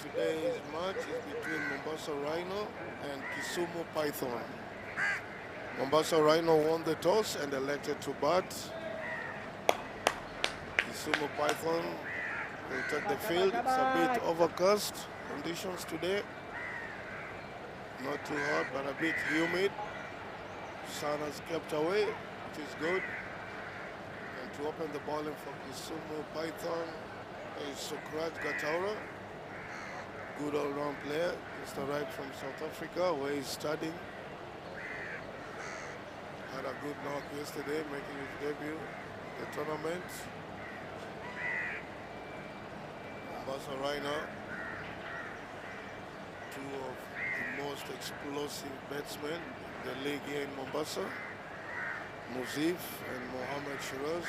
Today's match is between Mombasa Rhino and Kisumu Python. Mombasa Rhino won the toss and elected to bat. Kisumu Python will take the field. It's a bit overcast conditions today. Not too hot, but a bit humid. Sun has kept away, which is good. And to open the bowling for Kisumu Python is Sokraj Gataura. Good all-round player, just arrived from South Africa where he's studying. Had a good knock yesterday, making his debut in the tournament. Mombasa Rhino, two of the most explosive batsmen in the league here in Mombasa, Muzif and Mohammed Shiraz.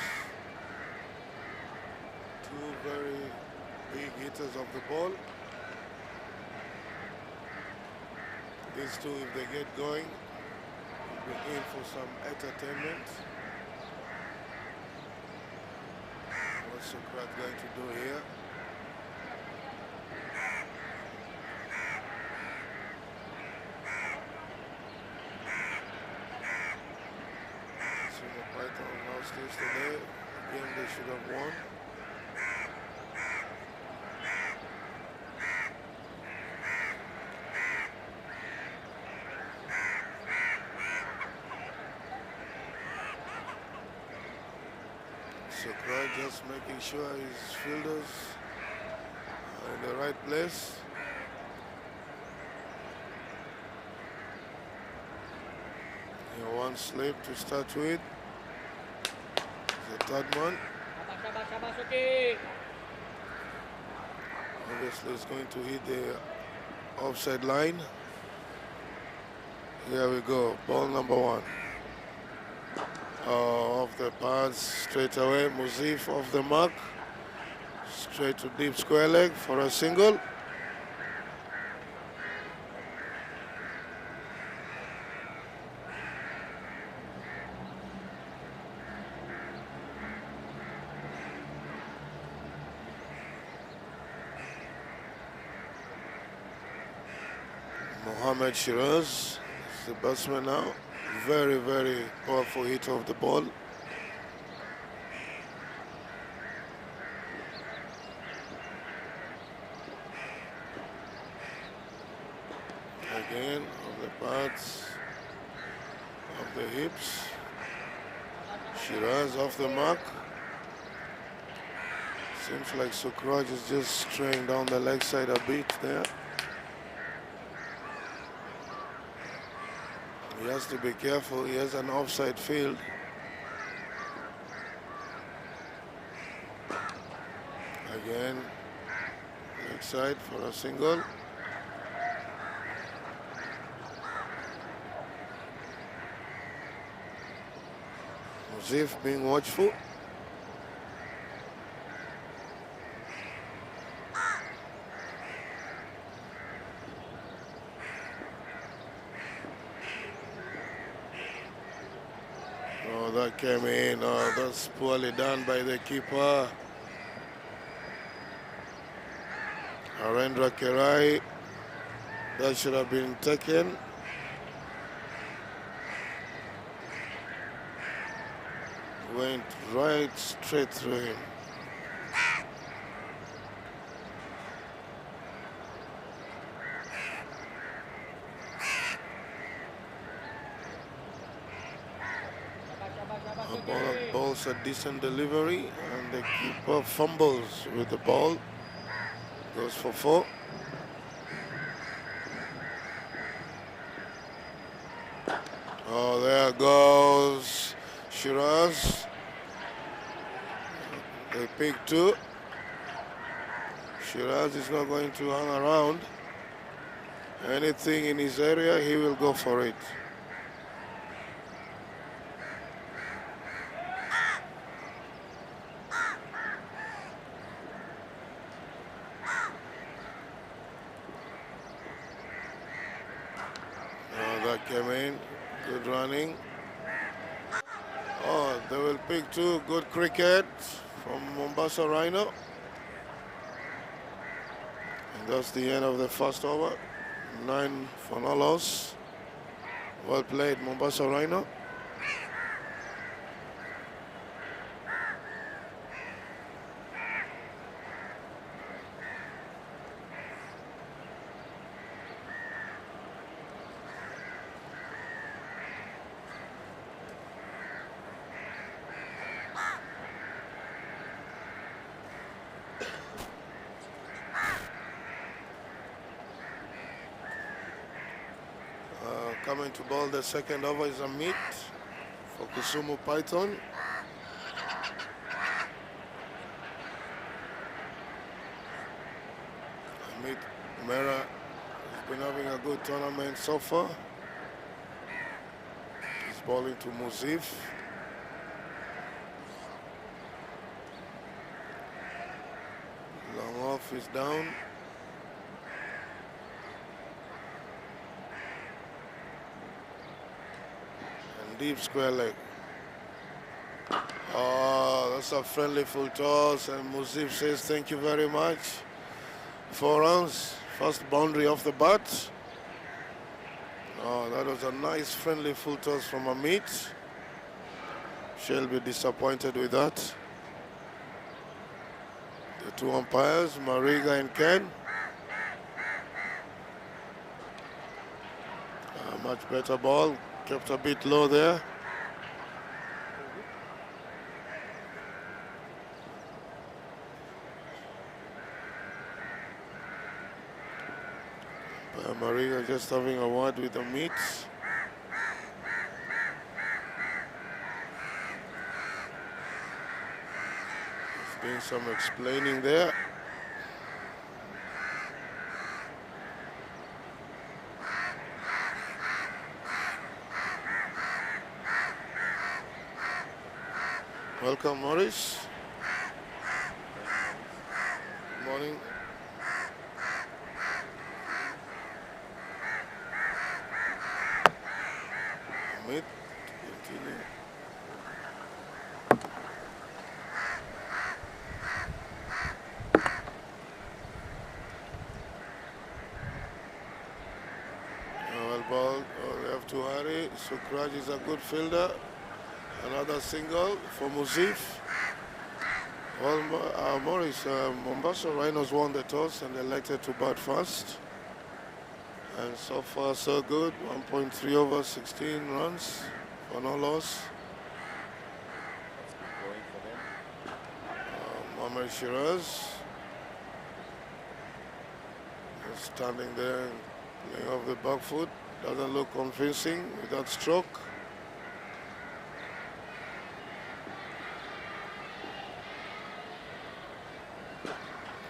Two very big hitters of the ball. These two, if they get going, will be in for some entertainment. What's Sokrat going to do here? So the Python now stays today. Again, they should have won. Sokrat just making sure his fielders are in the right place. Here one slip to start with. The third one. Obviously it's going to hit the offside line. Here we go, ball number one. Off the pads straight away, Muzif off the mark. Straight to deep square leg for a single. Mohammed Shiraz is the batsman now. Very, very powerful hit of the ball. Again, of the pads, of the hips. Shiraz off the mark. Seems like Sokraj is just straying down the leg side a bit there. He has to be careful, he has an offside field. Again, leg side for a single. Muzif being watchful. Oh, that came in. Oh, that's poorly done by the keeper. Arendra Kerai. That should have been taken. Went right straight through him. Ball's a decent delivery, and the keeper fumbles with the ball. Goes for four. Oh, there goes Shiraz. They pick two. Shiraz is not going to hang around. Anything in his area, he will go for it. That came in. Good running. Oh, they will pick two. Good cricket from Mombasa Rhino. That's the end of the first over. 9 for no loss. Well played, Mombasa Rhino. Coming to ball the second over is Amit for Kisumu Python. Amit Mera has been having a good tournament so far. He's bowling to Muzif. Long off is down. And deep square leg. Oh, that's a friendly full toss, and Muzif says thank you very much. 4 runs, first boundary off the bat. Oh, that was a nice friendly full toss from Amit. She'll be disappointed with that. The 2 umpires, Mariga and Ken. A much better ball, kept a bit low there. Mariga just having a word with Amit. He's doing some explaining there. Welcome, Morris. Good morning. Amit, continue. Well ball, they have to hurry. Sukraj is a good fielder. Another single for Muzif. Well, Morris, Mombasa Rhinos won the toss and elected to bat first. And so far, so good. 1.3 over 16 runs for no loss. That's good going for them. Mohamed Shiraz is standing there and playing off the back foot. Doesn't look convincing with that stroke.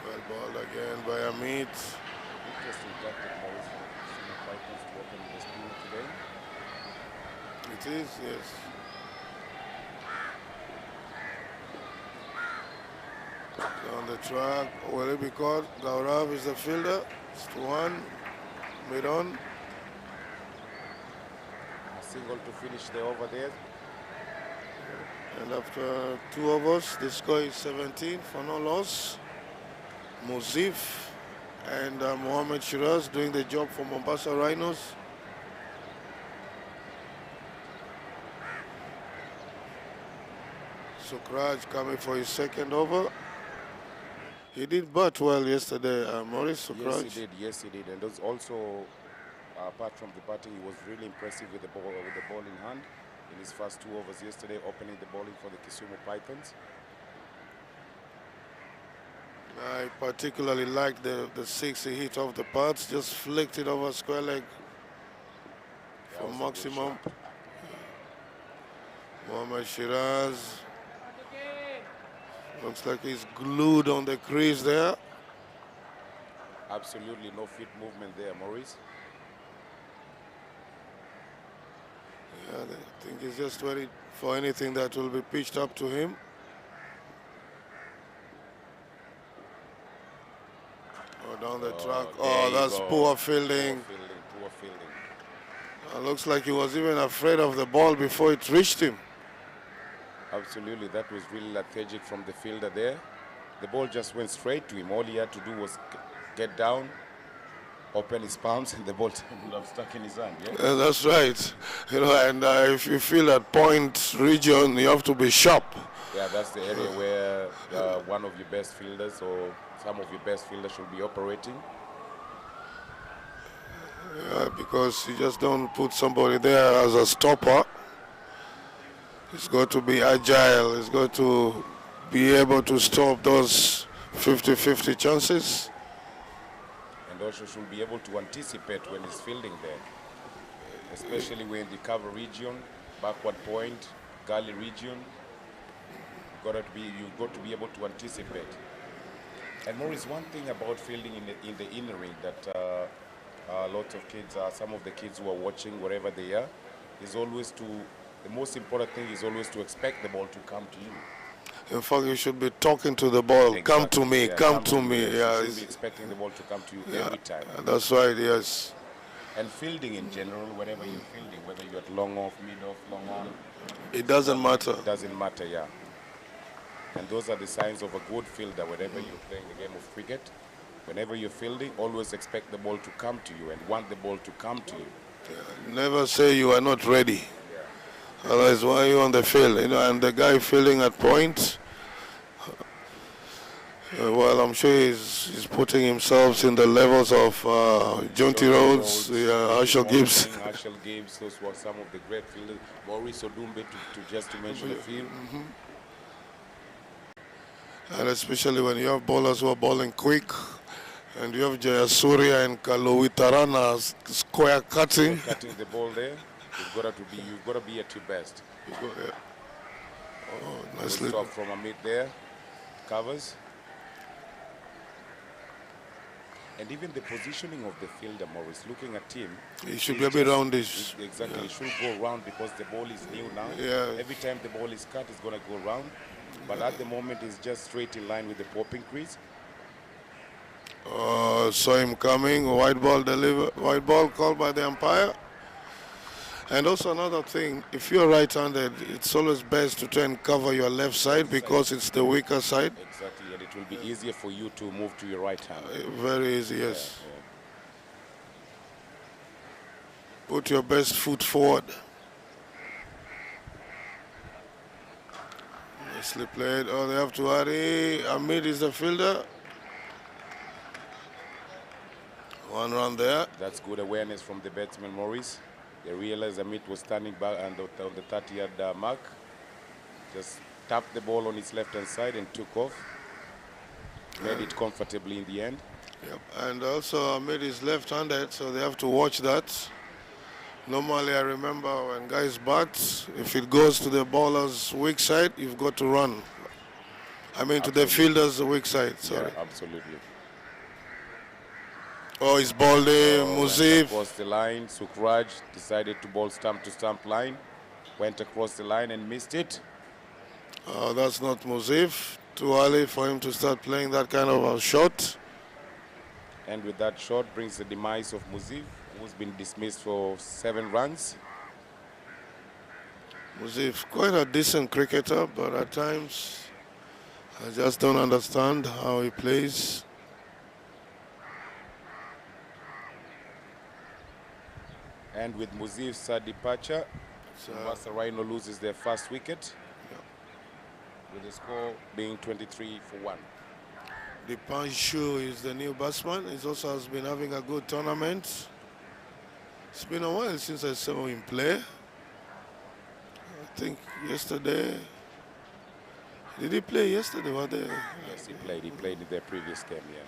Well balled again by Amit. Interesting tactic, Morris, for Kisumu Pythons to open the spoon today. It is, yes. On the track, will it be caught? Gaurav is the fielder. It's 2-1, mid-on. A single to finish the over there. And after 2 overs, the score is 17 for no loss. Muzif and Mohamed Shiraz doing the job for Mombasa Rhinos. Sukraj coming for his second over. He did bat well yesterday, Maurice Sukraj. Yes, he did. And those also, apart from the batting, he was really impressive with the ball in hand in his first 2 overs yesterday, opening the bowling for the Kisumu Pythons. I particularly liked the 6 he hit off the pads, just flicked it over square leg for maximum. Mohamed Shiraz looks like he's glued on the crease there. Absolutely no feet movement there, Maurice. Yeah, I think he's just waiting for anything that will be pitched up to him. Oh, down the track. Oh, that's poor fielding. Poor fielding. Looks like he was even afraid of the ball before it reached him. Absolutely, that was really lethargic from the fielder there. The ball just went straight to him. All he had to do was get down, open his palms, and the ball would have stuck in his hand. Yeah. That's right. And if you feel at point region, you have to be sharp. Yeah, that's the area where one of your best fielders or some of your best fielders should be operating. Because you just don't put somebody there as a stopper. It's got to be agile. It's got to be able to stop those 50-50 chances. And also should be able to anticipate when he's fielding there, especially when the cover region, backward point, gully region. You've got to be able to anticipate. And Maurice, one thing about fielding in the inner ring that lots of kids, some of the kids who are watching wherever they are, is always the most important thing is always to expect the ball to come to you. In fact, you should be talking to the ball. Exactly. Come to me, yeah, come to me. Yeah, you should be expecting the ball to come to you every time. That's right, yes. And fielding in general, wherever you're fielding, whether you're at long off, mid off, long on. It doesn't matter. It doesn't matter, yeah. And those are the signs of a good fielder whenever you're playing the game of cricket. Whenever you're fielding, always expect the ball to come to you and want the ball to come to you. Yeah. Never say you are not ready. Yeah. Otherwise, why are you on the field? And the guy fielding at point, well, I'm sure he's putting himself in the levels of Jonty Rhodes, Herschel Gibbs. Herschel Gibbs, those were some of the great fielders. Maurice Odumbe, just to mention a few. Mm-hmm. And especially when you have bowlers who are bowling quick, and you have Jayasuriya and Kalowitarana square cutting. Cutting the ball there, you've got to be at your best. Oh, nicely. Stop from a mid there, covers. And even the positioning of the fielder, Maurice, looking at him, he should be a bit roundish. Exactly, he should go round because the ball is new now. Yeah. Every time the ball is cut, it's going to go round. But at the moment, it's just straight in line with the popping crease. Saw him coming, white ball called by the umpire. And also another thing, if you're right-handed, it's always best to try and cover your left side because it's the weaker side. Exactly, and it will be easier for you to move to your right hand. Very easy, yes. Yeah. Put your best foot forward. Nicely played. Oh, they have to hurry. Ahmed is the fielder. One run there. That's good awareness from the batsman, Maurice. They realized Amit was standing back on the 30-yard mark. Just tapped the ball on his left-hand side and took off. Made it comfortably in the end. Yep. And also Ahmed is left-handed, so they have to watch that. Normally, I remember when guys bat, if it goes to the bowler's weak side, you've got to run. I mean, absolutely. To the fielder's weak side, sorry. Yeah, absolutely. Oh, he's bowled Muzif. Across the line, Sukraj decided to bowl stump-to-stump line. Went across the line and missed it. That's not Muzif. Too early for him to start playing that kind of a shot. And with that shot brings the demise of Muzif, who's been dismissed for 7 runs. Muzif, quite a decent cricketer, but at times I just don't understand how he plays. And with Muzif's sad departure, Mombasa Rhino loses their first wicket, with the score being 23 for 1. Dipanshu is the new batsman. He also has been having a good tournament. It's been a while since I saw him play. I think yesterday. Did he play yesterday? Yes, he played. He played in their previous game, yeah.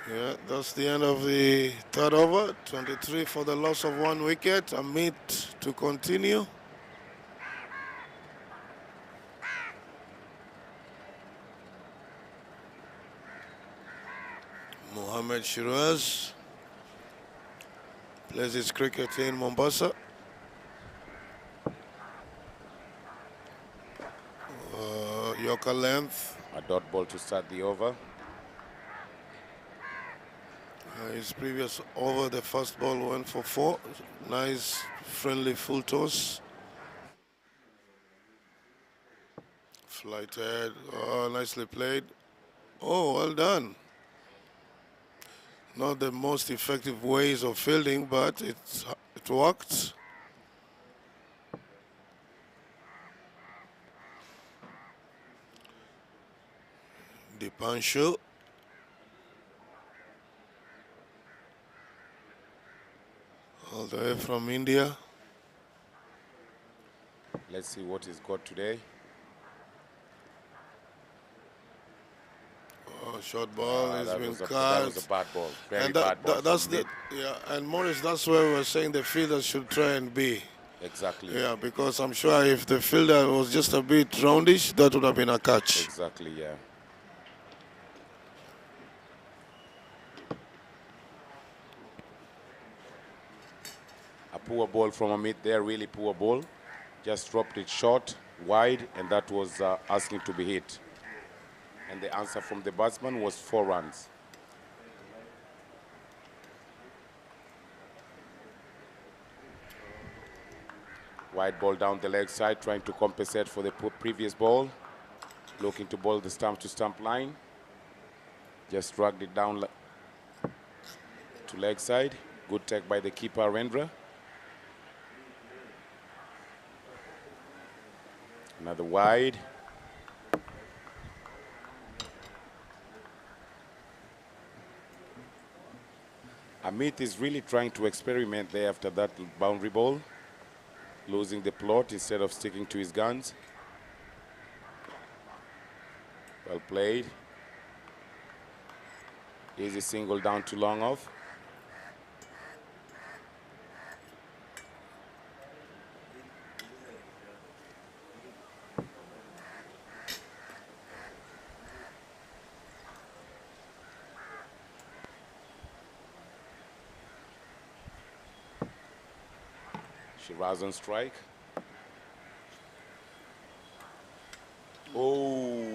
Yeah, that's the end of the third over. 23 for the loss of 1 wicket. Amit to continue. Mohammed Shiraz plays his cricket in Mombasa. Yorker length. A dot ball to start the over. His previous over, the first ball went for 4. Nice, friendly full toss. Flighted. Oh, nicely played. Oh, well done. Not the most effective ways of fielding, but it worked. Dipanshu. All the way from India. Let's see what he's got today. Oh, short ball has been That cut. was a bad ball. Very And bad ball. that's from mid. and Morris, that's where we were saying the fielder should try and be. Exactly. Yeah, because I'm sure if the fielder was just a bit roundish, that would have been a catch. Exactly, yeah. A poor ball from Amit there, really poor ball. Just dropped it short, wide, and that was asking to be hit. And the answer from the batsman was 4 runs. Wide ball down the leg side, trying to compensate for the previous ball. Looking to bowl the stump-to-stump line. Just dragged it down to leg side. Good take by the keeper, Rendra. Another wide. Amit is really trying to experiment there after that boundary ball. Losing the plot instead of sticking to his guns. Well played. Easy single down to long off. Shiraz on strike. Oh,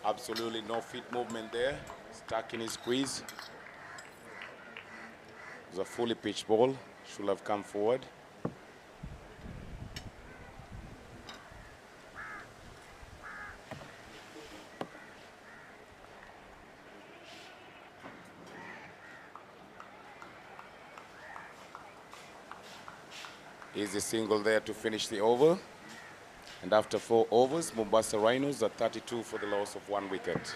absolutely no feet movement there. Stuck in his crease. It was a fully pitched ball. Should have come forward. Easy single there to finish the over. And after 4 overs, Mombasa Rhinos are 32 for the loss of 1 wicket.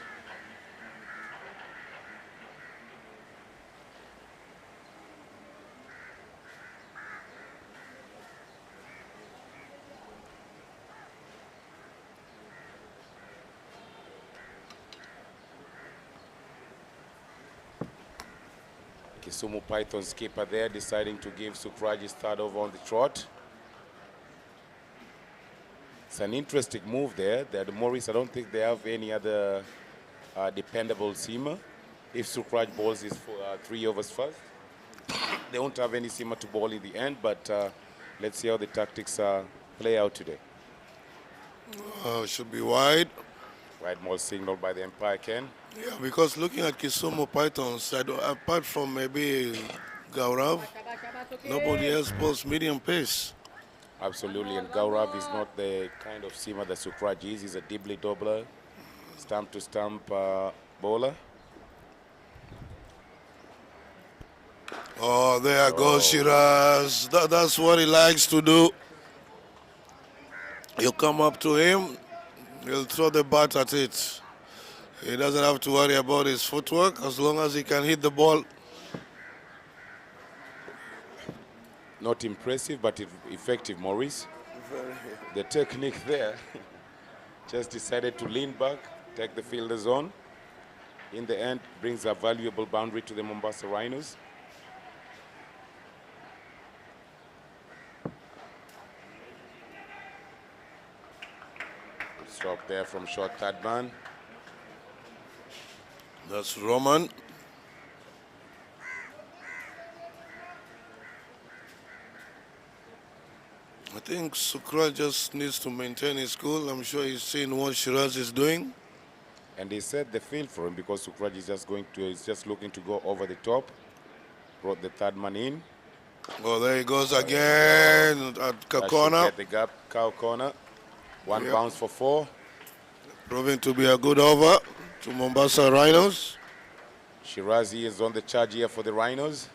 Kisumu Python's keeper there deciding to give Sukraj his 3rd over on the trot. It's an interesting move there. The Morris, I don't think they have any other dependable seamer. If Sukraj bowls his 3 overs first, they won't have any seamer to bowl in the end, but let's see how the tactics play out today. Should be wide. Wide ball signaled by the umpire, Ken. Yeah, because looking at Kisumu Pythons, apart from maybe Gaurav, nobody else bowls medium pace. Absolutely, and Gaurav is not the kind of seamer that Sukraj is. He's a deeply doubler, stump-to-stump bowler. Oh, there goes Shiraz. That's what he likes to do. You come up to him, he'll throw the bat at it. He doesn't have to worry about his footwork as long as he can hit the ball. Not impressive, but effective, Maurice. The technique there. Just decided to lean back, take the fielder's on. In the end, brings a valuable boundary to the Mombasa Rhinos. Stroke there from short third man. That's Roman. I think Sukraj just needs to maintain his cool. I'm sure he's seen what Shiraz is doing. And he set the field for him because Sukraj is just looking to go over the top. Brought the third man in. Oh, there he goes again at That corner. should get the gap, cow corner. One bounce for 4. Proving to be a good over to Mombasa Rhinos. Shirazi is on the charge here for the Rhinos.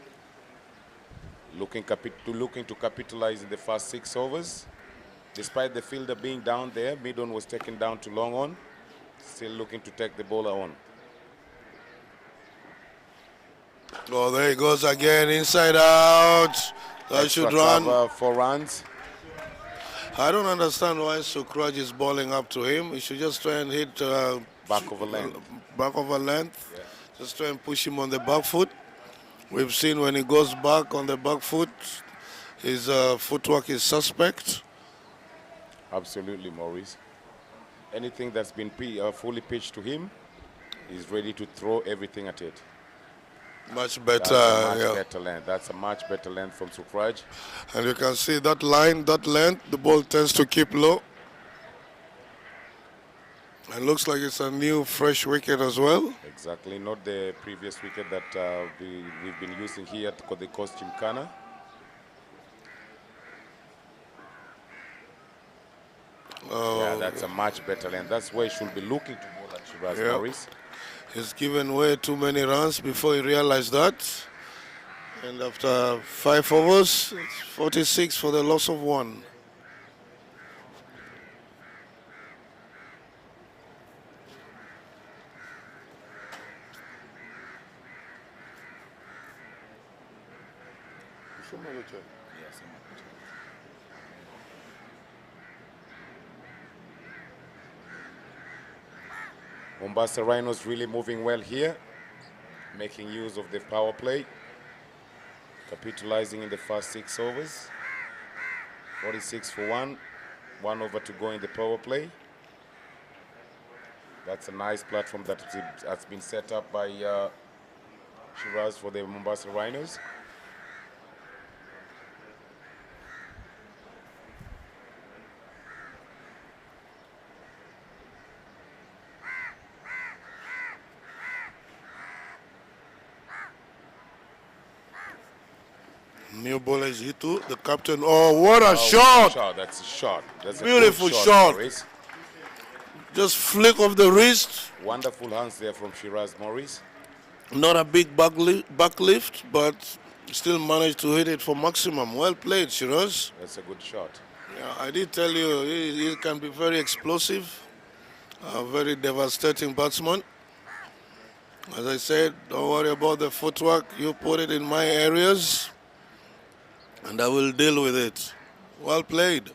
Looking to capitalize in the first 6 overs. Despite the fielder being down there, mid-on was taken down to long on. Still looking to take the bowler on. Oh, there he goes again, inside out. That Extra should run. cover, 4 runs. I don't understand why Sukraj is bowling up to him. He should just try and hit Back of a length. back of a length. Yeah. Just try and push him on the back foot. We've seen when he goes back on the back foot, his footwork is suspect. Absolutely, Maurice. Anything that's been fully pitched to him, he's ready to throw everything at it. Much better. That's a much better length. That's a much better length from Sukraj. And you can see that line, that length, the ball tends to keep low. It looks like it's a new, fresh wicket as well. Exactly, not the previous wicket that we've been using here at the Coast Gymkhana. Oh, yeah, that's a much better length. That's where he should be looking to bowl at Shiraz, Maurice. He's given way too many runs before he realized that. And after 5 overs, it's 46 for the loss of 1. Mombasa Rhinos really moving well here, making use of the power play, capitalizing in the first 6 overs. 46 for 1, 1 over to go in the power play. That's a nice platform that has been set up by Shiraz for the Mombasa Rhinos. New ball is Hitu, the captain. Oh, what a shot! That's a shot. That's a Beautiful good shot. Maurice. Just flick of the wrist. Wonderful hands there from Shiraz, Maurice. Not a big back lift, but still managed to hit it for maximum. Well played, Shiraz. That's a good shot. Yeah, I did tell you, he can be very explosive, a very devastating batsman. As I said, don't worry about the footwork. You put it in my areas, and I will deal with it. Well played.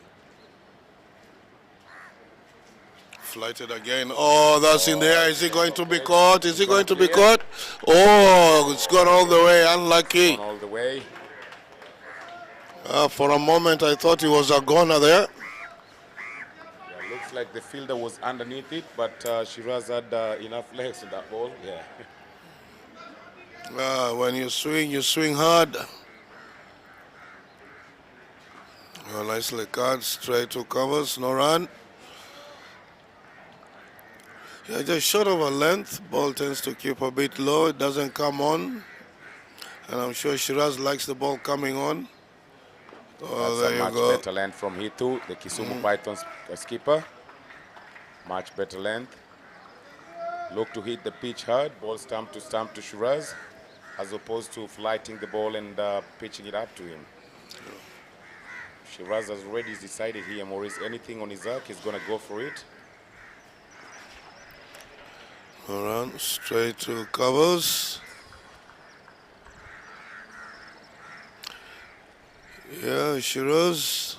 Flighted again. Oh, that's in the air. Is he going to be caught? Is he going to be caught? Oh, it's gone all the way. Unlucky. All the way. For a moment, I thought he was a goner there. Yeah, looks like the fielder was underneath it, but Shiraz had enough legs in that ball. Yeah. When you swing hard. Oh, nicely cut, straight to covers, no run. Yeah, just short of a length. Ball tends to keep a bit low. It doesn't come on. And I'm sure Shiraz likes the ball coming on. Oh, That's there a you much go. better length from Hitu, the Kisumu Pythons skipper. Much better length. Look to hit the pitch hard. Ball stump to Shiraz, as opposed to flighting the ball and pitching it up to him. Shiraz has already decided here, Maurice, anything on his arc, he's going to go for it. No run, straight to covers. Yeah, Shiraz,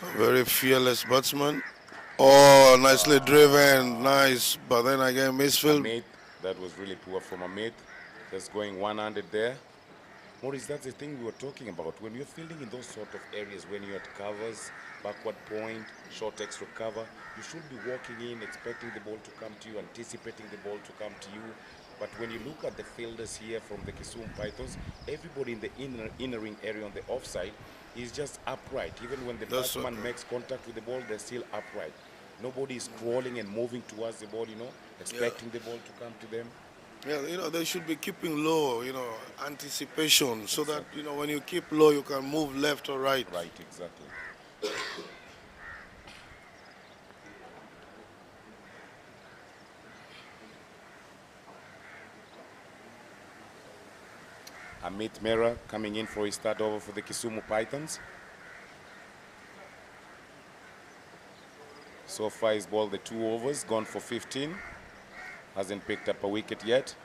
a very fearless batsman. Oh, nicely driven, nice. But then again, misfield. Amit, that was really poor from Amit. Just going one-handed there. Maurice, that's the thing we were talking about. When you're fielding in those sort of areas, when you're at covers, backward point, short extra cover, you should be walking in, expecting the ball to come to you, anticipating the ball to come to you. But when you look at the fielders here from the Kisumu Pythons, everybody in the inner ring area on the offside is just upright. Even when the batsman makes contact with the ball, they're still upright. Nobody is crawling and moving towards the ball, expecting the ball to come to them. Yeah, they should be keeping low, anticipation, so that, when you keep low, you can move left or right. Right, exactly. Amit Mera coming in for his start over for the Kisumu Pythons. So far he's bowled the 2 overs, gone for 15. Hasn't picked up a wicket yet.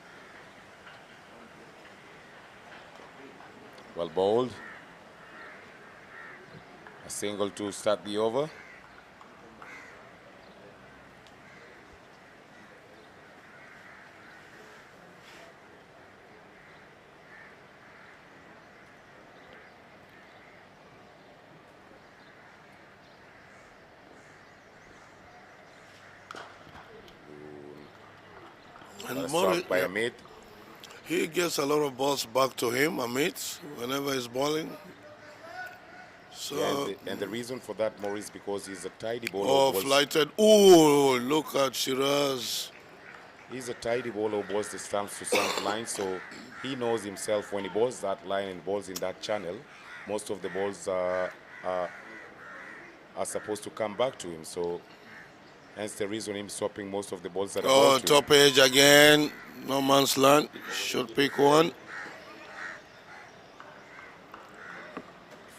Well bowled. A single to start the over. And Struck by Amit. he gets a lot of balls back to him, Amit, whenever he's bowling. So, Yeah, and the reason for that, Maurice, because he's a tidy bowler. oh, flighted. Oh, look at Shiraz. He's a tidy bowler who bowls the stumps to stump line, so he knows himself when he bowls that line and balls in that channel, most of the balls are supposed to come back to him. So hence the reason him stopping most of the balls that are Oh, bowled to him. top edge again. No man's land. Should pick one.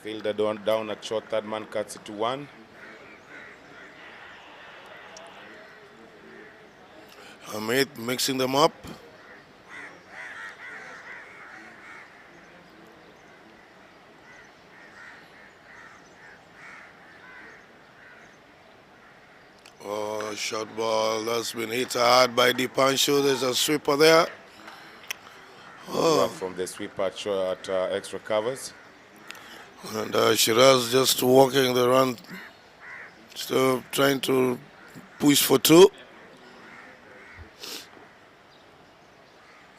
Fielder down at short, third man cuts it to 1. Amit mixing them up. Oh, short ball. That's been hit hard by Dipanshu. There's a sweeper there. Oh. From the sweep at extra covers. And Shiraz just walking the run. Still trying to push for 2.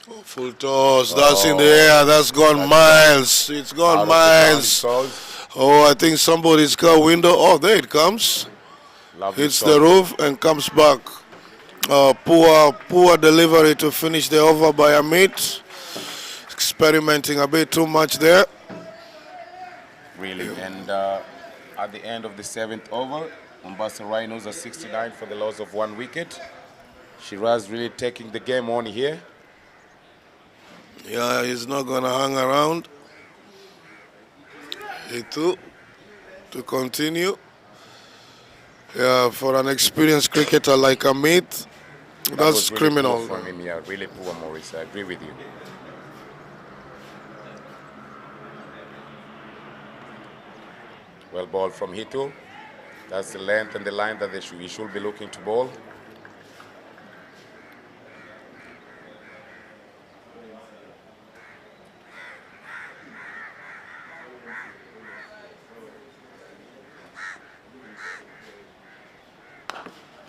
Oh, full toss. That's in the air. That's gone miles. It's gone miles. Oh, I think somebody's car window. Oh, there it comes. Hits the roof and comes back. Poor delivery to finish the over by Amit. Experimenting a bit too much there. Really, and at the end of the 7th over, Mombasa Rhinos are 69 for the loss of 1 wicket. Shiraz really taking the game on here. Yeah, he's not going to hang around. Itu to continue. Yeah, for an experienced cricketer like Amit, that's really criminal. Poor from him, yeah, really poor, Maurice. I agree with you. Well ball from Hito. That's the length and the line that he should be looking to bowl.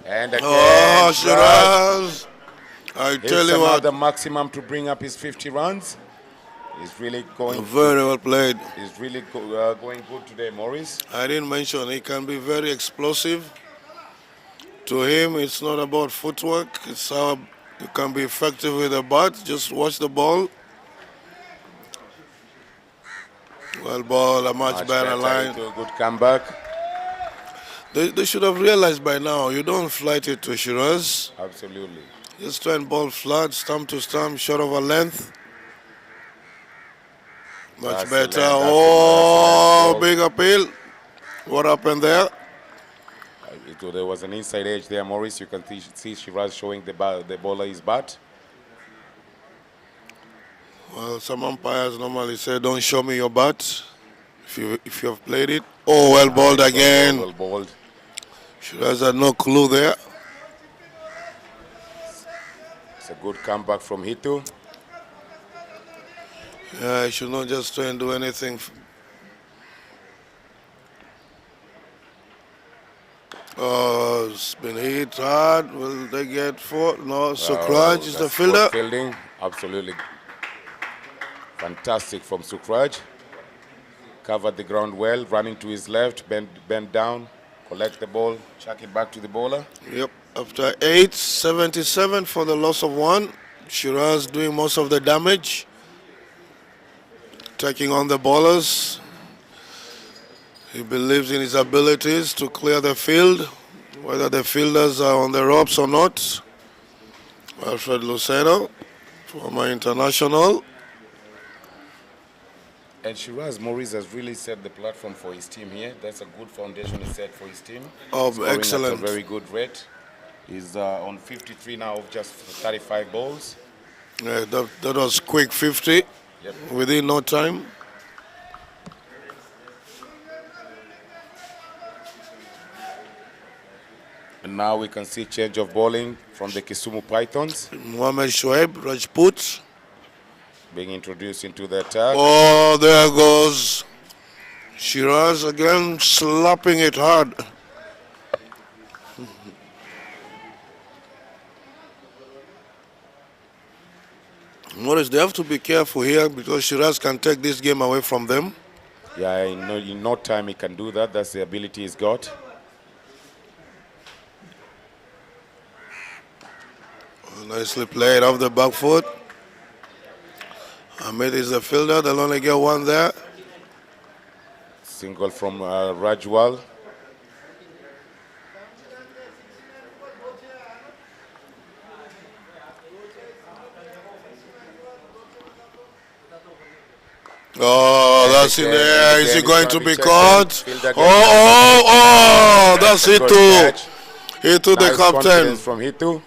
And again, oh, Shiraz. I tell you what. The maximum to bring up his 50 runs. He's really going very well played. He's really going good today, Maurice. I didn't mention he can be very explosive. To him, it's not about footwork. It's how you can be effective with the bat. Just watch the ball. Well ball, a much better line. A good comeback. They should have realized by now, you don't flight it to Shiraz. Absolutely. Just try and ball flat, stump to stump, short of a length. Much better. Oh, big appeal. What happened there? There was an inside edge there, Maurice. You can see Shiraz showing the bowler his bat. Well, some umpires normally say, don't show me your bat if you have played it. Oh, well bowled again. Well bowled. Shiraz had no clue there. It's a good comeback from Hito. Yeah, he should not just try and do anything. Oh, it's been hit hard. Will they get 4? No, Sukraj is the fielder. Fielding, absolutely. Fantastic from Sukraj. Covered the ground well, running to his left, bend down, collect the ball, chuck it back to the bowler. Yep, after 8, 77 for the loss of 1. Shiraz doing most of the damage. Taking on the bowlers. He believes in his abilities to clear the field, whether the fielders are on the ropes or not. Alfred Lucero, former international. And Shiraz Maurice has really set the platform for his team here. That's a good foundation he set for his team. Oh, Scoring excellent. at a very good rate. He's on 53 now of just 35 balls. Yeah, that was quick 50 Yep. within no time. And now we can see change of bowling from the Kisumu Pythons Mohamed Shoaib, Rajput. being introduced into the attack. Oh, there goes Shiraz again, slapping it hard. Notice they have to be careful here because Shiraz can take this game away from them. Yeah, in no time he can do that. That's the ability he's got. Nicely played off the back foot. Ahmed is the fielder. They'll only get one there. Single from Rajwal. Oh, that's in there. Is he going to be caught? That's Hitu. Hitu the captain. From Hitu.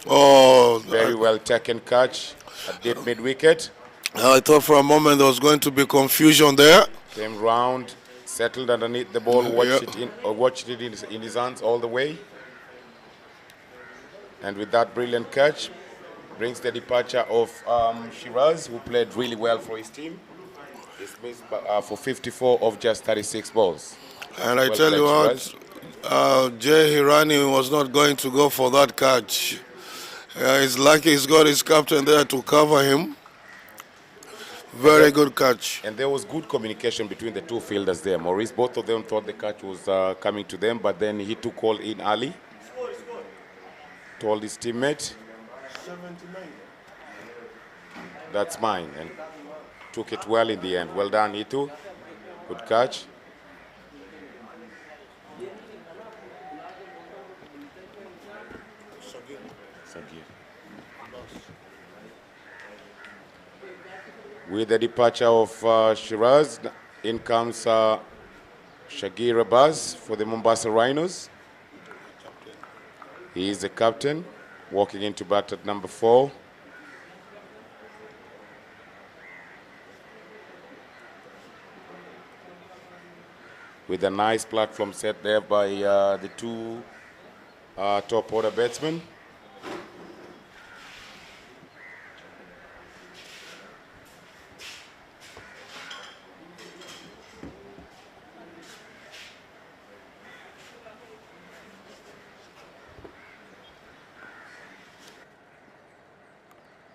Oh, very well taken catch at deep mid wicket. I thought for a moment there was going to be confusion there. Came round, settled underneath the ball, watched it in his hands all the way. And with that brilliant catch, brings the departure of Shiraz, who played really well for his team. Dismissed for 54 of just 36 balls. And I tell you what, Jay Hirani was not going to go for that catch. He's lucky he's got his captain there to cover him. Very good catch. And there was good communication between the two fielders there, Maurice. Both of them thought the catch was coming to them, but then he took call in early. Told his teammate, 79. That's mine. And took it well in the end. Well done, Hitu. Good catch. Sagir. With the departure of Shiraz, in comes Shagir Abbas for the Mombasa Rhinos. He is the captain, walking into bat at number 4. With a nice platform set there by the two top order batsmen.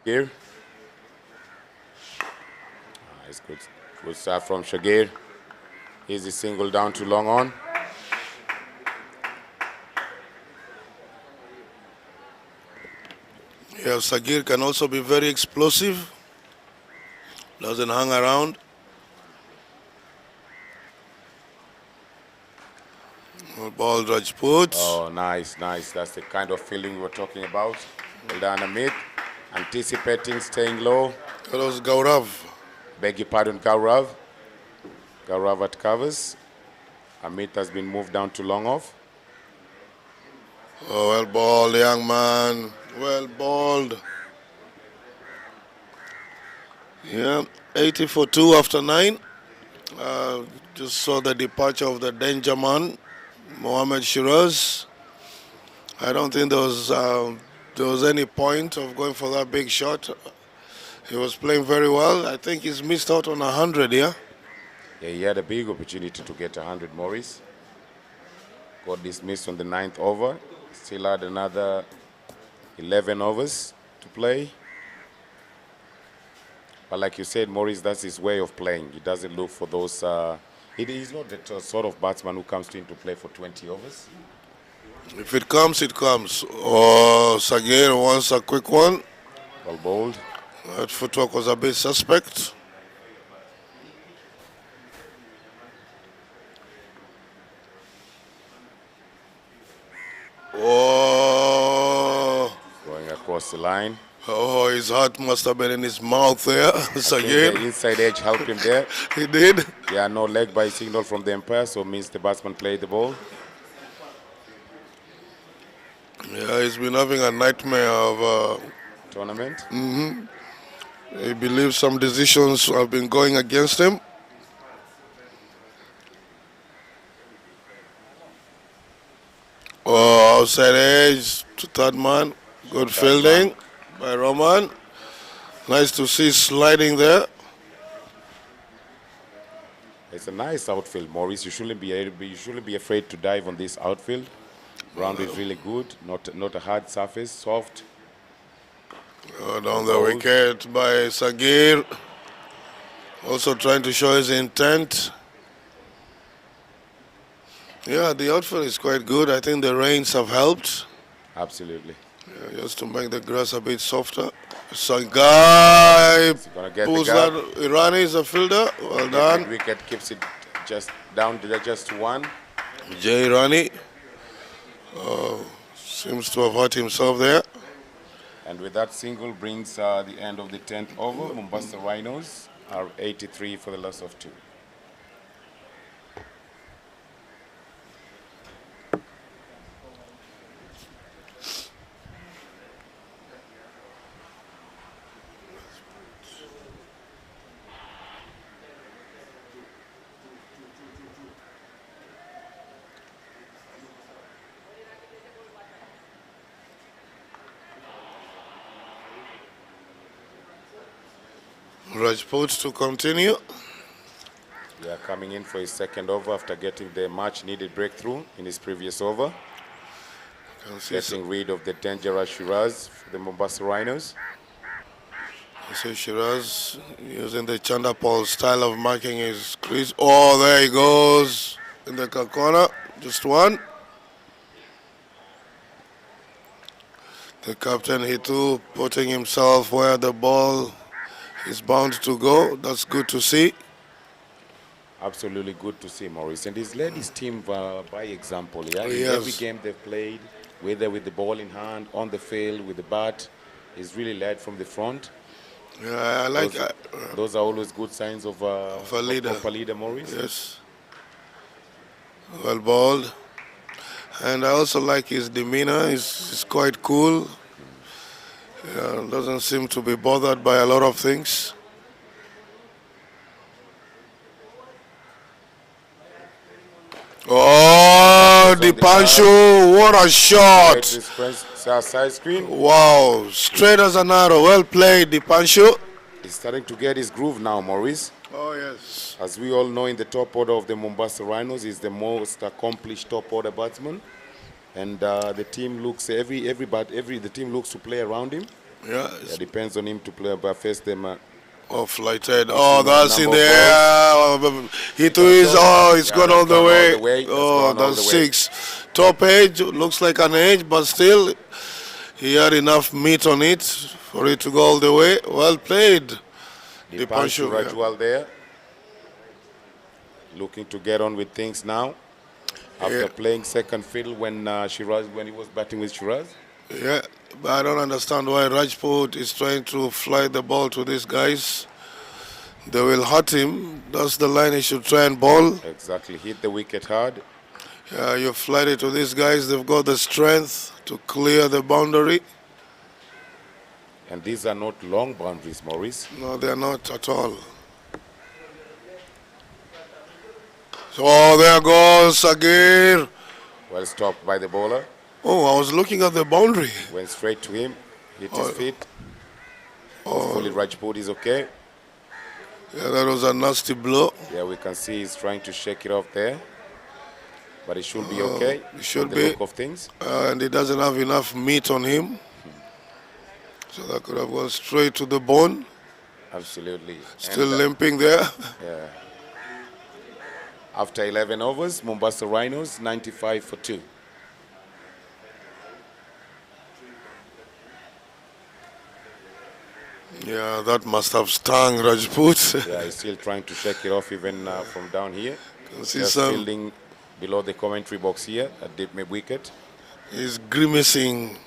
Shagir. Nice, good start from Shagir. Here's the single down to long on. Yeah, Sagir can also be very explosive. Doesn't hang around. Ball Rajput. Oh, nice. That's the kind of fielding we were talking about. Well done, Amit. Anticipating, staying low. That was Gaurav. Beg your pardon, Gaurav. Gaurav at covers. Amit has been moved down to long off. Oh, well balled, young man. Well balled. Yeah, 80 for 2 after 9. Just saw the departure of the danger man, Mohamed Shiraz. I don't think there was any point of going for that big shot. He was playing very well. I think he's missed out on 100, yeah? Yeah, he had a big opportunity to get 100, Maurice. Got dismissed on the 9th over. Still had another 11 overs to play. But like you said, Maurice, that's his way of playing. He doesn't look for those... he's not the sort of batsman who comes in to play for 20 overs. If it comes, it comes. Oh, Sagir wants a quick one. Well bowled. That footwork was a bit suspect. Oh. Going across the line. Oh, his heart must have been in his mouth there. I think Sagir. the inside edge helped him there. He did. Yeah, no leg by signal from the umpire, so means the batsman played the ball. Yeah, he's been having a nightmare of. Tournament. He believes some decisions have been going against him. Oh, outside edge to third man. Good fielding by Roman. Nice to see sliding there. It's a nice outfield, Maurice. You shouldn't be afraid to dive on this outfield. Ground is really good. Not a hard surface, soft. Down the wicket by Sagir. Also trying to show his intent. Yeah, the outfield is quite good. I think the rains have helped. Absolutely. Yeah, just to make the grass a bit softer. Sangai Gonna get pulls the that. gap. Irani is a fielder. Well done. Wicket keeps it just down to just one. Jay Irani seems to have hurt himself there. And with that single brings the end of the 10th over. Mombasa Rhinos are 83 for the loss of 2. Rajput to continue. Yeah, coming in for his second over after getting the much-needed breakthrough in his previous over. Getting rid of the dangerous Shiraz for the Mombasa Rhinos. So Shiraz using the Chandapal style of marking his crease. Oh, there he goes in the corner. Just one. The captain Hitu putting himself where the ball is bound to go. That's good to see. Absolutely good to see, Maurice. And he's led his team by example. Yeah? In Yes. every game they've played, whether with the ball in hand, on the field, with the bat, he's really led from the front. Yeah, I like Those are always good signs of a leader. Of a leader, Maurice. Yes. Well balled. And I also like his demeanor. He's quite cool. Yeah, doesn't seem to be bothered by a lot of things. Oh, Dipanshu, what a shot! Side screen. Wow, straight as an arrow. Well played, Dipanshu. He's starting to get his groove now, Maurice. Oh, yes. As we all know, in the top order of the Mombasa Rhinos, he's the most accomplished top order batsman. And the team looks the team looks to play around him. Yeah, it depends on him to play, but face them. Flighted. Oh, that's in the air. It's gone all the way. Oh, that's 6. Top edge, looks like an edge, but still, he had enough meat on it for it to go all the way. Well played. Dipanshu Rajwal there. Looking to get on with things now. After playing second fiddle when he was batting with Shiraz. Yeah, but I don't understand why Rajput is trying to fly the ball to these guys. They will hurt him. That's the line he should try and bowl. Exactly, hit the wicket hard. Yeah, you fly it to these guys. They've got the strength to clear the boundary. And these are not long boundaries, Maurice. No, they're not at all. So there goes Sagir. Well stopped by the bowler. Oh, I was looking at the boundary. Went straight to him, hit his feet. Hopefully Rajput is okay. Yeah, that was a nasty blow. Yeah, we can see he's trying to shake it off there. But it should be okay. It should the be. Look of things. And he doesn't have enough meat on him. So that could have gone straight to the bone. Absolutely. Still limping there. Yeah. After 11 overs, Mombasa Rhinos 95 for 2. Yeah, that must have stung Rajput. Yeah, he's still trying to shake it off even from down here. Just fielding below the commentary box here at deep mid wicket. He's grimacing,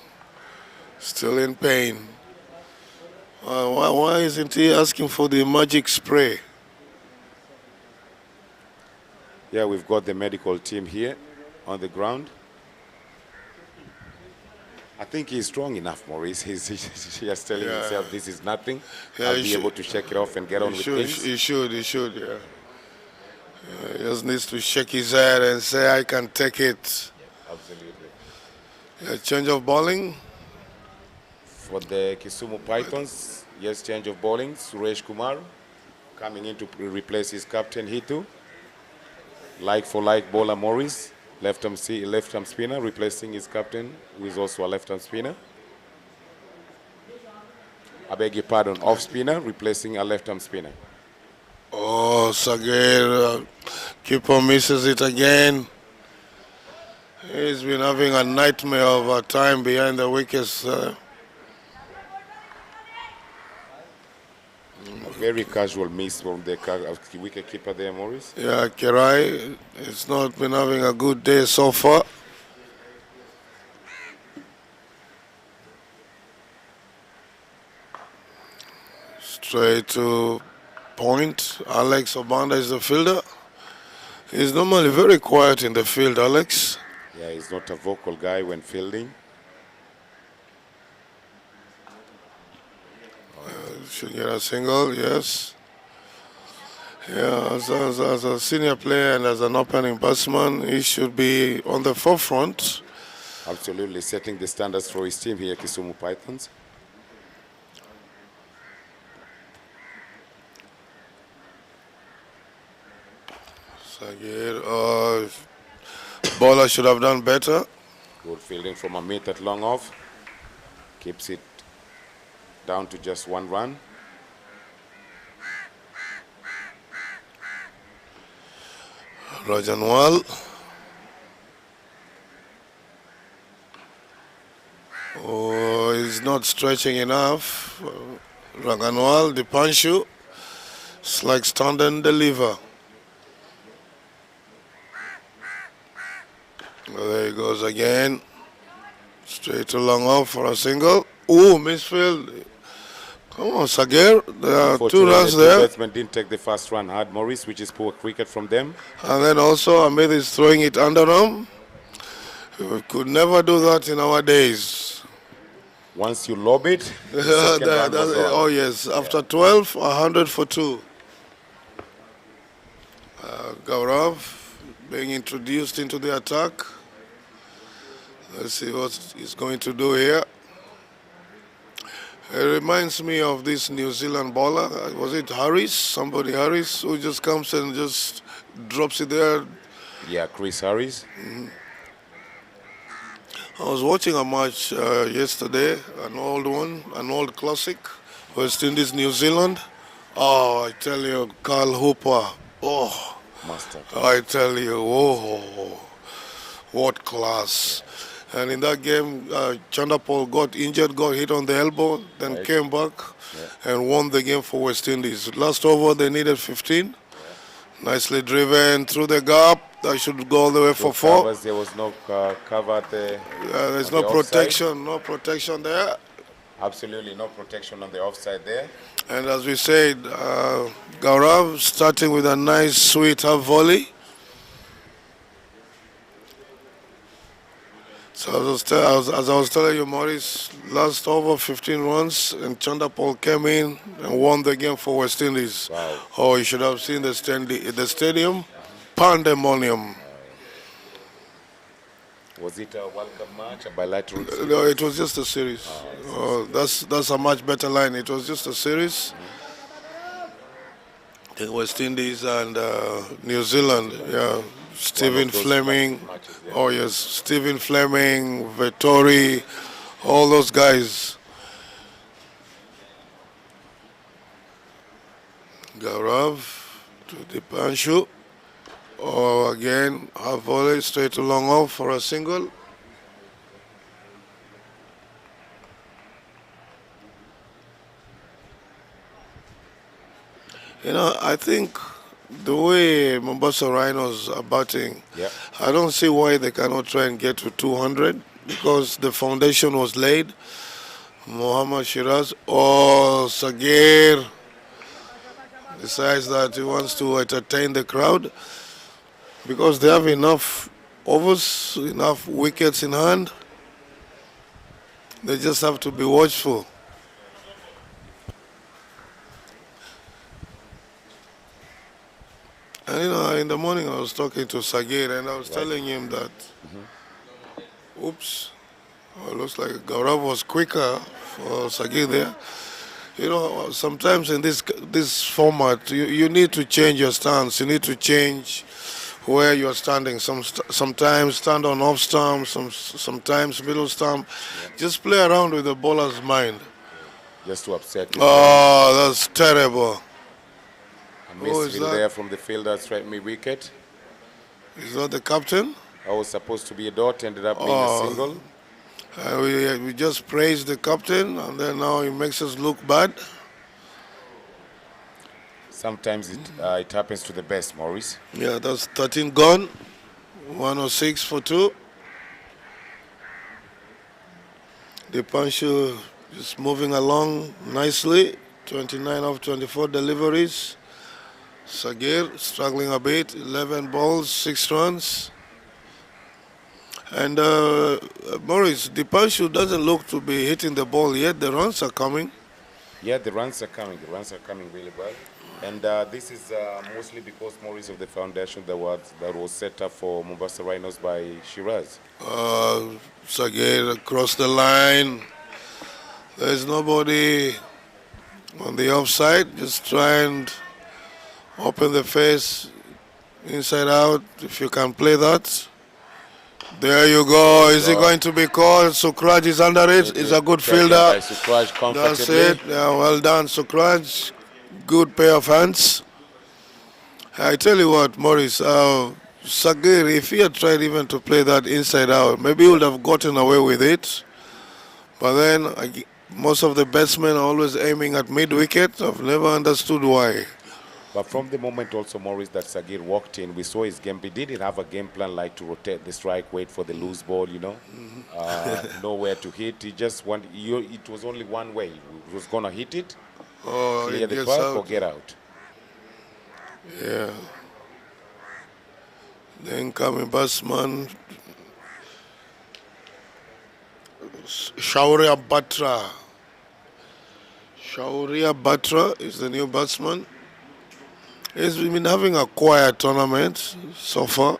still in pain. Why isn't he asking for the magic spray? Yeah, we've got the medical team here on the ground. I think he's strong enough, Maurice. He's just telling himself this is nothing. Yeah, I'll be able to shake it off and get on with things. He should, yeah. He just needs to shake his head and say, I can take it. Absolutely. Yeah, change of bowling. For the Kisumu Pythons, yes, change of bowling. Suresh Kumar coming in to replace his captain, Hitu. Like for like bowler Morris, left arm spinner, replacing his captain, who is also a left arm spinner. I beg your pardon, off spinner, replacing a left arm spinner. Oh, Sagir, keeper misses it again. He's been having a nightmare of a time behind the wickets. A very casual miss from the wicket keeper there, Morris. Yeah, Kirai, it's not been having a good day so far. Straight to point. Alex Obanda is the fielder. He's normally very quiet in the field, Alex. Yeah, he's not a vocal guy when fielding. Should get a single, yes. Yeah, as a senior player and as an opening batsman, he should be on the forefront. Absolutely setting the standards for his team here, Kisumu Pythons. Sagir, bowler should have done better. Good fielding from Amit at long off. Keeps it down to just 1 run. Rajanwal. Oh, he's not stretching enough. Raganwal, the Panshu. It's like stand and deliver. There he goes again. Straight to long off for a single. Oh, misfield. Come on, Sagir. There are 2 runs there. The batsman didn't take the first run hard, Maurice, which is poor cricket from them. And then also Ahmed is throwing it under him. We could never do that in our days. Once you lob it, oh yes, after 12, 100 for 2. Gaurav being introduced into the attack. Let's see what he's going to do here. It reminds me of this New Zealand bowler. Was it Harris? Somebody Harris who just comes and just drops it there. Yeah, Chris Harris. I was watching a match yesterday, an old one, an old classic, West Indies, New Zealand. Oh, I tell you, Carl Hooper. Oh, Master. I tell you, oh, what class. And in that game, Chandapal got injured, got hit on the elbow, then came back and won the game for West Indies. Last over, they needed 15. Nicely driven through the gap. That should go all the way for 4. Covers, there was no cover at the there's no protection, no protection there. Absolutely no protection on the offside there. And as we said, Gaurav starting with a nice, sweet half volley. So as I was telling you, Maurice, last over 15 runs, and Chandapal came in and won the game for West Indies. Wow. Oh, you should have seen the stadium. Pandemonium. Was it a World Cup match, a bilateral series? No, it was just a series. That's a much better line. It was just a series. The West Indies and New Zealand, yeah. Stephen Fleming, matches, yeah. oh yes, Stephen Fleming, Vettori, all those guys. Gaurav to Dipanshu. Oh, again, half volley, straight to long off for a single. You know, I think the way Mombasa Rhinos are batting, I don't see why they cannot try and get to 200 because the foundation was laid. Muhammad Shiraz. Oh, Sagir decides that he wants to entertain the crowd because they have enough overs, enough wickets in hand. They just have to be watchful. And in the morning I was talking to Sagir and I was Right. telling him that, oops, it looks like Gaurav was quicker for Sagir there. Sometimes in this format, you need to change your stance. You need to change where you're standing. Sometimes stand on off stump, sometimes middle stump. Just play around with the bowler's mind. Just to upset his mind. Oh, that's terrible. A Who is misfield that? there from the fielder straight me wicket. Is that the captain? I was supposed to be a dot, ended up being a Oh, single. we just praised the captain, and then now he makes us look bad. Sometimes it happens to the best, Maurice. Yeah, that's 13 gone. 106 for 2. Dipanshu is moving along nicely. 29 of 24 deliveries. Sagir struggling a bit. 11 balls, 6 runs. And Maurice, Dipanshu doesn't look to be hitting the ball yet. The runs are coming. Yeah, the runs are coming. The runs are coming really well. And this is mostly because, Maurice, of the foundation that was set up for Mombasa Rhinos by Shiraz. Sagir across the line. There's nobody on the offside. Just try and open the face inside out if you can play that. There you go. Is it going to be called? Sukraj is under it. He's a good Taken fielder. by Sukraj That's comfortably. it. Yeah, well done, Sukraj. Good pair of hands. I tell you what, Maurice, Sagir, if he had tried even to play that inside out, maybe he would have gotten away with it. But then most of the batsmen are always aiming at mid wicket. I've never understood why. But from the moment also, Maurice, that Sagir walked in, we saw his game. He didn't have a game plan like to rotate the strike, wait for the loose ball, nowhere to hit. He just it was only one way. He was going to hit it, Oh, clear it the gets park out. or get out. Yeah. The incoming batsman, Shaurya Batra. Shaurya Batra is the new batsman. He's been having a quiet tournament so far.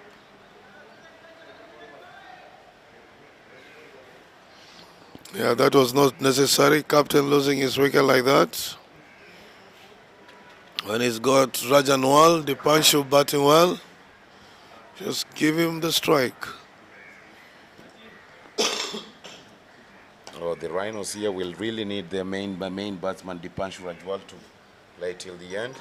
Yeah, that was not necessary. Captain losing his wicket like that. When he's got Rajanwal, Dipanshu batting well, just give him the strike. Oh, the Rhinos here will really need their main batsman, Dipanshu Rajwal, to play till the end.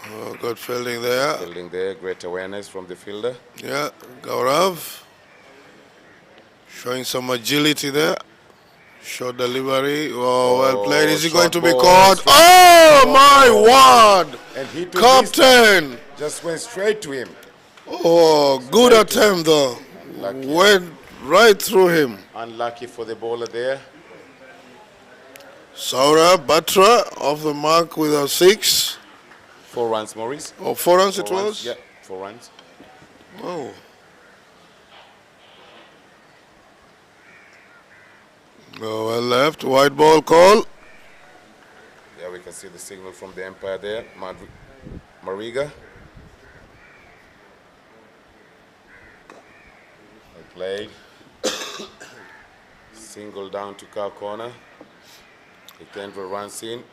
Oh, good fielding there. Fielding there, great awareness from the fielder. Yeah, Gaurav showing some agility there. Short delivery. Oh, well played. Is he going short to be ball, caught? straight- Oh, my word! And he took Captain! just went straight to him. Oh, good attempt though. Unlucky. Went right through him. Unlucky for the bowler there. Saura Batra off the mark with a 6. 4 runs, Maurice. Oh, 4 runs it 4 runs. was? Yeah, 4 runs. Oh. Oh, well left. White ball call. Yeah, we can see the signal from the umpire there. Mariga. Played. Single down to cow corner. Kendra runs in.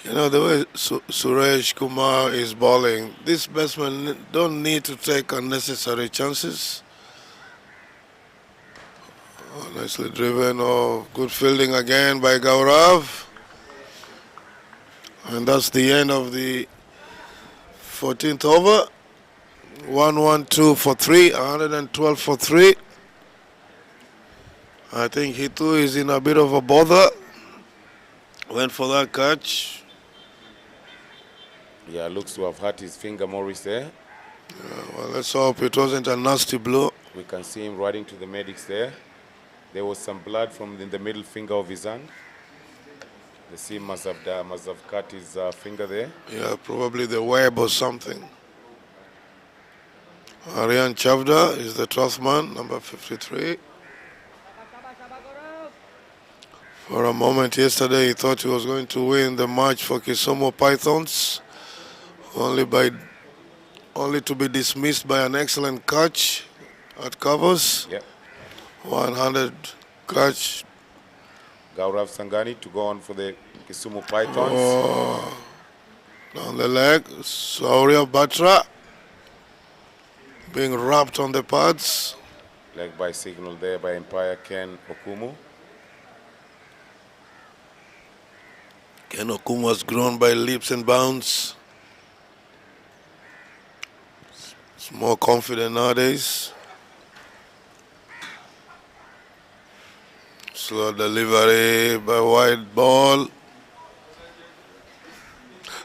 You know, the way Suresh Kumar is bowling, these batsmen don't need to take unnecessary chances. Oh, nicely driven. Oh, good fielding again by Gaurav. And that's the end of the 14th over. 112 for 3, 112 for 3. I think Hitu is in a bit of a bother. Went for that catch. Yeah, looks to have hurt his finger, Maurice, there. Well, let's hope it wasn't a nasty blow. We can see him riding to the medics there. There was some blood from in the middle finger of his hand. The seam must have cut his finger there. Yeah, probably the web or something. Aryan Chavda is the 12th man, number 53. For a moment yesterday, he thought he was going to win the match for Kisumu Pythons, only to be dismissed by an excellent catch at covers. Yep. 100 catch. Gaurav Sangani to go on for the Kisumu Pythons. Oh, down the leg. Saurya Batra being wrapped on the pads. Leg by signal there by Empire Ken Okumu. Ken Okumu has grown by leaps and bounds. He's more confident nowadays. Slow delivery by wide ball.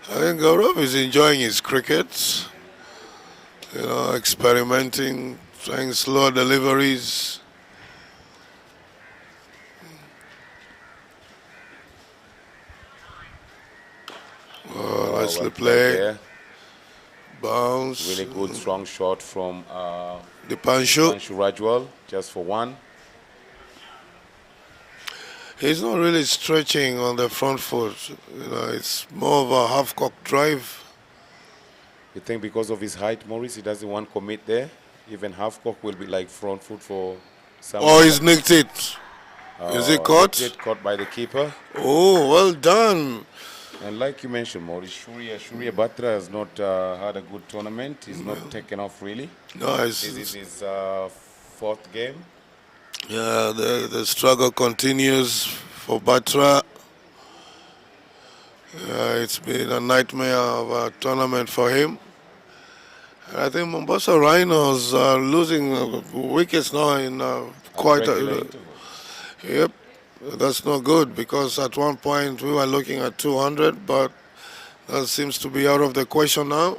I think Gaurav is enjoying his cricket. Experimenting, trying slow deliveries. Oh, nicely well played. there. Bounce. Really good strong shot from Dipanshu. Panshu Rajwal, just for one. He's not really stretching on the front foot. It's more of a half-cock drive. You think because of his height, Maurice, he doesn't want to commit there? Even half-cock will be like front foot for someone. Oh, he's nicked it. Is it caught? It caught by the keeper. Oh, well done. And like you mentioned, Maurice, Shuriya Batra has not had a good tournament. He's not taken off really. No, This is his fourth game. Yeah, the struggle continues for Batra. It's been a nightmare of a tournament for him. And I think Mombasa Rhinos are losing wickets now in quite Regular a... interval. Yep, that's not good because at one point we were looking at 200, but that seems to be out of the question now.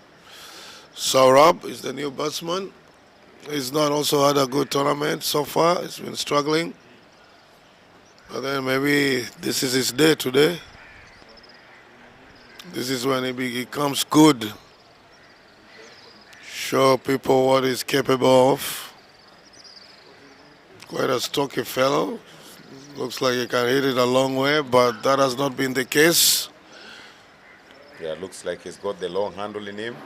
Saurabh is the new batsman. He's not also had a good tournament so far. He's been struggling. But then maybe this is his day today. This is when he becomes good. Show people what he's capable of. Quite a stocky fellow. Looks like he can hit it a long way, but that has not been the case. Yeah, looks like he's got the long handle in him.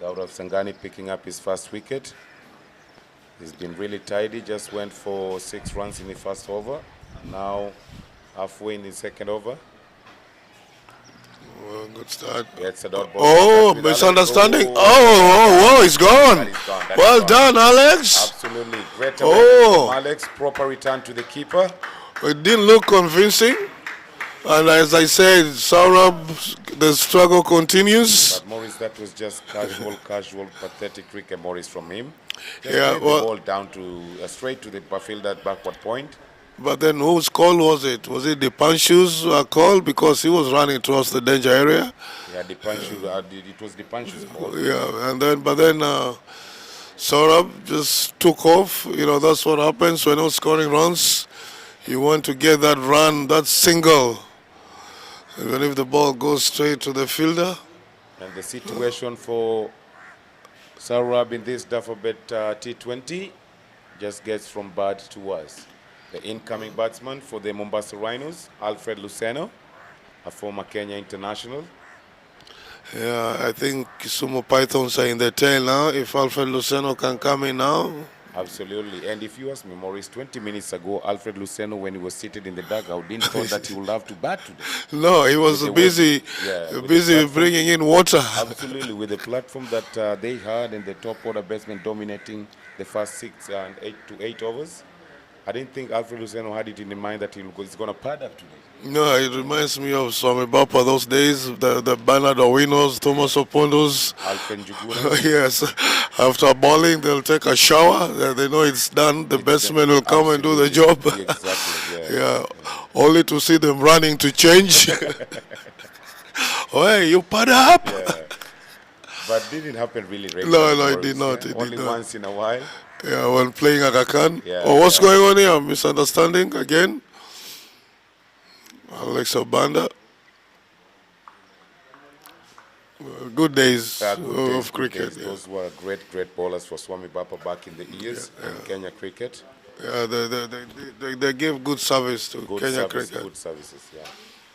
Gaurav Sangani picking up his first wicket. He's been really tidy, just went for 6 runs in the first over. Now halfway in the second over. Well, good start. Gets a dot ball. Oh, misunderstanding. Oh, he's gone. Well done, Alex. Absolutely. Great Oh. from Alex. Proper return to the keeper. It didn't look convincing. And as I said, Saurabh, the struggle continues. But Maurice, that was just casual, pathetic cricket, Maurice, from him. Just Yeah, played the well- ball down to straight to the fielder backward point. But then whose call was it? Was it Dipanshu's call because he was running towards the danger area? Yeah, it was Dipanshu's ball. Yeah, but then Saurabh just took off. That's what happens when you're scoring runs. You want to get that run, that single, even if the ball goes straight to the fielder. And the situation for Saurabh in this DafabetT T20 just gets from bad to worse. The incoming batsman for the Mombasa Rhinos, Alfred Luceno, a former Kenya international. Yeah, I think Kisumu Pythons are in the tail now. If Alfred Luceno can come in now. Absolutely. And if you ask me, Maurice, 20 minutes ago, Alfred Luceno, when he was seated in the dugout, didn't thought that he would have to bat today. No, he was busy bringing in water. Absolutely. With the platform that they had and the top order batsmen dominating the first 6 and 8 overs, I didn't think Alfred Luceno had it in mind that he's going to pad up today. No, it reminds me of Swami Bapa those days, the Bernard Owinos, Thomas Opondos. Alfred Njuguna. Yes, after bowling, they'll take a shower. They know it's done. The batsman will come and do the job. Exactly, Yeah, only to see them running to change. Oh, hey, you pad up? Yeah. But didn't happen really No, regularly, no, it did Maurice. not. Yeah? It did Only not. once in a while. Yeah, when playing Aga Khan. Yeah, Oh, what's yeah. going on here? Misunderstanding again? Alex Obanda. Good days Good days, of good cricket. days. Yeah, Those were great, great bowlers for Swami Bapa back in the years in Kenya cricket. yeah. They give good service to Good Kenya service, cricket. good services, yeah.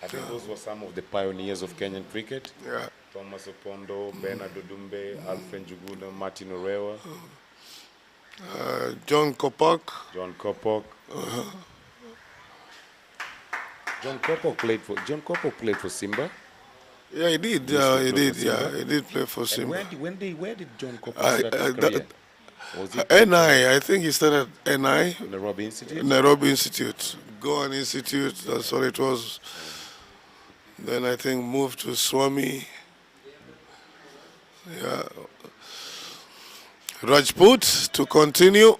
I think those were some of the pioneers of Kenyan cricket. Yeah. Thomas Opondo, Bernard Odumbe, Alfred Njuguna, Martin Orewa, John Kopak. John Kopok. John Kopok played for Simba. Yeah, he did. He used to He play for did. Yeah, Simba. he did play for And Simba. where did John Kopok I, start his I, career? that, Was it playing NI, I think he started NI, for Nairobi Institute? Nairobi Institute. Goan Institute, that's what it was. Then I think moved to Swami. Yeah. Rajput to continue.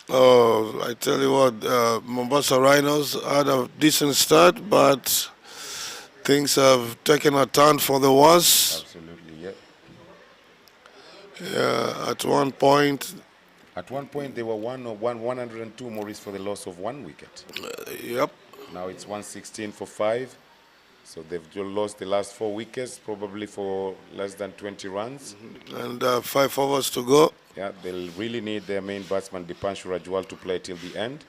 Oh, I tell you what, Mombasa Rhinos had a decent start, but things have taken a turn for the worse. Absolutely, yeah. Yeah, at one point, At one point, they were 102 Maurice for the loss of 1 wicket. yep. Now it's 116 for 5. So they've lost the last 4 wickets, probably for less than 20 runs. And 5 overs to go. Yeah, they'll really need their main batsman, Dipanshu Rajwal, to play till the end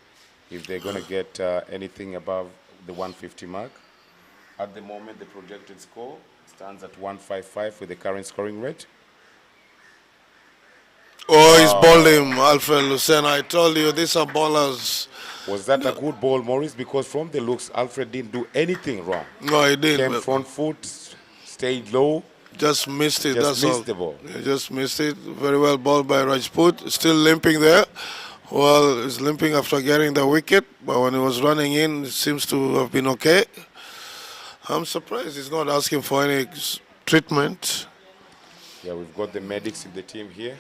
if they're going to get anything above the 150 mark. At the moment, the projected score stands at 155 with the current scoring rate. Oh, he's bowled him, Alfred Lucena. I told you, these are bowlers. Was that a good ball, Maurice? Because from the looks, Alfred didn't do anything wrong. No, he didn't. Came front foot, stayed low. Just missed it, Just that's missed all. the ball. He just missed it. Very well bowled by Rajput. Still limping there. Well, he's limping after getting the wicket, but when he was running in, it seems to have been okay. I'm surprised he's not asking for any treatment. Yeah, we've got the medics in the team here.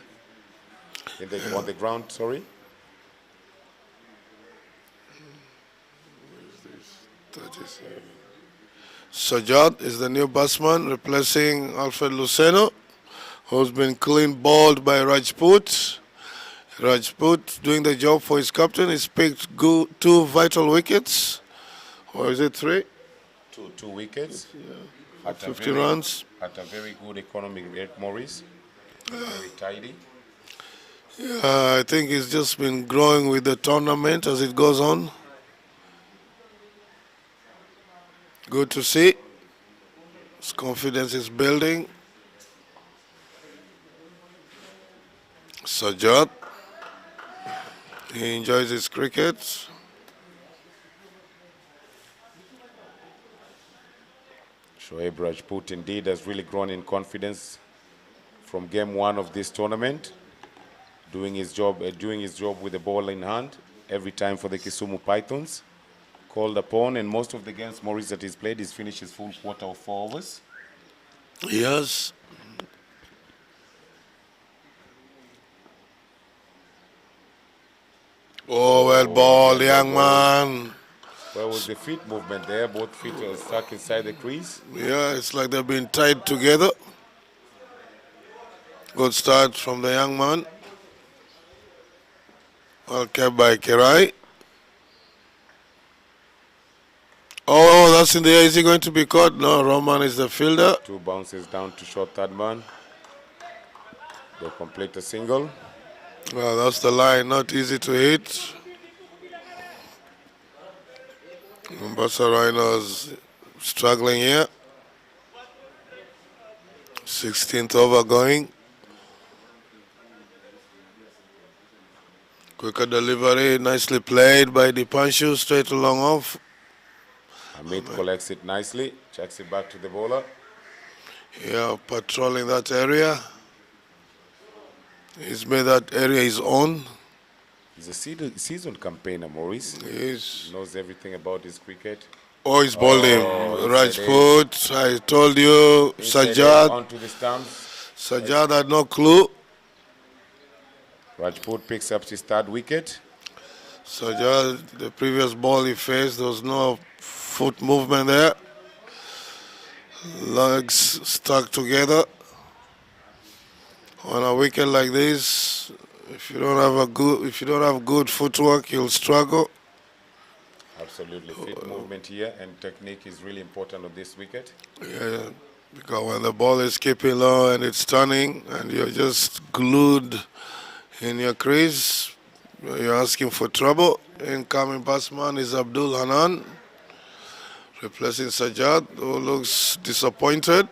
On the ground, sorry. Sajad is the new batsman replacing Alfred Luceno, who's been clean bowled by Rajput. Rajput doing the job for his captain. He's picked 2 vital wickets. Or is it 3? Two wickets. At 50 runs. At a very good economic rate, Maurice. Very tidy. I think he's just been growing with the tournament as it goes on. Good to see. His confidence is building. Sajad. He enjoys his cricket. Shoaib Rajput indeed has really grown in confidence from game 1 of this tournament. Doing his job with the ball in hand every time for the Kisumu Pythons. Called upon, and most of the games, Maurice, that he's played, he's finished his full quarter of 4 overs. Yes. Oh, well ball, young man. Where was the feet movement there? Both feet were stuck inside the crease. Yeah, it's like they've been tied together. Good start from the young man. Well kept by Kirai. Oh, that's in the air. Is he going to be caught? No, Roman is the fielder. 2 bounces down to short third man. They complete a single. Well, that's the line. Not easy to hit. Mombasa Rhinos struggling here. 16th over going. Quicker delivery, nicely played by Dipanshu, straight along off. Amit collects it nicely, checks it back to the bowler. Yeah, patrolling that area. He's made that area his own. He's a seasoned campaigner, Maurice. He knows everything about his cricket. Oh, he's bowled him. Rajput, I told you, Sajad. Onto the stumps. Sajad had no clue. Rajput picks up his 3rd wicket. Sajad, the previous ball he faced, there was no foot movement there. legs stuck together. On a weekend like this, if you don't have good footwork, you'll struggle. Absolutely. Fit movement here and technique is really important on this wicket. Yeah, because when the ball is keeping low and it's turning and you're just glued in your crease, you're asking for trouble. Incoming batsman is Abdul Hanan, replacing Sajjad, who looks disappointed.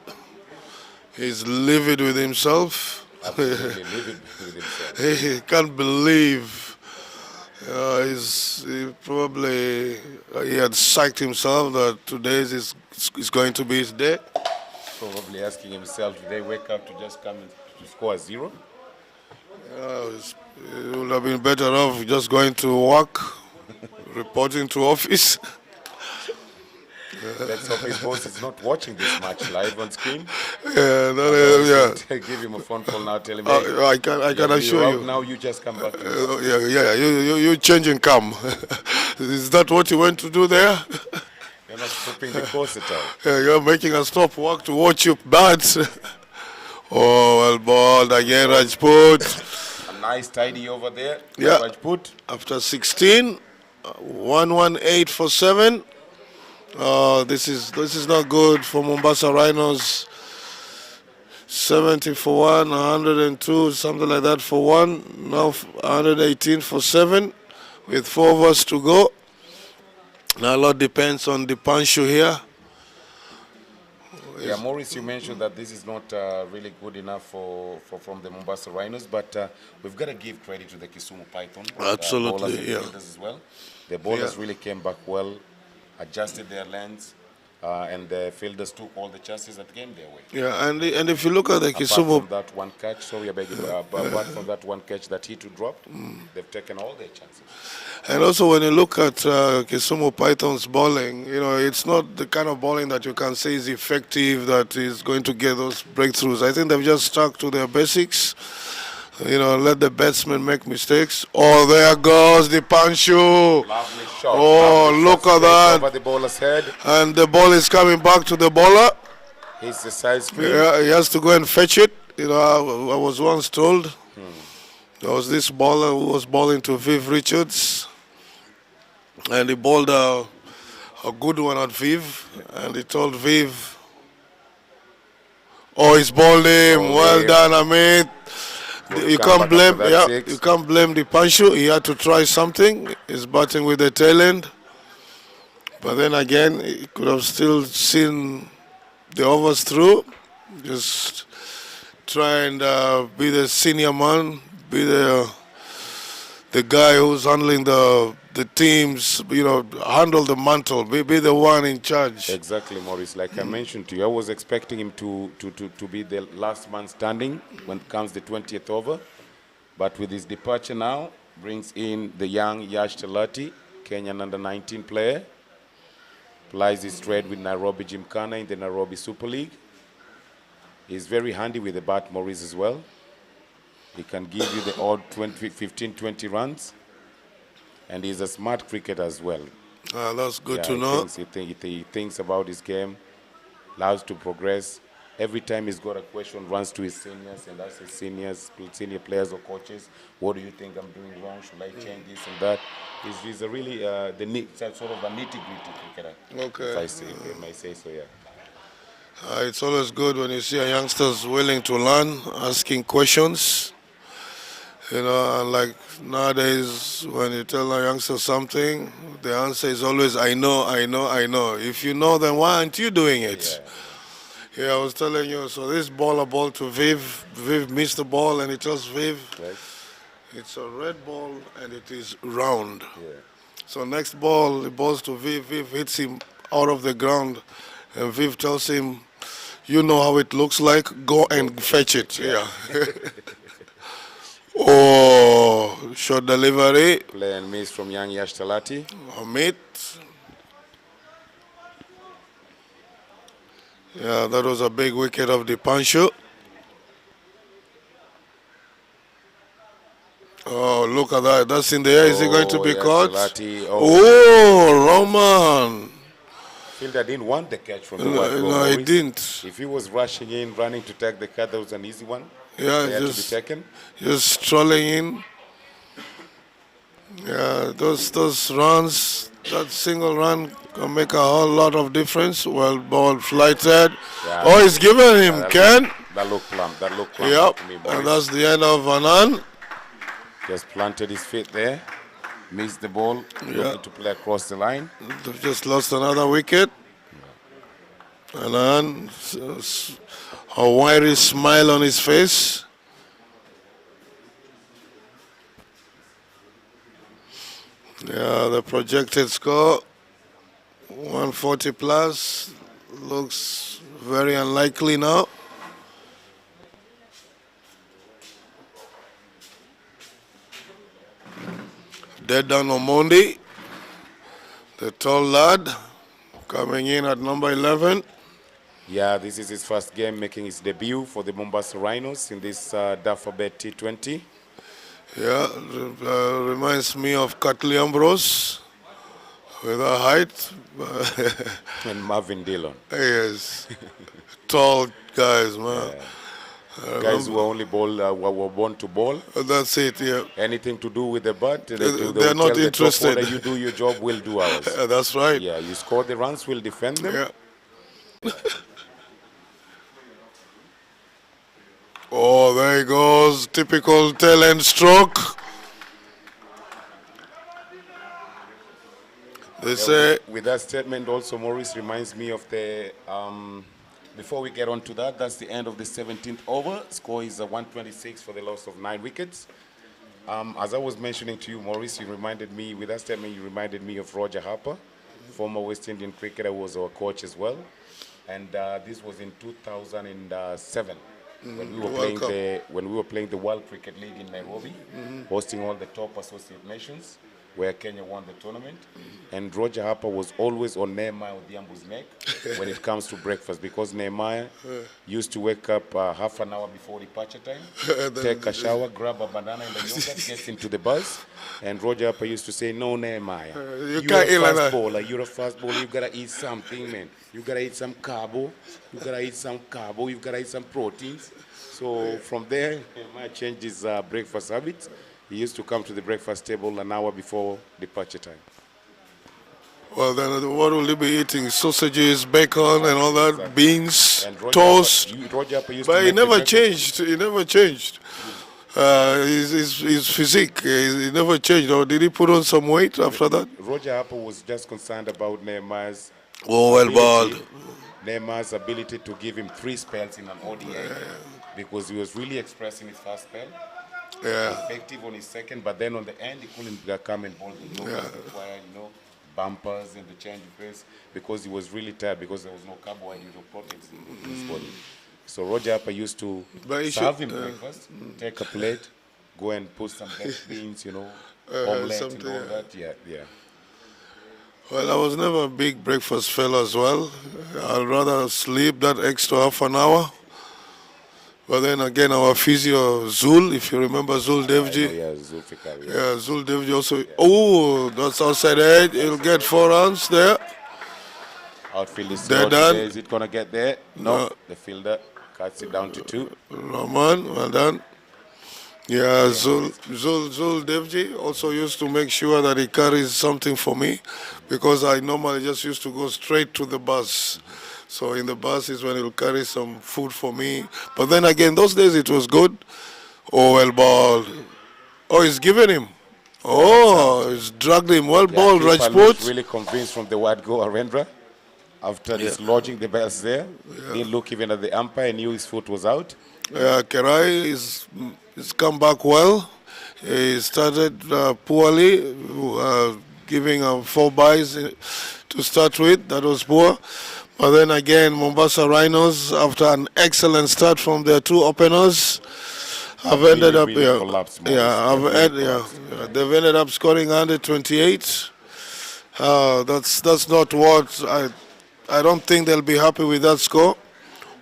He's livid with himself. Absolutely livid with himself. He can't believe he probably he had psyched himself that today is going to be his day. Probably asking himself, did they wake up to just come to score a zero? It would have been better off just going to work, reporting to office. Let's hope his boss is not watching this match live on screen. Yeah. Give him a phone call now, tell him, hey, I can assure you. Now you just come back. You changing cam. Is that what you went to do there? You're not stopping the course at all. Yeah, you're making a stop work to watch you bats. Oh, well balled again, Rajput. A nice tidy over there. Yeah. Rajput. After 16, 118 for 7. This is not good for Mombasa Rhinos. 70 for 1, 102, something like that for 1. Now 118 for 7 with 4 overs to go. Now a lot depends on the Panshu here. Yeah, Maurice, you mentioned that this is not really good enough from the Mombasa Rhinos, but we've got to give credit to the Kisumu Python. Absolutely, bowlers and yeah. fielders as well. The bowlers really came back well, adjusted their lengths, and the fielders took all the chances that came their way. Yeah, and if you look at the Apart Kisumu, from that one catch, sorry, I beg you, apart from that one catch that he dropped, they've taken all their chances. and also when you look at Kisumu Python's bowling, it's not the kind of bowling that you can say is effective, that is going to get those breakthroughs. I think they've just stuck to their basics. Let the batsmen make mistakes. Oh, there goes the Panshu. Lovely shot. Oh, lovely look shot at that. Over the bowler's head. And the ball is coming back to the bowler. He's the side screen. Yeah, he has to go and fetch it. I was once told there was this bowler who was bowling to Viv Richards, and he bowled a good one at Viv, and he told Viv, "Oh, he's bowled him. Well done, Amit." You can't blame the Panshu. He had to try something. He's batting with the tail end. But then again, he could have still seen the overs through. Just try and be the senior man, be the guy who's handling the teams, handle the mantle, be the one in charge. Exactly, Maurice. Like I mentioned to you, I was expecting him to be the last man standing when it comes the 20th over. But with his departure now, brings in the young Yash Talati, Kenyan under-19 player. Plies his trade with Nairobi Gymkhana in the Nairobi Super League. He's very handy with the bat, Maurice, as well. He can give you the odd 15-20 runs. And he's a smart cricketer as well. That's good to know. He thinks about his game, allows to progress. Every time he's got a question, runs to his seniors and asks his senior players or coaches, what do you think I'm doing wrong? Should I change this and that? He's a really sort of a nitty-gritty cricketer. Okay. If I may say so, yeah. It's always good when you see a youngsters willing to learn, asking questions. And like nowadays, when you tell a youngster something, the answer is always, I know. If you know, then why aren't you doing it? Yeah, I was telling you, so this ball to Viv. Viv missed the ball, and he tells Viv, Right. It's a red ball, and it is round. Yeah. So next ball, the ball's to Viv. Viv hits him out of the ground, and Viv tells him, you know how it looks like, go and fetch it. Yeah. Oh, short delivery. Play and miss from young Yash Talati. Amit. Yeah, that was a big wicket of the Panshu. Oh, look at that. That's in the air. Is he going to be Yash caught? Talati. Oh, Roman. Fielder didn't want the catch from the wide goal, No, he Maurice. didn't. If he was rushing in, running to take the catch, that was an easy one. Yeah, They had to be taken. just strolling in. Yeah, those runs, that single run can make a whole lot of difference. Well, ball flighted. Yeah, Oh, he's given him, Ken. That looked plumb. That looked plumb Yep, to me, and Maurice. that's the end of Vanan. Just planted his feet there, missed the ball, looking to play across the line. They've just lost another wicket. Vanan, a wiry smile on his face. Yeah, the projected score, 140 plus, looks very unlikely now. Dead down Omondi, the tall lad, coming in at number 11. Yeah, this is his first game making his debut for the Mombasa Rhinos in this DafabetT20. Yeah, reminds me of Catley Ambrose with her height. And Marvin Dillon. Yes, tall guys, man. Guys who are only were born to bowl. That's it, yeah. Anything to do with the bat, They're not interested. You do your job, we'll do ours. That's right. Yeah, you score the runs, we'll defend them. Yeah. Oh, there he goes. Typical tail end stroke. They say. With that statement, also, Maurice reminds me of the. Before we get on to that, that's the end of the 17th over. Score is 126 for the loss of 9 wickets. As I was mentioning to you, Maurice, you reminded me, with that statement, you reminded me of Roger Harper, former West Indian cricketer, who was our coach as well. And this was in 2007. When we were playing the World Cricket League in Nairobi, hosting all the top associate nations, where Kenya won the tournament. And Roger Harper was always on Nehemiah Odhiambo's neck when it comes to breakfast, because Nehemiah used to wake up half an hour before departure time, take a shower, grab a banana and a yogurt, get into the bus. And Roger Harper used to say, "No, Nehemiah, you're a fast bowler, you gotta eat something, man. You gotta eat some carbo, you gotta eat some proteins." So from there, Nehemiah changed his breakfast habits. He used to come to the breakfast table an hour before departure time. Well, then what will he be eating? Sausages, bacon, and all that, beans, toast. But he never changed. He never changed. His physique, he never changed. Or did he put on some weight after that? Roger Harper was just concerned about Nehemiah's Nehemiah's ability to give him 3 spells in an ODI, because he was really expressing his first spell. Yeah. Effective on his second, but then on the end he couldn't come and bowl the require, bumpers and the change of pace, because he was really tired, because there was no carbohydrate or proteins in his body. So Roger Harper used to serve him breakfast, take a plate, go and put some baked beans, omelette and all that. Yeah. Well, I was never a big breakfast fella as well. I'd rather sleep that extra half an hour. But then again, our physio, Zul, if you remember Zul Devji. Zul Devji also. Oh, that's outside edge. He'll get 4 runs there. Outfield is slow today. Is it going to get there? No. The fielder cuts it down to 2. Rahman, well done. Yeah, Zul Devji also used to make sure that he carries something for me, because I normally just used to go straight to the bus. So in the bus is when he'll carry some food for me. But then again, those days it was good. Oh, well ball. Oh, he's given him. Oh, he's dragged him. Well ball, Rajput. Really convinced from the wide go, Arendra. After dislodging the bells there, didn't look even at the umpire, knew his foot was out. Yeah, Kerai is come back well. He started poorly, giving 4 byes to start with. That was poor. But then again, Mombasa Rhinos, after an excellent start from their 2 openers, have ended up they've ended up scoring 128. That's not what I don't think they'll be happy with that score.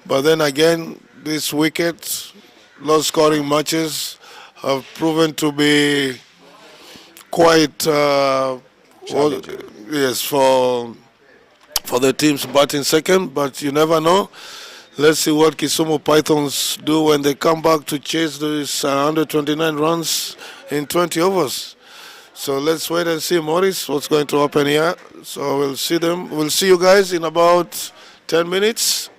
But then again, these wickets, low scoring matches, have proven to be quite for the teams batting second, but you never know. Let's see what Kisumu Pythons do when they come back to chase these 129 runs in 20 overs. So let's wait and see, Morris, what's going to happen here. So we'll see them. We'll see you guys in about 10 minutes.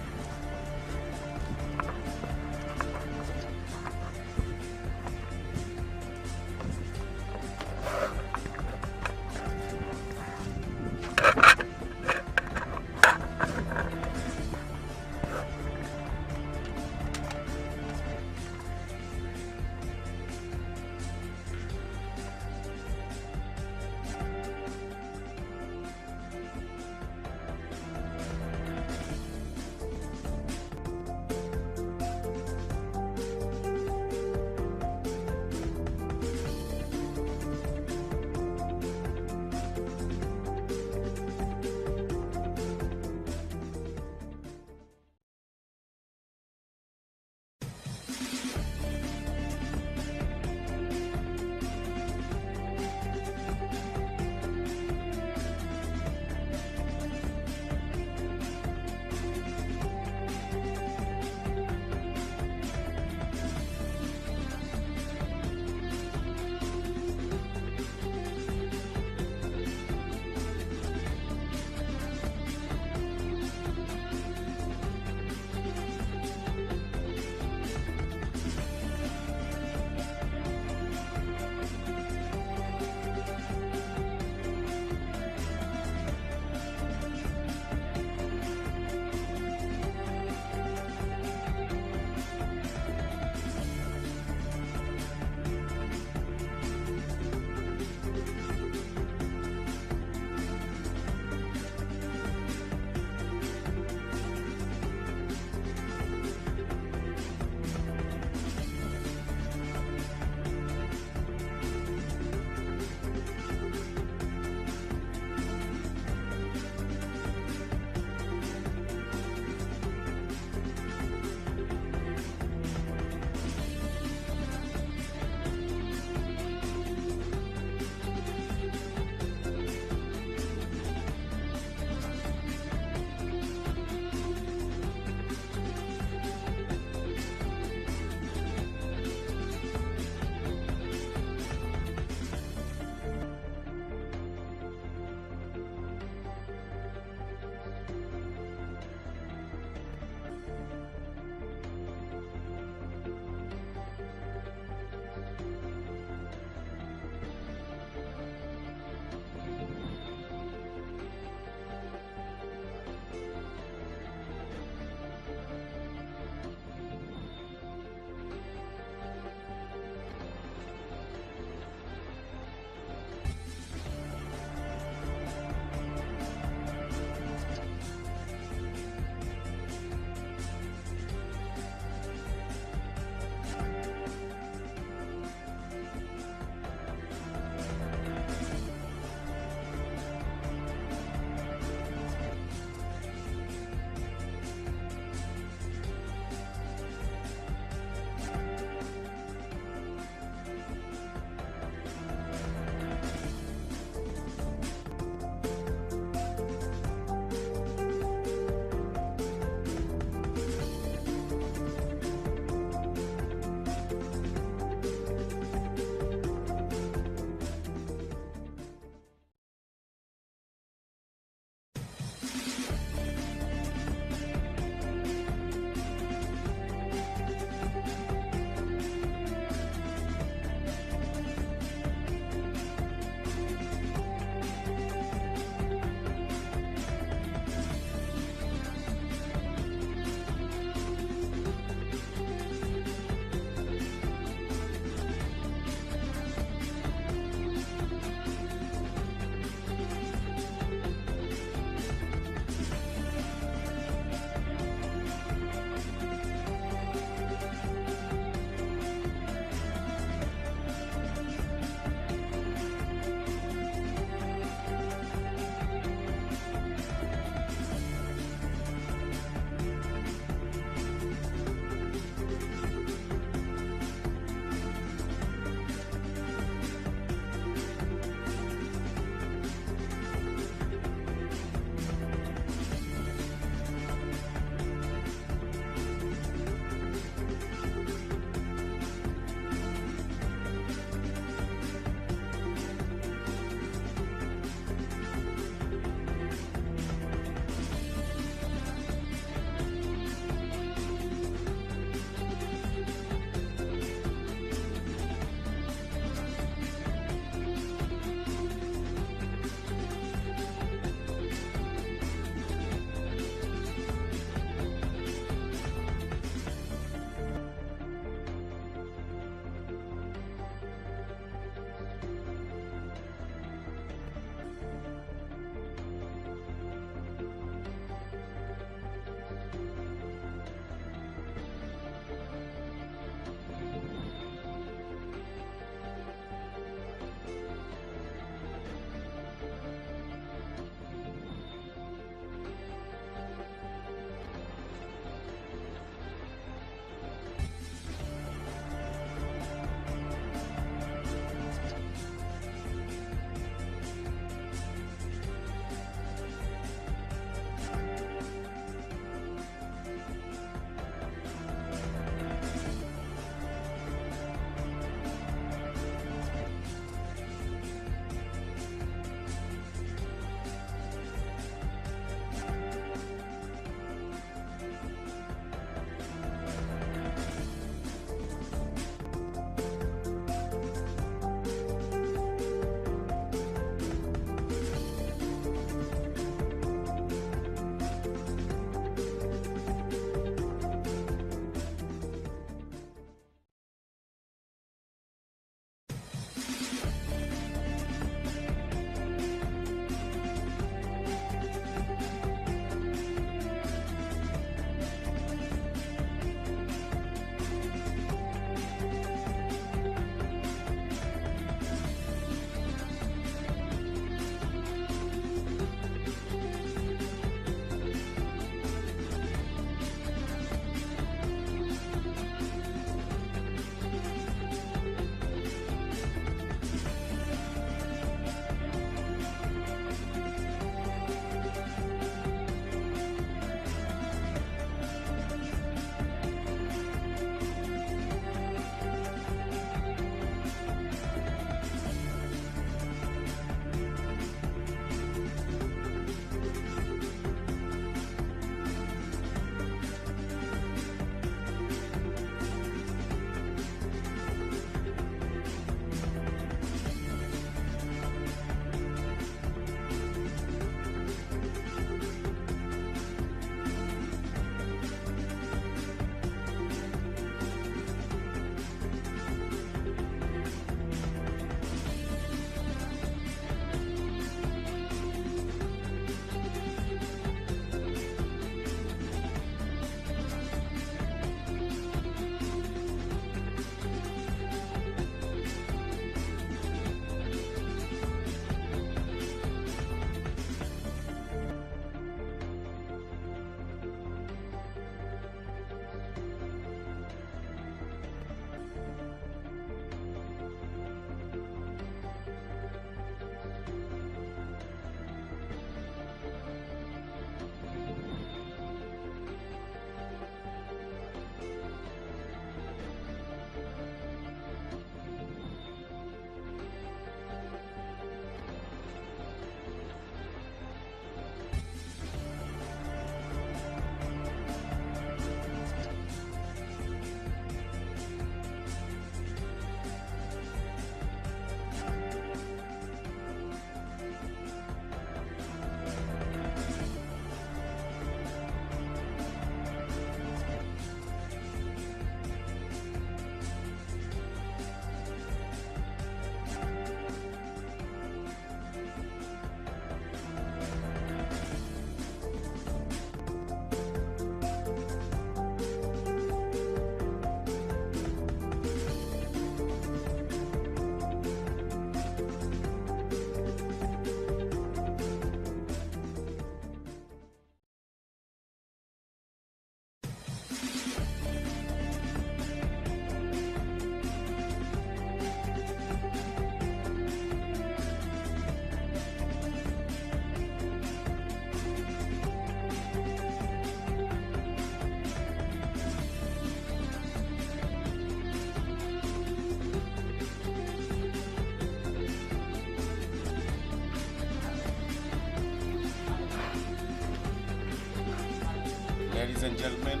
Ladies and gentlemen,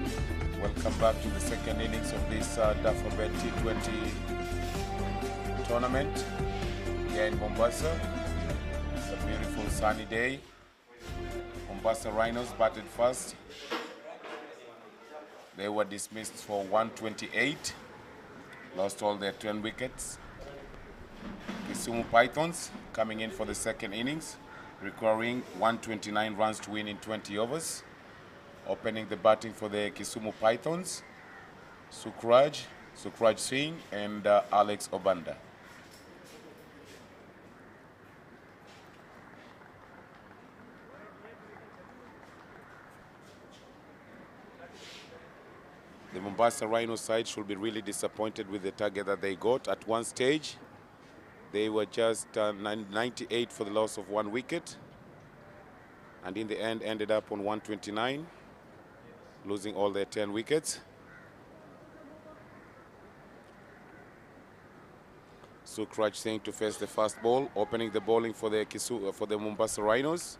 welcome back to the second innings of this DafabetT20 tournament here in Mombasa. It's a beautiful sunny day. Mombasa Rhinos batted first. They were dismissed for 128, lost all their 10 wickets. Kisumu Pythons coming in for the second innings, requiring 129 runs to win in 20 overs. Opening the batting for the Kisumu Pythons, Sukraj Singh and Alex Obanda. The Mombasa Rhino side should be really disappointed with the target that they got. At one stage, they were just 98 for the loss of 1 wicket, and in the end ended up on 129, losing all their 10 wickets. Sukraj Singh to face the fast ball. Opening the bowling for the Mombasa Rhinos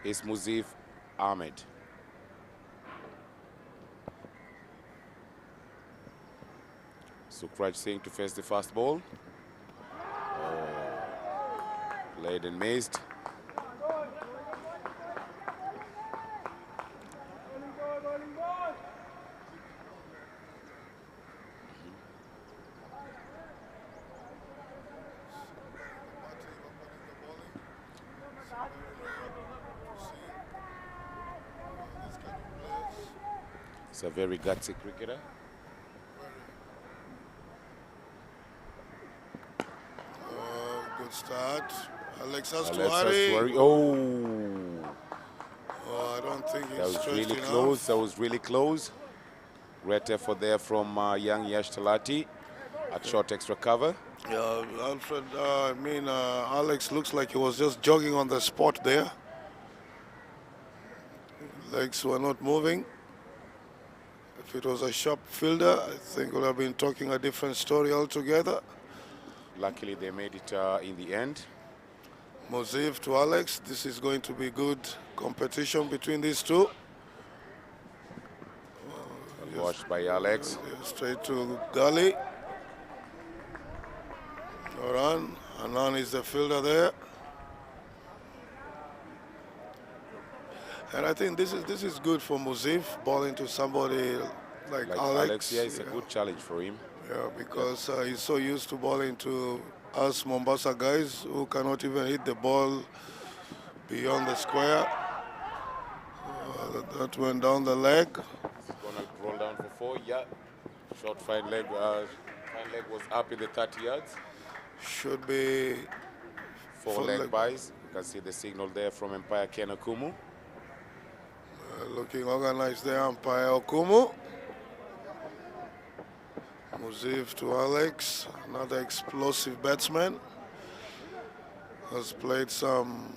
is Muzif Ahmed. Sukraj Singh to face the fast ball. Played and missed. He's a very gutsy cricketer. Good start. Alex has to Alex has worry. to worry. Oh, I don't think he's that was stretched really enough. close. That was really close. Great effort there from young Yash Talati at short extra cover. Yeah, Alfred, Alex looks like he was just jogging on the spot there. Legs were not moving. If it was a sharp fielder, I think we'll have been talking a different story altogether. Luckily, they made it in the end. Mozif to Alex. This is going to be good competition between these two. Washed by Alex. Straight to Gully. No run. Anan is the fielder there. And I think this is good for Muzif, bowling to somebody like Alex. Yeah, it's a good challenge for him. Yeah, because he's so used to bowling to us Mombasa guys who cannot even hit the ball beyond the square. That went down the leg. He's gonna roll down for 4. Yeah, short fine leg. Fine leg was up in the 30 yards. Should be 4 leg buys. You can see the signal there from umpire Ken Okumu. Looking organized there, umpire Okumu. Muzif to Alex, another explosive batsman. Has played some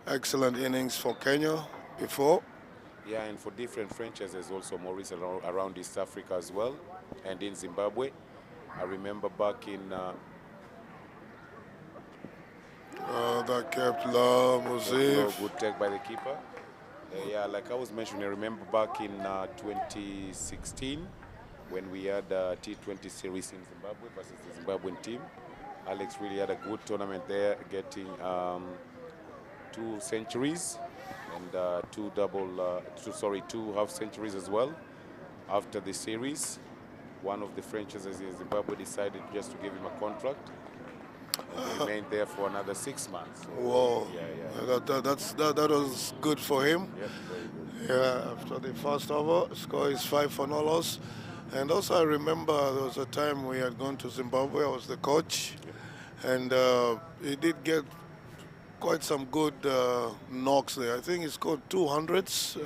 excellent innings for Kenya before. Yeah, and for different franchises also, Maurice, around East Africa as well, and in Zimbabwe. I remember back in... that kept low, Muzif. Good take by the keeper. Yeah, like I was mentioning, I remember back in 2016 when we had a T20 series in Zimbabwe versus the Zimbabwean team. Alex really had a good tournament there, getting 2 centuries and 2 half centuries as well. After the series, one of the franchises in Zimbabwe decided just to give him a contract. He remained there for another 6 months. Whoa. Yeah. That was good for him. Yep, very good. Yeah, after the first over, score is 5 for no loss. And also I remember there was a time we had gone to Zimbabwe, I was the coach, and he did get quite some good knocks there. I think he scored 200s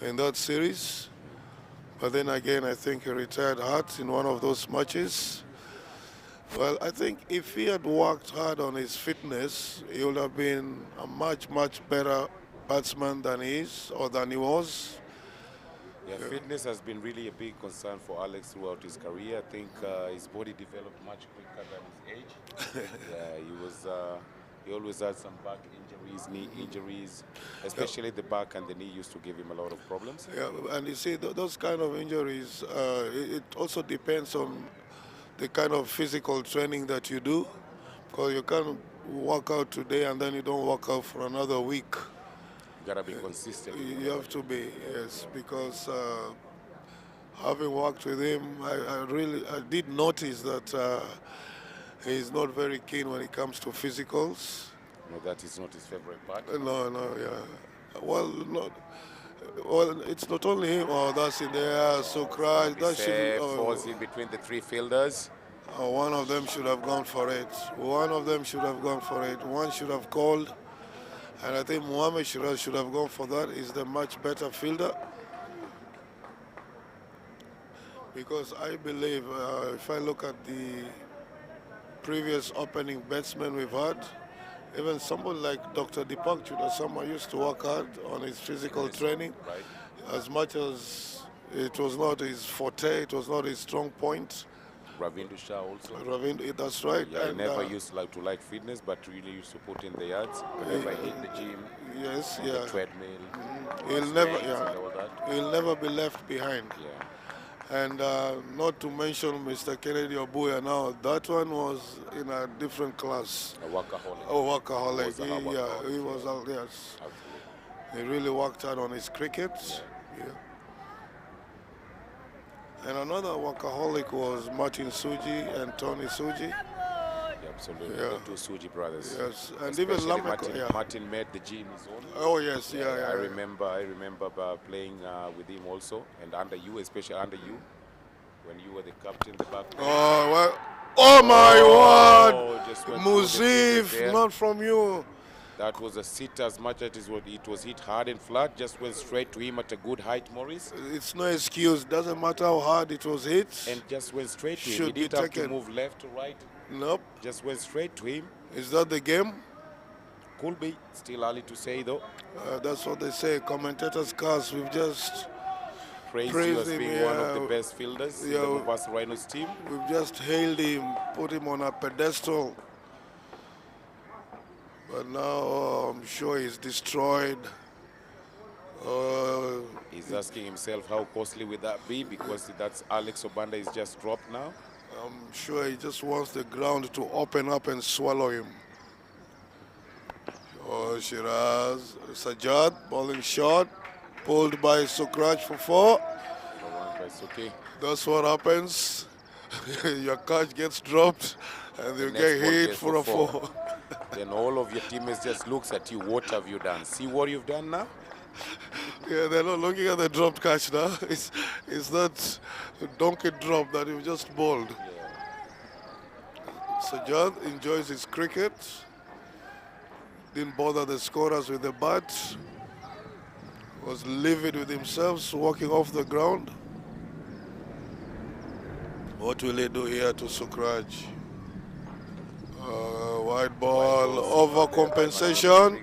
in that series. But then again, I think he retired hurt in one of those matches. Well, I think if he had worked hard on his fitness, he would have been a much better batsman than he is or than he was. Yeah, fitness has been really a big concern for Alex throughout his career. I think his body developed much quicker than his age. Yeah, he was He always had some back injuries, knee injuries, especially the back and the knee used to give him a lot of problems. Yeah, and you see, those kind of injuries, it also depends on the kind of physical training that you do, because you can't work out today and then you don't work out for another week. You gotta be consistent in You whatever have to you do. be, yes, because having worked with him, I did notice that he's not very keen when it comes to physicals. No, that is not his favorite part. No, no, yeah. Well, it's not only him. Oh, that's in the air. So cry. That should. Falls in between the three fielders. One of them should have gone for it. One of them should have gone for it. One should have called. And I think Mohamed Shiraz should have gone for that. He's the much better fielder. Because I believe, if I look at the previous opening batsmen we've had, even someone like Dr. Deepak Chudasama used to work hard on his physical training. Right. As much as it was not his forte, it was not his strong point. Ravindu Shah also. Ravind, that's right. Yeah, he And, never used to like fitness, but really used to put in the yards. Whenever he hit the gym, yes, on yeah. the treadmill, He'll never, weights yeah, and all that. he'll never be left behind. Yeah. And not to mention Mr. Kennedy Obuya now, that one was in a different class. A workaholic. Oh, workaholic. Was a hard Yeah, workaholic, he was, yes. Absolutely. He really worked hard on his cricket. Yeah. And another workaholic was Martin Suji and Tony Suji. Yeah, absolutely. Yeah. The two Suji brothers. Yes, and Especially even Lameko. Martin, Yeah. Martin made the gym his own. Oh yes, yeah. I remember playing with him also, and under you, especially under you, when you were the captain, the back. Oh well. Oh my word! Just went through the fielders there. Musif, not from you. That was a sit as much as it was hit hard and flat. Just went straight to him at a good height, Maurice. It's no excuse. Doesn't matter how hard it was hit. And just went straight to him. Should He be didn't have to taken. move left to right. Nope. Just went straight to him. Is that the game? Could be. Still early to say though. That's what they say. Commentators curse. We've just Praise Praise you as him, being one of the yeah. best fielders in Yeah. the Mombasa Rhinos team. we've just hailed him, put him on a pedestal. But now I'm sure he's destroyed. He's asking himself how costly would that be, because that's Alex Obanda is just dropped now. I'm sure he just wants the ground to open up and swallow him. Oh, Shiraz, Sajjad, bowling shot, pulled by Sukraj for 4. That's okay. That's what happens. Your catch gets dropped and you next get ball hit gets for a for 4. Then all of your teammates just looks at you. What have you done? See what you've done now? Yeah, they're not looking at the dropped catch now. It's that donkey drop that you've just bowled. Sajjad enjoys his cricket. Didn't bother the scorers with the bat. Was livid with himself, walking off the ground. What will he do here to Sukraj? Wide ball, overcompensation.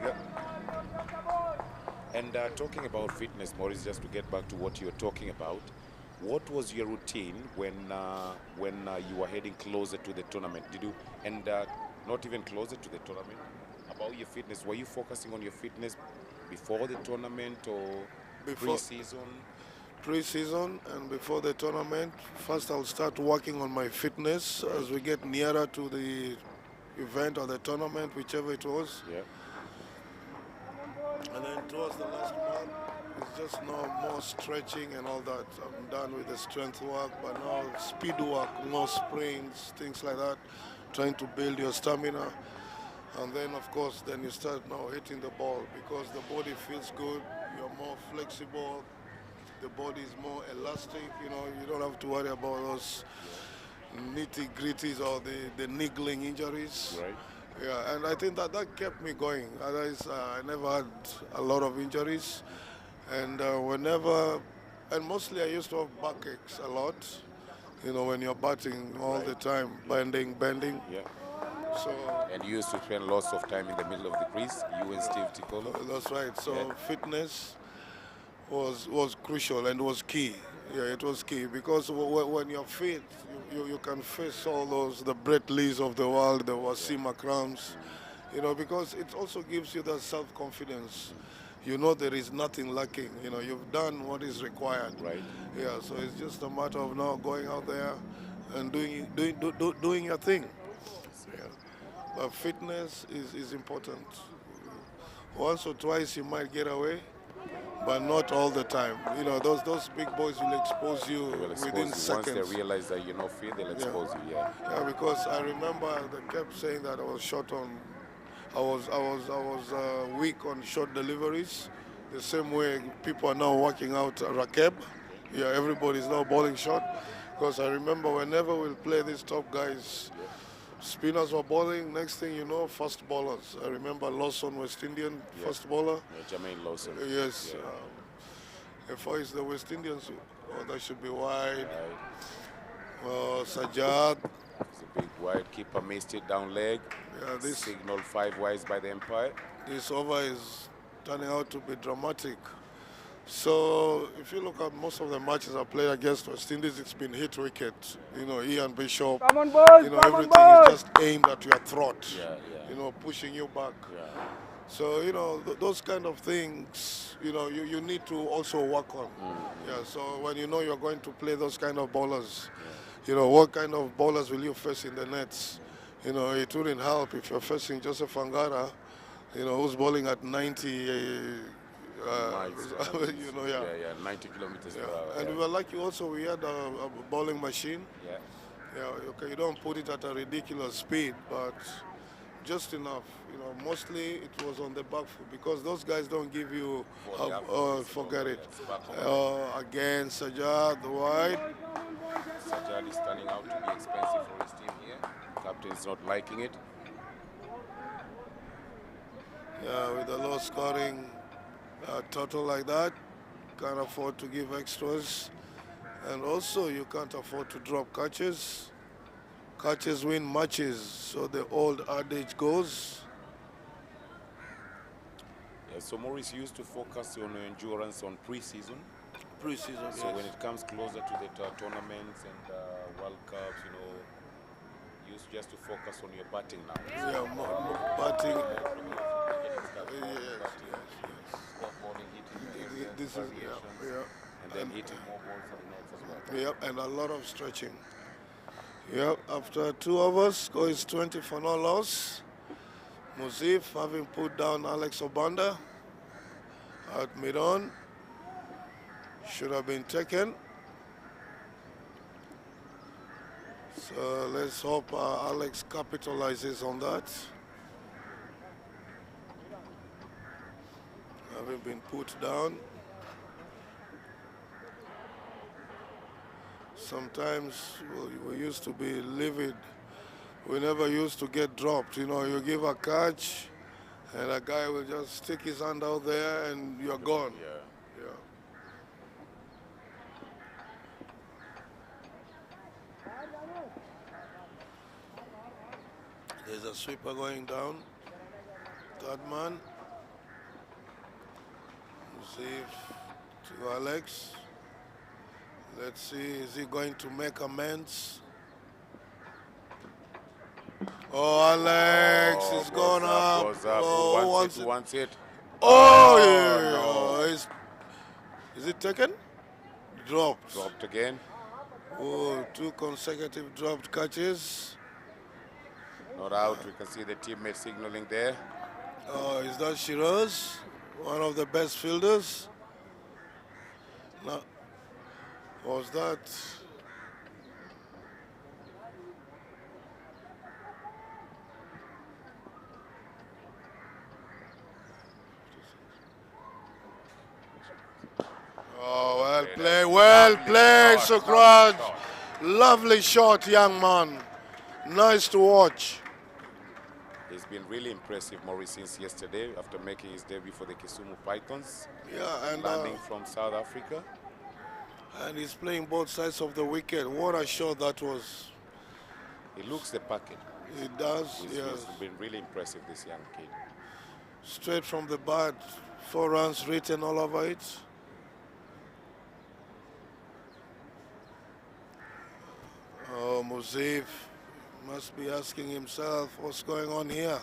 And talking about fitness, Maurice, just to get back to what you're talking about, what was your routine when you were heading closer to the tournament? Did you, and not even closer to the tournament, about your fitness, were you focusing on your fitness before the tournament or pre-season? Pre-season and before the tournament. First I'll start working on my fitness as we get nearer to the event or the tournament, whichever it was. Yeah. And then towards the last month, it's just now more stretching and all that. I'm done with the strength work, but now speed work, more sprints, things like that, trying to build your stamina. And then, of course, then you start now hitting the ball because the body feels good, you're more flexible, the body is more elastic, you know, you don't have to worry about those nitty-gritties or the niggling injuries. Right. Yeah, and I think that kept me going. Otherwise, I never had a lot of injuries. And and mostly I used to have backaches a lot, you know, when you're batting all the time, bending. Yeah. So And you used to spend lots of time in the middle of the crease, you and Steve Ticolo. that's right. So Yeah. fitness was crucial and was key. Yeah, it was key because when you're fit, you can face all those, the Brett Lees of the world, the Wasim Akrams. because it also gives you that self-confidence. You know there is nothing lacking. You've done what is required. Right. Yeah, so it's just a matter of now going out there and doing your thing. Yeah. But fitness is important. Once or twice you might get away, but not all the time. Those big boys will expose They you will within expose you. Once they seconds. realize that you're not fit, they'll Yeah, expose you. Yeah. yeah. Because I remember they kept saying that I was short on. I was weak on short deliveries. The same way people are now working out rakeb. Yeah, everybody's now bowling short. Because I remember whenever we'll play these top guys, Yeah. spinners were bowling. Next thing you know, fast bowlers. I remember Lawson, West Indian Yeah. fast bowler. Yeah, Jermaine Lawson. Yes. Yeah. If I is the West Indians, that should be wide. Right. Sajad. It's a big wide. Keeper missed it down leg. Yeah, Signaled 5 wides by the umpire. this over is turning out to be dramatic. So if you look at most of the matches I played against West Indies, it's been hit wicket. Ian Bishop. Come on, boys! Come on, Everything boys! is just aimed at your throat. Yeah, yeah. Pushing you back. Yeah. So those kind of things, you need to also work on. Yeah. So when you're going to play those kind of bowlers, what kind of bowlers will you face in the nets? It wouldn't help if you're facing Joseph Angara, who's bowling at 90. Miles, Yeah. Yeah, 90 kilometers per hour. And Yeah. we were lucky also we had a bowling machine. Yeah. Yeah, okay, you don't put it at a ridiculous speed, but just enough. Mostly it was on the back foot because those guys don't give you, forget it. Again, Sajad, wide. Sajad is turning out to be expensive for his team here. Captain is not liking it. Yeah, with a low scoring total like that, can't afford to give extras. And also you can't afford to drop catches. Catches win matches, so the old adage goes. Yeah, so Maurice used to focus on endurance on pre-season. Pre-season, So when it comes closer to the tournaments and World Cups, you used just to focus on your batting now. Yeah, more batting. This is, And then hitting more balls in the nets as well. Yep, and a lot of stretching. Yep, after 2 overs, score is 20 for no loss. Muzif having put down Alex Obanda at mid-on. Should have been taken. So let's hope Alex capitalizes on that. Having been put down. Sometimes we used to be livid. We never used to get dropped. You give a catch and a guy will just stick his hand out there and you're gone. Yeah. Yeah. There's a sweeper going down. Third man. Save to Alex. Let's see, is he going to make amends? Oh, Alex is gone up. Goes up. Oh, Who wants Who it? wants it? Oh, yeah. no. Is it taken? Dropped. Dropped again. Oh, 2 consecutive dropped catches. Not out. We can see the teammate signaling there. Oh, is that Shiraz? One of the best fielders? No. Was that? Oh, well played, Sokraj. Lovely shot, young man. Nice to watch. He's been really impressive, Maurice, since yesterday after making his debut for the Kisumu Pythons. Yeah, and landing from South Africa. And he's playing both sides of the wicket. What a shot that was. He looks the packet. He does, yes. He's been really impressive, this young kid. Straight from the bat, 4 runs written all over it. Oh, Muzif must be asking himself what's going on here.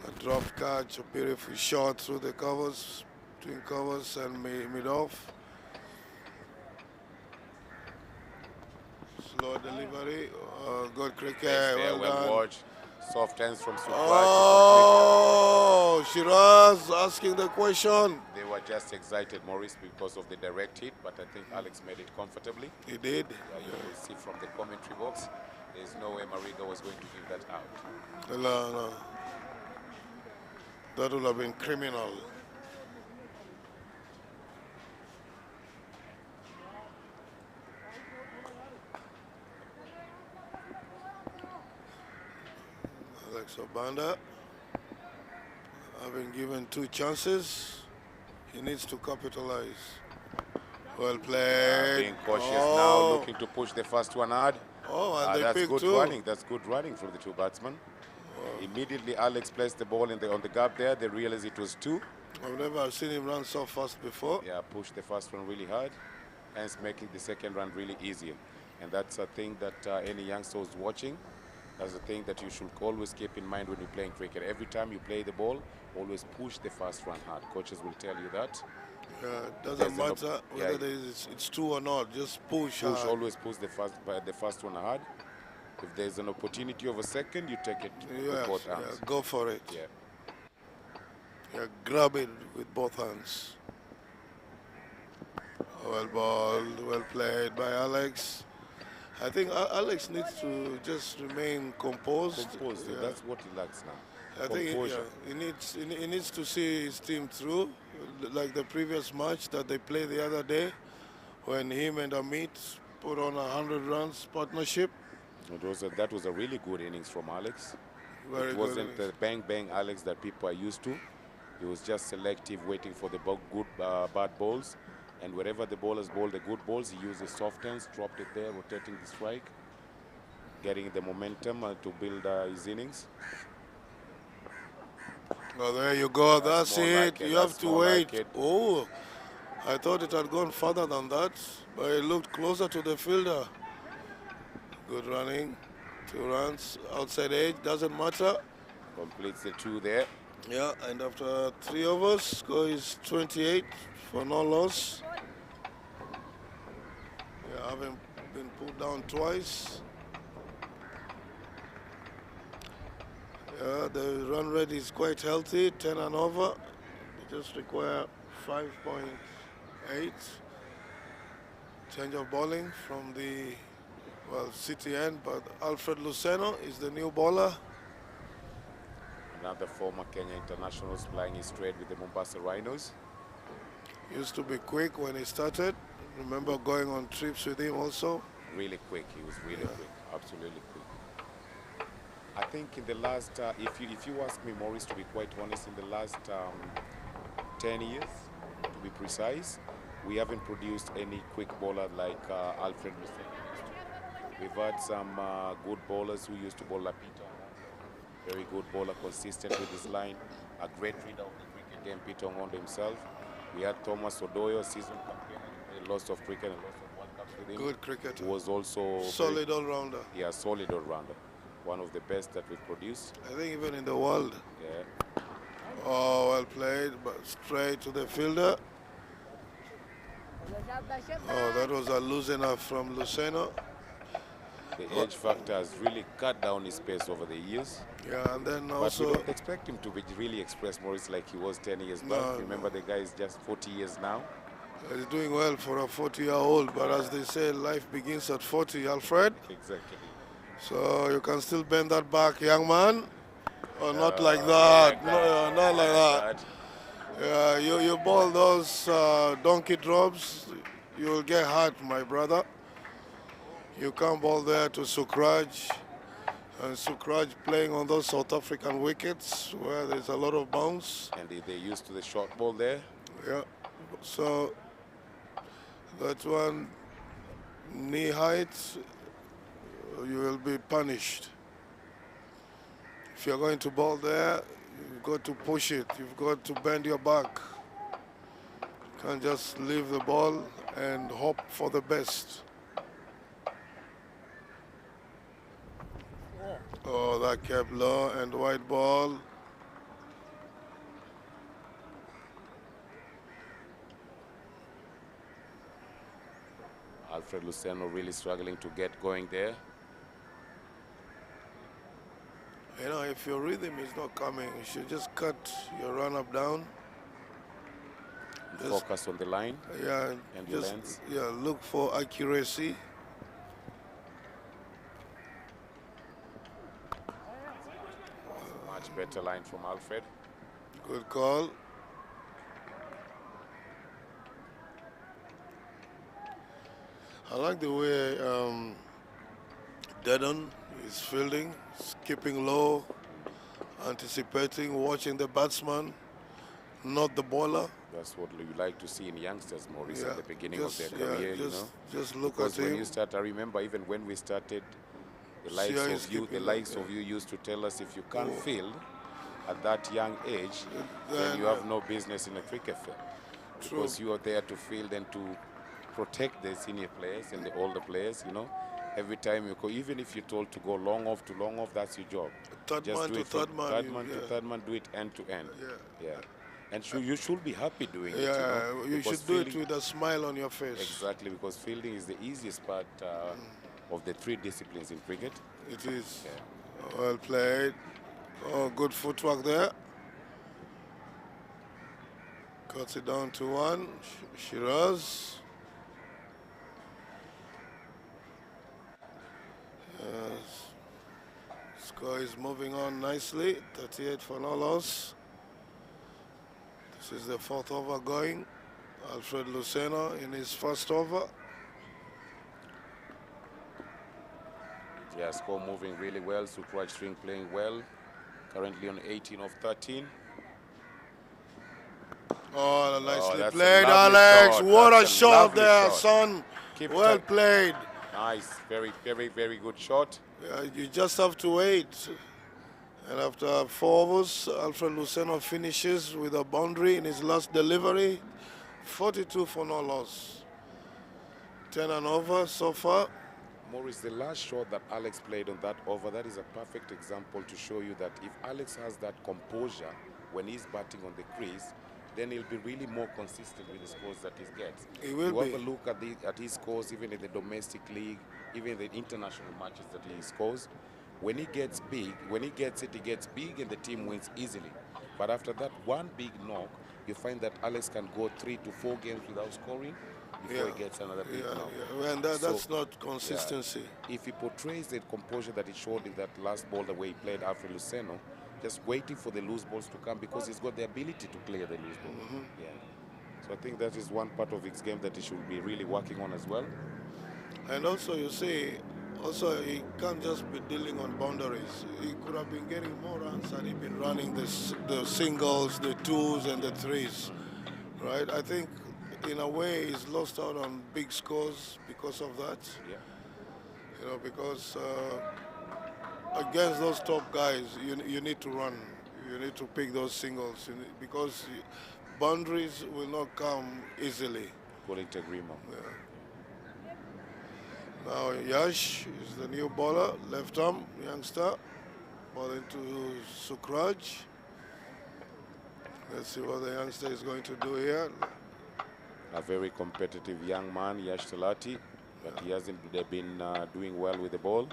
A drop catch, a beautiful shot through the covers, between covers and mid-off. Slow delivery, good cricket, Yes, there, well well done. watched. Soft hands from Sukraj. Oh, Shiraz asking the question. They were just excited, Maurice, because of the direct hit, but I think Alex made it comfortably. He did. You will see from the commentary box, there's no way Mariga was going to give that out. No, no. That would have been criminal. Alex Obanda, having given 2 chances, he needs to capitalize. Well played. Being cautious now, looking to push the first one hard. Oh, and they that's picked good 2. running. That's good running from the 2 batsmen. Immediately, Alex placed the ball on the gap there. They realized it was 2. I've never seen him run so fast before. Yeah, pushed the first one really hard, hence making the second run really easier. And that's a thing that any youngster who's watching, that's a thing that you should always keep in mind when you're playing cricket. Every time you play the ball, always push the first run hard. Coaches will tell you that. It doesn't matter whether it's 2 or not. Just push hard. Always push the first one hard. If there's an opportunity of a second, you take it with both hands. Yeah, go for it. Yeah. Yeah, grab it with both hands. Well balled, well played by Alex. I think Alex needs to just remain composed. Composed, yeah. That's what he lacks now. I think he needs to see his team through, like the previous match that they played the other day, when him and Amit put on 100 runs partnership. That was a really good innings from Alex. Very it wasn't the bang Alex that people are used to. He was just selective, waiting for the bad balls. And wherever the bowlers bowled the good balls, he used his soft hands, dropped it there, rotating the strike, getting the momentum to build his innings. Oh, there you go. That's it. You have to wait. Like oh, I thought it had gone further than that, but it looked closer to the fielder. Good running. 2 runs. Outside edge. Doesn't matter. Completes the 2 there. Yeah, and after 3 overs, score is 28 for no loss. Yeah, having been put down twice. Yeah, the run rate is quite healthy, 10 and over. They just require 5.8. Change of bowling from the, City end, but Alfred Luceno is the new bowler. Another former Kenya international playing his trade with the Mombasa Rhinos. Used to be quick when he started. Remember going on trips with him also. Really quick. He was really quick. Absolutely quick. I think in the last, if you ask me, Maurice, to be quite honest, in the last 10 years, to be precise, we haven't produced any quick bowler like Alfred Luceno. We've had some good bowlers who used to bowl Lapita. Very good bowler, consistent with his line. A great reader of the cricket game, Peter Ngondo himself. We had Thomas Odoyo, season champion, lots of cricket and lots of World Cups with him. Good cricketer. He was also solid all-rounder. Yeah, solid all-rounder. One of the best that we've produced. I think even in the world. Yeah. Oh, well played, but straight to the fielder. Oh, that was a loosener from Luceno. The edge factor has really cut down his pace over the years. Yeah, and then But also... we don't expect him to be really express Maurice like he was 10 years back. Remember, the guy is just 40 years now. He's doing well for a 40-year-old, but as they say, life begins at 40, Alfred. Exactly. So you can still bend that back, young man. Or not like that. No, not like that. Yeah, you ball those donkey drops, you'll get hurt, my brother. You can't ball there to Sukraj. And Sukraj playing on those South African wickets where there's a lot of bounce. And they're used to the short ball there. Yeah, so that one, knee height, you will be punished. If you're going to ball there, you've got to push it. You've got to bend your back. You can't just leave the ball and hope for the best. Oh, that kept low and white ball. Alfred Luceno really struggling to get going there. You know, if your rhythm is not coming, you should just cut your run-up down. Just, focus on the line. Yeah, and just length. look for accuracy. Much better line from Alfred. Good call. I like the way Dedon is fielding, skipping low, anticipating, watching the batsman, not the bowler. That's what you like to see in youngsters, Maurice, Yeah, at the beginning of their career, you know. Just look Because at when him. you start, I remember even when we started, the See likes how he's of you, the keeping likes that, of you used to tell us if you can't field at that young age, then you yeah. have no business in a cricket field. True. Because you are there to field and to protect the senior players and the older players, you know. Every time you go, even if you're told to go long off to long off, that's your job. Third Just man do to it from third man. third man to third man, do it end to end. Yeah. And you should be happy doing it, you Yeah, know. you because should do it with a smile on your face. Exactly, because fielding is the easiest part of the 3 disciplines in cricket. It is. Yeah. Well played. Oh, good footwork there. Cuts it down to 1. Shiraz. Yes. Score is moving on nicely. 38 for no loss. This is the 4th over going. Alfred Luceno in his first over. Yeah, score moving really well. Sukraj String playing well. Currently on 18 of 13. Oh, nicely that's a played, lovely Alex. shot. What That's a a shot lovely there, shot. son. Keep Well tight. played. Nice, very, very, very good shot. Yeah, you just have to wait. And after 4 overs, Alfred Luceno finishes with a boundary in his last delivery. 42 for no loss. 10 and over so far. Maurice, the last shot that Alex played on that over, that is a perfect example to show you that if Alex has that composure when he's batting on the crease, then he'll be really more consistent with the scores that he gets. He will you be. have a look at his scores, even in the domestic league, even in the international matches that he scores. When he gets big, when he gets it, he gets big and the team wins easily. But after that one big knock, you find that Alex can go 3 to 4 games without scoring before he gets another big knock. Yeah. And that's not consistency. Yeah. If he portrays the composure that he showed in that last ball, the way he played Alfred Luceno, just waiting for the loose balls to come because he's got the ability to clear the loose ball. Yeah. So I think that is one part of his game that he should be really working on as well. And also, you see, he can't just be dealing on boundaries. He could have been getting more runs had he been running the singles, the 2s, and the 3s, right? I think, in a way, he's lost out on big scores because of that. Yeah. You know, because against those top guys, you need to run. You need to pick those singles because boundaries will not come easily. According to Grimo. Yeah. Now Yash is the new bowler, left arm youngster, bowling to Sukraj. Let's see what the youngster is going to do here. A very competitive young man, Yash Talati, but he hasn't been doing well with the ball.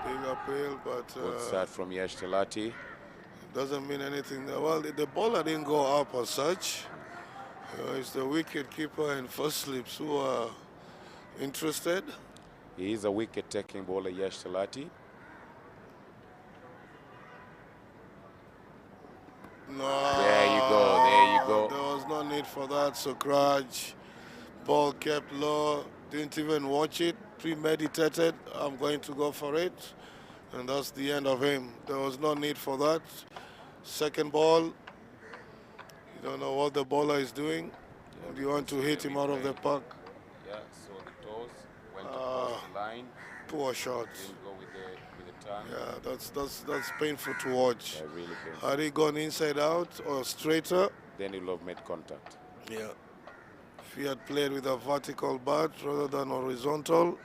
Big appeal, but good start from Yash Talati. Doesn't mean anything. Well, the bowler didn't go up as such. It's the wicket keeper and first slips who are interested. He is a wicket-taking bowler, Yash Talati. No. There you go, there you go. There was no need for that, Sukraj. Ball kept low, didn't even watch it, premeditated. I'm going to go for it. And that's the end of him. There was no need for that. Second ball, you don't know what the bowler is doing. Yeah, you want to hit him out of the park. Yeah, so the toes went across the line. Poor shot. Didn't go with the turn. Yeah, that's painful to watch. Yeah, really painful. Had he gone inside out or straighter, then he would have made contact. Yeah. If he had played with a vertical bat rather than horizontal,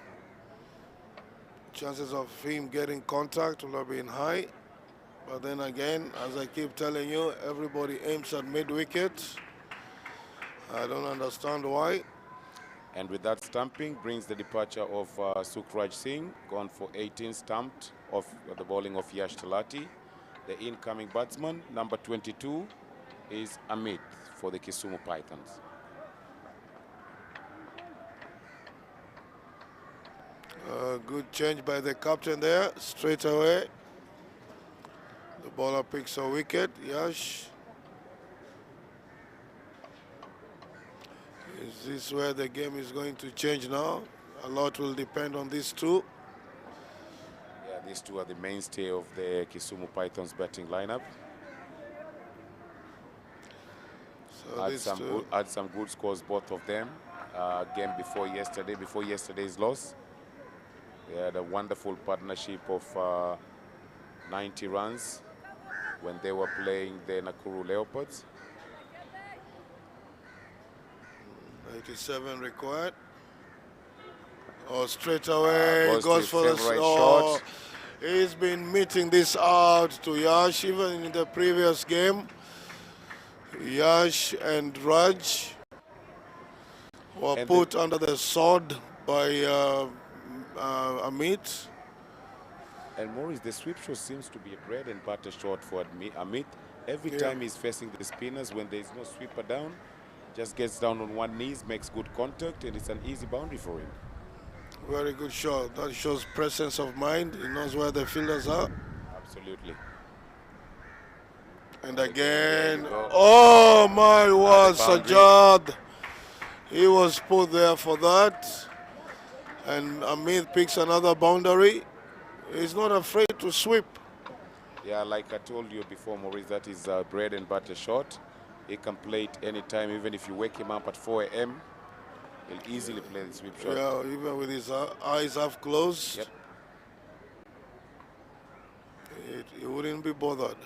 chances of him getting contact will have been high. But then again, as I keep telling you, everybody aims at mid-wicket. I don't understand why. And with that stamping brings the departure of Sukraj Singh, gone for 18, stamped off the bowling of Yash Talati. The incoming batsman, number 22, is Amit for the Kisumu Pythons. Good change by the captain there, straight away. The bowler picks a wicket, Yash. Is this where the game is going to change now? A lot will depend on these two. Yeah, these two are the mainstay of the Kisumu Pythons batting lineup. So Had some good scores, both of them. Game before yesterday's loss. They had a wonderful partnership of 90 runs when they were playing the Nakuru Leopards. 97 required. Oh, straight away goes for the shot. He's been meeting this out to Yash even in the previous game. Yash and Raj were put under the sword by Amit. And Maurice, the sweep shot seems to be a bread and butter shot for Amit. Every time he's facing the spinners, when there is no sweeper down, just gets down on one knee, makes good contact, and it's an easy boundary for him. Very good shot. That shows presence of mind. He knows where the fielders are. Absolutely. And again, oh my word, Sajjad. He was put there for that. And Amit picks another boundary. He's not afraid to sweep. Yeah, like I told you before, Maurice, that is a bread and butter shot. He can play it anytime, even if you wake him up at 4 a.m., he'll easily play the sweep shot. Yeah, even with his eyes half closed. Yep. He wouldn't be bothered.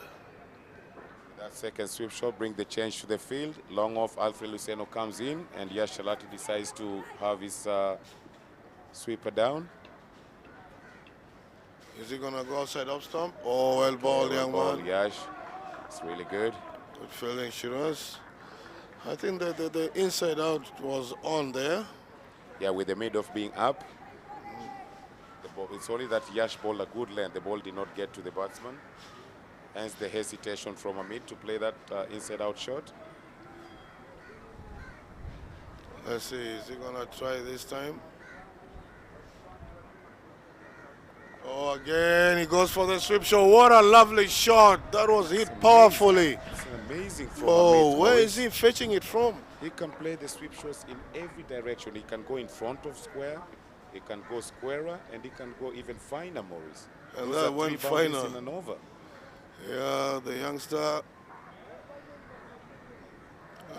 That second sweep shot brings the change to the field. Long off, Alfred Luceno comes in, and Yash Talati decides to have his sweeper down. Is he going to go outside off stump? Oh, well ball, young man. Yash. It's really good. Good fielding, Shiraz. I think that the inside out was on there. Yeah, with the mid-off being up. The ball, it's only that Yash bowled a good length. The ball did not get to the batsman. Hence the hesitation from Amit to play that inside-out shot. Let's see, is he going to try this time? Oh, again, he goes for the sweep shot. What a lovely shot. That was hit powerfully. It's amazing from Oh, Amit. where is he fetching it from? He can play the sweep shots in every direction. He can go in front of square, he can go squarer, and he can go even finer, Maurice. And that went finer. In and over. Yeah, the youngster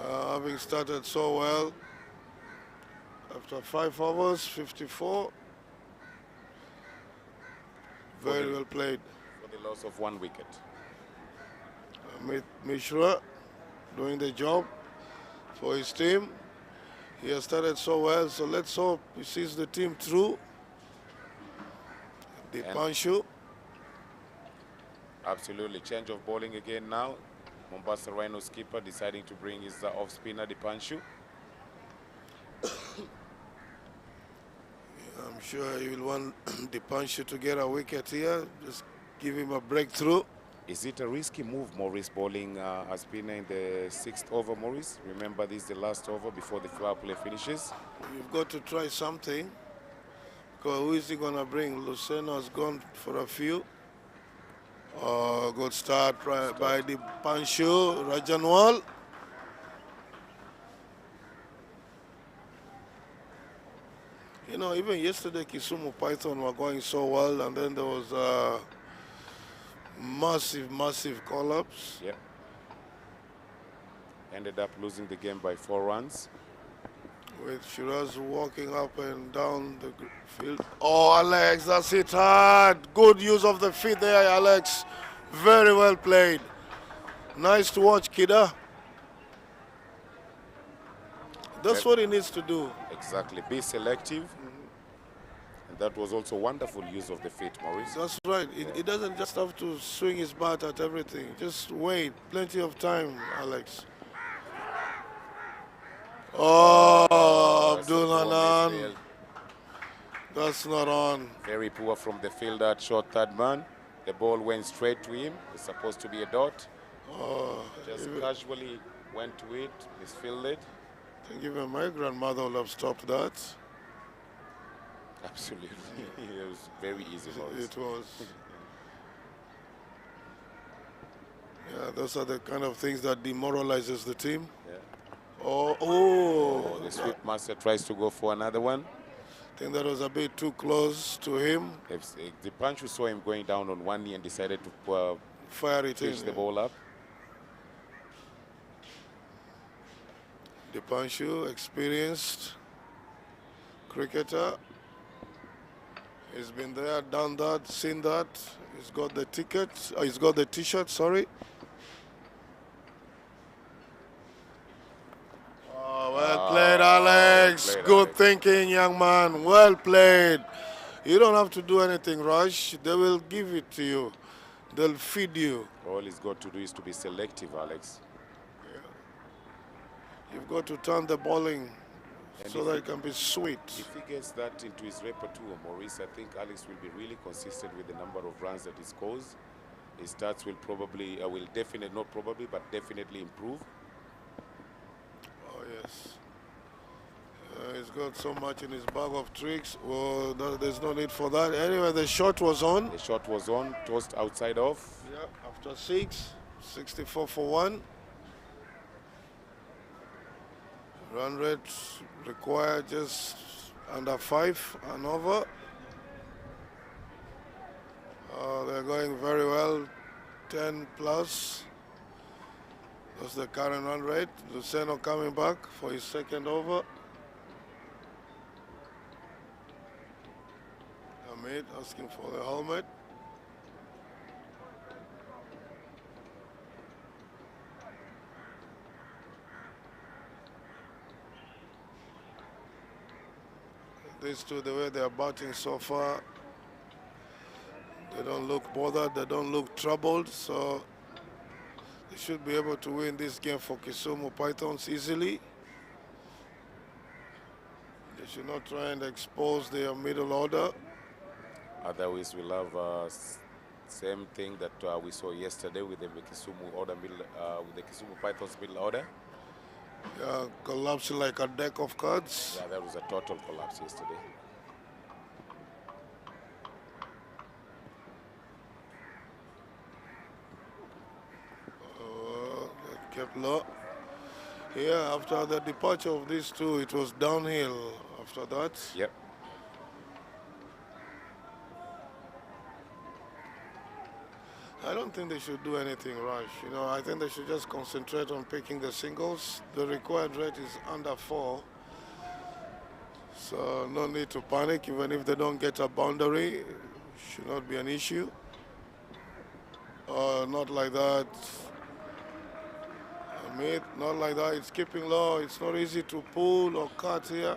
having started so well. After 5 overs, 54. Very well played. For the loss of 1 wicket. Amit Mishra doing the job for his team. He has started so well, so let's hope he sees the team through. Dipanshu. Absolutely. Change of bowling again now. Mombasa Rhinos keeper deciding to bring his off-spinner Dipanshu. I'm sure he will want Dipanshu to get a wicket here. Just give him a breakthrough. Is it a risky move, Maurice, bowling a spinner in the 6th over, Maurice? Remember, this is the last over before the foul play finishes. You've got to try something. Because who is he going to bring? Luceno has gone for a few. Good start by Dipanshu. Rajanwal. You know, even yesterday, Kisumu Python were going so well, and then there was a massive collapse. Yep. Ended up losing the game by 4 runs. With Shiraz walking up and down the field. Oh, Alex, that's it hard. Good use of the feet there, Alex. Very well played. Nice to watch, Kida. That's what he needs to do. Exactly. Be selective. And that was also wonderful use of the feet, Maurice. That's right. He doesn't just have to swing his bat at everything. Just wait. Plenty of time, Alex. Oh, That's a Abdul poor Hanan. misfield. That's not on. Very poor from the fielder at short third man. The ball went straight to him. It's supposed to be a dot. Oh, Just casually went to it, misfielded. I think even my grandmother would have stopped that. Absolutely. It was very easy, Maurice. It was. Yeah, those are the kind of things that demoralizes the team. Yeah. Oh, The sweep master tries to go for another one. I think that was a bit too close to him. If the punch who saw him going down on one knee and decided to Fire it pitch in. the ball up. Dipanshu, experienced cricketer. He's been there, done that, seen that. He's got the ticket. He's got the T-shirt. Sorry. Oh, well played, Alex. Good thinking, young man. Well played. You don't have to do anything, Rush. They will give it to you. They'll feed you. All he's got to do is to be selective, Alex. You've got to turn the bowling And so that it can be sweet. If he gets that into his repertoire, Maurice, I think Alex will be really consistent with the number of runs that he scores. His stats will probably, will definitely, not probably, but definitely improve. Oh, yes. He's got so much in his bag of tricks. Well, there's no need for that. Anyway, the shot was on. The shot was on, tossed outside off. Yeah, after 64 for 1. Run rate required just under 5 and over. They're going very well, 10 plus. That's the current run rate. Luceno coming back for his second over. Hamid asking for the helmet. These two, the way they are batting so far, they don't look bothered, they don't look troubled, so they should be able to win this game for Kisumu Pythons easily. They should not try and expose their middle order. Otherwise, we'll have same thing that we saw yesterday with the Kisumu order with the Kisumu Pythons middle order. Yeah, collapsing like a deck of cards. Yeah, that was a total collapse yesterday. Kept low. Here, after the departure of these two, it was downhill after that. Yep. I don't think they should do anything rash. You know, I think they should just concentrate on picking the singles. The required rate is under 4. So no need to panic. Even if they don't get a boundary, should not be an issue. Not like that. Not like that. It's keeping low. It's not easy to pull or cut here.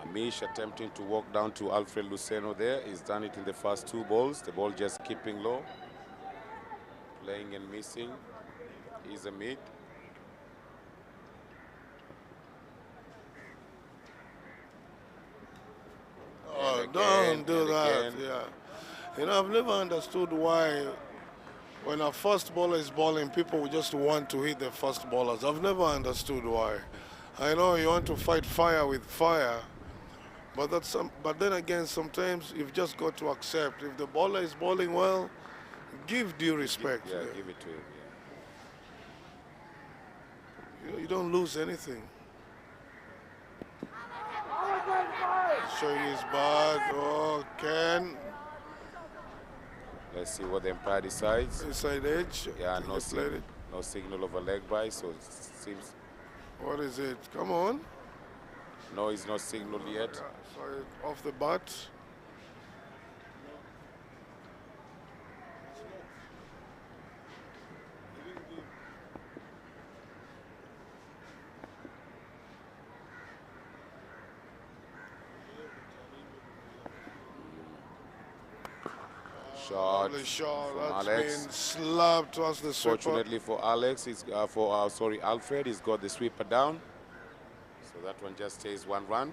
Amish attempting to walk down to Alfred Luceno there. He's done it in the first 2 balls. The ball just keeping low. Playing and missing. He's a mid. Oh, don't do that. Yeah. You know, I've never understood why when a first bowler is bowling, people just want to hit the first bowlers. I've never understood why. I know you want to fight fire with fire, but but then again, sometimes you've just got to accept if the bowler is bowling well, give due respect. Yeah, give it to him. Yeah. You don't lose anything. Showing his bad. Oh, Ken. Let's see what the umpire decides. Inside edge. Yeah, no signal of a leg by, so it seems. What is it? Come on. No, he's not signaled yet. Sorry, off the bat. shot Lovely shot. from That's Alex. been slapped towards the sweeper. Fortunately for Alex, it's Alfred, he's got the sweeper down. So that one just stays 1 run.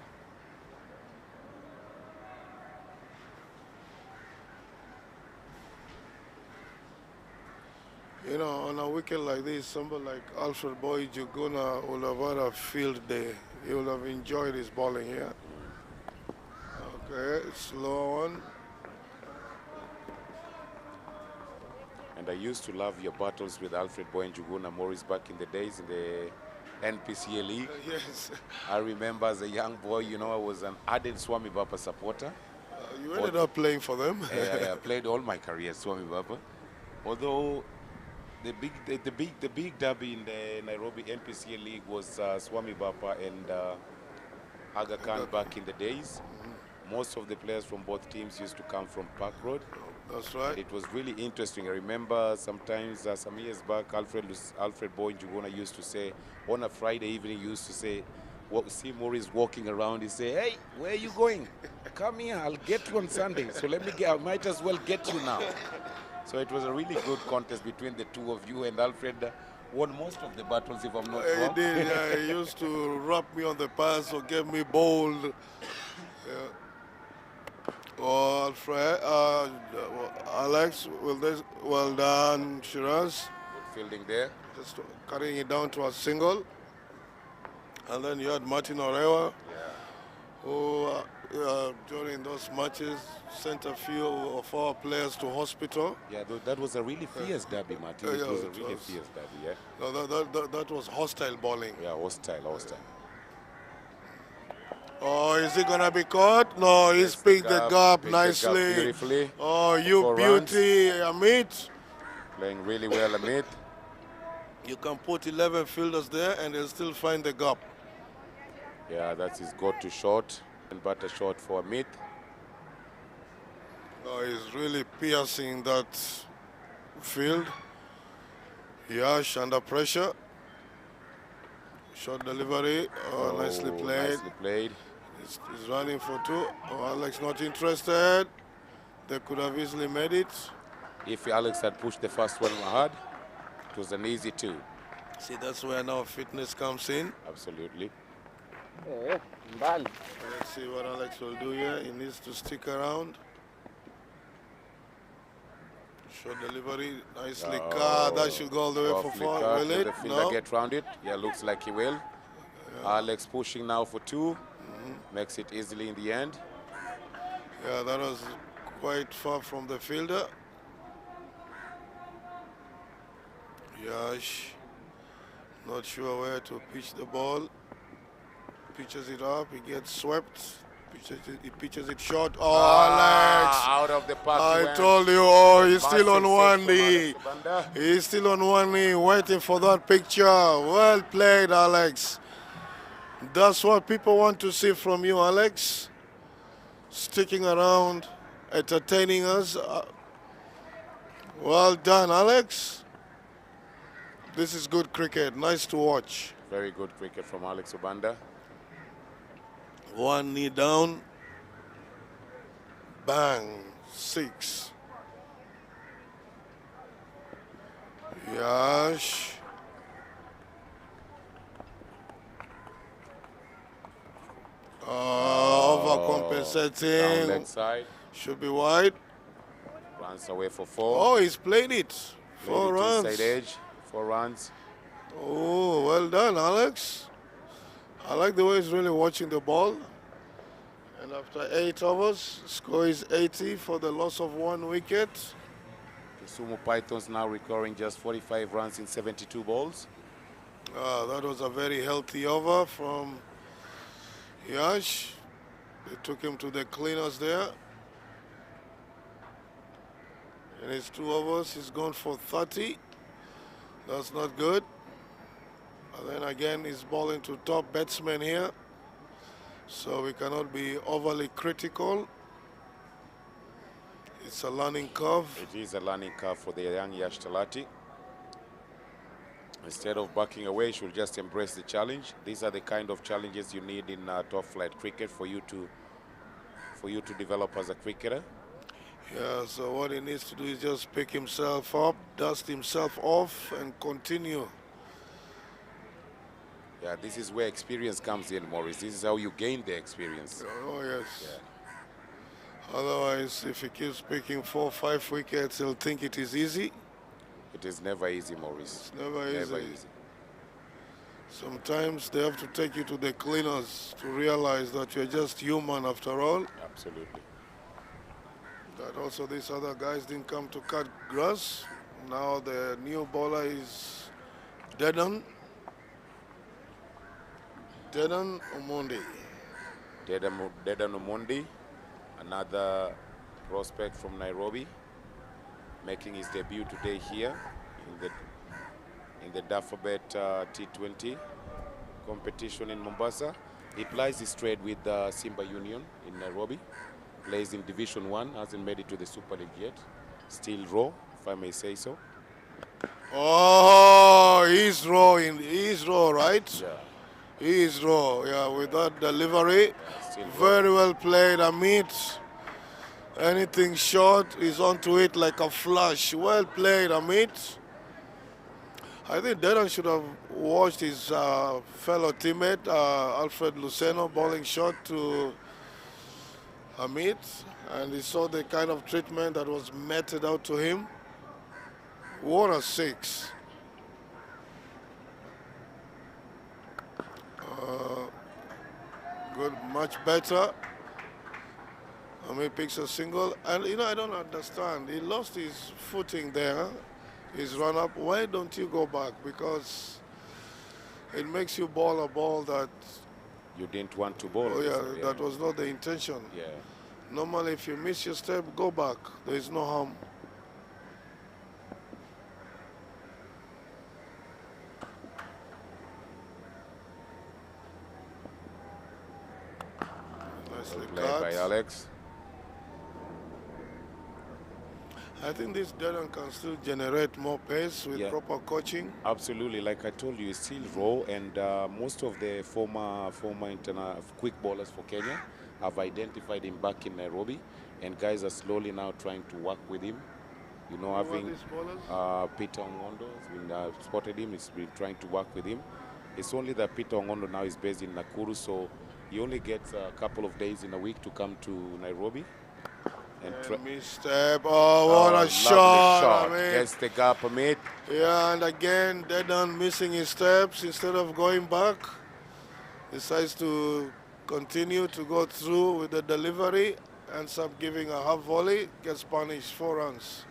You know, on a weekend like this, somebody like Alfred Boy Juguna will have had a field day. He will have enjoyed his bowling here. Okay, slow one. And I used to love your battles with Alfred Boy and Juguna Morris back in the days in the NPCA League. Yes. I remember as a young boy, you know, I was an ardent Swami Bapa supporter. You ended up playing for them. I played all my career Swami Bapa. Although the big derby in the Nairobi NPCA League was Swami Bapa and Aga Khan back in the days. Most of the players from both teams used to come from Park Road. That's right. And it was really interesting. I remember sometimes some years back, Alfred Boy Njuguna used to say, on a Friday evening, he used to say, see Maurice walking around, he say, hey, where are you going? Come here, I'll get you on Sunday. So I might as well get you now. So it was a really good contest between the two of you, and Alfred won most of the battles, if I'm not wrong. He did, yeah. He used to rub me on the pass or get me bowled. Yeah. Oh, Alfred, Alex, well done, Shiraz. Good fielding there. Just cutting it down to a single. And then you had Martin Orewa, who during those matches sent a few of our players to hospital. Yeah, that was a really fierce derby, Martin. It was a really fierce derby, yeah. No, that was hostile bowling. Yeah, hostile. Oh, is he going to be caught? No, he's picked the gap nicely. Beautifully. Oh, you beauty, Amit. Playing really well, Amit. You can put 11 fielders there and they'll still find the gap. Yeah, that's his go-to shot. And butter shot for Amit. Oh, he's really piercing that field. Yash under pressure. Short delivery. Oh, nicely played. Nicely played. He's running for 2. Oh, Alex not interested. They could have easily made it. If Alex had pushed the first one hard, it was an easy 2. See, that's where now fitness comes in. Absolutely. Let's see what Alex will do here. He needs to stick around. Short delivery, nicely cut. That should go all the way for 4. Will it? The fielder get round it? Yeah, looks like he will. Yeah. Alex pushing now for 2. Makes it easily in the end. Yeah, that was quite far from the fielder. Yash, not sure where to pitch the ball. Pitches it up, he gets swept. He pitches it short. Oh, Alex! Out of the park. I told you, he's still on one knee. He's still on one knee, waiting for that picture. Well played, Alex. That's what people want to see from you, Alex. Sticking around, entertaining us. Well done, Alex. This is good cricket. Nice to watch. Very good cricket from Alex Ubanda. 1 knee down. Bang. 6. Yash. Overcompensating. Down leg side. Should be wide. Runs away for 4. Oh, he's played it. 4 runs. Inside edge. 4 runs. Oh, well done, Alex. I like the way he's really watching the ball. And after 8 overs, score is 80 for the loss of 1 wicket. Kisumu Pythons now recording just 45 runs in 72 balls. That was a very healthy over from Yash. They took him to the cleaners there. In his 2 overs, he's gone for 30. That's not good. And then again, he's bowling to top batsmen here. So we cannot be overly critical. It's a learning curve. It is a learning curve for the young Yash Talati. Instead of backing away, you should just embrace the challenge. These are the kind of challenges you need in top flight cricket for you to develop as a cricketer. Yeah, so what he needs to do is just pick himself up, dust himself off, and continue. Yeah, this is where experience comes in, Maurice. This is how you gain the experience. Oh, yes. Yeah. Otherwise, if he keeps picking 4 or 5 wickets, he'll think it is easy. It is never easy, Maurice. It's never Never easy. easy. Sometimes they have to take you to the cleaners to realize that you're just human after all. Absolutely. That also these other guys didn't come to cut grass. Now the new bowler is Dedan Omondi. Dedan Omondi, another prospect from Nairobi, making his debut today here in the DafabetT20 competition in Mombasa. He plies his trade with Simba Union in Nairobi. Plays in Division 1, hasn't made it to the Super League yet. Still raw, if I may say so. Oh, he's raw, right? Yeah. He is raw, yeah, with that delivery. Still raw. Very well played, Amit. Anything short, he's onto it like a flash. Well played, Amit. I think Dedan should have watched his fellow teammate, Alfred Luceno, bowling shot to Amit, and he saw the kind of treatment that was meted out to him. What a 6. Good, much better. Amit picks a single, and I don't understand. He lost his footing there, his run up. Why don't you go back? Because it makes you bowl a ball that, You didn't want to bowl. oh yeah, that was not the intention. Yeah. Normally, if you miss your step, go back. There is no harm. Nicely Well played by cut. Alex. I think this Dedan can still generate more pace with Yeah. proper coaching. Absolutely, like I told you, it's still raw, and most of the former quick bowlers for Kenya have identified him back in Nairobi, and guys are slowly now trying to work with him. You know, Who are having these bowlers? Peter Ongondo has been spotted him. He's been trying to work with him. It's only that Peter Ongondo now is based in Nakuru, so he only gets a couple of days in a week to come to Nairobi. And Misstep. Oh, what a lovely shot. I mean, Gets the gap, Amit. yeah, and again, Dedan missing his steps instead of going back. Decides to continue to go through with the delivery. Ends up giving a half volley. Gets punished 4 runs.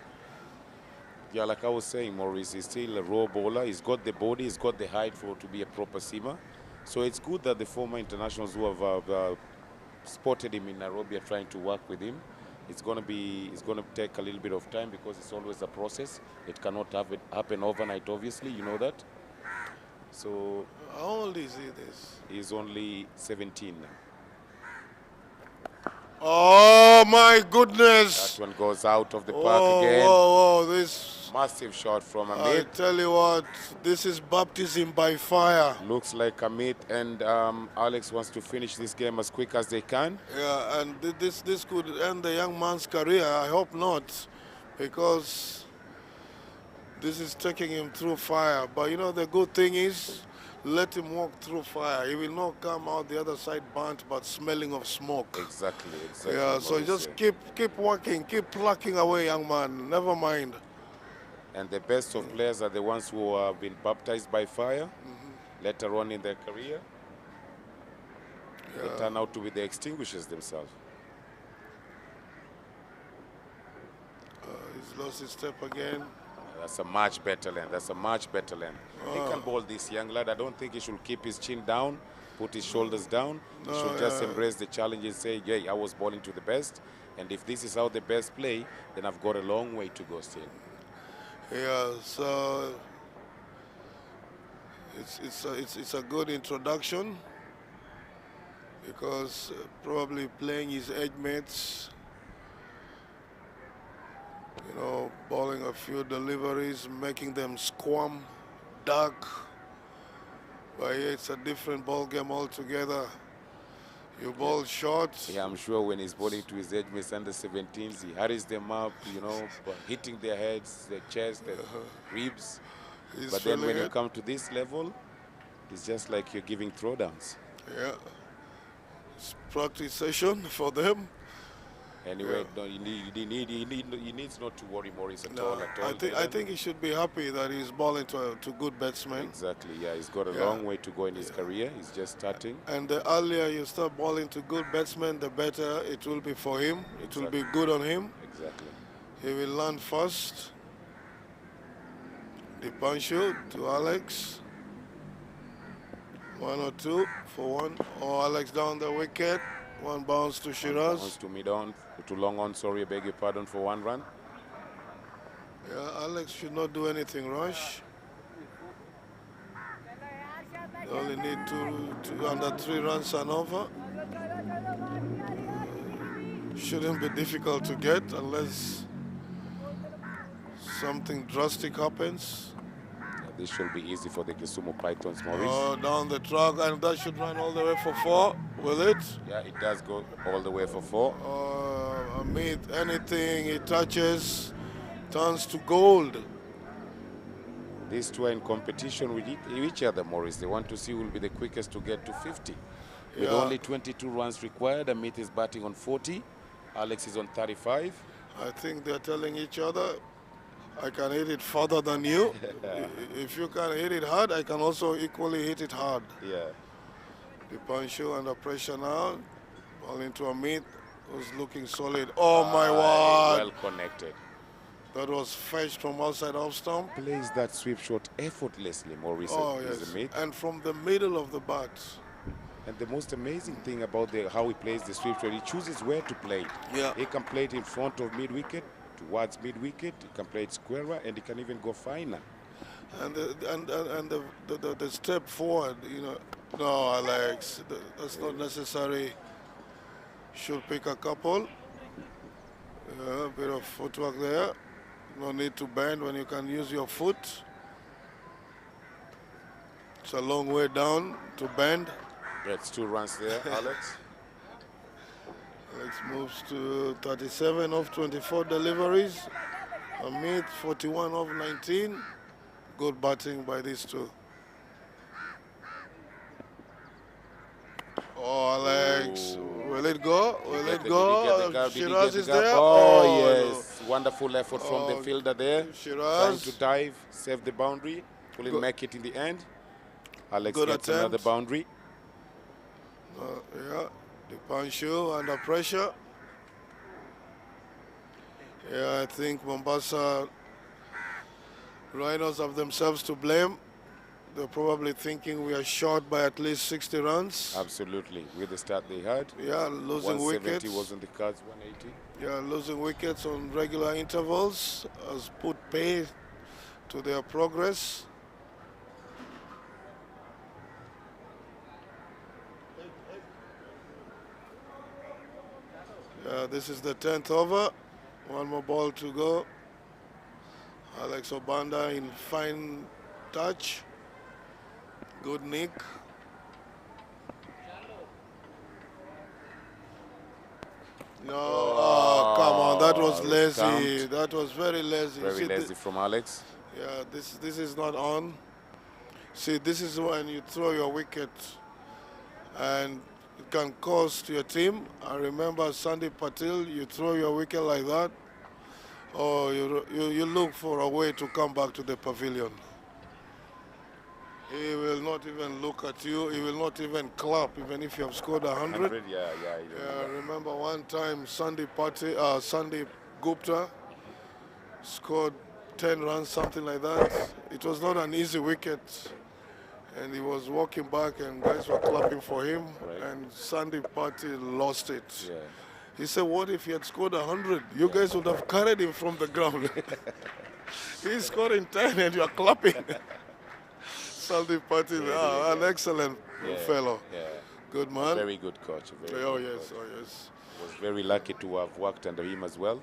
Yeah, like I was saying, Maurice, he's still a raw bowler. He's got the body, he's got the height to be a proper seamer. So it's good that the former internationals who have spotted him in Nairobi are trying to work with him. It's going to take a little bit of time because it's always a process. It cannot happen overnight, obviously, you know that. So How old is he this? he's only 17 now. Oh my goodness! That one goes out of the park Oh, again. whoa, this. Massive shot from I Amit. tell you what, this is baptism by fire. Looks like Amit and Alex wants to finish this game as quick as they can. Yeah, and this could end the young man's career. I hope not, because this is taking him through fire. But the good thing is, let him walk through fire. He will not come out the other side burnt, but smelling of smoke. Exactly. Yeah, so Maurice, just yeah. keep working, keep plucking away, young man. Never mind. And the best of players are the ones who have been baptized by fire later on in their career. They turn out to be the extinguishers themselves. He's lost his step again. That's a much better lane. That's a much better lane. He can bowl this young lad. I don't think he should keep his chin down, put his shoulders down. He should just embrace the challenge and say, yeah, I was bowling to the best. And if this is how the best play, then I've got a long way to go still. Yeah, so it's a good introduction, because probably playing his age mates, bowling a few deliveries, making them squirm, duck. But yeah, it's a different ball game altogether. You bowl short. Yeah, I'm sure when he's bowling to his edge mates under 17s, he hurries them up, you know, hitting their heads, their chest, their ribs. He's But then feeling when you it. come to this level, it's just like you're giving throwdowns. Yeah. It's practice session for them. Anyway, Yeah. no, he needs not to worry Maurice at No, all, at all. I think he should be happy that he's bowling to good batsmen. Exactly, yeah, he's got a Yeah. long way to go in his career. He's just starting. And the earlier you start bowling to good batsmen, the better it will be for him. It will be good on him. Exactly. He will learn fast. The Pancho to Alex. 1 or 2 for 1. Oh, Alex down the wicket. 1 bounce to Shiraz. Bounce to mid on, to long on, sorry, I beg your pardon, for 1 run. Yeah, Alex should not do anything rush. They only need two under 3 runs and over. Shouldn't be difficult to get unless something drastic happens. Yeah, this should be easy for the Kisumu Pythons, Maurice. Oh, down the track, and that should run all the way for 4. Will it? Yeah, it does go all the way for 4. Amit, anything he touches turns to gold. These two are in competition with each other, Maurice. They want to see who will be the quickest to get to 50. With only 22 runs required, Amit is batting on 40. Alex is on 35. I think they're telling each other, I can hit it farther than you. If you can hit it hard, I can also equally hit it hard. Yeah. The Pancho under pressure now. Ball into Amit, who's looking solid. Oh my word! Well connected. That was fetched from outside off stump. Plays that sweep shot effortlessly, Maurice. Oh yes, and from the middle of the bat. And the most amazing thing about how he plays the sweep shot, he chooses where to play it. Yeah. He can play it in front of mid-wicket, towards mid-wicket. He can play it squarer, and he can even go finer. And the step forward, you know. No, Alex, that's not necessary. Should pick a couple. A bit of footwork there. No need to bend when you can use your foot. It's a long way down to bend. Gets 2 runs there, Alex. Alex moves to 37 of 24 deliveries. Amit 41 of 19. Good batting by these two. Oh, Alex, will it go? Will it go? Shiraz is there. Oh, yes. Wonderful effort from the fielder there. Shiraz. Trying to dive, save the boundary. Couldn't make it in the end. Alex Good gets attempt. another boundary. Yeah, the Pancho under pressure. Yeah, I think Mombasa Rhinos have themselves to blame. They're probably thinking we are short by at least 60 runs. Absolutely, with the start they had. Yeah, losing 170 wickets. was on the cards, 180. Yeah, losing wickets on regular intervals has put pay to their progress. This is the 10th over. 1 more ball to go. Alex Obanda in fine touch. Good nick. No, oh, come on, that was lazy. Stumped. That was very lazy. Very lazy from Alex. Yeah, this is not on. See, this is when you throw your wicket and it can cost your team. I remember Sandeep Patil, you throw your wicket like that, or you look for a way to come back to the pavilion. He will not even look at you. He will not even clap, even if you have scored 100. Yeah. I remember one time Sandeep Gupta scored 10 runs, something like that. It was not an easy wicket. And he was walking back and guys were clapping for him. Right. And Sandeep Patil lost it. Yeah. He said, what if he had scored 100? You guys would have carried him from the ground. He's scoring 10 and you're clapping. Sandeep Patil, an excellent fellow. Yeah. Good man. Very good coach. Very Oh, good yes, coach. oh, yes. Was very lucky to have worked under him as well.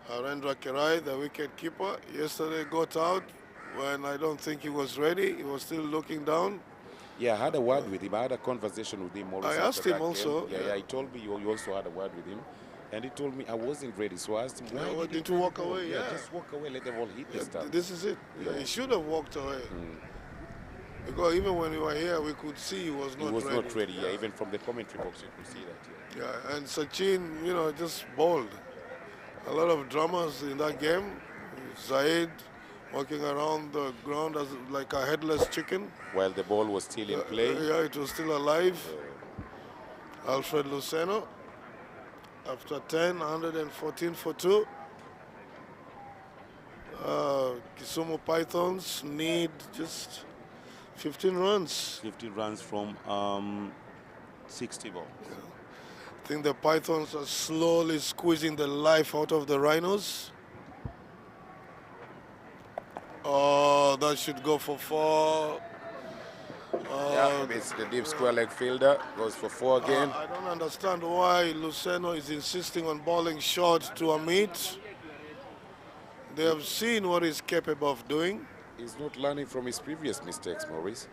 Harendra Kerai, the wicket keeper, yesterday got out when I don't think he was ready. He was still looking down. Yeah, I had a word with him. I had a conversation with him, Maurice, I after asked him that also. game. Yeah, he told me you also had a word with him. And he told me I wasn't ready. So I asked him, why Why did you didn't you throw the walk ball? away? Yeah, Yeah. just walk away, let the ball hit the Yeah, stumps. this is it. Yeah, he should have walked away. Because even when we were here, we could see he was He not was ready. not ready. Yeah, even from the commentary box, you could see that. Yeah. Yeah, and Sachin, just bowled. A lot of drummers in that game. Zaid walking around the ground as like a headless chicken. While the ball was still in play. Yeah, it was still alive. Alfred Luceno, after 10, 114 for 2. Kisumu Pythons need just 15 runs. 15 runs from 60 balls. I think the Pythons are slowly squeezing the life out of the Rhinos. Oh, that should go for 4. Yeah, it's the deep square leg fielder. Goes for 4 again. I don't understand why Luceno is insisting on bowling short to Amit. They have seen what he's capable of doing. He's not learning from his previous mistakes, Maurice.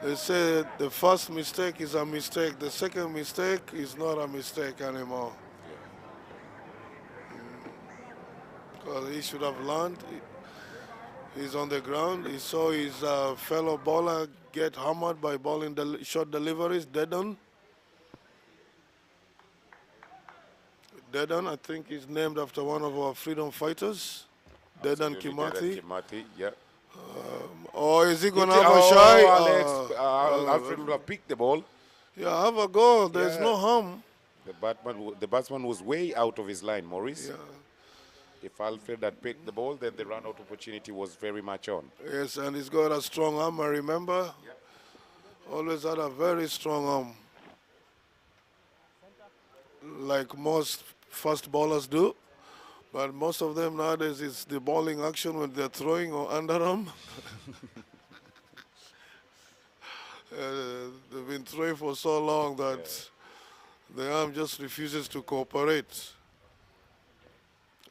They say the first mistake is a mistake. The second mistake is not a mistake anymore. Because he should have learned. He's on the ground. He saw his fellow bowler get hammered by bowling short deliveries. Dedan, I think, is named after one of our freedom fighters. Dedan Kimathi. Dedan Kimathi, yeah. Oh, is he going to have a shy? Alex, Alfred will have picked the ball. Yeah, have a go. There's no harm. The batsman was way out of his line, Maurice. Yeah. If Alfred had picked the ball, then the run-out opportunity was very much on. Yes, and he's got a strong arm, I remember. Yeah. Always had a very strong arm. Like most fast bowlers do. But most of them nowadays, it's the bowling action when they're throwing or underarm. They've been throwing for so long that the arm just refuses to cooperate.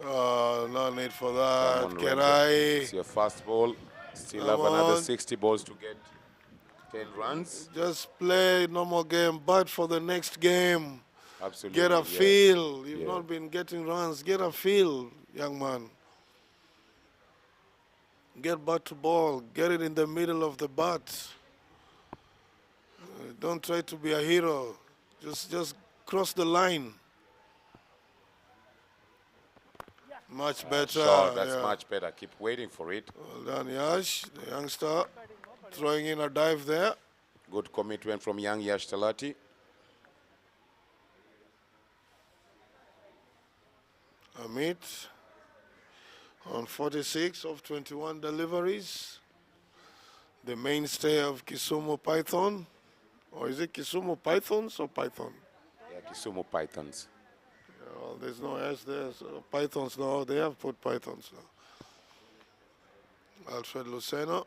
No need for that. Kerai. It's your fast ball. Still have another 60 balls to get 10 runs. Just play normal game, but for the next game. Absolutely. Get a feel. You've not been getting runs. Get a feel, young man. Get bat to ball. Get it in the middle of the bat. Don't try to be a hero. Just cross the line. Much better. Sure, that's much better. Keep waiting for it. Well done, Yash, the youngster, throwing in a dive there. Good commitment from young Yash Talati. Amit on 46 of 21 deliveries. The mainstay of Kisumu Python. Or is it Kisumu Pythons or Python? Yeah, Kisumu Pythons. Well, there's no S there. So Pythons now, they have put Pythons now. Alfred Luceno.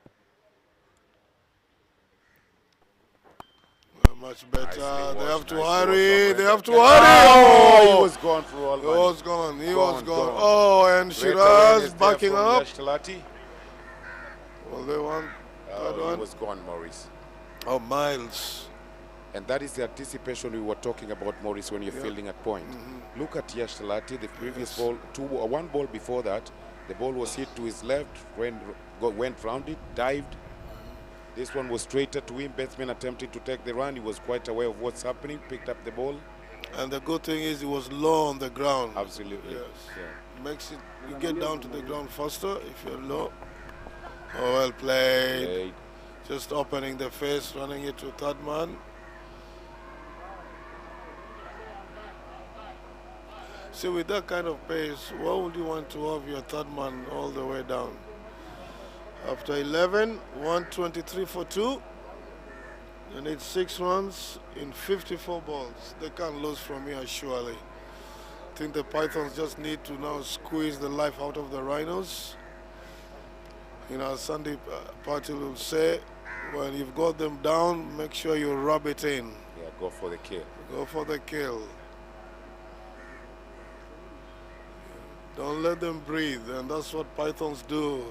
Much better. Nice, they have to nice hurry. ball. They have to Oh, hurry. he was gone for all He money. was gone. He was gone. Gone. Oh, and Great Shiraz awareness there backing from up. Yash Talati. Well, they want third He one. was gone, Maurice. Oh, Miles. And that is the anticipation we were talking about, Maurice, when you're fielding at point. Look at Yash Talati, the previous ball, one ball before that, the ball was hit to his left, went round it, dived. This one was straighter to him. Batsman attempted to take the run. He was quite aware of what's happening, picked up the ball. And the good thing is he was low on the ground. Absolutely. Yes. Yeah. Makes it, you get down to the ground faster if you're low. Oh, well played. Just opening the face, running it to third man. See, with that kind of pace, why would you want to have your third man all the way down? After 11, 123 for 2. They need 6 runs in 54 balls. They can't lose from here, surely. I think the Pythons just need to now squeeze the life out of the Rhinos. You know, Sandeep Patil will say, when you've got them down, make sure you rub it in. Yeah, go for the kill. Go for the kill. Don't let them breathe, and that's what Pythons do.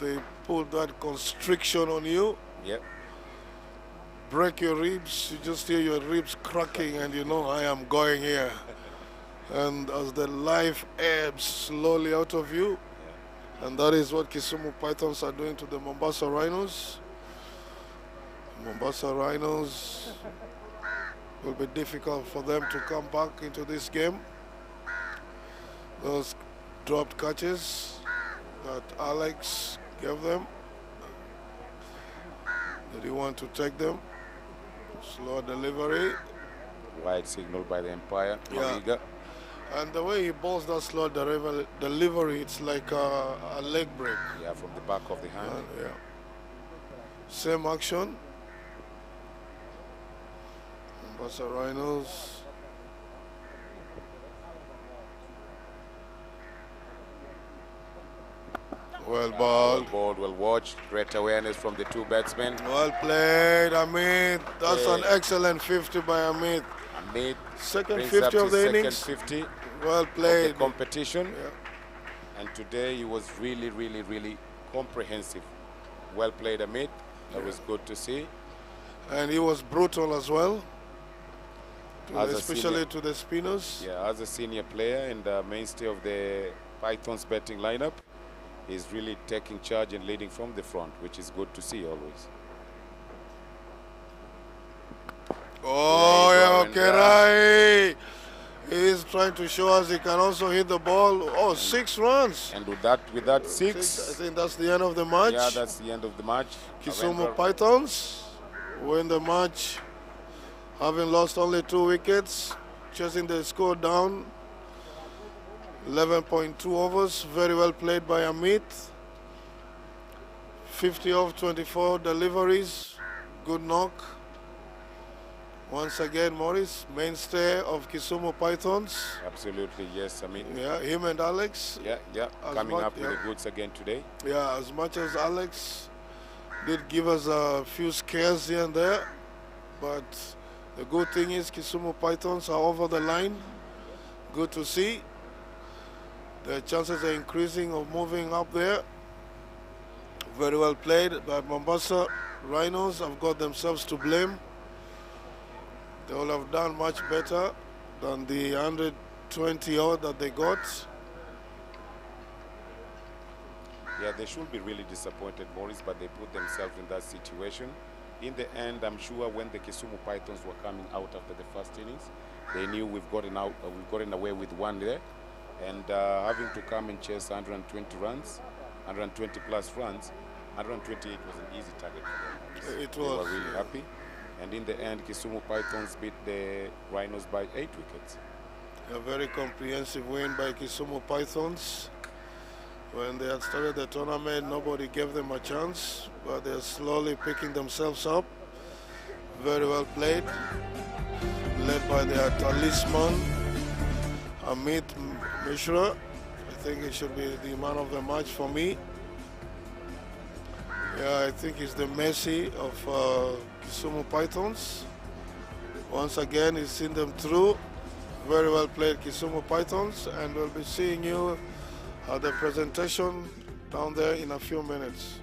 they put that constriction on you, Yep. break your ribs, you just hear your ribs cracking and you know, I am going here. And as the life ebbs slowly out of you, and that is what Kisumu Pythons are doing to the Mombasa Rhinos. Mombasa Rhinos will be difficult for them to come back into this game. Those dropped catches that Alex gave them, did he want to take them? Slow delivery. Wide signal by the Empire. Yeah. Mariga. And the way he balls that slow delivery, it's like a leg break. Yeah, from the back of the hand. Yeah. Same action. Mombasa Rhinos. Well balled. Well balled, well watched. Great awareness from the two batsmen. Well played, Amit. That's an excellent 50 by Amit. Amit Second brings 50 up of his the second innings. 50 Well of the played. competition. Yeah. And today he was really, really, really comprehensive. Well played, Amit. That was good to see. And he was brutal as well, As a especially senior- to the spinners. Yeah, as a senior player and mainstay of the Pythons batting lineup, he's really taking charge and leading from the front, which is good to see always. Oh, There you yeah, go, okay, and, right. He's trying to show us he can also hit the ball. Oh, 6 runs. And with that I six, think that's the end of the match. yeah, that's the end of the match. Kisumu Arendra- Pythons win the match, having lost only 2 wickets, chasing the score down. 11.2 overs, very well played by Amit. 50 of 24 deliveries, good knock. Once again, Morris, mainstay of Kisumu Pythons. Absolutely, yes, Amit. Yeah, him and Alex. Yeah, As coming much- up with yeah. the goods again today. Yeah, as much as Alex did give us a few scares here and there, but the good thing is Kisumu Pythons are over the line. Good to see. Their chances are increasing of moving up there. Very well played by Mombasa Rhinos. Have got themselves to blame. They will have done much better than the 120 odd that they got. Yeah, they should be really disappointed, Morris, but they put themselves in that situation. In the end, I'm sure when the Kisumu Pythons were coming out after the first innings, they knew we've gotten away with one there, and having to come and chase 120 runs, 120 plus runs, 128 was an easy target for them. It They was. were really happy, and in the end, Kisumu Pythons beat the Rhinos by 8 wickets. A very comprehensive win by Kisumu Pythons. When they had started the tournament, nobody gave them a chance, but they're slowly picking themselves up. Very well played, led by their talisman, Amit Mishra. I think it should be the man of the match for me. Yeah, I think he's the Messi of Kisumu Pythons. Once again, he's seen them through. Very well played, Kisumu Pythons, and we'll be seeing you at the presentation down there in a few minutes.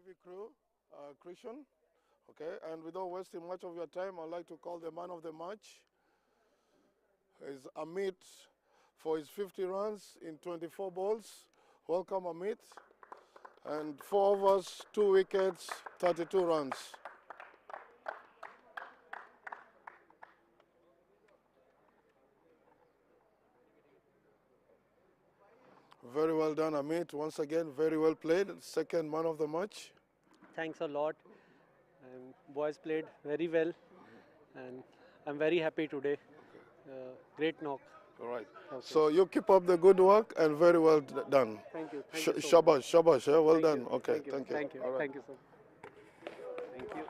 TV crew, Christian. Okay, and without wasting much of your time, I'd like to call the man of the match. Is Amit for his 50 runs in 24 balls. Welcome, Amit. And 4 overs, 2 wickets, 32 runs. Very well done, Amit. Once again, very well played. Second man of the match. Thanks a lot. Boys played very well, and I'm very happy today. Great knock. All right. Okay. So you keep up the good work and very well done. Thank you. Thank you so Shabash, shabash. Yeah? Well Thank done. you. Okay, Thank you. thank you. Thank you. All right. Thank you, sir. Thank you.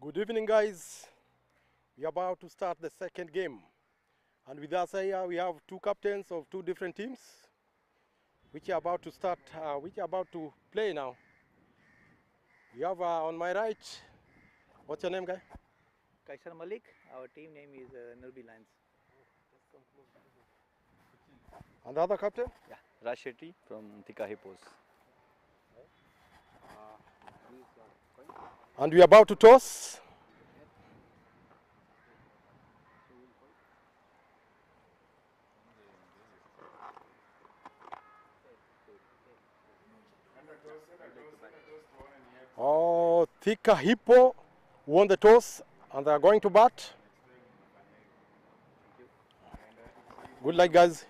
Good evening, guys. We are about to start the second game. And with us here, we have two captains of two different teams, which are about to start, which are about to play now. We have on my right, what's your name, guy? Kaisar Malik. Our team name is Nurbi Lions. And the other captain? Yeah, Raj Shetty from Thika Hippos. And we are about to toss. Oh, Thika Hippo won the toss and they are going to bat. Good luck, guys.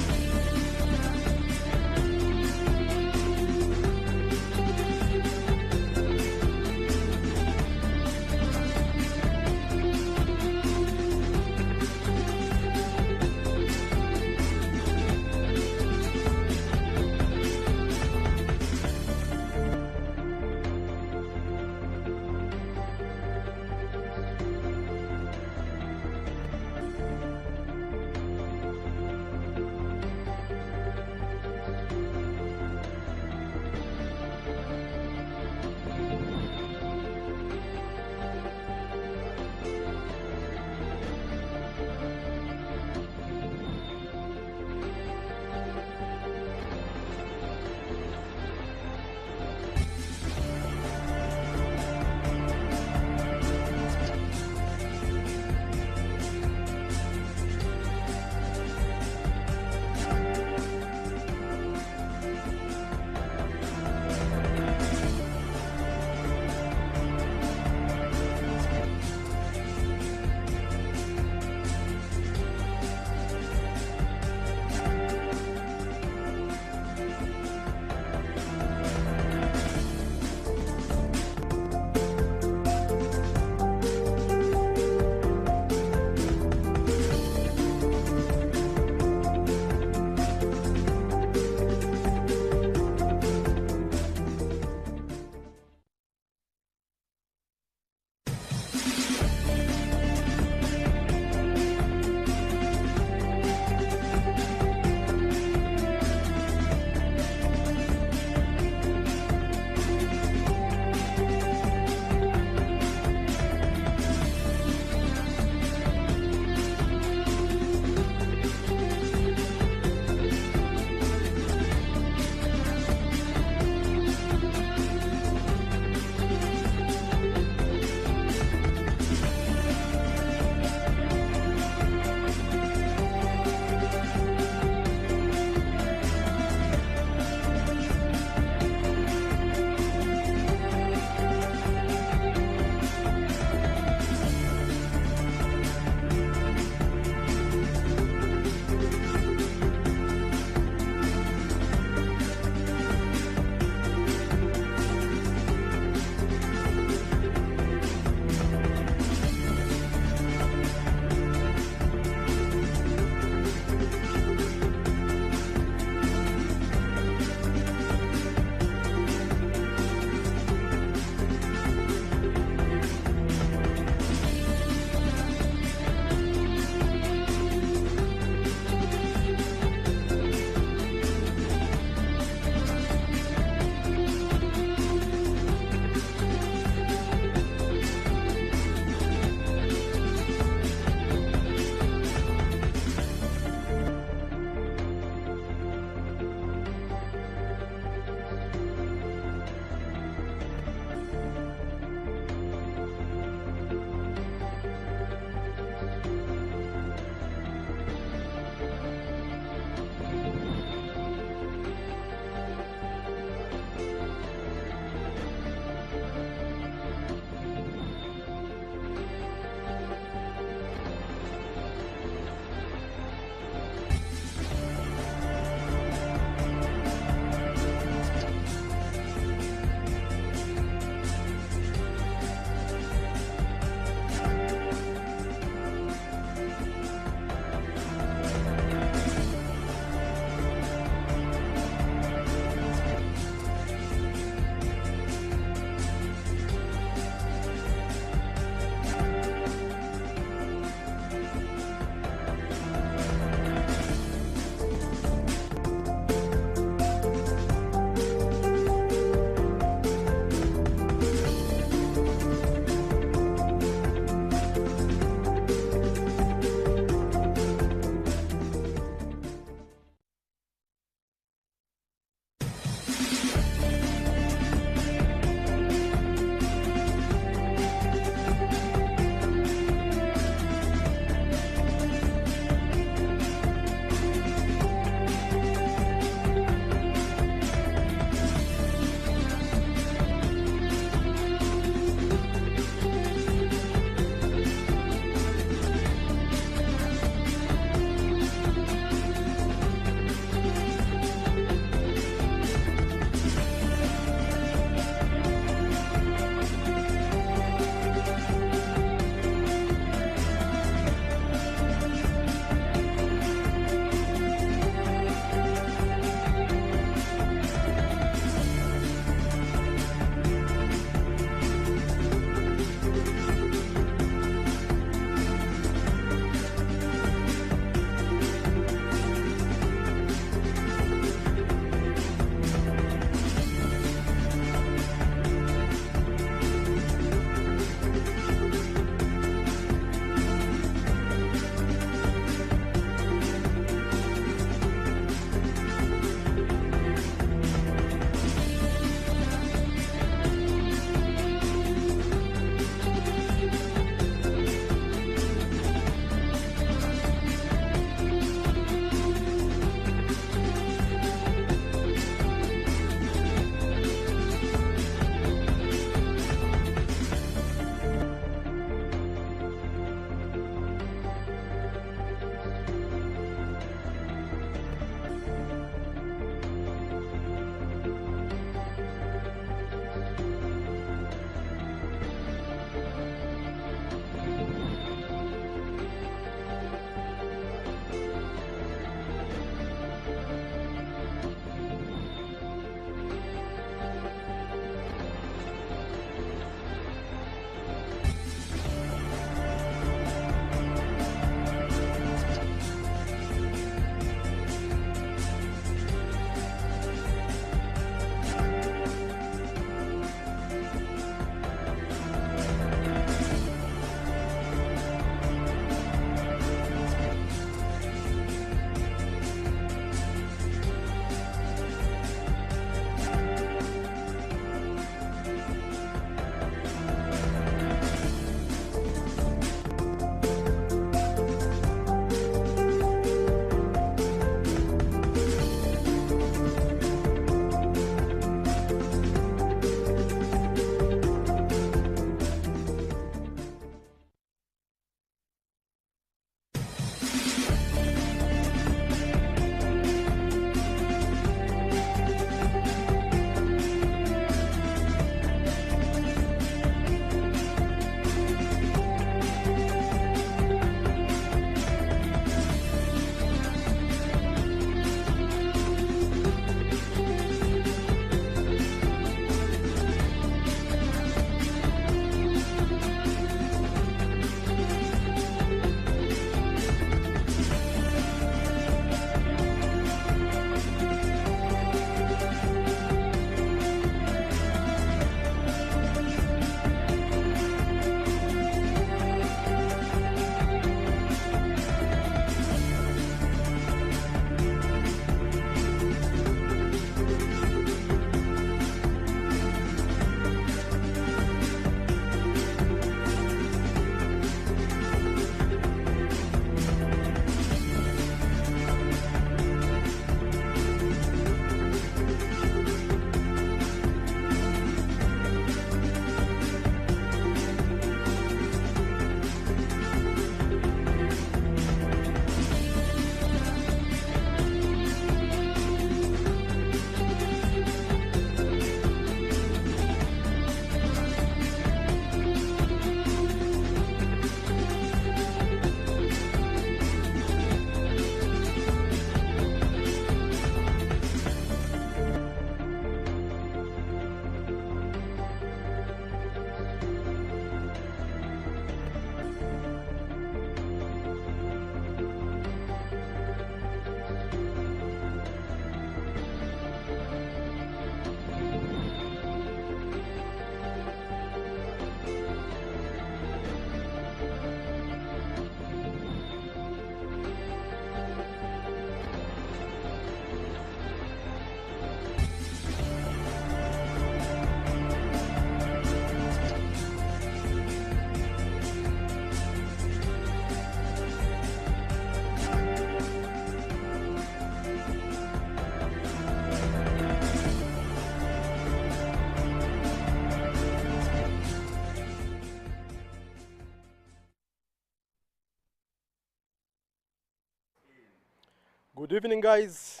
Good evening, guys.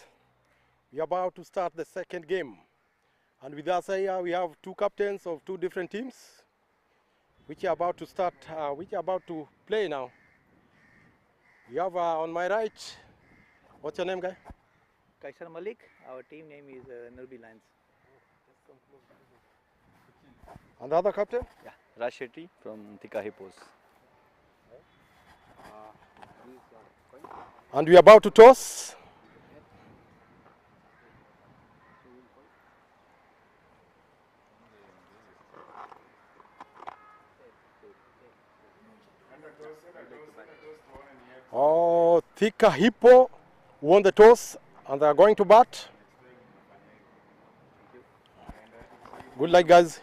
We are about to start the second game. And with us here, we have two captains of two different teams, which are about to start, which are about to play now. We have on my right, what's your name, guy? Kaisar Malik, our team name is Nirbi Lions. And the other captain? Yeah, Raj Shetty from Thika Hippos. And we are about to toss. Oh, Thika Hippo won the toss and they are going to bat. Good luck, guys.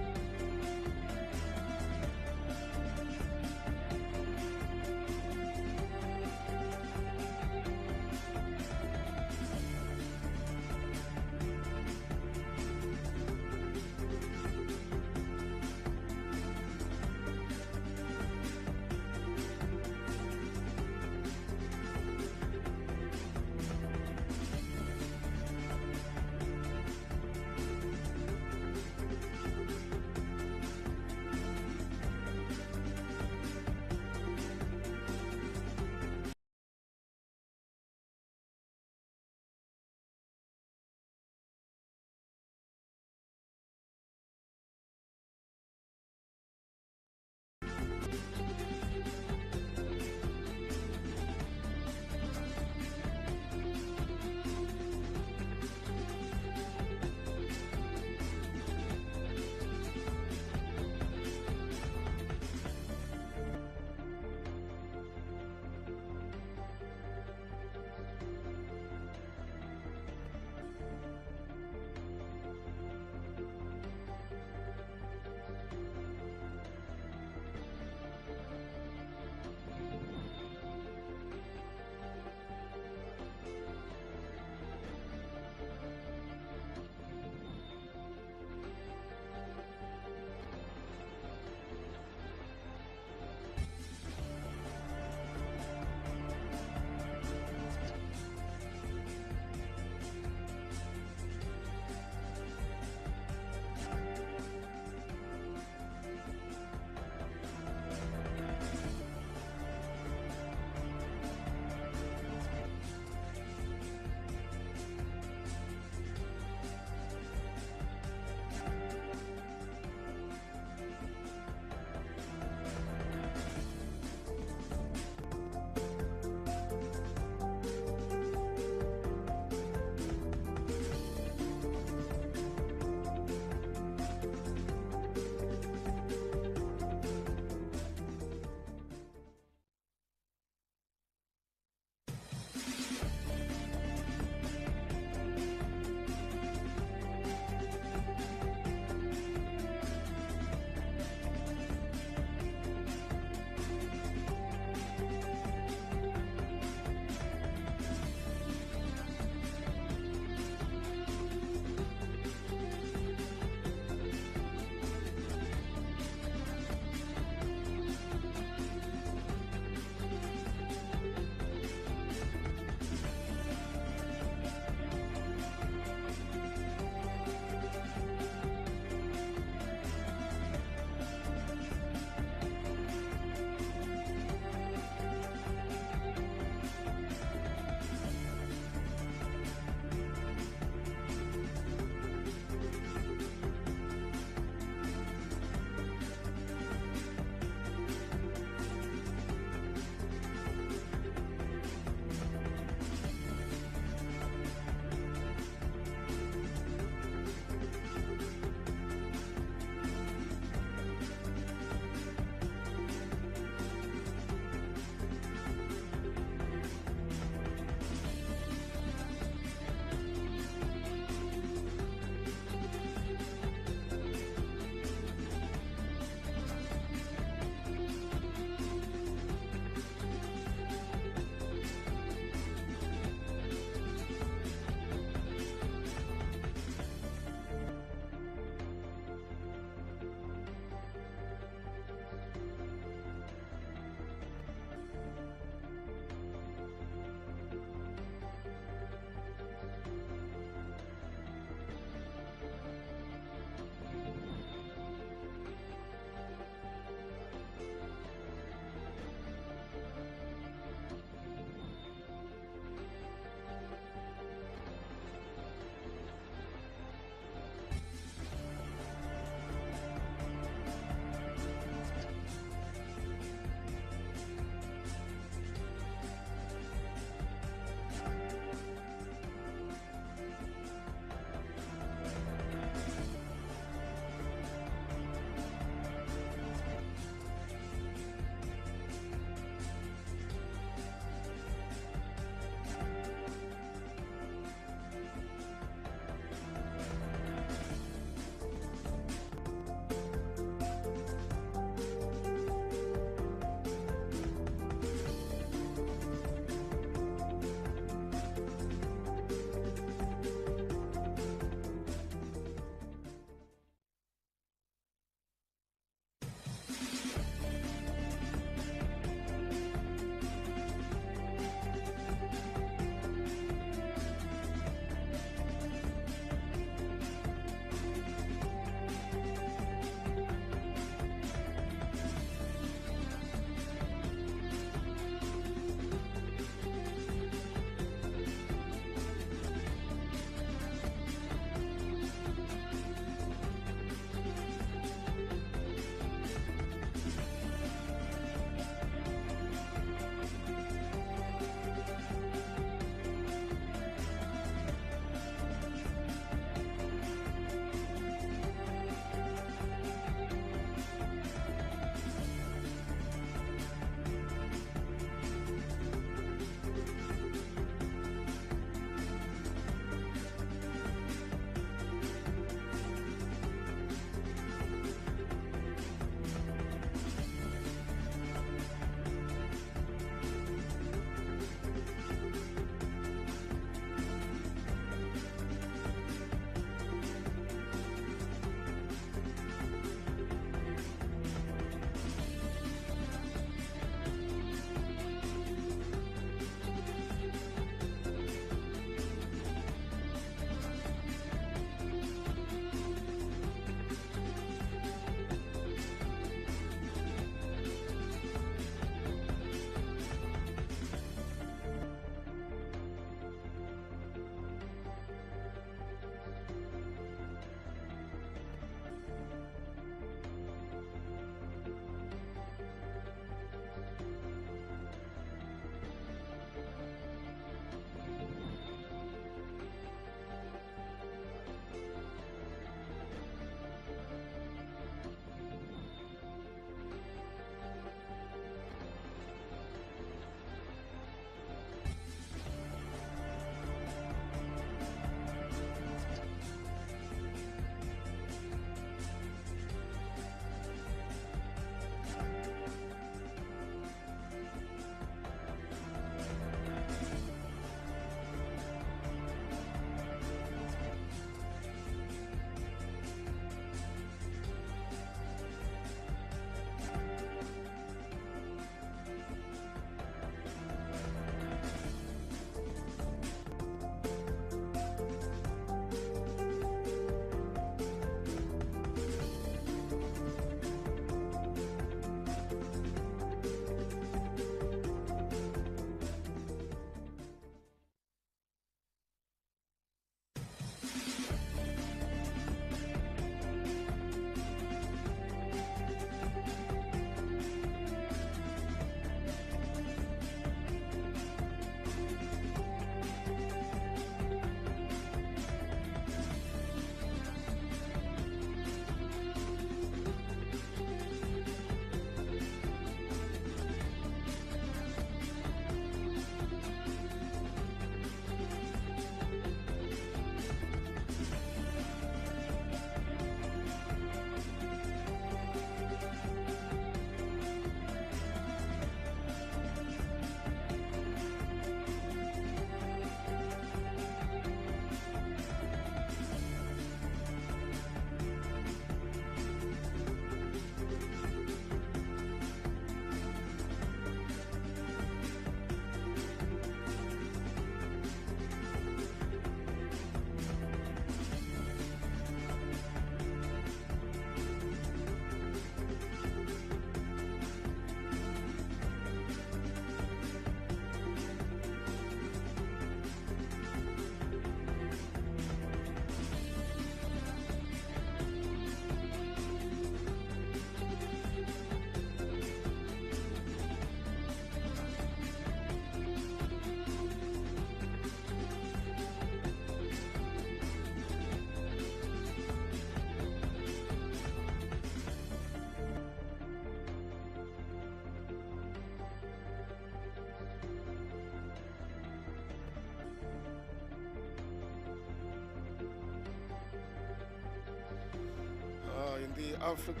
Africa.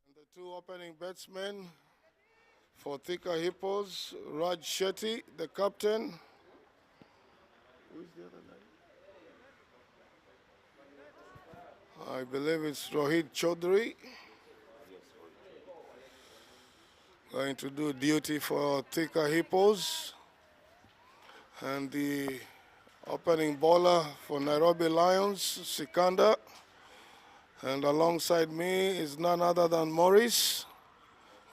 And the two opening batsmen for Thika Hippos, Raj Shetty, the captain. Who is the other name? I believe it's Rohit Chaudhary. Going to do duty for Thika Hippos. And the opening bowler for Nairobi Lions, Sikanda. And alongside me is none other than Maurice.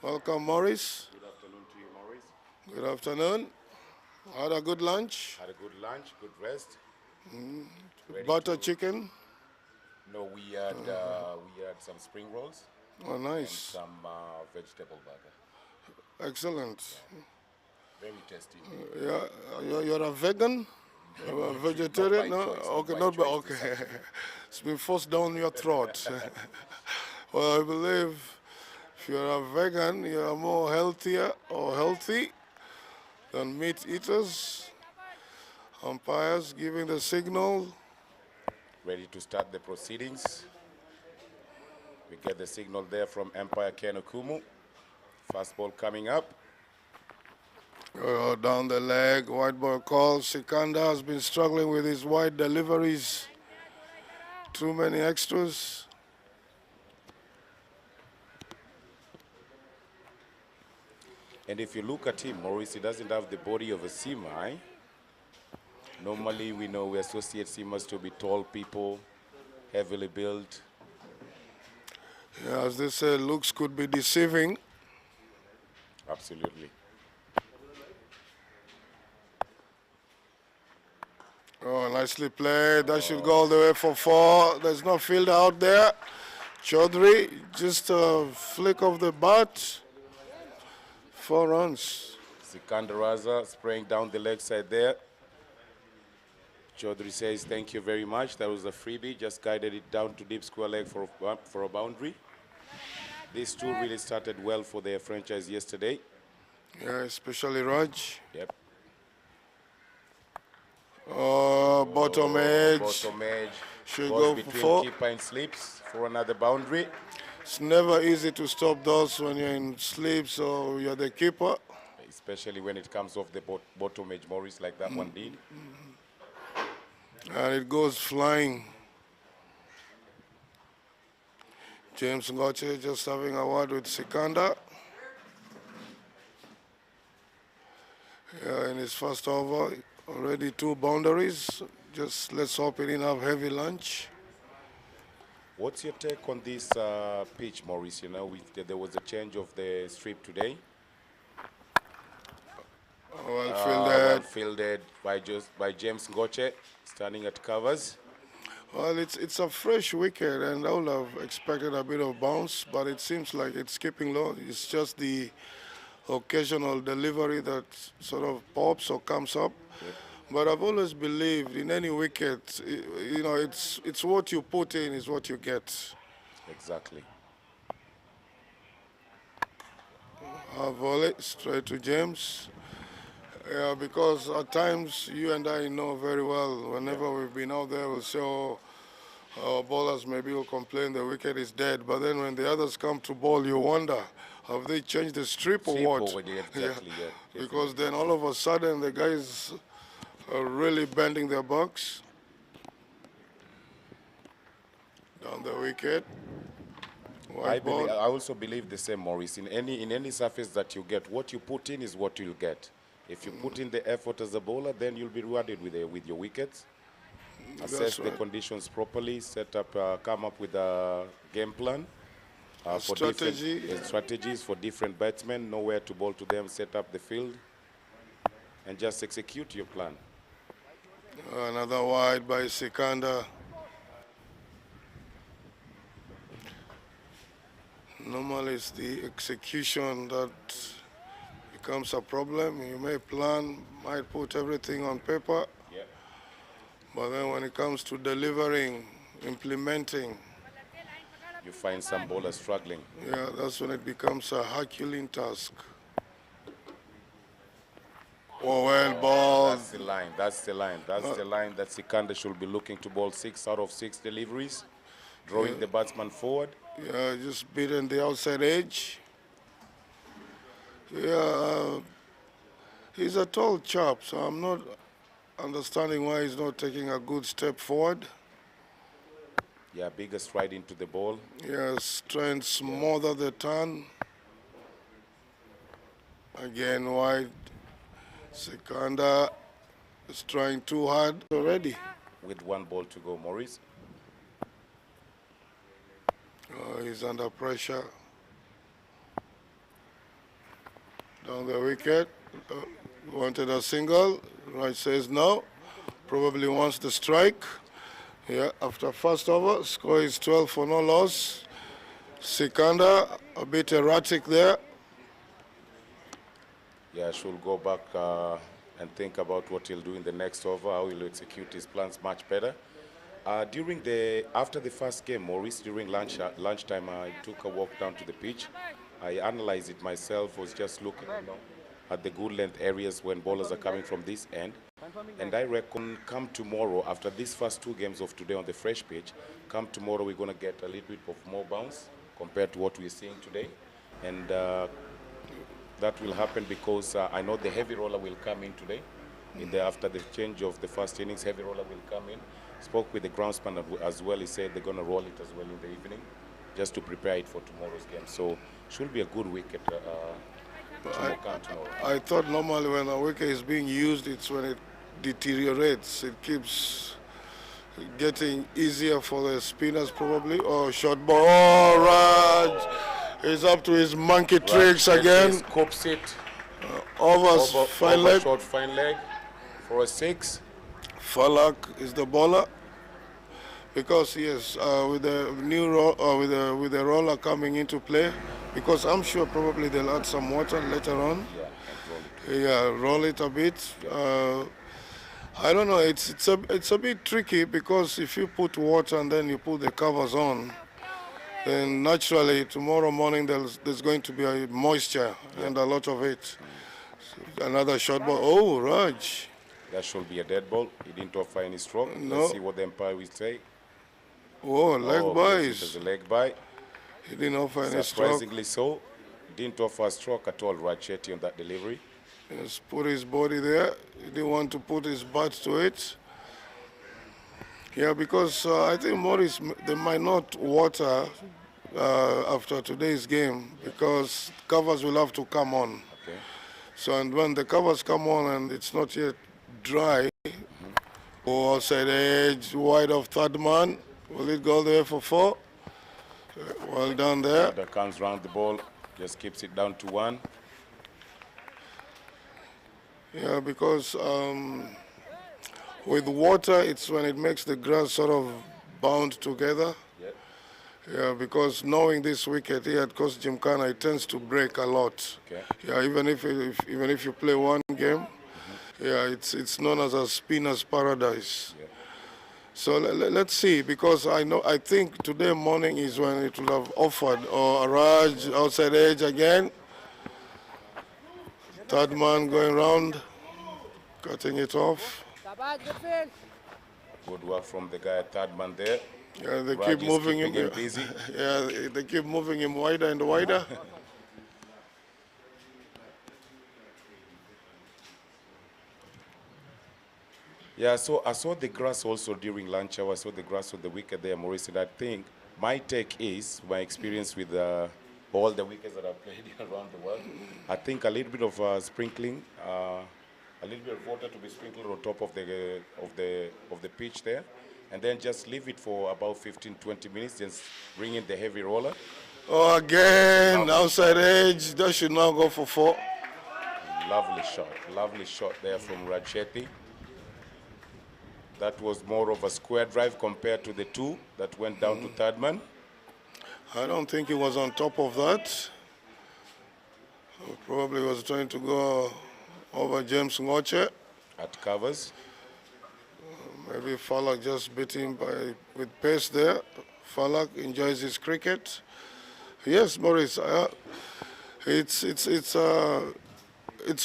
Welcome, Maurice. Good afternoon to you, Maurice. Good afternoon. Had a good lunch? Had a good lunch, good rest. Ready Butter to- chicken? No, we had some spring rolls Oh, and nice. some vegetable burger. Excellent. Very tasty. Yeah, you're a vegan? Or a vegetarian? Not by No? choice, Okay, not not by by, choice, okay. It's been forced down your throat. Well, I believe if you're a vegan, you are more healthier or healthy than meat eaters. Umpires giving the signal. Ready to start the proceedings. We get the signal there from Empire Ken Okumu. Fast ball coming up. Down the leg, white ball call. Sikanda has been struggling with his wide deliveries. Too many extras. And if you look at him, Maurice, he doesn't have the body of a seamer. Eh? Normally, we associate seamers to be tall people, heavily built. Yeah, as they say, looks could be deceiving. Absolutely. Oh, nicely played. That should go all the way for 4. There's no fielder out there. Chaudhary, just a flick of the bat. 4 runs. Sikandar Raza spraying down the leg side there. Chaudhary says, thank you very much. That was a freebie. Just guided it down to deep square leg for a boundary. These two really started well for their franchise yesterday. Yeah, especially Raj. Yep. Oh, bottom edge. Bottom edge. Should Goes go for between 4. keeper and slips for another boundary. It's never easy to stop those when you're in sleep, so you're the keeper. Especially when it comes off the bottom edge, Maurice, like that one did. And it goes flying. James Ngoche just having a word with Sikanda. Yeah, in his first over, already 2 boundaries. Just let's hope he didn't have heavy lunch. What's your take on this pitch, Maurice? You know, there was a change of the strip today. Well Well fielded. fielded by James Ngoche, standing at covers. Well, it's a fresh wicket, and I would have expected a bit of bounce, but it seems like it's keeping low. It's just the occasional delivery that sort of pops or comes up. Yep. But I've always believed in any wicket, you know, it's what you put in is what you get. Exactly. A volley straight to James. Yeah, because at times you and I know very well, whenever we've been out there, we'll say, oh, our bowlers maybe will complain the wicket is dead. But then when the others come to bowl, you wonder, have they changed the strip or what? Exactly, yeah. Because then all of a sudden the guys are really bending their bucks. Down the wicket. I White ball. also believe the same, Maurice. In any surface that you get, what you put in is what you'll get. If you put in the effort as a bowler, then you'll be rewarded with your wickets. Assess That's the right. conditions properly, come up with a game plan for strategy, different strategies for different batsmen, know where to bowl to them, set up the field, and just execute your plan. Another wide by Sikanda. Normally it's the execution that becomes a problem. You may plan, might put everything on paper, Yeah. But then when it comes to delivering, implementing, You find some bowlers struggling. yeah, that's when it becomes a Herculean task. Oh, well balled. That's the line. That's the line. That's the line that Sikandar should be looking to bowl 6 out of 6 deliveries, drawing the batsman forward. Yeah, just beating the outside edge. Yeah, he's a tall chap, so I'm not understanding why he's not taking a good step forward. Yeah, bigger stride into the ball. Yes, trying to smother the turn. Again, wide. Sikandar is trying too hard already. With 1 ball to go, Maurice. He's under pressure. Down the wicket. Wanted a single. Right says no. Probably wants the strike. Yeah, after first over, score is 12 for no loss. Sikandar a bit erratic there. Yeah, should go back and think about what he'll do in the next over, how he'll execute his plans much better. After the first game, Maurice, during lunchtime, I took a walk down to the pitch. I analyzed it myself, was just looking at the good length areas when bowlers are coming from this end. And I reckon come tomorrow, after these first 2 games of today on the fresh pitch, come tomorrow we're going to get a little bit of more bounce compared to what we're seeing today. And that will happen because I know the heavy roller will come in today. After the change of the first innings, heavy roller will come in. Spoke with the groundsman as well. He said they're going to roll it as well in the evening, just to prepare it for tomorrow's game. So should be a good wicket tomorrow. I thought normally when a wicket is being used, it's when it deteriorates. It keeps getting easier for the spinners probably. Oh, short ball. Oh, Raj is up to his monkey tricks again. Scopes it. Over fine leg. Short fine leg for a 6. Falak is the bowler. Because yes, with the new with the roller coming into play, because I'm sure probably they'll add some water later on. Yeah, roll it a bit. I don't know. It's a bit tricky because if you put water and then you put the covers on, then naturally tomorrow morning there's going to be a moisture and a lot of it. So another short ball. Oh, Raj. That should be a dead ball. He didn't offer any stroke. No. Let's see what the umpire will say. Oh, leg buys. There's a leg by. He didn't offer any stroke. Surprisingly so. Didn't offer a stroke at all, Raj on that delivery. Just put his body there. He didn't want to put his butt to it. Yeah, because I think Morris, they might not water after today's game because covers will have to come on. Okay. So, and when the covers come on and it's not yet dry, or outside edge, wide of third man, will it go there for 4? Well done there. That comes round the ball, just keeps it down to 1. Yeah, because with water, it's when it makes the grass sort of bound together. Yep. Yeah, because knowing this wicket here at Coast Gymkhana, it tends to break a lot. Okay. Yeah, even if you play one game, yeah, it's known as a spinner's paradise. Yep. So let's see, because I think today morning is when it will have offered, or a Raj outside edge again. Third man going round, cutting it off. Good work from the guy at third man there. Yeah, they Raj keep is moving keeping him. him busy. Yeah, they keep moving him wider and wider. Yeah, so I saw the grass also during lunch hour. I saw the grass on the wicket there, Maurice. And I think my take is, my experience with all the wickets that I've played around the world, I think a little bit of sprinkling, a little bit of water to be sprinkled on top of the pitch there, and then just leave it for about 15-20 minutes. Just bring in the heavy roller. Oh, again, outside edge. That should now go for 4. Lovely shot there from Rajshetty. That was more of a square drive compared to the 2 that went down to third man. I don't think he was on top of that. He probably was trying to go over James Ngoche. At covers. Maybe Falak just beat him with pace there. Falak enjoys his cricket. Yes, Maurice. It's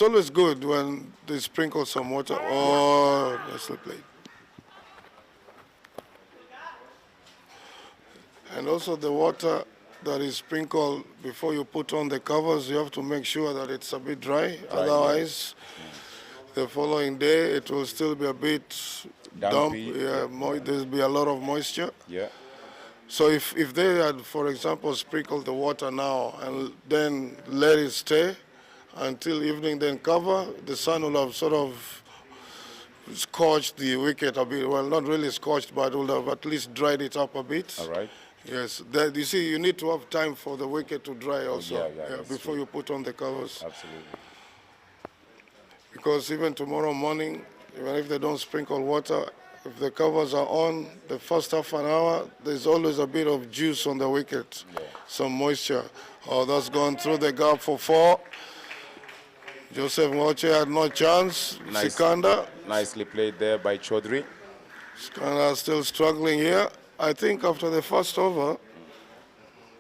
always good when they sprinkle some water. Oh, nicely played. And also the water that is sprinkled before you put on the covers, you have to make sure that it's a bit dry. Otherwise, the following day it will still be a bit damp. Dumpy. Yeah, there'll be a lot of moisture. Yeah. So if they had, for example, sprinkled the water now and then let it stay until evening, then cover, the sun will have sort of scorched the wicket a bit. Well, not really scorched, but will have at least dried it up a bit. All right. Yes, you see, you need to have time for the wicket to dry also before true. you put on the covers. Absolutely. Because even tomorrow morning, even if they don't sprinkle water, if the covers are on, the first half an hour, there's always a bit of juice on the wicket, some moisture. Oh, that's gone through the gap for 4. Joseph Ngoche had no chance. Sikanda. Nicely played there by Chaudhry. Sikanda still struggling here. I think after the first over,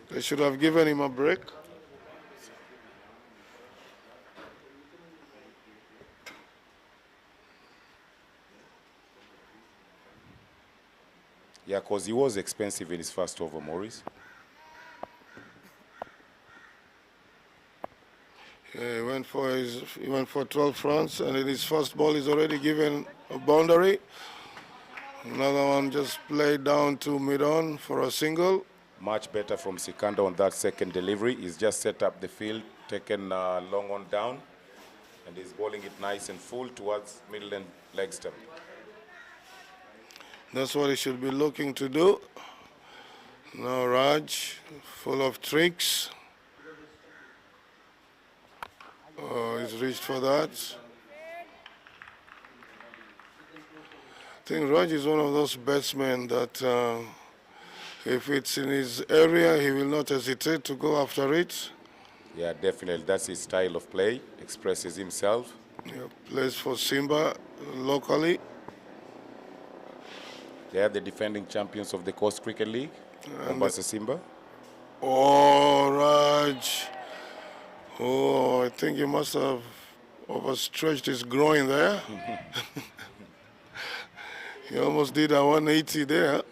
they should have given him a break. Yeah, because he was expensive in his first over, Maurice. Yeah, he went for 12 runs, and in his first ball, he's already given a boundary. Another one just played down to mid-on for a single. Much better from Sikanda on that second delivery. He's just set up the field, taken long on down, and he's bowling it nice and full towards middle and leg stump. That's what he should be looking to do. Now Raj, full of tricks. Oh, he's reached for that. I think Raj is one of those batsmen that if it's in his area, he will not hesitate to go after it. Yeah, definitely. That's his style of play. Expresses himself. Yeah, plays for Simba locally. They are the defending champions of the Coast Cricket League, Mombasa Simba. Oh, Raj. Oh, I think he must have overstretched his groin there. He almost did a 180 there.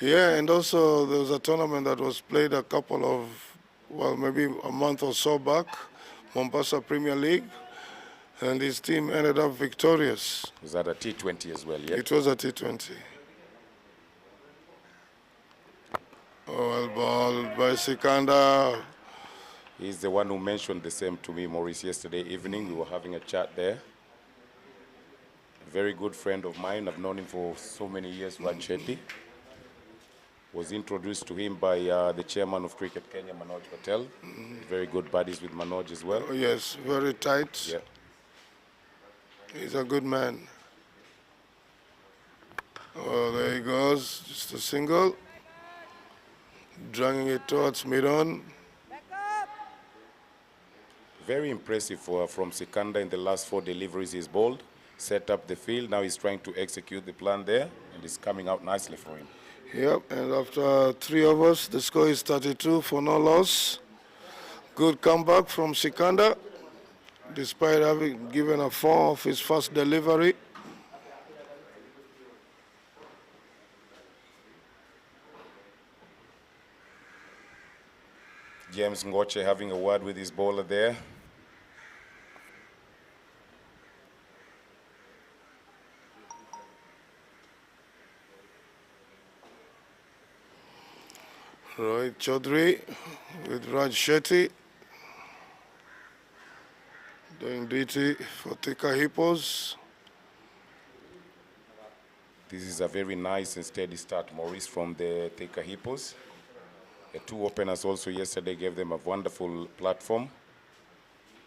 Yeah, and also there was a tournament that was played a couple of, well, maybe a month or so back, Mombasa Premier League, and his team ended up victorious. Was that a T20 as well, yeah? It was a T20. Oh, well ball by Sikanda. He's the one who mentioned the same to me, Maurice, yesterday evening. We were having a chat there. A very good friend of mine. I've known him for so many years, Raj Shetty. Was introduced to him by the chairman of Cricket Kenya, Manoj Patel. Very good buddies with Manoj as well. Oh, yes, very tight. Yeah. He's a good man. Oh, there he goes, just a single. Dragging it towards mid-on. Very impressive from Sikanda in the last 4 deliveries he's bowled. Set up the field, now he's trying to execute the plan there, and it's coming out nicely for him. Yep, and after 3 overs, the score is 32 for no loss. Good comeback from Sikanda, despite having given a 4 of his first delivery. James Ngoche having a word with his bowler there. Rohit Chaudhry with Raj Shetty doing duty for Thika Hippos. This is a very nice and steady start, Maurice, from the Thika Hippos. The 2 openers also yesterday gave them a wonderful platform,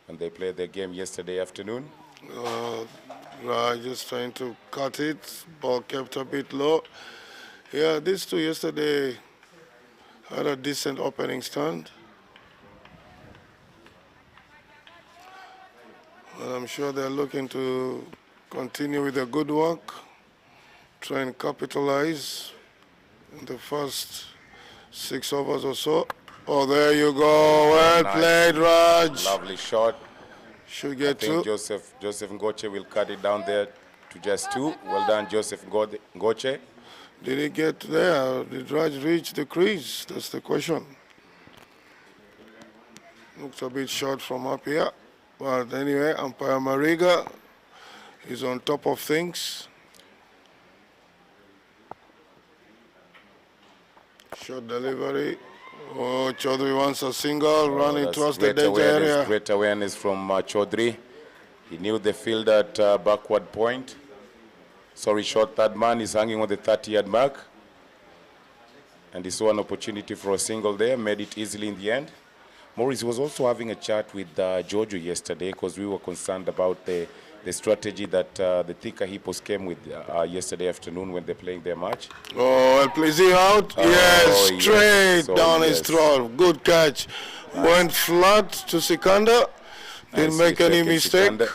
and they played their game yesterday afternoon. Raj just trying to cut it, ball kept a bit low. Yeah, these 2 yesterday had a decent opening stand. And I'm sure they're looking to continue with the good work. try and capitalize in the first 6 overs or so. Oh, there you go. Well Nice. played, Raj. Lovely shot. Should I get think two. Joseph Ngoche will cut it down there to just 2. Well done, Joseph Ngoche. Did he get there? Did Raj reach the crease? That's the question. Looks a bit short from up here. But anyway, umpire Mariga is on top of things. Short delivery. Oh, Chaudhary wants a single, running That's towards the great danger awareness, area. great awareness from Chaudhary. He knew the field at backward point. Sorry, short third man is hanging on the 30-yard mark. And he saw an opportunity for a single there, made it easily in the end. Maurice was also having a chat with Giorgio yesterday because we were concerned about the strategy that the Thika Hippos came with yesterday afternoon when they're playing their match. Oh, well, please, he out? Oh, yes, yes. straight So, down his yes. throat. Good catch. Nice. Went flat to Sikanda. Didn't Nicely make any taken, mistake. Sikanda.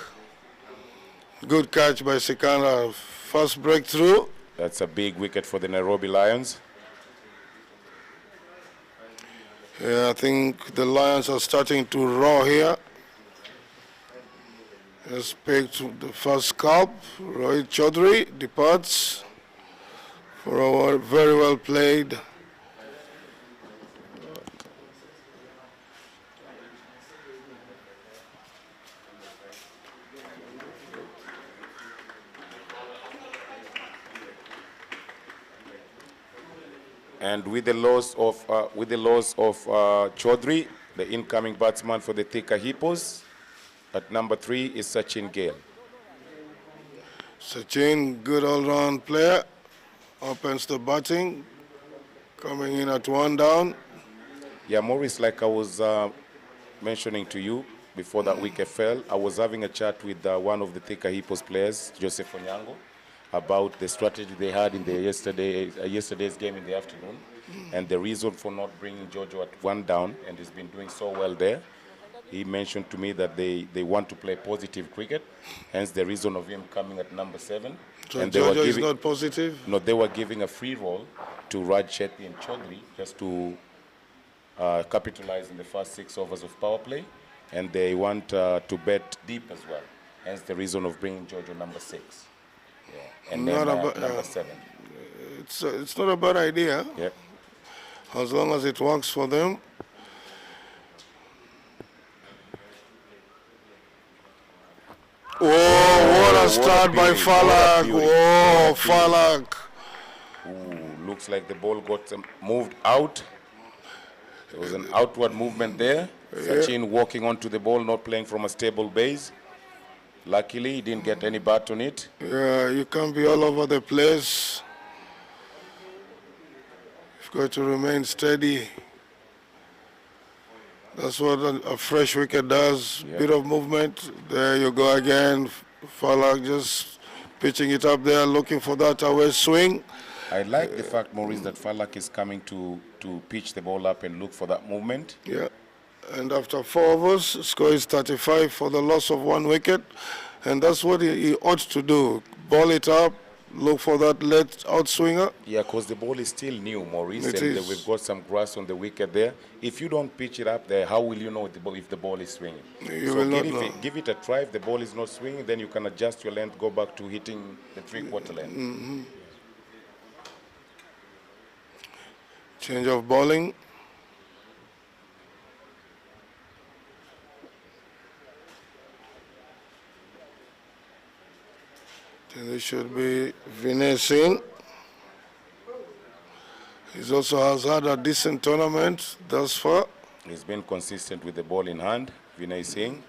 Good catch by Sikanda. First breakthrough. That's a big wicket for the Nairobi Lions. Yeah, I think the Lions are starting to roar here. Has picked the first scalp. Rohit Chaudhary departs for a very well played. And with the loss of Chaudhary, the incoming batsman for the Thika Hippos, at number 3 is Sachin Gale. Sachin, good all-round player. Opens the batting. Coming in at 1 down. Yeah, Maurice, like I was mentioning to you before that wicket fell, I was having a chat with one of the Thika Hippos players, Joseph Onyango, about the strategy they had in the yesterday's game in the afternoon, and the reason for not bringing Jojo at 1 down, and he's been doing so well there. He mentioned to me that they want to play positive cricket, hence the reason of him coming at number 7. So and they were Jojo is giving, not positive? No, they were giving a free roll to Raj Shetty and Chaudhary just to capitalize in the first 6 overs of power play, and they want to bet deep as well, hence the reason of bringing Jojo number 6. Yeah. And then number 7. It's not a bad idea. Yeah. As long as it works for them. Oh, what a start by Falak. Oh, Falak. Ooh, looks like the ball got moved out. There was an outward movement there. Sachin walking onto the ball, not playing from a stable base. Luckily, he didn't get any bat on it. Yeah, you can't be all over the place. You've got to remain steady. That's what a fresh wicket does. Yeah. Bit of movement. There you go again. Falak just pitching it up there, looking for that away swing. I like the fact, Maurice, that Falak is coming to pitch the ball up and look for that movement. Yeah. And after 4 overs, score is 35 for the loss of 1 wicket. And that's what he ought to do. Ball it up, look for that late outswinger. Yeah, because the ball is still new, Maurice, It and is. we've got some grass on the wicket there. If you don't pitch it up there, how will you know if the ball is swinging? You so will not know. give it a try. If the ball is not swinging, then you can adjust your length, go back to hitting the 3/4 length. Change of bowling. This should be Vinay Singh. He also has had a decent tournament thus far. He's been consistent with the ball in hand, Vinay Singh.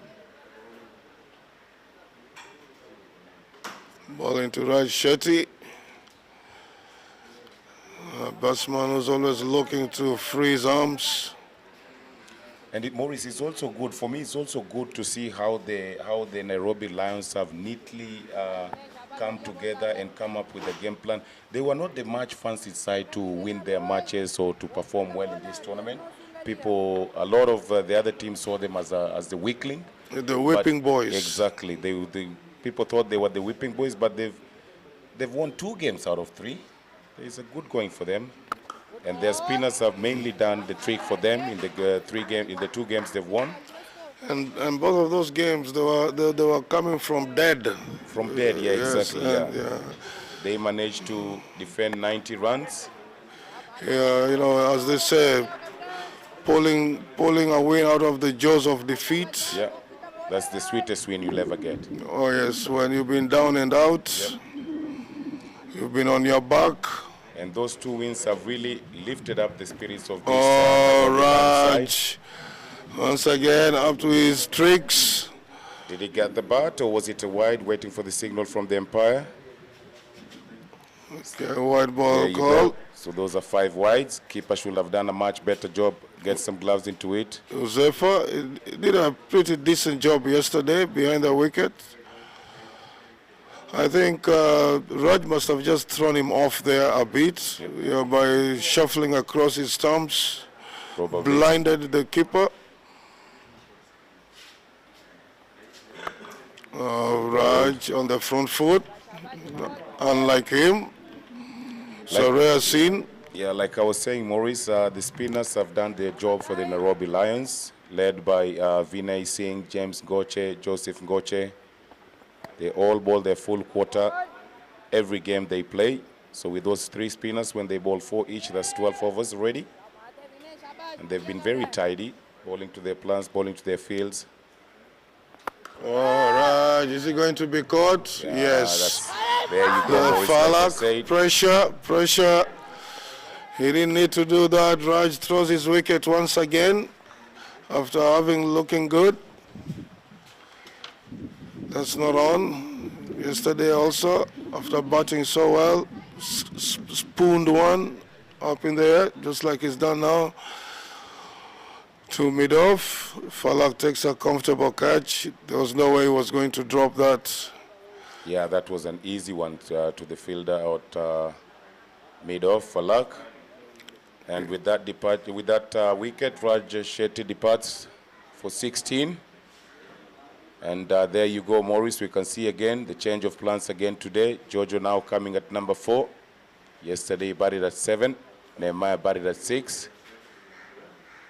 Bowling to Raj Shetty. A batsman who's always looking to free his arms. And Maurice, is also good for me. It's also good to see how the Nairobi Lions have neatly come together and come up with a game plan. They were not the match fancied side to win their matches or to perform well in this tournament. A lot of the other teams saw them as the weakling. The whipping boys. Exactly. People thought they were the whipping boys, but they've won 2 games out of 3. It's a good going for them. And their spinners have mainly done the trick for them in the 2 games they've won. And both of those games, they were coming from dead. From dead, yeah, exactly, yes, yeah. They managed to defend 90 runs. Yeah, you know, as they say, pulling a win out of the jaws of defeat. Yeah, that's the sweetest win you'll ever get. Oh yes, when you've been down and out, Yep. you've been on your back. And those 2 wins have really lifted up the spirits of this Raj, once again up to his tricks. Did he get the bat, or was it a wide waiting for the signal from the umpire? Okay, wide ball There you call. go. So those are 5 wides. Keeper should have done a much better job. Get some gloves into it. Josefa did a pretty decent job yesterday behind the wicket. I think Raj must have just thrown him off there a bit, you know, by shuffling across his stumps, Probably. blinded the keeper. Raj on the front foot, unlike him. So rare scene. Yeah, like I was saying, Maurice, the spinners have done their job for the Nairobi Lions, led by Vinay Singh, James Goche, Joseph Goche. They all bowl their full quarter every game they play. So with those 3 spinners, when they bowl 4 each, that's 12 overs already. And they've been very tidy, bowling to their plants, bowling to their fields. All right, is he going to be caught? Yeah, Yes. There you go, Maurice, like I Falak, said. pressure. He didn't need to do that. Raj throws his wicket once again after having looking good. That's not on. Yesterday also, after batting so well, spooned one up in the air, just like he's done now. To mid-off, Falak takes a comfortable catch. There was no way he was going to drop that. Yeah, that was an easy one to the fielder out mid-off for luck. And with that wicket, Raj Shetty departs for 16. And there you go, Maurice. We can see again the change of plans again today. Jojo now coming at number 4. Yesterday he batted at 7. Nehemiah batted at 6.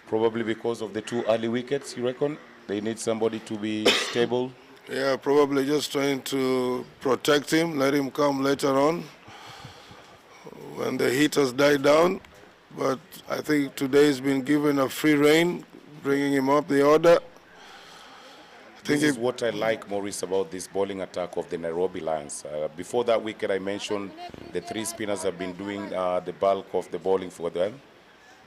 Probably because of the 2 early wickets, you reckon? They need somebody to be stable. Yeah, probably just trying to protect him, let him come later on when the heat has died down. But I think today he's been given a free rein, bringing him up the order. This is what I like, Maurice, about this bowling attack of the Nairobi Lions. Before that wicket, I mentioned the 3 spinners have been doing the bulk of the bowling for them,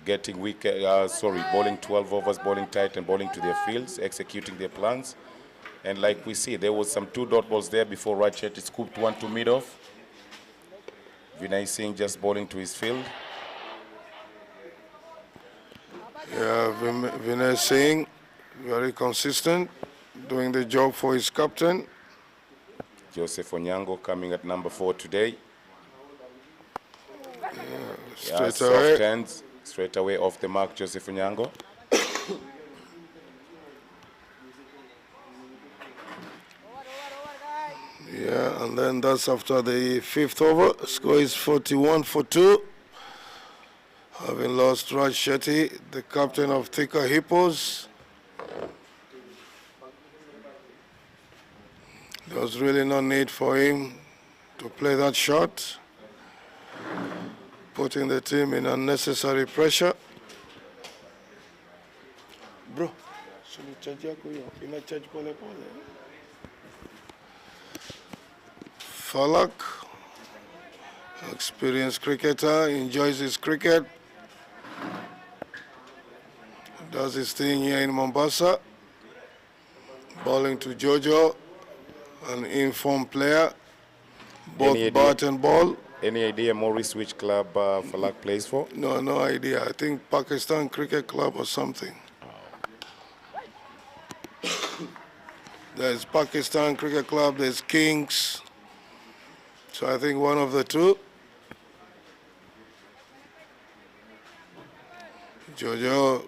getting bowling 12 overs, bowling tight and bowling to their fields, executing their plans. And like we see, there was some 2 dot balls there before Raj Shetty scooped one to mid-off. Vinay Singh just bowling to his field. Yeah, Vinay Singh, very consistent, doing the job for his captain. Joseph Onyango coming at number 4 today. Straight soft away. hands, straight away off the mark, Joseph Onyango. Yeah, and then that's after the 5th over. Score is 41 for 2. Having lost Raj Shetty, the captain of Thika Hippos. There was really no need for him to play that shot, putting the team in unnecessary pressure. Bro, Falak, experienced cricketer, enjoys his cricket, does his thing here in Mombasa, bowling to Jojo, an informed player, both bat and ball. Any idea, Maurice, which club Falak plays for? No, no idea. I think Pakistan Cricket Club or something. There's Pakistan Cricket Club, there's Kings. So I think one of the 2. Jojo,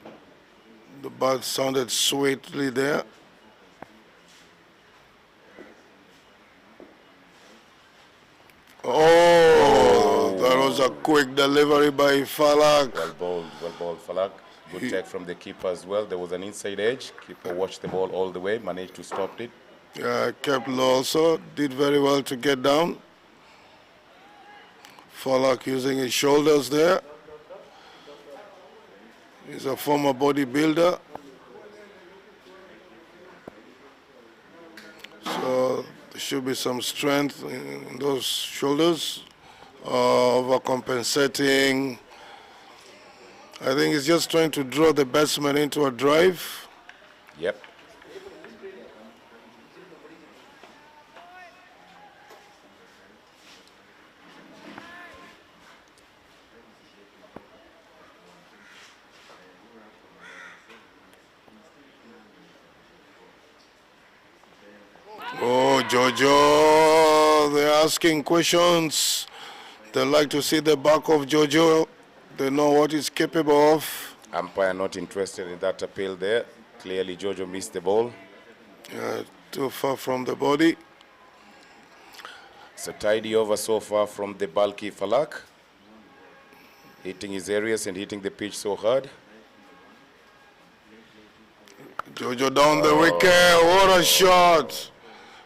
the bat sounded sweetly there. Oh, that was a quick delivery by Falak. Well bowled, Falak. Good check from the keeper as well. There was an inside edge. Keeper watched the ball all the way, managed to stop it. Yeah, kept low also. Did very well to get down. Falak using his shoulders there. He's a former bodybuilder. So there should be some strength in those shoulders. Overcompensating. I think he's just trying to draw the batsman into a drive. Yep. Oh, Jojo, they're asking questions. They like to see the back of Jojo. They know what he's capable of. Umpire not interested in that appeal there. Clearly, Jojo missed the ball. Too far from the body. It's a tidy over so far from the bulky Falak. Hitting his areas and hitting the pitch so hard. Jojo down the wicket. What a shot.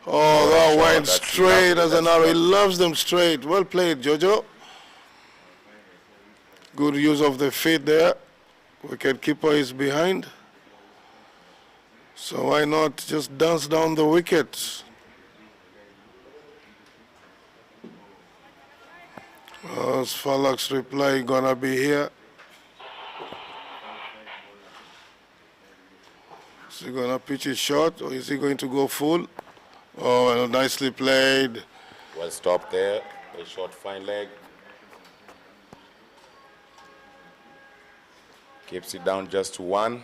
Oh, that went straight as an arrow. He loves them straight. Well played, Jojo. Good use of the feet there. Wicket keeper is behind. So why not just dance down the wicket? Is Falak's reply gonna be here? Is he gonna pitch it short or is he going to go full? Oh, well, nicely played. Well stopped there. A short fine leg. Keeps it down just to one.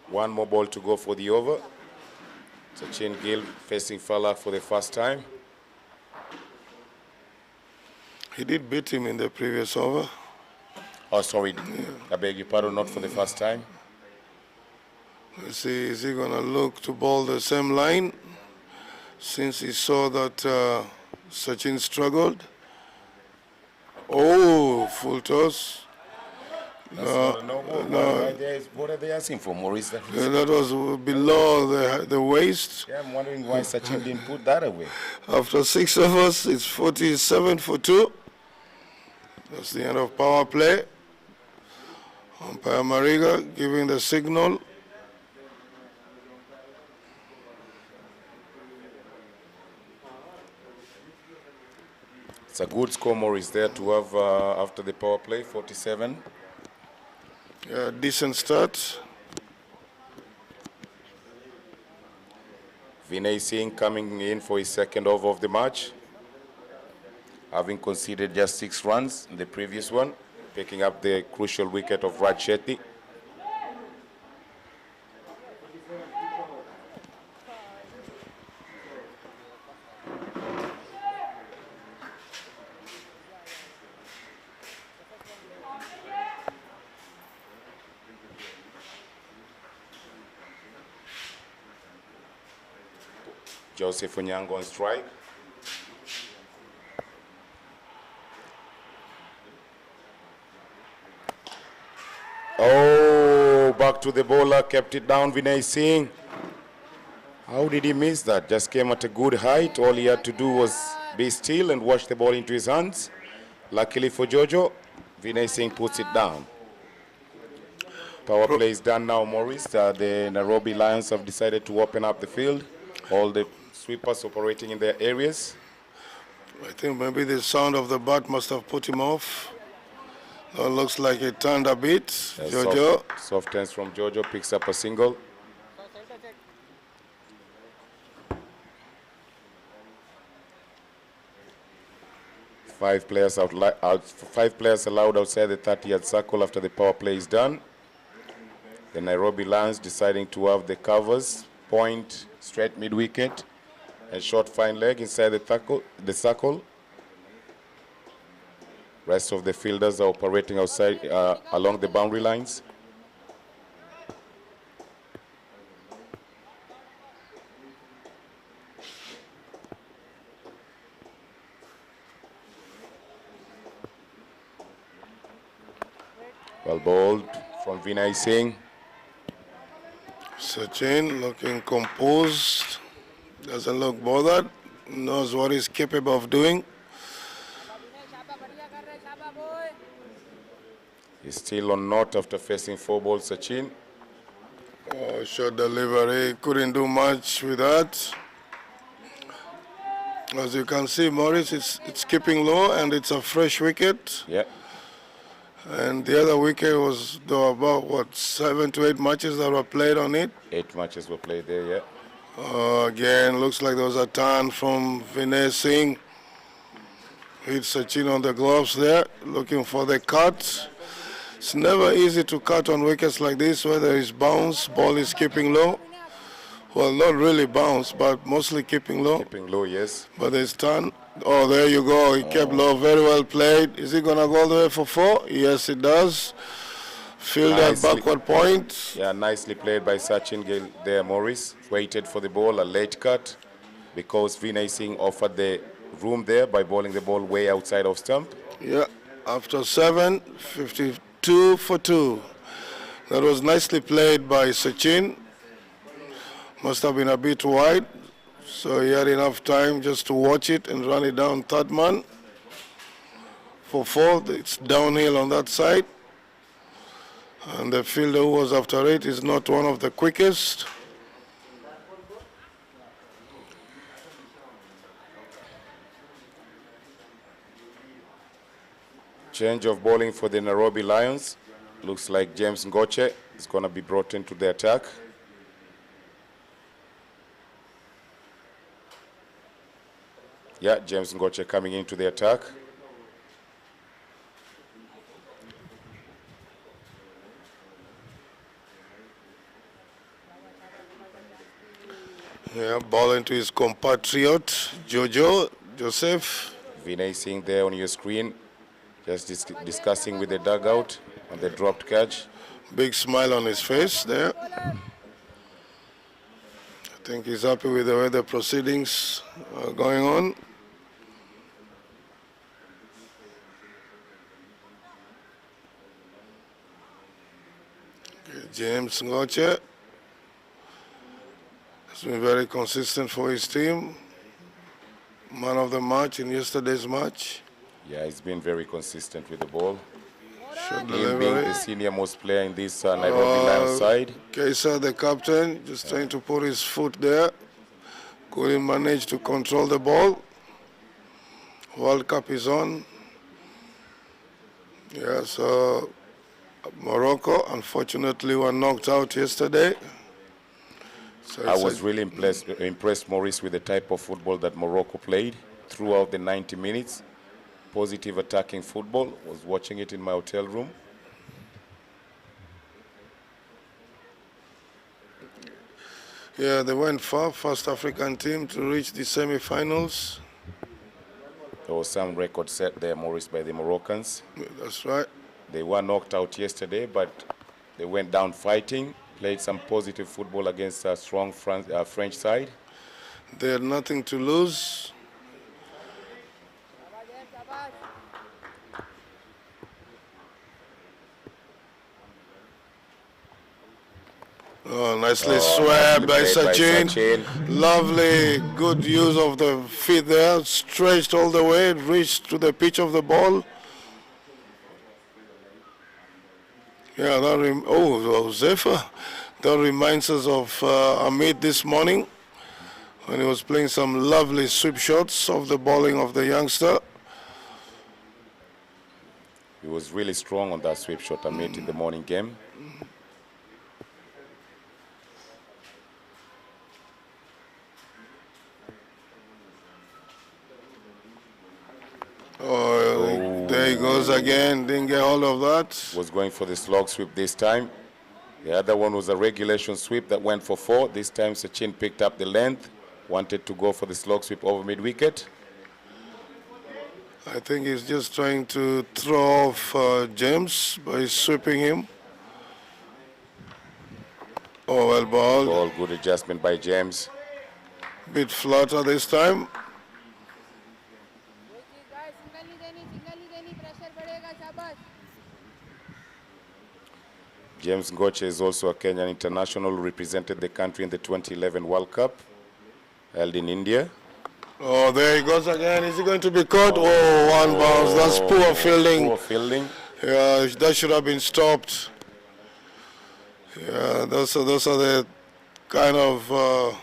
One more ball to go for the over. Sachin Gill facing Falak for the first time. He did beat him in the previous over. Oh, sorry. I beg your pardon, not for the first time. Let's see, is he going to look to bowl the same line since he saw that Sachin struggled? Oh, full toss. That's not a no ball. What are they asking for, Maurice? That was below the waist. Yeah, I'm wondering why Sachin didn't put that away. After 6 overs, it's 47 for 2. That's the end of power play. Umpire Mariga giving the signal. It's a good score, Maurice, there to have after the power play, 47. Yeah, decent start. Vinay Singh coming in for his second over of the match, having conceded just 6 runs in the previous one, picking up the crucial wicket of Raj Shetty. Joseph Onyango on strike. Oh, back to the bowler, kept it down, Vinay Singh. How did he miss that? Just came at a good height. All he had to do was be still and watch the ball into his hands. Luckily for Jojo, Vinay Singh puts it down. Power play is done now, Maurice. The Nairobi Lions have decided to open up the field. All the sweepers operating in their areas. I think maybe the sound of the bat must have put him off. That looks like it turned a bit. Jojo. Soft hands from Jojo, picks up a single. Five players allowed outside the 30-yard circle after the power play is done. The Nairobi Lions deciding to have the covers, point straight mid-wicket, and short fine leg inside the circle. Rest of the fielders are operating outside along the boundary lines. Well bowled from Vinay Singh. Sachin looking composed, doesn't look bothered, knows what he's capable of doing. He's still on naught after facing 4 balls, Sachin. Oh, short delivery, couldn't do much with that. As you can see, Morris, it's keeping low and it's a fresh wicket. Yeah. And the other wicket was, there were about, what, 7 to 8 matches that were played on it. 8 matches were played there, yeah. Again, looks like there was a turn from Vinay Singh. Hit Sachin on the gloves there, looking for the cut. It's never easy to cut on wickets like this where there is bounce, ball is keeping low. Well, not really bounce, but mostly keeping low. Keeping low, yes. But there's turn. Oh, there you go. He kept low, very well played. Is he going to go all the way for 4? Yes, it does. Field at backward point. Yeah, nicely played by Sachin Gill there, Morris. Waited for the ball, a late cut, because Vinay Singh offered the room there by bowling the ball way outside of stump. Yeah, after 7, 52 for 2. That was nicely played by Sachin. Must have been a bit wide, so he had enough time just to watch it and run it down third man. For 4, it's downhill on that side. And the fielder who was after it is not one of the quickest. Change of bowling for the Nairobi Lions. Looks like James Ngoche is going to be brought into the attack. Yeah, James Ngoche coming into the attack. Yeah, ball into his compatriot, Joseph. Vinay Singh there on your screen, just discussing with the dugout on the dropped catch. Big smile on his face there. I think he's happy with the way the proceedings are going on. Okay, James Ngoche has been very consistent for his team. Man of the match in yesterday's match. Yeah, he's been very consistent with the ball. Short Him being delivery. the senior most player in this Nairobi Lions side. Kaisa, the captain, just trying to put his foot there. Couldn't manage to control the ball. World Cup is on. Yeah, so Morocco, unfortunately, were knocked out yesterday. So I was really impressed, Maurice, with the type of football that Morocco played throughout the 90 minutes. Positive attacking football. Was watching it in my hotel room. Yeah, they went far, first African team to reach the semi-finals. There was some record set there, Maurice, by the Moroccans. That's right. They were knocked out yesterday, but they went down fighting, played some positive football against a strong French side. They had nothing to lose. Oh, nicely swept by Sachin. Lovely, good use of the feet there. Stretched all the way, reached to the pitch of the ball. Yeah, that Zephyr. That reminds us of Amit this morning when he was playing some lovely sweep shots of the bowling of the youngster. He was really strong on that sweep shot, Amit, in the morning game. Oh, there he goes again. Didn't get hold of that. Was going for the slog sweep this time. The other one was a regulation sweep that went for 4. This time Sachin picked up the length, wanted to go for the slog sweep over mid-wicket. I think he's just trying to throw off James by sweeping him. Oh, well ball. Ball, good adjustment by James. Bit flatter this time. James Ngoche is also a Kenyan international who represented the country in the 2011 World Cup held in India. Oh, there he goes again. Is he going to be caught? Oh, one bounce. That's poor fielding. Poor fielding. Yeah, that should have been stopped. Yeah, those are the kind of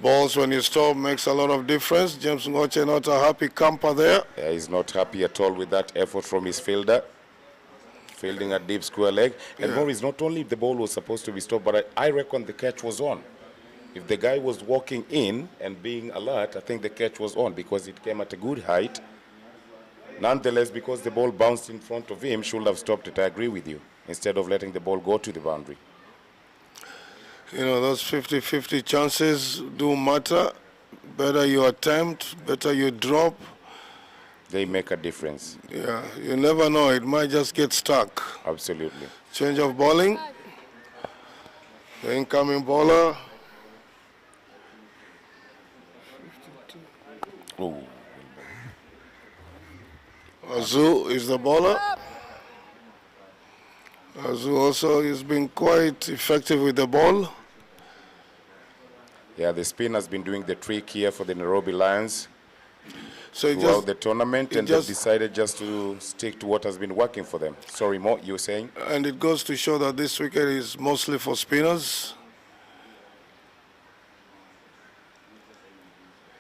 balls when you stop makes a lot of difference. James Ngoche not a happy camper there. Yeah, he's not happy at all with that effort from his fielder. Fielding a deep square leg. And Maurice, not only the ball was supposed to be stopped, but I reckon the catch was on. If the guy was walking in and being alert, I think the catch was on because it came at a good height. Nonetheless, because the ball bounced in front of him, should have stopped it. I agree with you. Instead of letting the ball go to the boundary. You know, those 50-50 chances do matter. Better you attempt, better you drop. They make a difference. Yeah, you never know. It might just get stuck. Absolutely. Change of bowling. The incoming bowler. Ooh. Azu is the bowler. Azu also has been quite effective with the ball. Yeah, the spin has been doing the trick here for the Nairobi Lions So throughout the tournament, and they've decided just to stick to what has been working for them. Sorry, Mo, you were saying? And it goes to show that this wicket is mostly for spinners.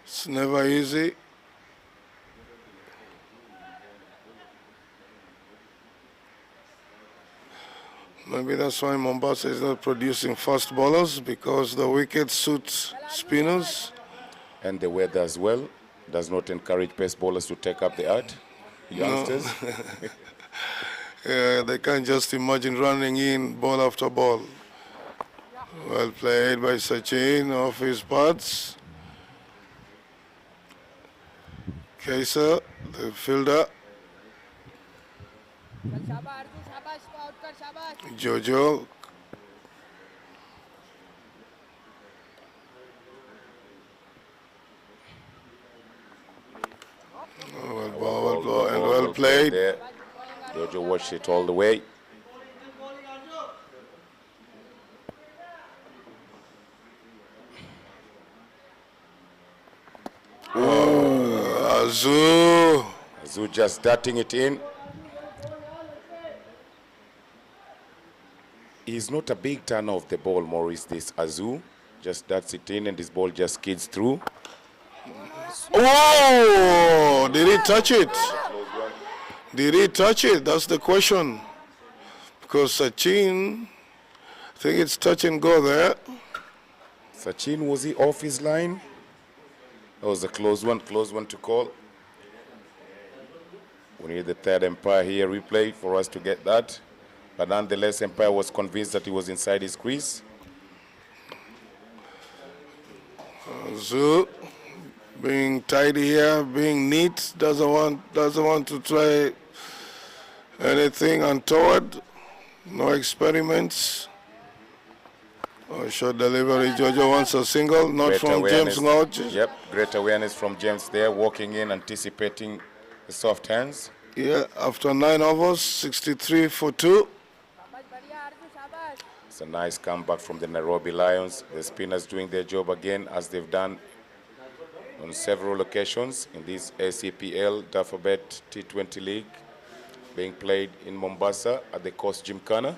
It's never easy. Maybe that's why Mombasa is not producing fast bowlers, because the wicket suits spinners. And the weather as well does not encourage pace bowlers to take up the art. Youngsters. Yeah, they can't just imagine running in ball after ball. Well played by Sachin off his pads. Kaisa, the fielder. Jojo. Well played. There. Jojo watched it all the way. Azu. Azu just darting it in. He's not a big turner of the ball, Maurice, this Azu. Just darts it in and this ball just skids through. Oh! Did he touch it? Did he touch it? That's the question. Because Sachin, I think it's touch and go there. Sachin, was he off his line? That was a close one to call. We need the third umpire here replay for us to get that. But nonetheless, umpire was convinced that he was inside his crease. Azu being tidy here, being neat, doesn't want to try anything untoward. No experiments. Oh, short delivery. Jojo wants a single, not Great from awareness. James Ngoche. Yep, great awareness from James there, walking in, anticipating the soft hands. Yeah, after 9 overs, 63 for 2. It's a nice comeback from the Nairobi Lions. The spinners doing their job again, as they've done on several occasions in this ACPL DafabetT20 League being played in Mombasa at the Coast Gymkhana.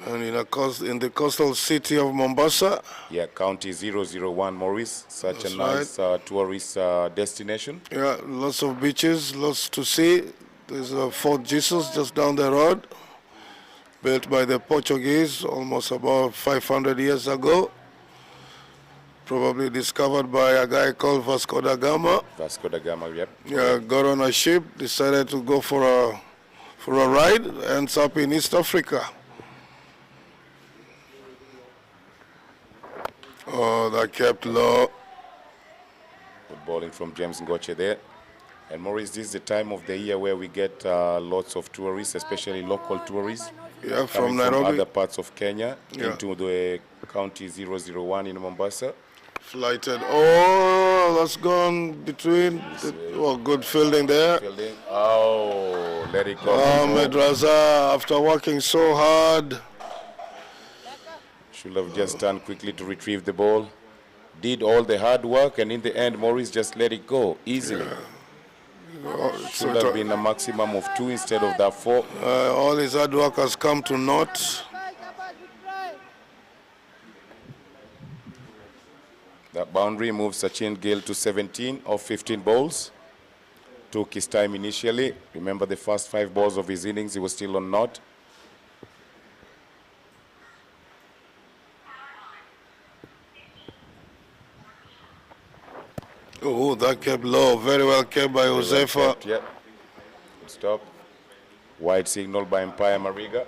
And in the coastal city of Mombasa. Yeah, County 001, Maurice. Such That's a nice tourist destination. Yeah, lots of beaches, lots to see. There's a Fort Jesus just down the road, built by the Portuguese almost about 500 years ago. Probably discovered by a guy called Vasco da Gama. Vasco da Gama, yep. Yeah, got on a ship, decided to go for a ride, ends up in East Africa. Oh, that kept low. Good bowling from James Ngoche there. And Maurice, this is the time of the year where we get lots of tourists, especially local tourists. Yeah, from coming Nairobi. From other parts of Kenya Yeah. into the County 001 in Mombasa. Flighted. Oh, that's gone between. Oh, good fielding there. Fielding. Oh, let it go. Ahmed Raza, after working so hard. Should have just turned quickly to retrieve the ball. Did all the hard work, and in the end, Maurice just let it go easily. Should have been a maximum of 2 instead of that 4. All his hard work has come to naught. That boundary moves Sachin Gill to 17 of 15 balls. Took his time initially. Remember the first 5 balls of his innings, he was still on naught. Oh, that kept low. Very well kept by Josefa. Yep. Stop. Wide signal by Empire Mariga.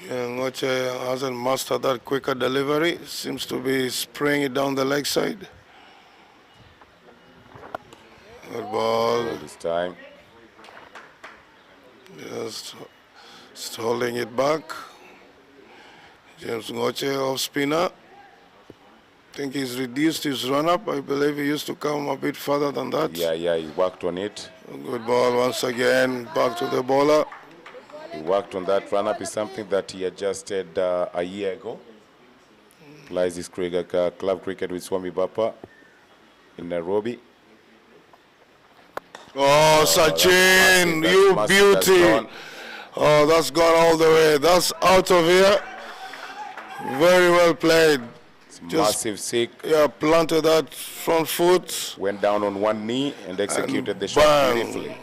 Yeah, Ngoche hasn't mastered that quicker delivery. Seems to be spraying it down the leg side. Good ball. This time. Just holding it back. James Ngoche off spinner. I think he's reduced his run-up. I believe he used to come a bit further than that. Yeah, he worked on it. Good ball once again. Back to the bowler. He worked on that run-up. Is something that he adjusted a year ago. Plays his club cricket with Swami Bappa in Nairobi. Oh, Sachin, you beauty. Oh, that's gone all the way. That's out of here. Very well played. Massive sick. Yeah, planted that front foot. Went down on one knee and executed the shot beautifully.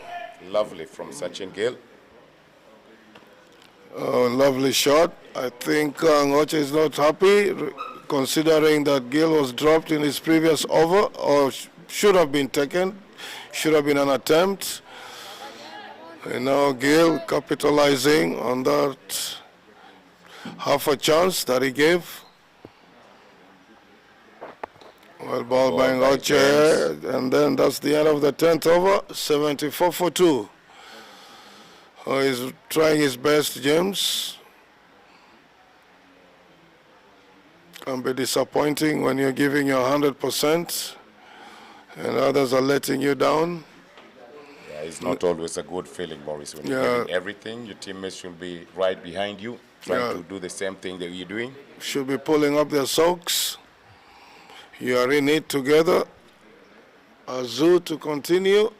Lovely from Sachin Gill. Lovely shot. I think Ngoche is not happy, considering that Gill was dropped in his previous over, or should have been taken. Should have been an attempt. And now Gill capitalizing on that half a chance that he gave. Well, ball by Ngoche, and then that's the end of the 10th over, 74 for 2. He's trying his best, James. Can be disappointing when you're giving your 100% and others are letting you down. Yeah, it's not always a good feeling, Maurice. When you're giving everything, your teammates should be right behind you, trying to do the same thing that you're doing. Should be pulling up their socks. You are in it together. Azu to continue.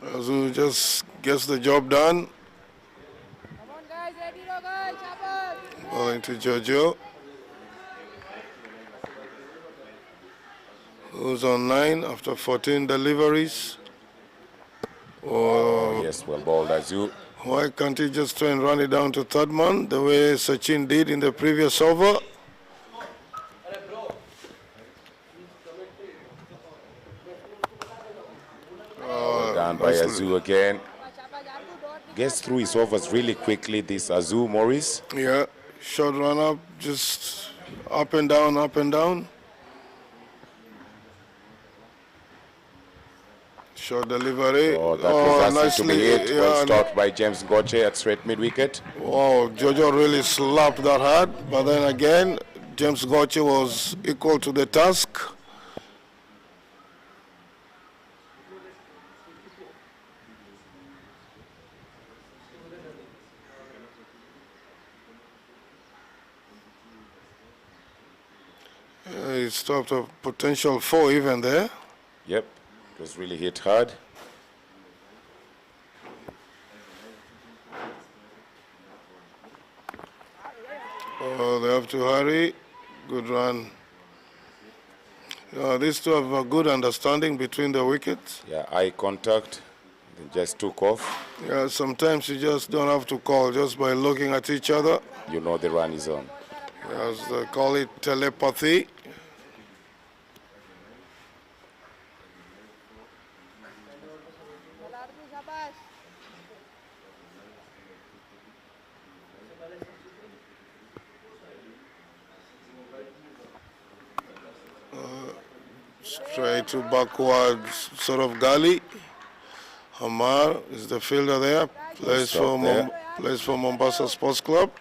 Azu just gets the job done. Going to Jojo, who's on 9 after 14 deliveries. Oh, yes, well balled, Azu. Why can't he just try and run it down to third man the way Sachin did in the previous over? Done by Azu again. Gets through his overs really quickly, this Azu, Maurice. Yeah, short run up, just up and down, up and down. Short delivery. Oh, that was nicely to be hit. Yeah, Well stopped by James Ngoche at straight mid-wicket. Wow, Jojo really slapped that hard, but then again, James Ngoche was equal to the task. He stopped a potential 4 even there. Yep, it was really hit hard. Oh, they have to hurry. Good run. These two have a good understanding between the wickets. Yeah, eye contact. They just took off. Yeah, sometimes you just don't have to call, just by looking at each other. You know the run is on. As they call it, telepathy. Straight to backward, sort of gully. Hamar is the fielder there. Plays for Mombasa Sports Club.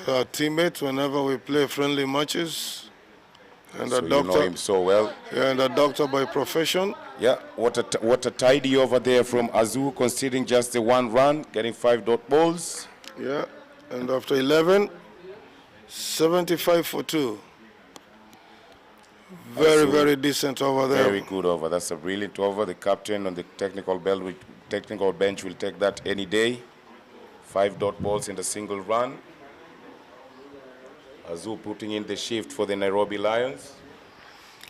Our teammate whenever we play friendly matches. And So a doctor. you know him so well. Yeah, and a doctor by profession. Yeah, what a tidy over there from Azu, conceding just the 1 run, getting 5 dot balls. Yeah, and after 11, 75 for 2. Very, very decent over there. Very good over. That's a brilliant over. The captain on the technical bench will take that any day. 5 dot balls in the single run. Azu putting in the shift for the Nairobi Lions,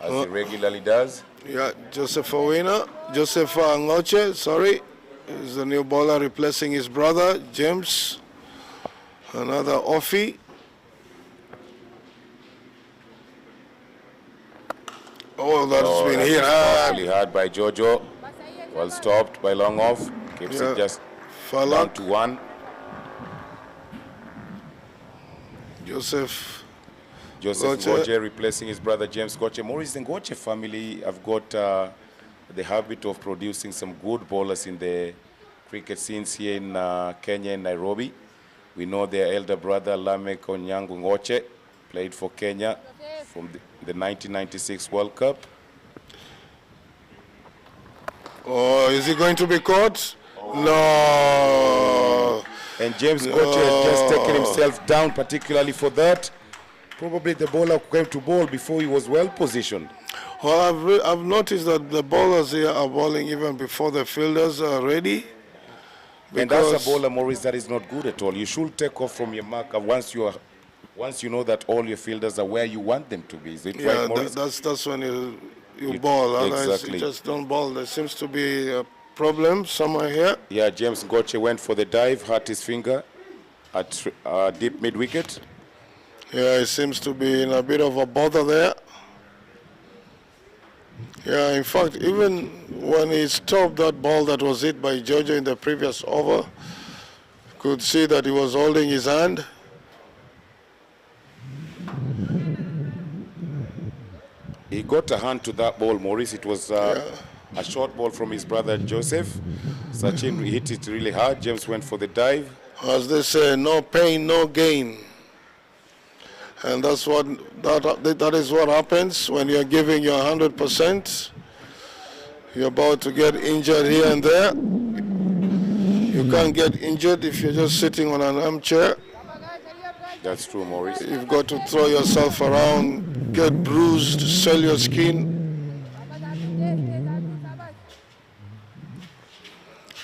as he regularly does. Yeah, Joseph Ngoche, sorry, is the new bowler replacing his brother, James. Another offie. Oh, that's been hit hard. Really hard by Jojo. Well stopped by long off. Keeps it just down to 1. Joseph Ngoche replacing his brother James Ngoche. Maurice, the Ngoche family have got the habit of producing some good bowlers in the cricket scenes here in Kenya and Nairobi. We know their elder brother Lamek Onyango Ngoche played for Kenya from the 1996 World Cup. Oh, is he going to be caught? No. And James Ngoche has just taken himself down, particularly for that. Probably the bowler came to bowl before he was well positioned. Well, I've noticed that the bowlers here are bowling even before the fielders are ready. And that's a bowler, Maurice, that is not good at all. You should take off from your marker once you know that all your fielders are where you want them to be. Is it right, Maurice? That's when you bowl. Otherwise, exactly. you just don't bowl. There seems to be a problem somewhere here. Yeah, James Ngoche went for the dive, hurt his finger at deep mid-wicket. Yeah, he seems to be in a bit of a bother there. Yeah, in fact, even when he stopped that ball that was hit by Jojo in the previous over, could see that he was holding his hand. He got a hand to that ball, Maurice. It was a short ball from his brother Joseph. Sachin hit it really hard. James went for the dive. As they say, no pain, no gain. And that is what happens when you're giving your 100%. You're about to get injured here and there. You can't get injured if you're just sitting on an armchair. That's true, Maurice. You've got to throw yourself around, get bruised, sell your skin.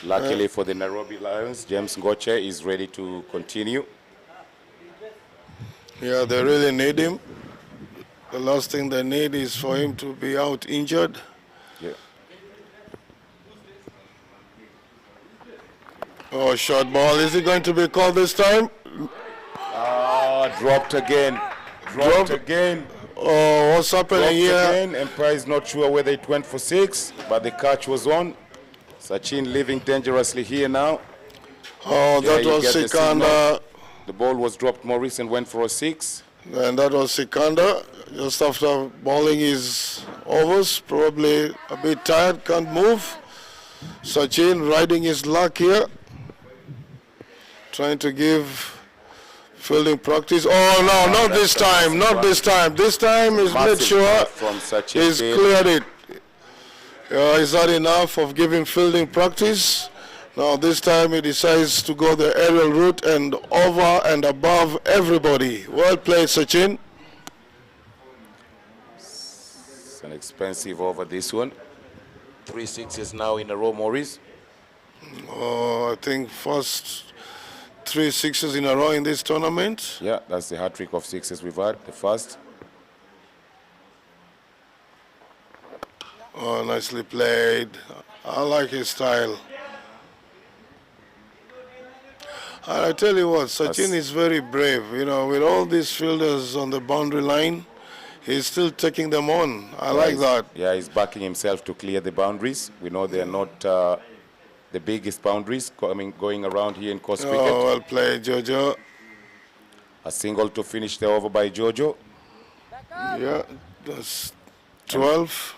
Luckily for the Nairobi Lions, James Ngoche is ready to continue. Yeah, they really need him. The last thing they need is for him to be out injured. Yeah. Oh, short ball. Is he going to be called this time? Dropped again. Dropped again. Oh, what's happening here? Again. Empire is not sure whether it went for 6, but the catch was on. Sachin living dangerously here now. Oh, that was Sikandar. The ball was dropped, Maurice, and went for a 6. And that was Sikandar. Just after bowling his overs, probably a bit tired, can't move. Sachin riding his luck here. Trying to give fielding practice. Oh, no, not this time. Not this time. This time he's made sure he's cleared it. Is that enough of giving fielding practice? Now this time he decides to go the aerial route and over and above everybody. Well played, Sachin. It's an expensive over, this one. 3 6s now in a row, Maurice. Oh, I think first 3 6s in a row in this tournament. Yeah, that's the hat trick of 6s we've had, the first. Oh, nicely played. I like his style. And I tell you what, Sachin is very brave. You know, with all these fielders on the boundary line, he's still taking them on. I like that. Yeah, he's backing himself to clear the boundaries. We know they're not the biggest boundaries going around here in coast cricket. Oh, well played, Jojo. A single to finish the over by Jojo. Yeah, that's 12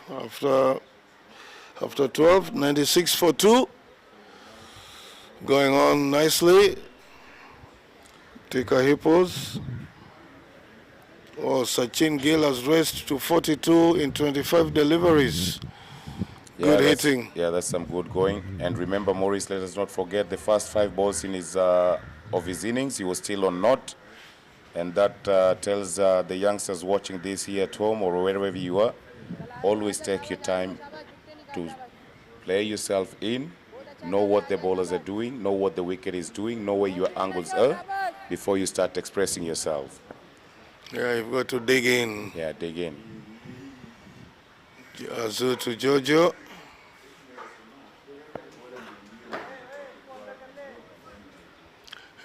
after 12, 96 for 2. Going on nicely. Tika Hippos. Oh, Sachin Gill has raced to 42 in 25 deliveries. Good hitting. Yeah, that's some good going. And remember, Maurice, let us not forget the first 5 balls in his of his innings, he was still on naught. And that tells the youngsters watching this here at home or wherever you are, always take your time to play yourself in, know what the bowlers are doing, know what the wicket is doing, know where your angles are before you start expressing yourself. Yeah, you've got to dig in. Yeah, dig in. Azu to Jojo.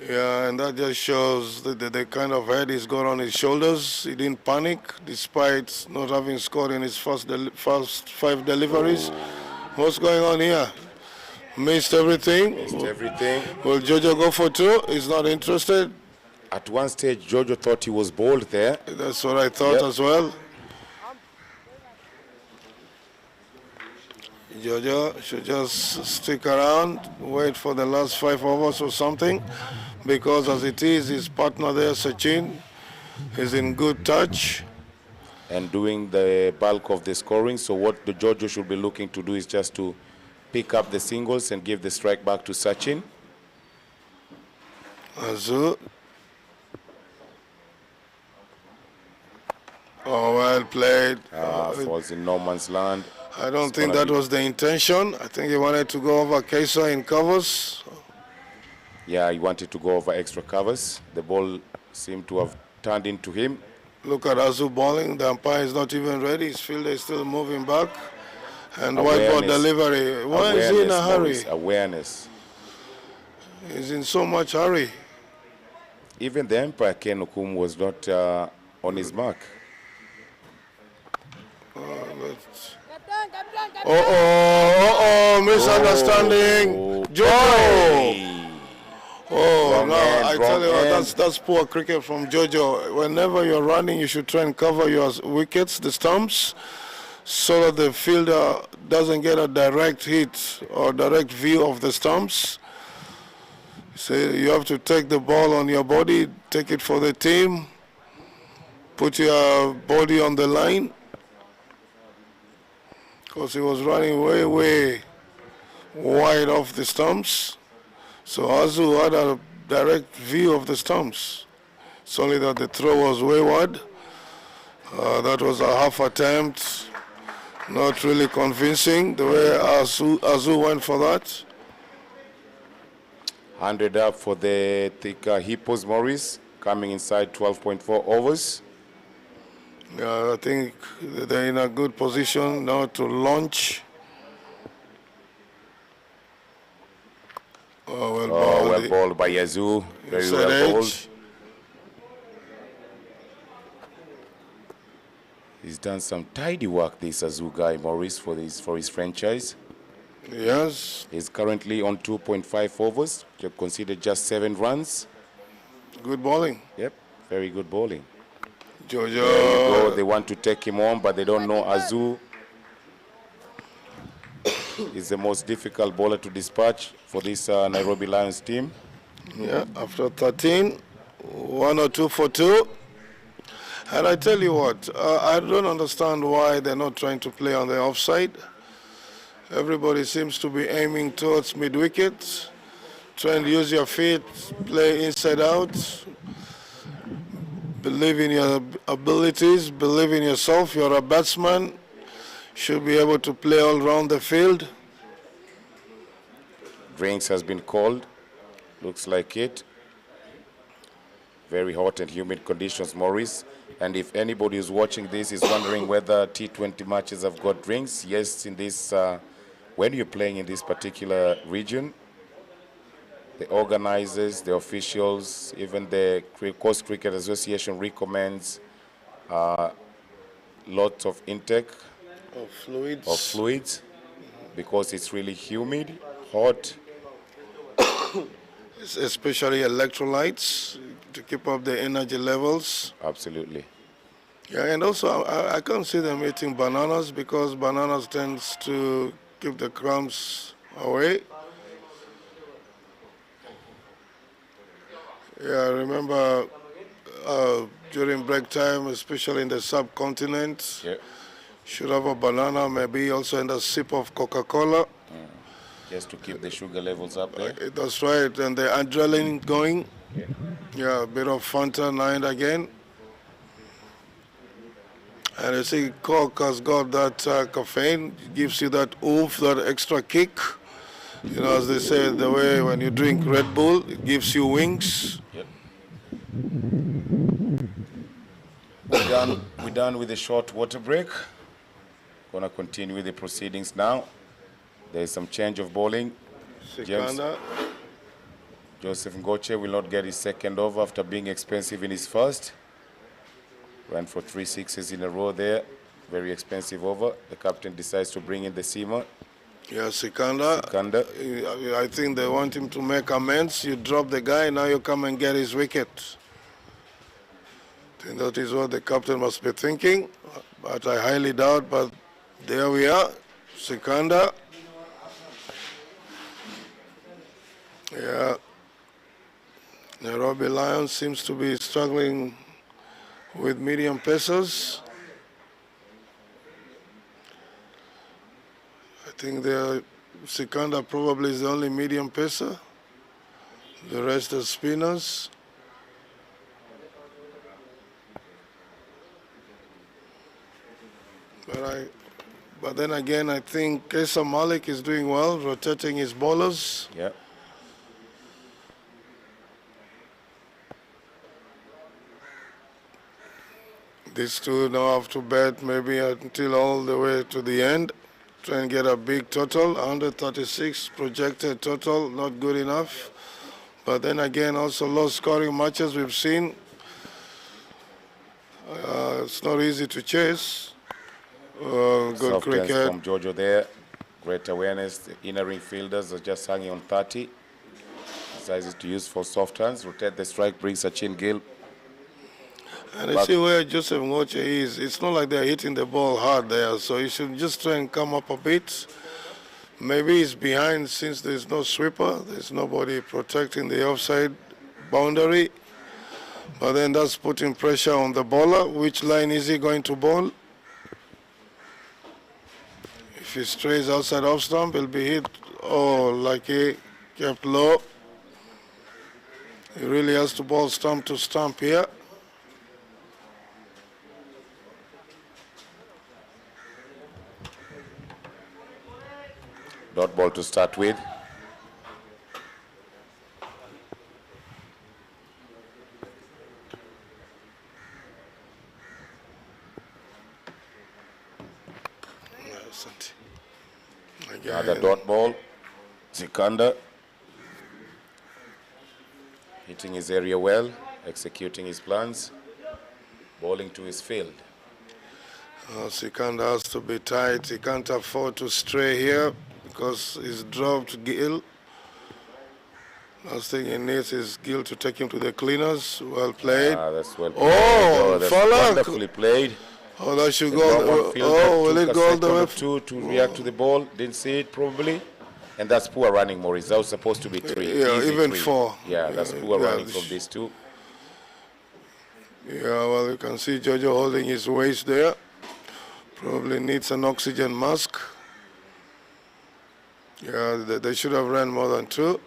Yeah, and that just shows the kind of head he's got on his shoulders. He didn't panic despite not having scored in his first 5 deliveries. What's going on here? Missed everything. Missed everything. Will Jojo go for 2? He's not interested. At one stage, Jojo thought he was bowled there. That's what I thought as well. Jojo should just stick around, wait for the last 5 overs or something, because as it is, his partner there, Sachin, is in good touch. And doing the bulk of the scoring. So what the Jojo should be looking to do is just to pick up the singles and give the strike back to Sachin. Azu. Oh, well played. Falls in no man's land. I don't think that was the intention. I think he wanted to go over Kesa in covers. Yeah, he wanted to go over extra covers. The ball seemed to have turned into him. Look at Azu bowling. The umpire is not even ready. His fielder is still moving back. And white ball delivery. Why is he in a hurry? Maurice, awareness. He's in so much hurry. Even the umpire, Ken Okum, was not on his mark. Misunderstanding. Jojo. Oh, no, I tell you what, that's poor cricket from Jojo. Whenever you're running, you should try and cover your wickets, the stumps, so that the fielder doesn't get a direct hit or direct view of the stumps. So you have to take the ball on your body, take it for the team, put your body on the line. Because he was running way, way wide off the stumps. So Azu had a direct view of the stumps. It's only that the throw was wayward. That was a half attempt. Not really convincing the way Azu went for that. 100 up for the Tika Hippos, Maurice, coming inside 12.4 overs. Yeah, I think they're in a good position now to launch. Oh, well bowled by Yazoo. Very well bowled. He's done some tidy work, this Yazoo guy, Maurice, for his franchise. Yes. He's currently on 2.5 overs. Considered just 7 runs. Good bowling. Yep, very good bowling. Jojo. There you go. They want to take him on, but they don't know Azu is the most difficult bowler to dispatch for this Nairobi Lions team. Yeah, after 13, 1 or 2 for 2. And I tell you what, I don't understand why they're not trying to play on the offside. Everybody seems to be aiming towards mid-wicket, trying to use your feet, play inside out. Believe in your abilities, believe in yourself. You're a batsman. Should be able to play all around the field. Drinks has been called. Looks like it. Very hot and humid conditions, Maurice. And if anybody who's watching this is wondering whether T20 matches have got drinks, yes, in this, when you're playing in this particular region, the organizers, the officials, even the Coast Cricket Association recommends lots of intake of fluids because it's really humid, hot. Especially electrolytes to keep up the energy levels. Absolutely. Yeah, and also I can't see them eating bananas because bananas tends to keep the crumbs away. Yeah, I remember during break time, especially in the subcontinent, Yeah. should have a banana, maybe also and a sip of Coca-Cola. Just to keep the sugar levels up there. That's right, and the adrenaline going. Yeah. Yeah, a bit of Fanta now and again. And you see, Coke has got that caffeine, gives you that oomph, that extra kick. You know, as they say, the way when you drink Red Bull, it gives you wings. Yep. We're done with the short water break. Gonna continue with the proceedings now. There is some change of bowling. Sikanda. Joseph Ngoche will not get his second over after being expensive in his first. Ran for 3 sixes in a row there. Very expensive over. The captain decides to bring in the seamer. Yeah, Sikanda. I think they want him to make amends. You drop the guy, now you come and get his wicket. I think that is what the captain must be thinking, but I highly doubt, but there we are. Sikanda. Yeah. Nairobi Lions seems to be struggling with medium pacers. I think Sikanda probably is the only medium pacer. The rest are spinners. But then again, I think Kaisa Malik is doing well, rotating his bowlers. Yeah. These two now have to bet maybe until all the way to the end. Try and get a big total, 136 projected total, not good enough. But then again, also low scoring matches we've seen. It's not easy to chase. Good Soft hands cricket. from Jojo there. Great awareness. The inner ring fielders are just hanging on 30. Decides to use for soft hands. Rotate the strike, brings Sachin Gill. And you see where Joseph Ngoche is. It's not like they're hitting the ball hard there, so you should just try and come up a bit. Maybe he's behind since there's no sweeper. There's nobody protecting the offside boundary. But then that's putting pressure on the bowler. Which line is he going to bowl? If he strays outside off stump, he'll be hit. Oh, lucky. Kept low. He really has to bowl stump to stump here. Dot ball to start with. Another dot ball. Sikanda hitting his area well, executing his plans, bowling to his field. Sikanda has to be tight. He can't afford to stray here because he's dropped Gill. Last thing he needs is Gill to take him to the cleaners. Well played. That's well played. Oh, that's Falak. wonderfully played. Oh, that should go. Will it go all the way? Two to react to the ball. Didn't see it probably. And that's poor running, Maurice. That was supposed to be 3. Yeah, Easy even 3. 4. Yeah, that's poor running from these two. Yeah, well, you can see Jojo holding his waist there. Probably needs an oxygen mask. Yeah, they should have ran more than 2.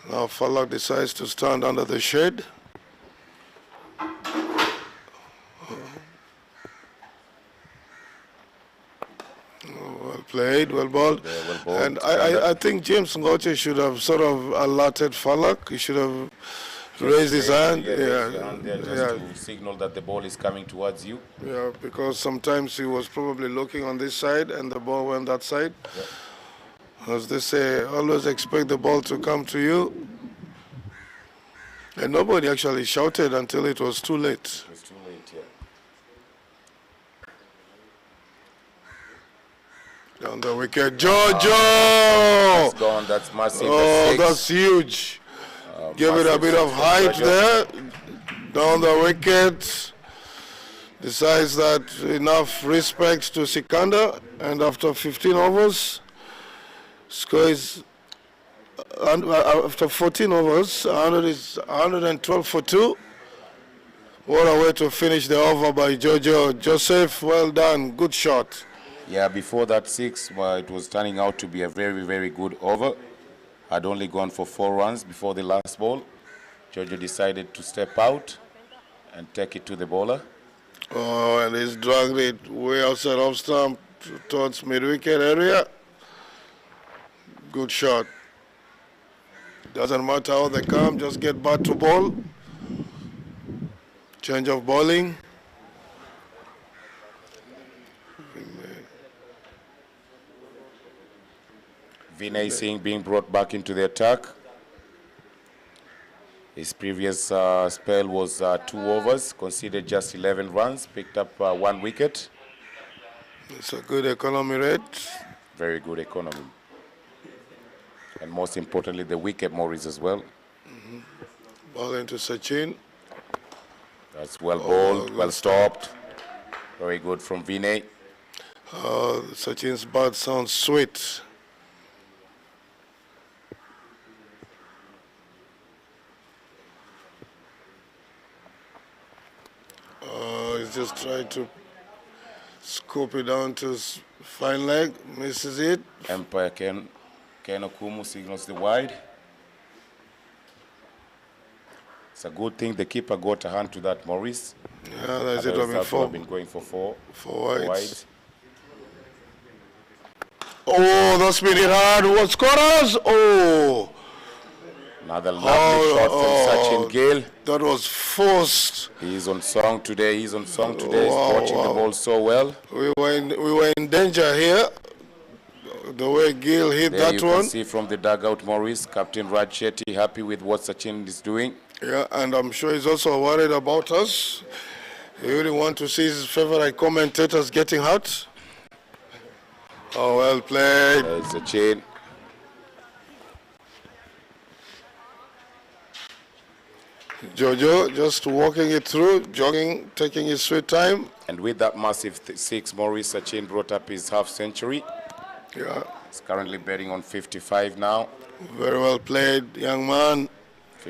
Now Falak decides to stand under the shade. Well played, well bowled. Yeah, well bowled. And I think James Ngoche should have sort of alerted Falak. He should have raised his hand. To signal that the ball is coming towards you. Yeah, because sometimes he was probably looking on this side and the ball went that side. Yeah. As they say, always expect the ball to come to you. And nobody actually shouted until it was too late. It was too late, yeah. Down the wicket, Jojo! That's gone, that's massive. Oh, that's that's huge. Give it a bit of height there. Down the wicket. decides that enough respect to Sikandar, and after 15 overs, score is after 14 overs, 112 for 2. What a way to finish the over by Jojo. Joseph, well done, good shot. Yeah, before that 6, it was turning out to be a very, very good over. Had only gone for 4 runs before the last ball. Jojo decided to step out and take it to the bowler. Oh, and he's dragged it way outside off stump towards mid-wicket area. Good shot. Doesn't matter how they come, just get bat to ball. Change of bowling. Vinay Singh being brought back into the attack. His previous spell was 2 overs, conceded just 11 runs, picked up 1 wicket. It's a good economy rate. Very good economy. And most importantly, the wicket Maurice as well. Ball into Sachin. That's well bowled, well stopped. Very good from Vinay. Sachin's bat sounds sweet. He's just trying to scoop it down to his fine leg, misses it. Umpire Ken Okumu signals the wide. It's a good thing the keeper got a hand to that, Maurice. Yeah, that's it. Otherwise, that would have been going for four wide. Oh, that's been it hard. What scorers? Oh. Another lovely shot from Sachin Gill. That was forced. He's on song today. He's watching the ball so well. We were in danger here. The way Gill hit there that you one. Can see from the dugout, Maurice, Captain Raj Shetty happy with what Sachin is doing. Yeah, and I'm sure he's also worried about us. He really want to see his favorite commentators getting hurt. Oh, well played. There's Sachin. Jojo just walking it through, jogging, taking his sweet time. And with that massive 6, Maurice, Sachin brought up his half century. Yeah. He's currently betting on 55 now. Very well played, young man.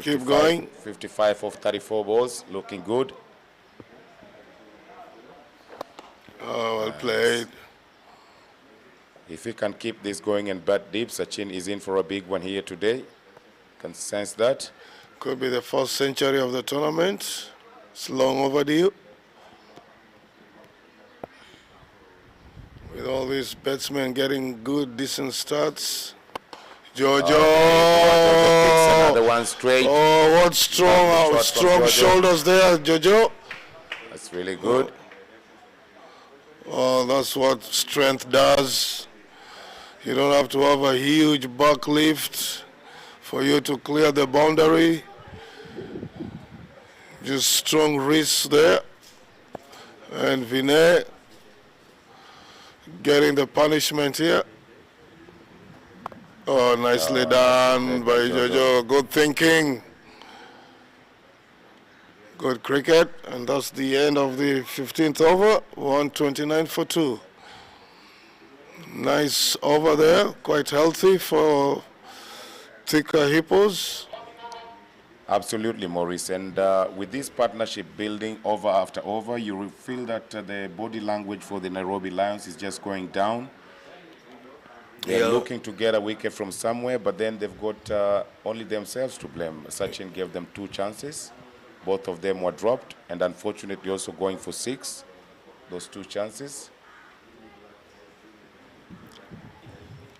Keep going. 55 of 34 balls, looking good. Oh, well played. If he can keep this going and bat deep, Sachin is in for a big one here today. Can sense that. Could be the first century of the tournament. It's long overdue. With all these batsmen getting good, decent starts. Jojo! Jojo picks another one straight. Oh, what strong shoulders there, Jojo. That's really good. Oh, that's what strength does. You don't have to have a huge back lift for you to clear the boundary. Just strong wrists there. And Vinay getting the punishment here. Oh, nicely done by Jojo. Good thinking. Good cricket. And that's the end of the 15th over. 129 for 2. Nice over there. Quite healthy for thicker hippos. Absolutely, Maurice. And with this partnership building over after over, you will feel that the body language for the Nairobi Lions is just going down. They're looking to get a wicket from somewhere, but then they've got only themselves to blame. Sachin gave them 2 chances. Both of them were dropped, and unfortunately also going for 6, those 2 chances.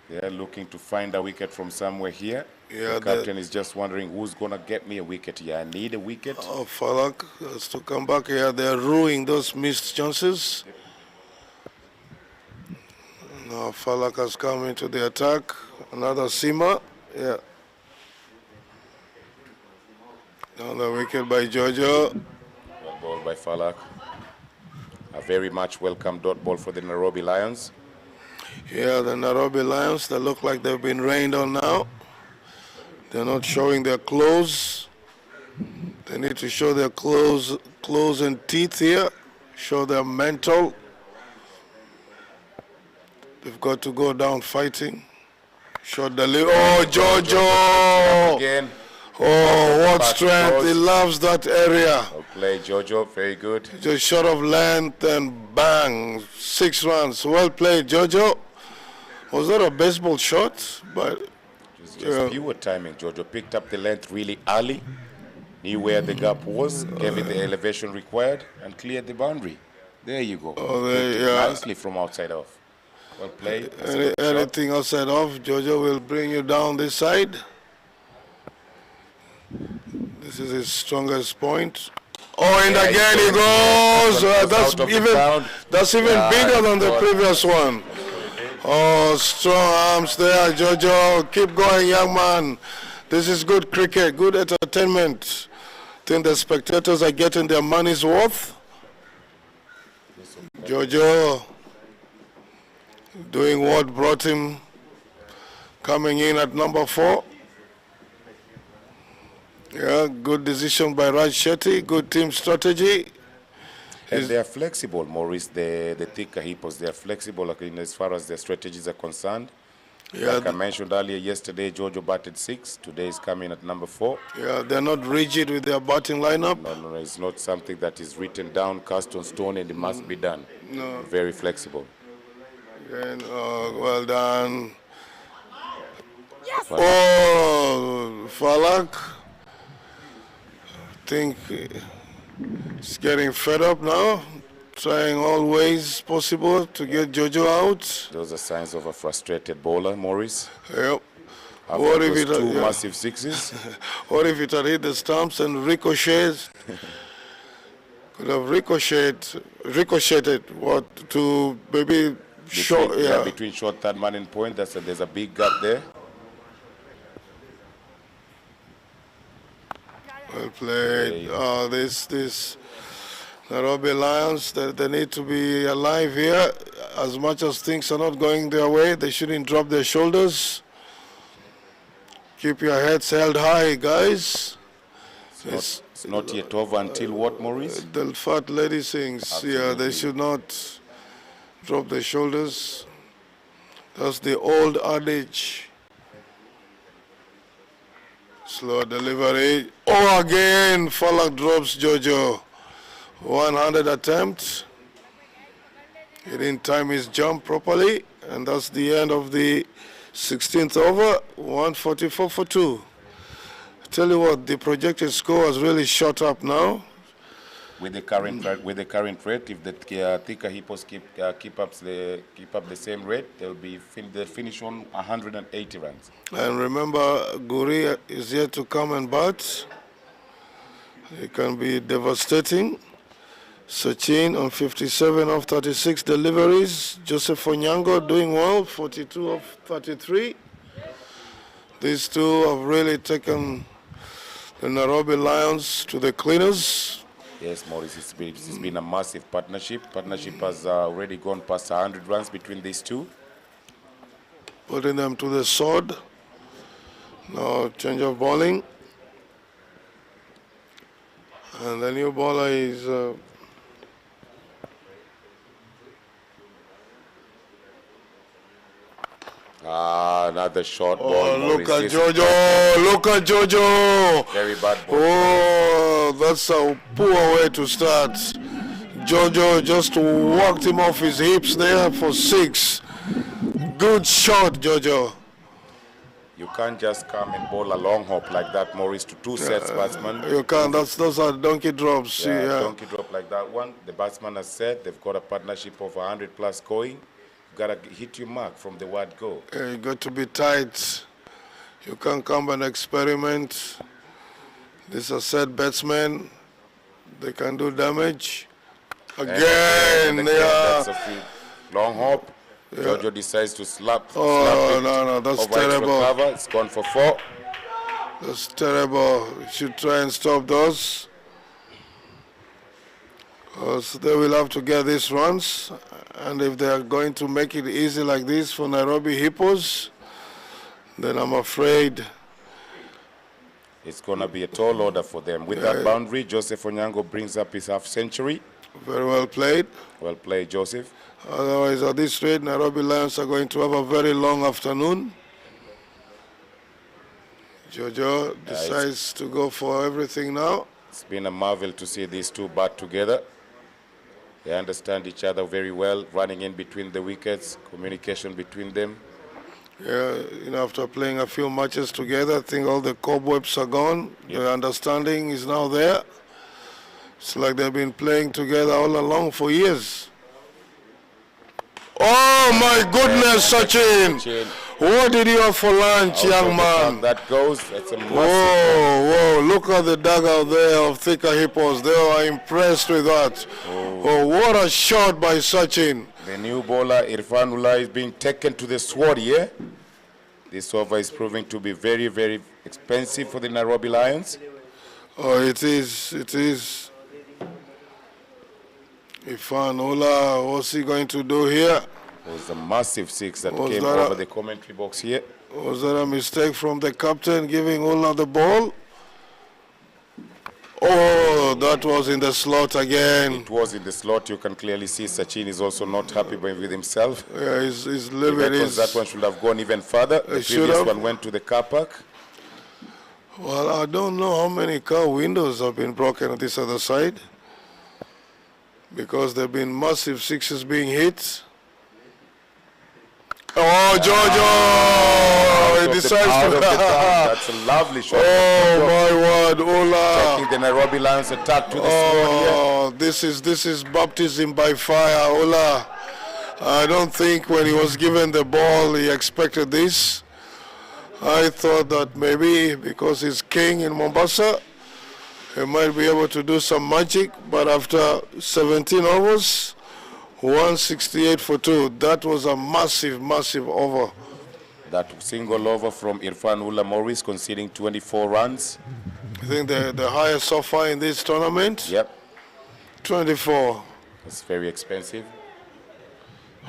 They're looking to find a wicket from somewhere here. Yeah, the captain is just wondering who's going to get me a wicket here. I need a wicket. Oh, Falak has to come back here. They're ruining those missed chances. Now Falak has come into the attack. Another seamer. Yeah. Another wicket by Jojo. Well ball by Falak. A very much welcome dot ball for the Nairobi Lions. Yeah, the Nairobi Lions, they look like they've been rained on now. They're not showing their clothes. They need to show their clothes and teeth here. show their mental. They've got to go down fighting. Shot the lead. Oh, Jojo! Again. Oh, what strength. He loves that area. Well played, Jojo. Very good. Just shot of length and bang. 6 runs. Well played, Jojo. Was that a baseball shot? But It was just pure timing. Jojo picked up the length really early, knew where the gap was, gave it the elevation required, and cleared the boundary. There you go. Hit it nicely from outside off. Well played. Anything outside off, Jojo will bring you down this side. This is his strongest point. Oh, and Yeah, again he goes. That's even bigger than the previous one. Oh, strong arms there, Jojo. Keep going, young man. This is good cricket, good entertainment. I think the spectators are getting their money's worth. Jojo doing what brought him, coming in at number 4. Yeah, good decision by Raj Shetty, good team strategy. And they are flexible, Maurice, the Thika Hippos. They are flexible as far as their strategies are concerned. Yeah, like I mentioned earlier, yesterday Jojo batted 6. Today is coming at number 4. Yeah, they're not rigid with their batting lineup. No, it's not something that is written down, cast on stone, and it must be done. No. Very flexible. And, well done. Yes. Oh, Falak. I think he's getting fed up now, trying all ways possible to get Jojo out. Those are signs of a frustrated bowler, Maurice. Yep. After What if those it two massive sixes? What if it had hit the stumps and ricocheted? Could have ricocheted what to maybe short, between short, third man and point. There's a big gap there. Well played. This Nairobi Lions, they need to be alive here. As much as things are not going their way, they shouldn't drop their shoulders. Keep your heads held high, guys. It's not yet over until what, Maurice? The fat lady sings. Absolutely. Yeah, they should not drop their shoulders. That's the old adage. Slow delivery. Oh, again, Falak drops Jojo. 100 attempt. He didn't time his jump properly, and that's the end of the 16th over. 144 for 2. I tell you what, the projected score has really shot up now. With the current rate, if the Thika Hippos keep up the same rate, they'll finish on 180 runs. And remember, Guri is yet to come and bat. It can be devastating. Sachin on 57 of 36 deliveries. Joseph Onyango doing well, 42 of 33. These two have really taken the Nairobi Lions to the cleaners. Yes, Maurice, it's been a massive partnership. Partnership has already gone past 100 runs between these two. Putting them to the sword. Now change of bowling. And the new bowler is another short ball. oh, look Maurice. at Jojo! Look at Jojo! Very bad ball. Oh, that's a poor way to start. Jojo just walked him off his hips there for 6. Good shot, Jojo. You can't just come and bowl a long hop like that, Maurice, to two sets batsmen. You can't. Those are donkey drops. Yeah, Yeah. donkey drop like that one. The batsman has said they've got a partnership of 100 plus going. You've got to hit your mark from the word go. You got to be tight. You can't come and experiment. These are set batsmen. They can do damage. Again, That's a free long hop. Jojo decides to slap. Oh, it no, that's over into the terrible. cover. It's gone for 4. That's terrible. You should try and stop those. So they will have to get these runs. And if they are going to make it easy like this for Nairobi Hippos, then I'm afraid It's going to be a tall order for them. With that boundary, Joseph Onyango brings up his half century. Very well played. Well played, Joseph. Otherwise, at this rate, Nairobi Lions are going to have a very long afternoon. Jojo decides to go for everything now. It's been a marvel to see these two bat together. They understand each other very well, running in between the wickets, communication between them. Yeah, after playing a few matches together, I think all the cobwebs are gone. Yep. The understanding is now there. It's like they've been playing together all along for years. Oh my goodness, Sachin! What did you have for lunch, young man? That goes. That's a massive. Whoa! Look at the dugout there of Thika Hippos. They were impressed with that. Oh, what a shot by Sachin. The new bowler, Irfanullah, is being taken to the sword here. This over is proving to be very, very expensive for the Nairobi Lions. Oh, it is. It is. Irfanullah, what's he going to do here? It was a massive six that came over the commentary box here. Was that a mistake from the captain giving Ullah the ball? Oh, that was in the slot again. It was in the slot. You can clearly see Sachin is also not happy with himself. Yeah, he's living his... That one should have gone even further. The previous one went to the car park. Well, I don't know how many car windows have been broken on this other side, because there have been massive sixes being hit. Oh, Jojo! He decides to... That's a lovely shot. Oh, my word, Ola. Taking the Nairobi Lions attack to the Oh, this is baptism by fire, Ola. I don't think when he was given the ball he expected this. I thought that maybe because he's king in Mombasa, he might be able to do some magic, but after 17 overs, 168 for 2. That was a massive, massive over. That single over from Irfanullah Morris, conceding 24 runs. I think the highest so far in this tournament. Yep. 24. It's very expensive.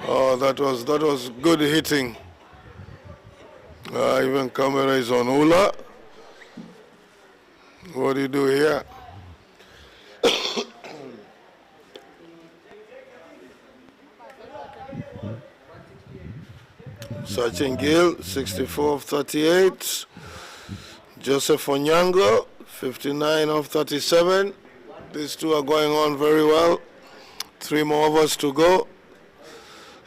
Oh, that was good hitting. Even camera is on Ula. What do you do here? Sachin Gill, 64 of 38. Joseph Onyango, 59 of 37. These two are going on very well. 3 more overs to go.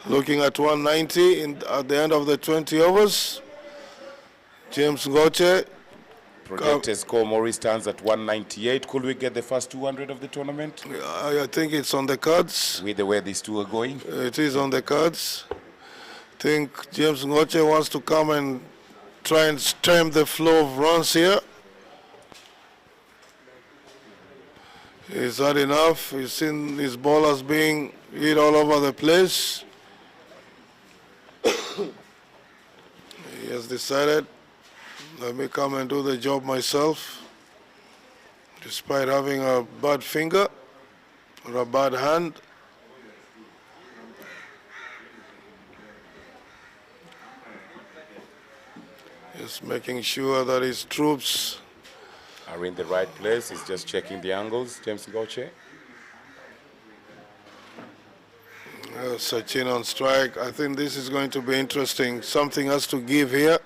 Looking at 190 at the end of the 20 overs. James Ngoche. Projected score, Morris stands at 198. Could we get the first 200 of the tournament? I think it's on the cards. With the way these two are going? It is on the cards. I think James Ngoche wants to come and try and stem the flow of runs here. Is that enough? He's seen his ballers being hit all over the place. He has decided, let me come and do the job myself, despite having a bad finger or a bad hand. Just making sure that his troops are in the right place. He's just checking the angles, James Ngoche. Sachin on strike. I think this is going to be interesting. Something has to give here.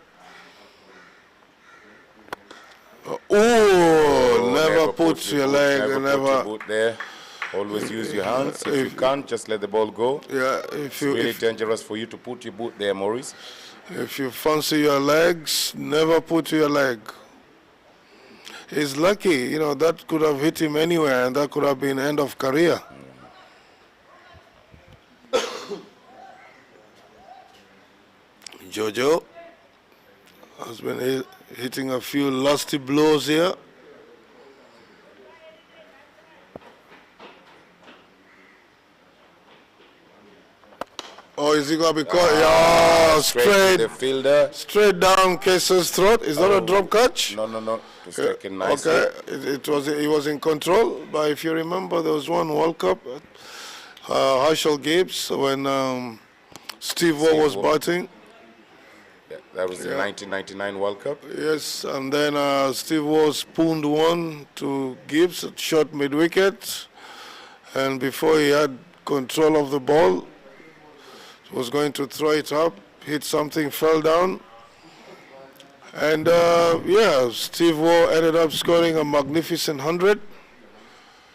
Never put your leg. Never put your boot there. Always use your hands. If you can't, just let the ball go. Yeah, it's really dangerous for you to put your boot there, Maurice. If you fancy your legs, never put your leg. He's lucky, that could have hit him anywhere, and that could have been end of career. Jojo has been hitting a few lusty blows here. Oh, is he going to be caught? Yeah, straight to the fielder. Straight down Case's throat. Is that a drop catch? No. It's taken nicely. Okay, he was in control. But if you remember, there was one World Cup, Herschel Gibbs, when Steve Waugh was batting. Yeah, that was the 1999 World Cup. Yes, and then Steve Waugh spooned one to Gibbs, shot mid-wicket. And before he had control of the ball, he was going to throw it up, hit something, fell down. And yeah, Steve Waugh ended up scoring a magnificent 100.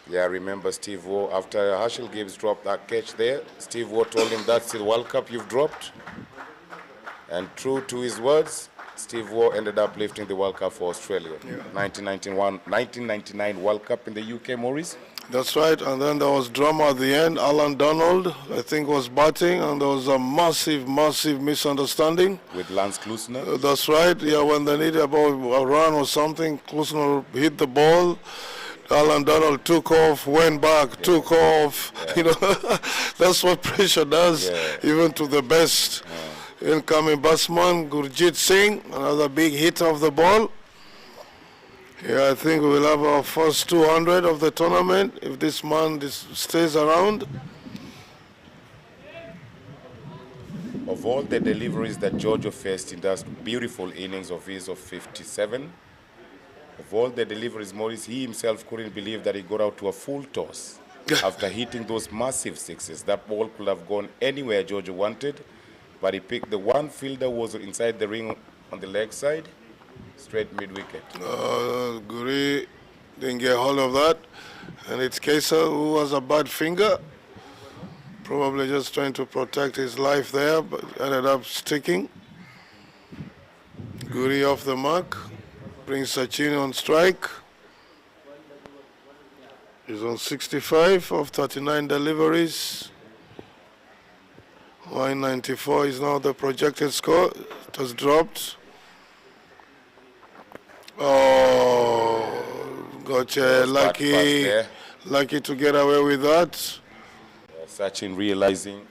Yeah, I remember Steve Waugh, after Herschel Gibbs dropped that catch there, Steve Waugh told him, that's the World Cup you've dropped. And true to his words, Steve Waugh ended up lifting the World Cup for Australia. 1999 World Cup in the UK, Maurice. That's right, and then there was drama at the end. Alan Donald, I think, was batting, and there was a massive, massive misunderstanding. With Lance Klusner. That's right, yeah, when they needed about a run or something, Klusner hit the ball. Alan Donald took off, went back, took off. You know, that's what pressure does, even to the best. Incoming batsman, Gurjit Singh, another big hit of the ball. Yeah, I think we will have our first 200 of the tournament if this man stays around. Of all the deliveries that Giorgio faced in that beautiful innings of his of 57, of all the deliveries, Maurice, he himself couldn't believe that he got out to a full toss after hitting those massive sixes. That ball could have gone anywhere Giorgio wanted, but he picked the one fielder who was inside the ring on the leg side, straight mid-wicket. Guri didn't get hold of that. And it's Kesa who has a bad finger. Probably just trying to protect his life there, but ended up sticking. Guri off the mark. Brings Sachin on strike. He's on 65 of 39 deliveries. 194 is now the projected score. It has dropped. Oh, gotcha. Lucky to get away with that. Sachin realizing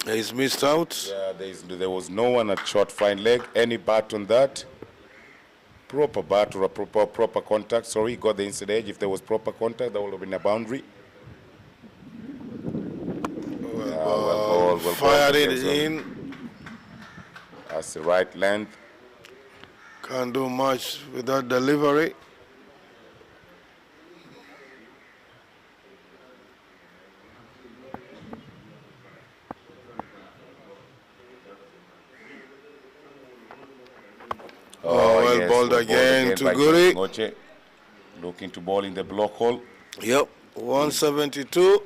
he's missed out. Yeah, there was no one at short fine leg. Any bat on that? Proper bat or a proper contact. Sorry, got the inside edge. If there was proper contact, that would have been a boundary. Well fired it in. That's the right length. Can't do much with that delivery. Well yes, balled again to Guri. Looking to ball in the block hole. Yep, 172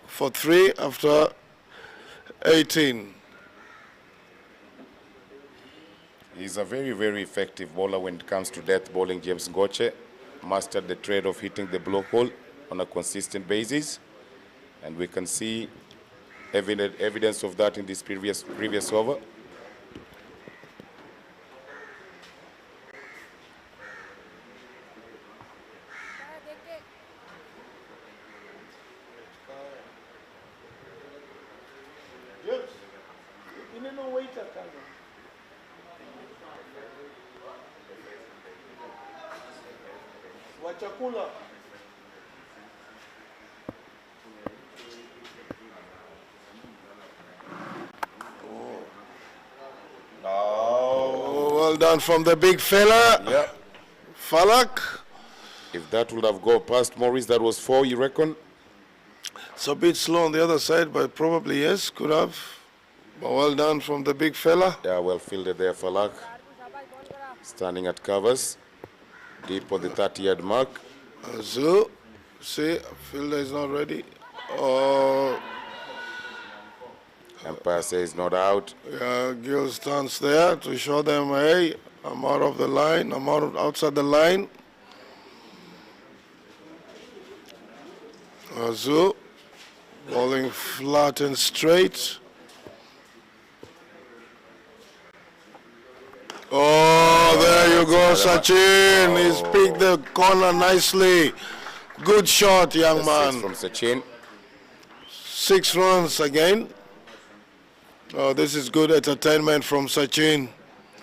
for 3 after 18. He's a very, very effective bowler when it comes to death bowling. James Ngoche mastered the trade of hitting the block hole on a consistent basis. And we can see evidence of that in this previous over. Well done from the big fella. Yeah. Falak. If that would have gone past Maurice, that was 4, you reckon? It's a bit slow on the other side, but probably yes, could have. But well done from the big fella. Yeah, well fielded there, Falak. Standing at covers, deep on the 30-yard mark. So, see, fielder is not ready. Oh. Umpire says not out. Yeah, Gill stands there to show them, hey, I'm out of the line, I'm outside the line. Azu, bowling flat and straight. Oh, there you go, Sachin. He's picked the corner nicely. Good shot, young man. From Sachin. 6 runs again. Oh, this is good entertainment from Sachin.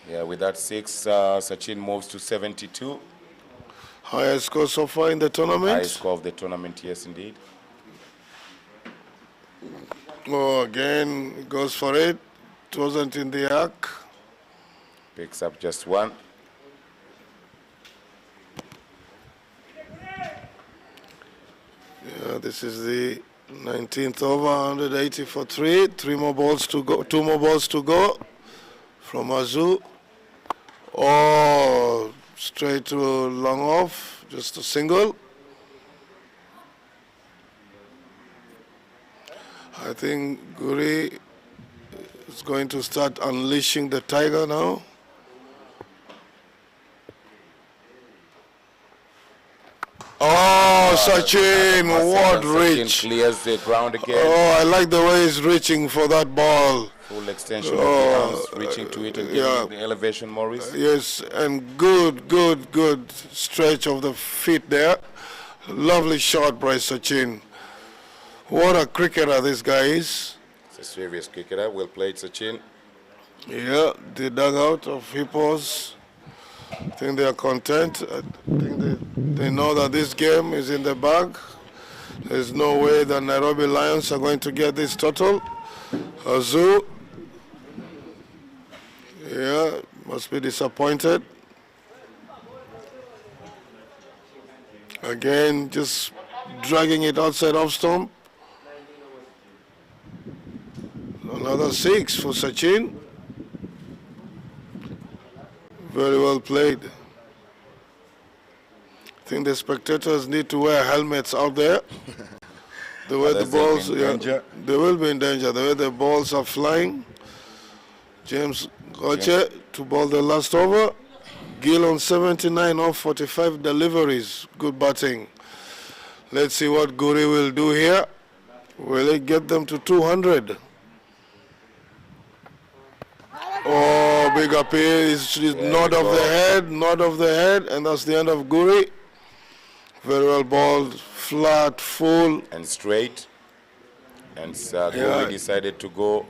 Yeah, with that 6, Sachin moves to 72. Highest score so far in the tournament? Highest score of the tournament, yes, indeed. Oh, again, goes for it. It wasn't in the arc. Picks up just 1. Yeah, this is the 19th over, 180 for three. 3 more balls to go. 2 more balls to go from Azu. Oh, straight to long off. Just a single. I think Guri is going to start unleashing the tiger now. Oh, Sachin, what Sachin reach. clears the ground again. Oh, I like the way he's reaching for that ball. Full extension of the arms, reaching to it and getting the elevation, Maurice. Yes, and good stretch of the feet there. Lovely shot by Sachin. What a cricketer this guy is. It's a serious cricketer. Well played, Sachin. Yeah, the dugout of Hippos, I think they are content. I think they know that this game is in the bag. There's no way the Nairobi Lions are going to get this total. Azu, yeah, must be disappointed. Again, just dragging it outside off stump. Another 6 for Sachin. Very well played. I think the spectators need to wear helmets out there. The way the balls, they will be in danger. The way the balls are flying. James Goche to ball the last over. Gill on 79 off 45 deliveries. Good batting. Let's see what Guri will do here. Will he get them to 200? Oh, big appeal. Nod of the head, and that's the end of Guri. Very well balled, flat, full. And straight. And Guri decided to go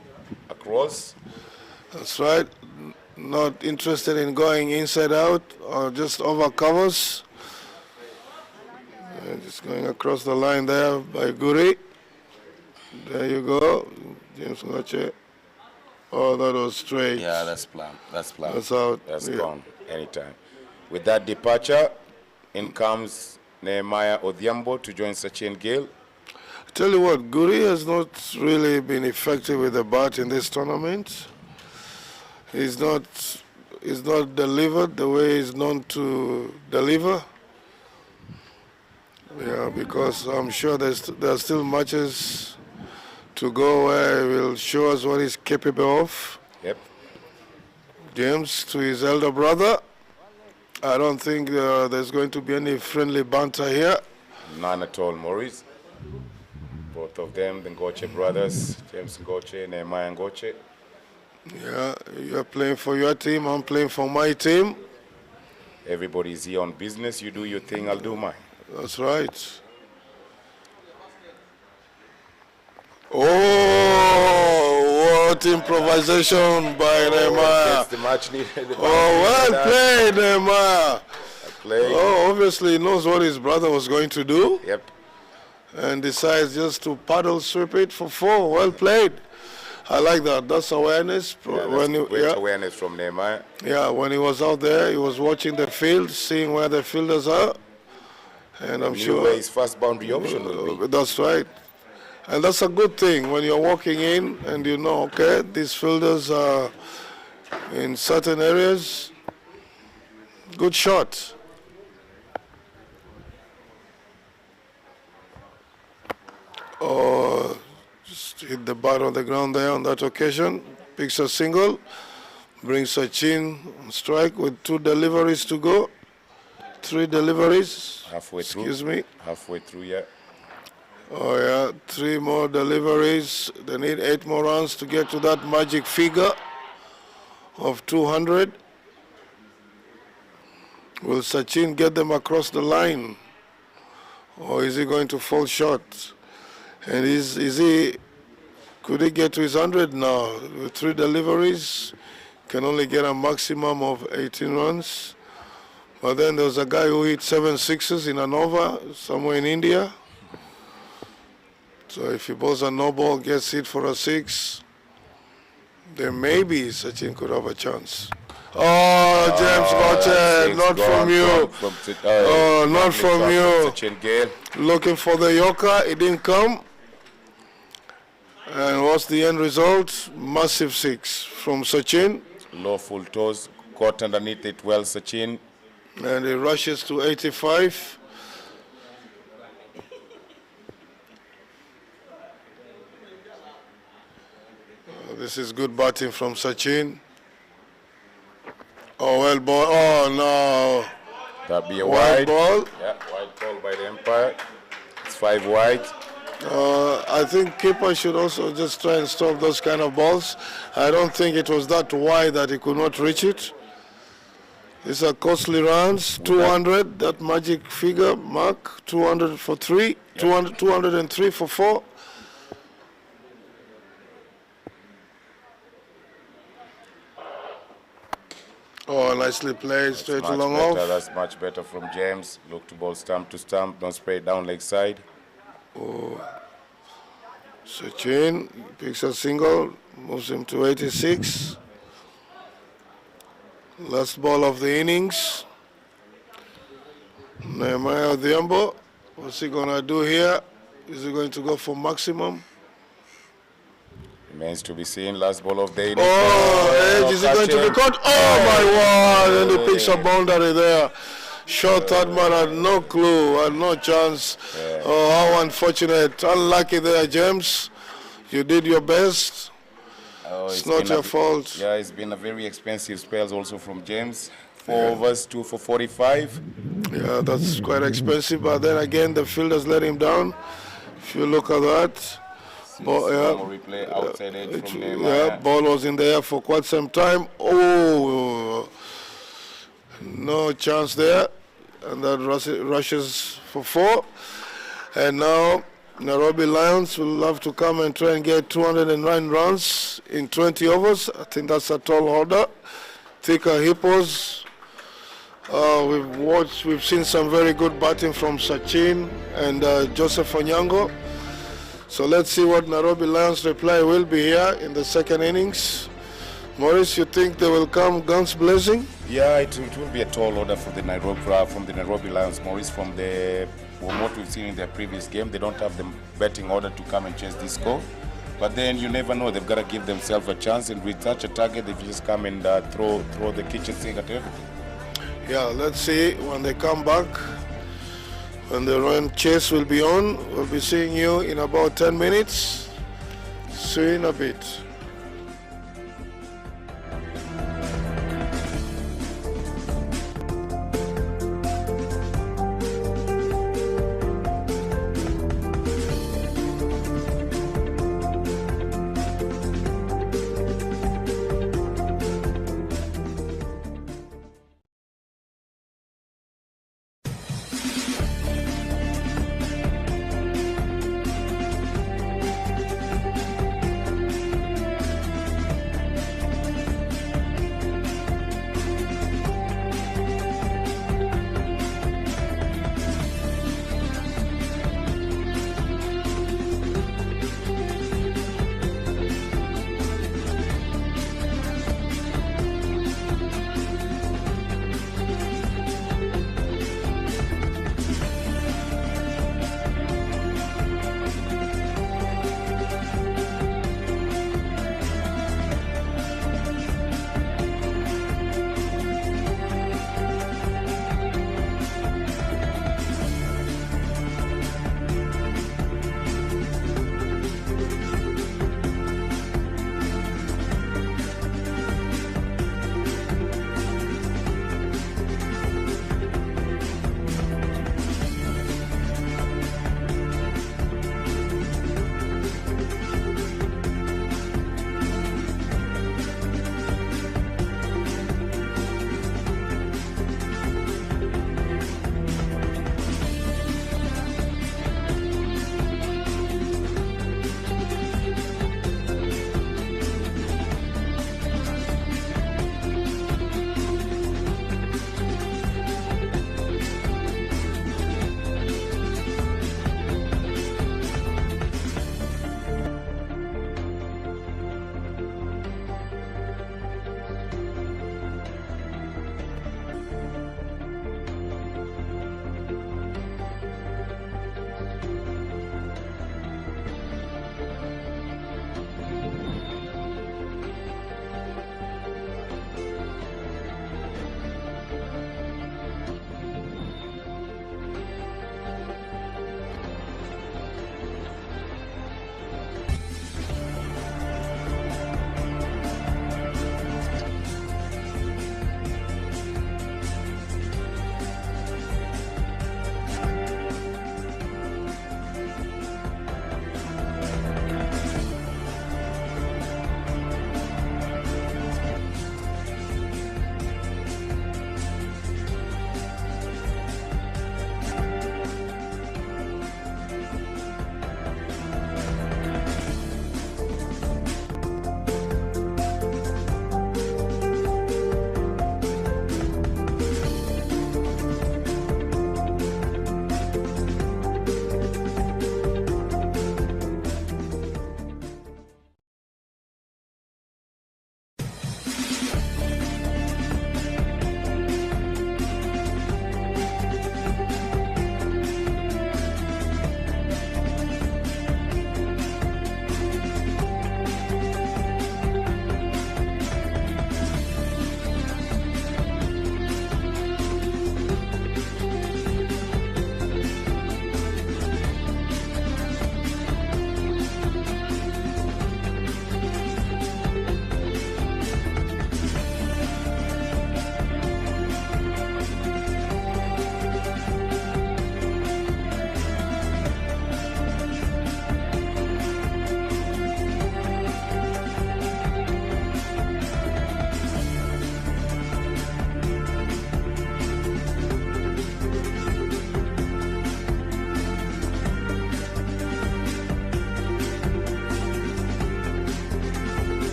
across. That's right. Not interested in going inside out or just over covers. Just going across the line there by Guri. There you go. James Goche. Oh, that was straight. Yeah, that's planned. That's planned. That's out. That's gone anytime. With that departure, in comes Nehemiah Odhiambo to join Sachin Gill. I tell you what, Guri has not really been effective with the bat in this tournament. He's not delivered the way he's known to deliver. Yeah, because I'm sure there are still matches to go where he will show us what he's capable of. Yep. James to his elder brother. I don't think there's going to be any friendly banter here. None at all, Maurice. Both of them, the Ngoche brothers, James Ngoche, Nehemiah Ngoche. Yeah, you're playing for your team, I'm playing for my team. Everybody's here on business. You do your thing, I'll do mine. That's right. Oh, what improvisation by Nehemiah. The match needed. Oh, well played, Nehemiah. Played. Oh, obviously he knows what his brother was going to do. Yep. And decides just to paddle sweep it for 4. Well played. I like that. That's awareness. Yeah, that's great awareness from Nehemiah. Yeah, when he was out there, he was watching the field, seeing where the fielders are. And I'm sure where his first boundary option will be. That's right. And that's a good thing when you're walking in and you know, okay, these fielders are in certain areas. Good shot. Oh, just hit the bat on the ground there on that occasion. Picks a single. Brings Sachin on strike with 2 deliveries to go. 3 deliveries. Halfway through. Excuse me. Halfway through, yeah. Oh yeah, 3 more deliveries. They need 8 more runs to get to that magic figure of 200. Will Sachin get them across the line? Or is he going to fall short? And could he get to his 100 now? With 3 deliveries, can only get a maximum of 18 runs. But then there was a guy who hit 7 sixes in an over somewhere in India. So if he bowls a no ball, gets hit for a 6, then maybe Sachin could have a chance. Oh, James Goche, not from you. Not from you. Sachin Gill. Looking for the Yorker, it didn't come. And what's the end result? Massive 6 from Sachin. Low full toes, caught underneath it well, Sachin. And he rushes to 85. This is good batting from Sachin. Oh, well ball. Oh, no. That'd be a Wide wide. ball. Yeah, wide ball by the umpire. It's 5 wide. I think keeper should also just try and stop those kind of balls. I don't think it was that wide that he could not reach it. These are costly runs. 200, that magic figure mark. 200 for 3. 200, 203 for 4. Oh, nicely played, straight Much along better. off. That's much better from James. Look to ball stump to stump. Don't spray it down leg side. Sachin picks a single, moves him to 86. Last ball of the innings. Nehemiah Odhiambo, what's he gonna do here? Is he going to go for maximum? Remains to be seen. Last ball of the inning. Oh, Edge, is he going to be caught? Oh my word! And he picks a boundary there. Short third man had no clue, had no chance. Oh, how unfortunate. Unlucky there, James. You did your best. Oh, It's not been your fault. Yeah, it's been a very expensive spells also from James. 4 overs, 2 for 45. Yeah, that's quite expensive, but then again, the fielders let him down. If you look at that. More replay outside edge from Yeah, Nehemiah. ball was in the air for quite some time. Oh, no chance there. And that rushes for 4. And now Nairobi Lions will have to come and try and get 209 runs in 20 overs. I think that's a tall order. Thika Hippos. We've seen some very good batting from Sachin and Joseph Onyango. So let's see what Nairobi Lions' reply will be here in the second innings. Maurice, you think they will come guns blazing? Yeah, it will be a tall order for the Nairobi Lions. Maurice, from what we've seen in their previous game, they don't have the betting order to come and chase this score. But then you never know; they've got to give themselves a chance. And with such a target, they just come and throw the kitchen sink at everything. Yeah, let's see when they come back. When the run chase will be on, we'll be seeing you in about 10 minutes. See you in a bit.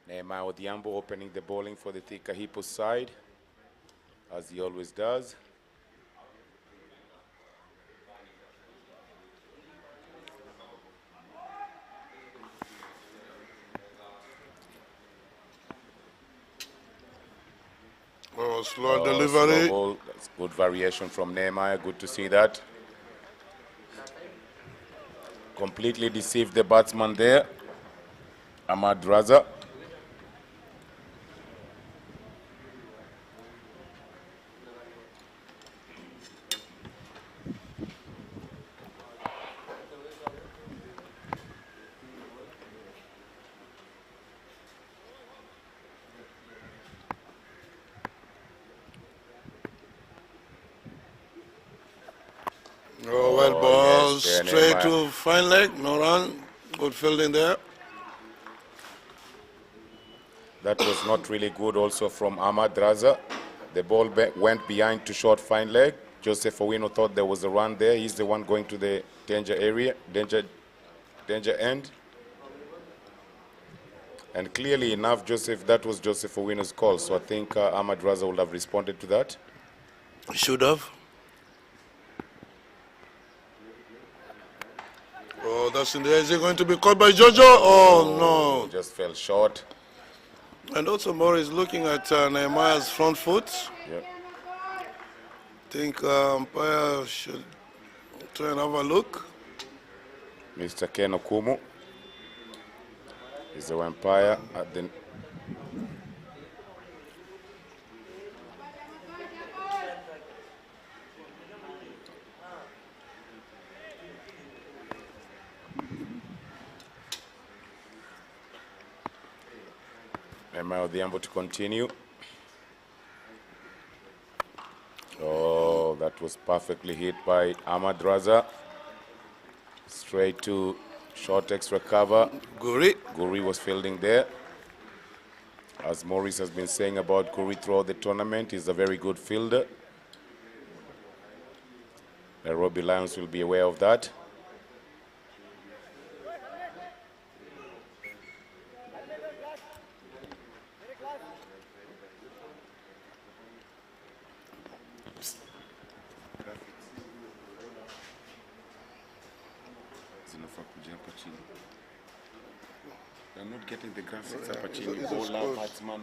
Nehemiah Odhiambo opening the bowling for the Thika Hippos side, as he always does. Oh, slow Slow delivery. ball. That's good variation from Nehemiah. Good to see that. Completely deceived the batsman there, Ahmad Raza. Oh, well ball, yes, there, straight Nehemiah. to fine leg, no run. Good fielding there. That was not really good also from Ahmad Raza. The ball went behind to short fine leg. Joseph Owino thought there was a run there. He's the one going to the danger area, danger end. And clearly enough, that was Joseph Owino's call. So I think Ahmad Raza would have responded to that. Should have. Oh, that's in the air. Is it going to be caught by Jojo? Oh, no. Just fell short. And also Morris looking at Nehemiah's front foot. Yep. I think umpire should try and have a look. Mr. Ken Okumu is the umpire at the... Nehemiah Odhiambo to continue. Oh, that was perfectly hit by Ahmad Raza. Straight to short extra cover. Guri was fielding there. As Morris has been saying about Guri throughout the tournament, he's a very good fielder. Nairobi Lions will be aware of that. They're not getting the graphics up chini. Bowler, batsman.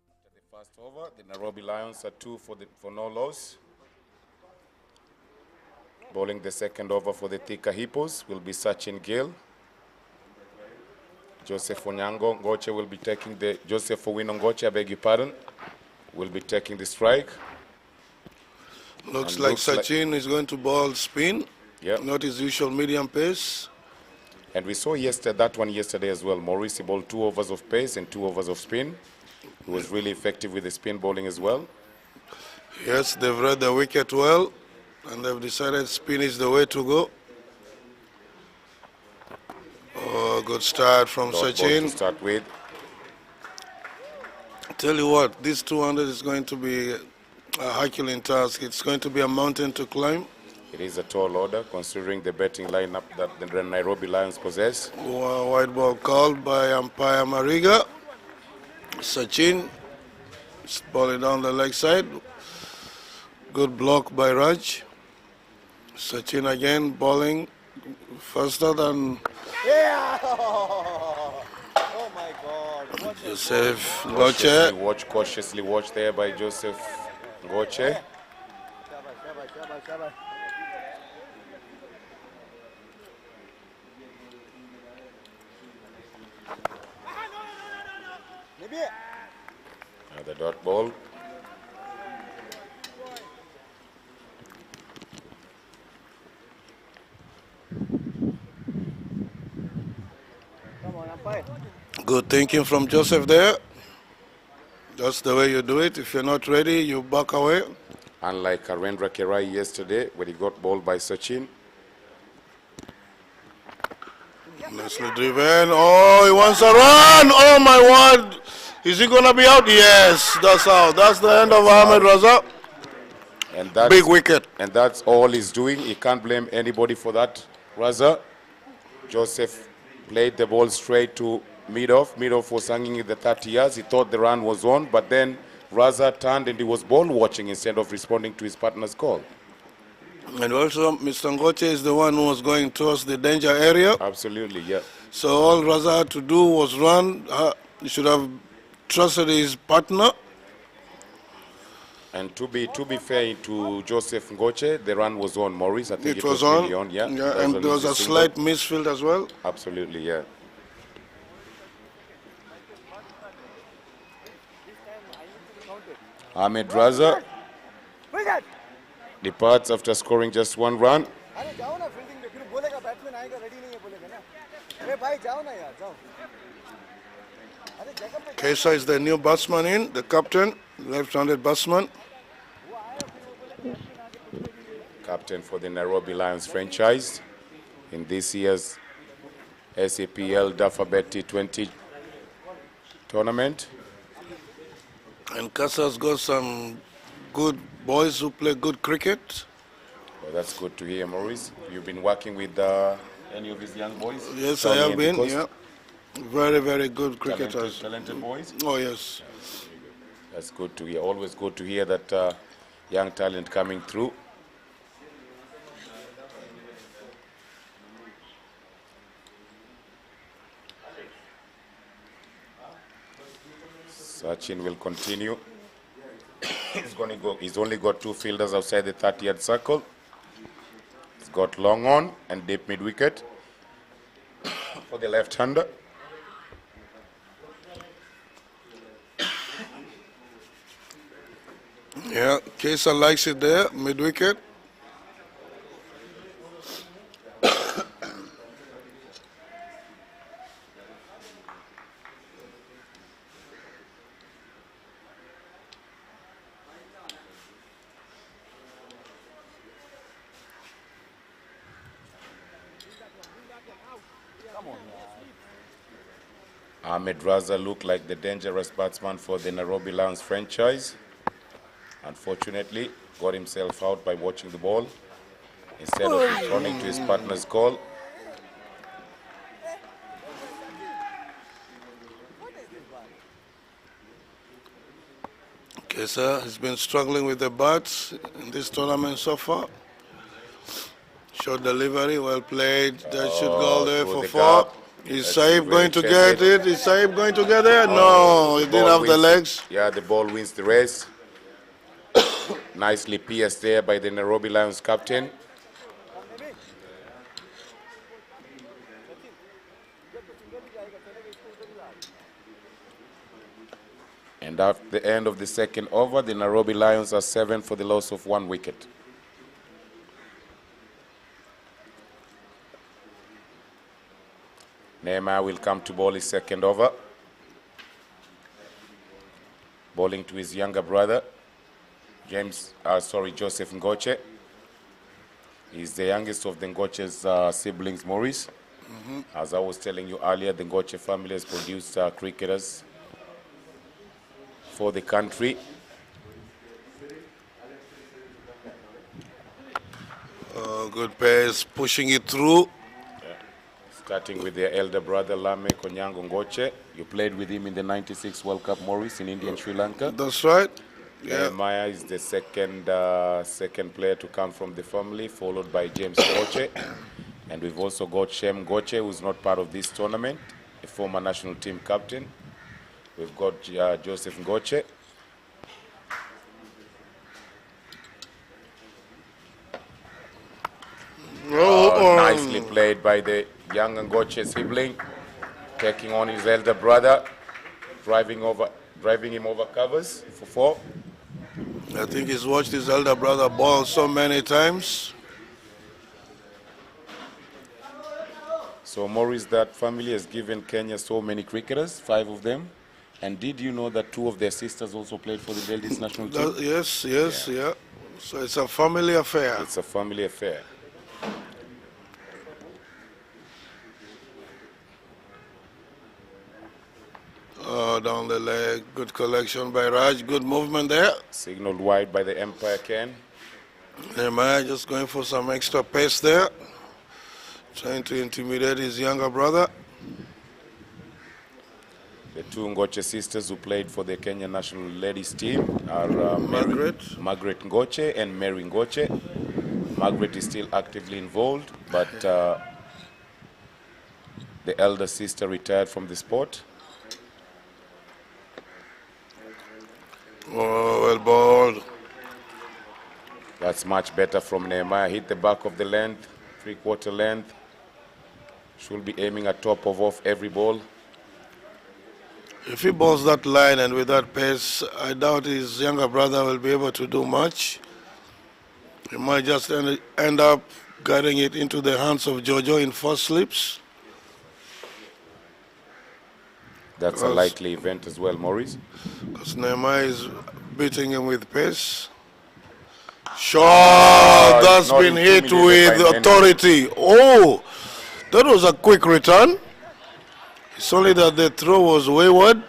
After the first over, the Nairobi Lions are 2 for no loss. Bowling the second over for the Thika Hippos will be Sachin Gill. Joseph Onyango Ngoche will be taking the Joseph Owino Ngoche, I beg your pardon, will be taking the strike. Looks like Sachin is going to bowl spin. Yep. Not his usual medium pace. And we saw that one yesterday as well. Maurice bowled 2 overs of pace and 2 overs of spin. He was really effective with the spin bowling as well. Yes, they've read the wicket well, and they've decided spin is the way to go. Oh, good start from Sachin. To start with. Tell you what, this 200 is going to be a Herculean task. It's going to be a mountain to climb. It is a tall order considering the batting lineup that the Nairobi Lions possess. White ball called by umpire Mariga. Sachin is bowling down the leg side. Good block by Raj. Sachin again bowling faster than Oh my God. Joseph Ngoche. Cautiously watched there by Joseph Ngoche. The dot ball. Come on, umpire. Good thinking from Joseph there. That's the way you do it. If you're not ready, you back away. Unlike Karendra Kerai yesterday, when he got bowled by Sachin. Nicely driven. Oh, he wants a run. Oh, my word. Is he going to be out? Yes, that's out. That's the end of Ahmed Raza. And that's, Big wicket. And that's all he's doing. He can't blame anybody for that. Raza, Joseph played the ball straight to mid-off. Mid-off was hanging in the 30 yards. He thought the run was on, but then Raza turned and he was ball watching instead of responding to his partner's call. And also, Mr. Ngoche is the one who was going towards the danger area. Absolutely, yeah. So all Raza had to do was run. He should have trusted his partner. And to be fair to Joseph Ngoche, the run was on, Maurice. I think It was on. really on, yeah. And there was a slight misfield as well. Absolutely, yeah. Ahmed Raza departs after scoring just one run. Kesa is the new batsman in, the captain, left-handed batsman. Captain for the Nairobi Lions franchise in this year's SAPL DafabetT20 tournament. And Kasa's got some good boys who play good cricket. Well, that's good to hear, Maurice. You've been working with any of his young boys? Yes, I have been, yeah. Very, very good cricketers. Talented boys? Oh, yes. That's good to hear. Always good to hear that young talent coming through. Sachin will continue. He's only got two fielders outside the 30-yard circle. He's got long on and deep mid-wicket for the left-hander. Yeah, Kesa likes it there, mid-wicket. Ahmed Raza looked like the dangerous batsman for the Nairobi Lions franchise. Unfortunately, got himself out by watching the ball instead of responding to his partner's call. Kesa has been struggling with the bats in this tournament so far. Short delivery, well played. That should go all the way for four. Gap. Is Saib going to get it? Is Saib going to get it? No, he didn't have the legs. Yeah, the ball wins the race. Nicely pierced there by the Nairobi Lions captain. And at the end of the second over, the Nairobi Lions are 7 for the loss of 1 wicket. Nehemiah will come to bowl his second over. Bowling to his younger brother, Joseph Ngoche. He's the youngest of the Ngoche's siblings, Maurice. As I was telling you earlier, the Ngoche family has produced cricketers for the country. Good pace, pushing it through. Starting with their elder brother, Lame Konyango Ngoche. You played with him in the 96 World Cup, Maurice, in India and Sri Lanka. That's right. Yeah. Maya is the second player to come from the family, followed by James Ngoche. And we've also got Shem Ngoche, who's not part of this tournament, a former national team captain. We've got Joseph Ngoche. Nicely played by the young Ngoche sibling, taking on his elder brother, driving him over covers for 4. I think he's watched his elder brother ball so many times. So Maurice, that family has given Kenya so many cricketers, 5 of them. And did you know that 2 of their sisters also played for the Delhi's national team? Yes, yeah. So it's a family affair. It's a family affair. Down the leg, good collection by Raj, good movement there. Signaled wide by the umpire, Ken. Nehemiah just going for some extra pace there, trying to intimidate his younger brother. The two Ngoche sisters who played for the Kenya national ladies team are Margaret Ngoche and Mary Ngoche. Margaret is still actively involved, but the elder sister retired from the sport. Oh, well balled. That's much better from Nehemiah. Hit the back of the length, 3/4 length. Should be aiming at top of off every ball. If he balls that line and with that pace, I doubt his younger brother will be able to do much. He might just end up getting it into the hands of Jojo in first slips. That's a likely event as well, Maurice. Because Nehemiah is beating him with pace. Shot! That's been hit with authority. Oh! That was a quick return. It's only that the throw was wayward.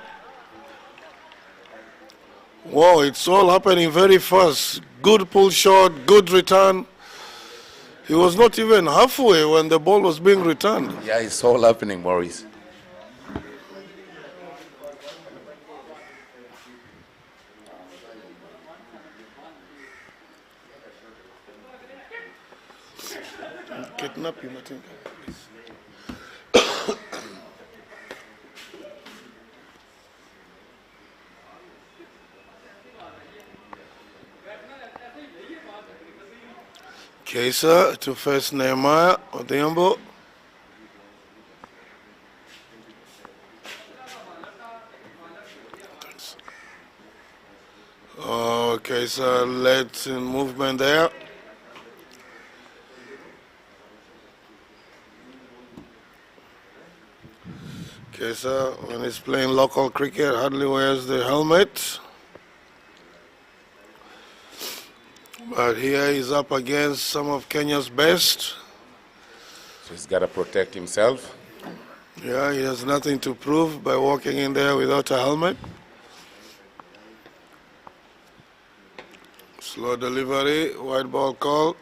Wow, it's all happening very fast. Good pull shot, good return. He was not even halfway when the ball was being returned. Yeah, it's all happening, Maurice. Kidnap him, I think. Kesa to face Nehemiah Odhiambo. Oh, Kesa led in movement there. Kesa, when he's playing local cricket, hardly wears the helmet. But here he's up against some of Kenya's best. So he's got to protect himself. Yeah, he has nothing to prove by walking in there without a helmet. Slow delivery, white ball call.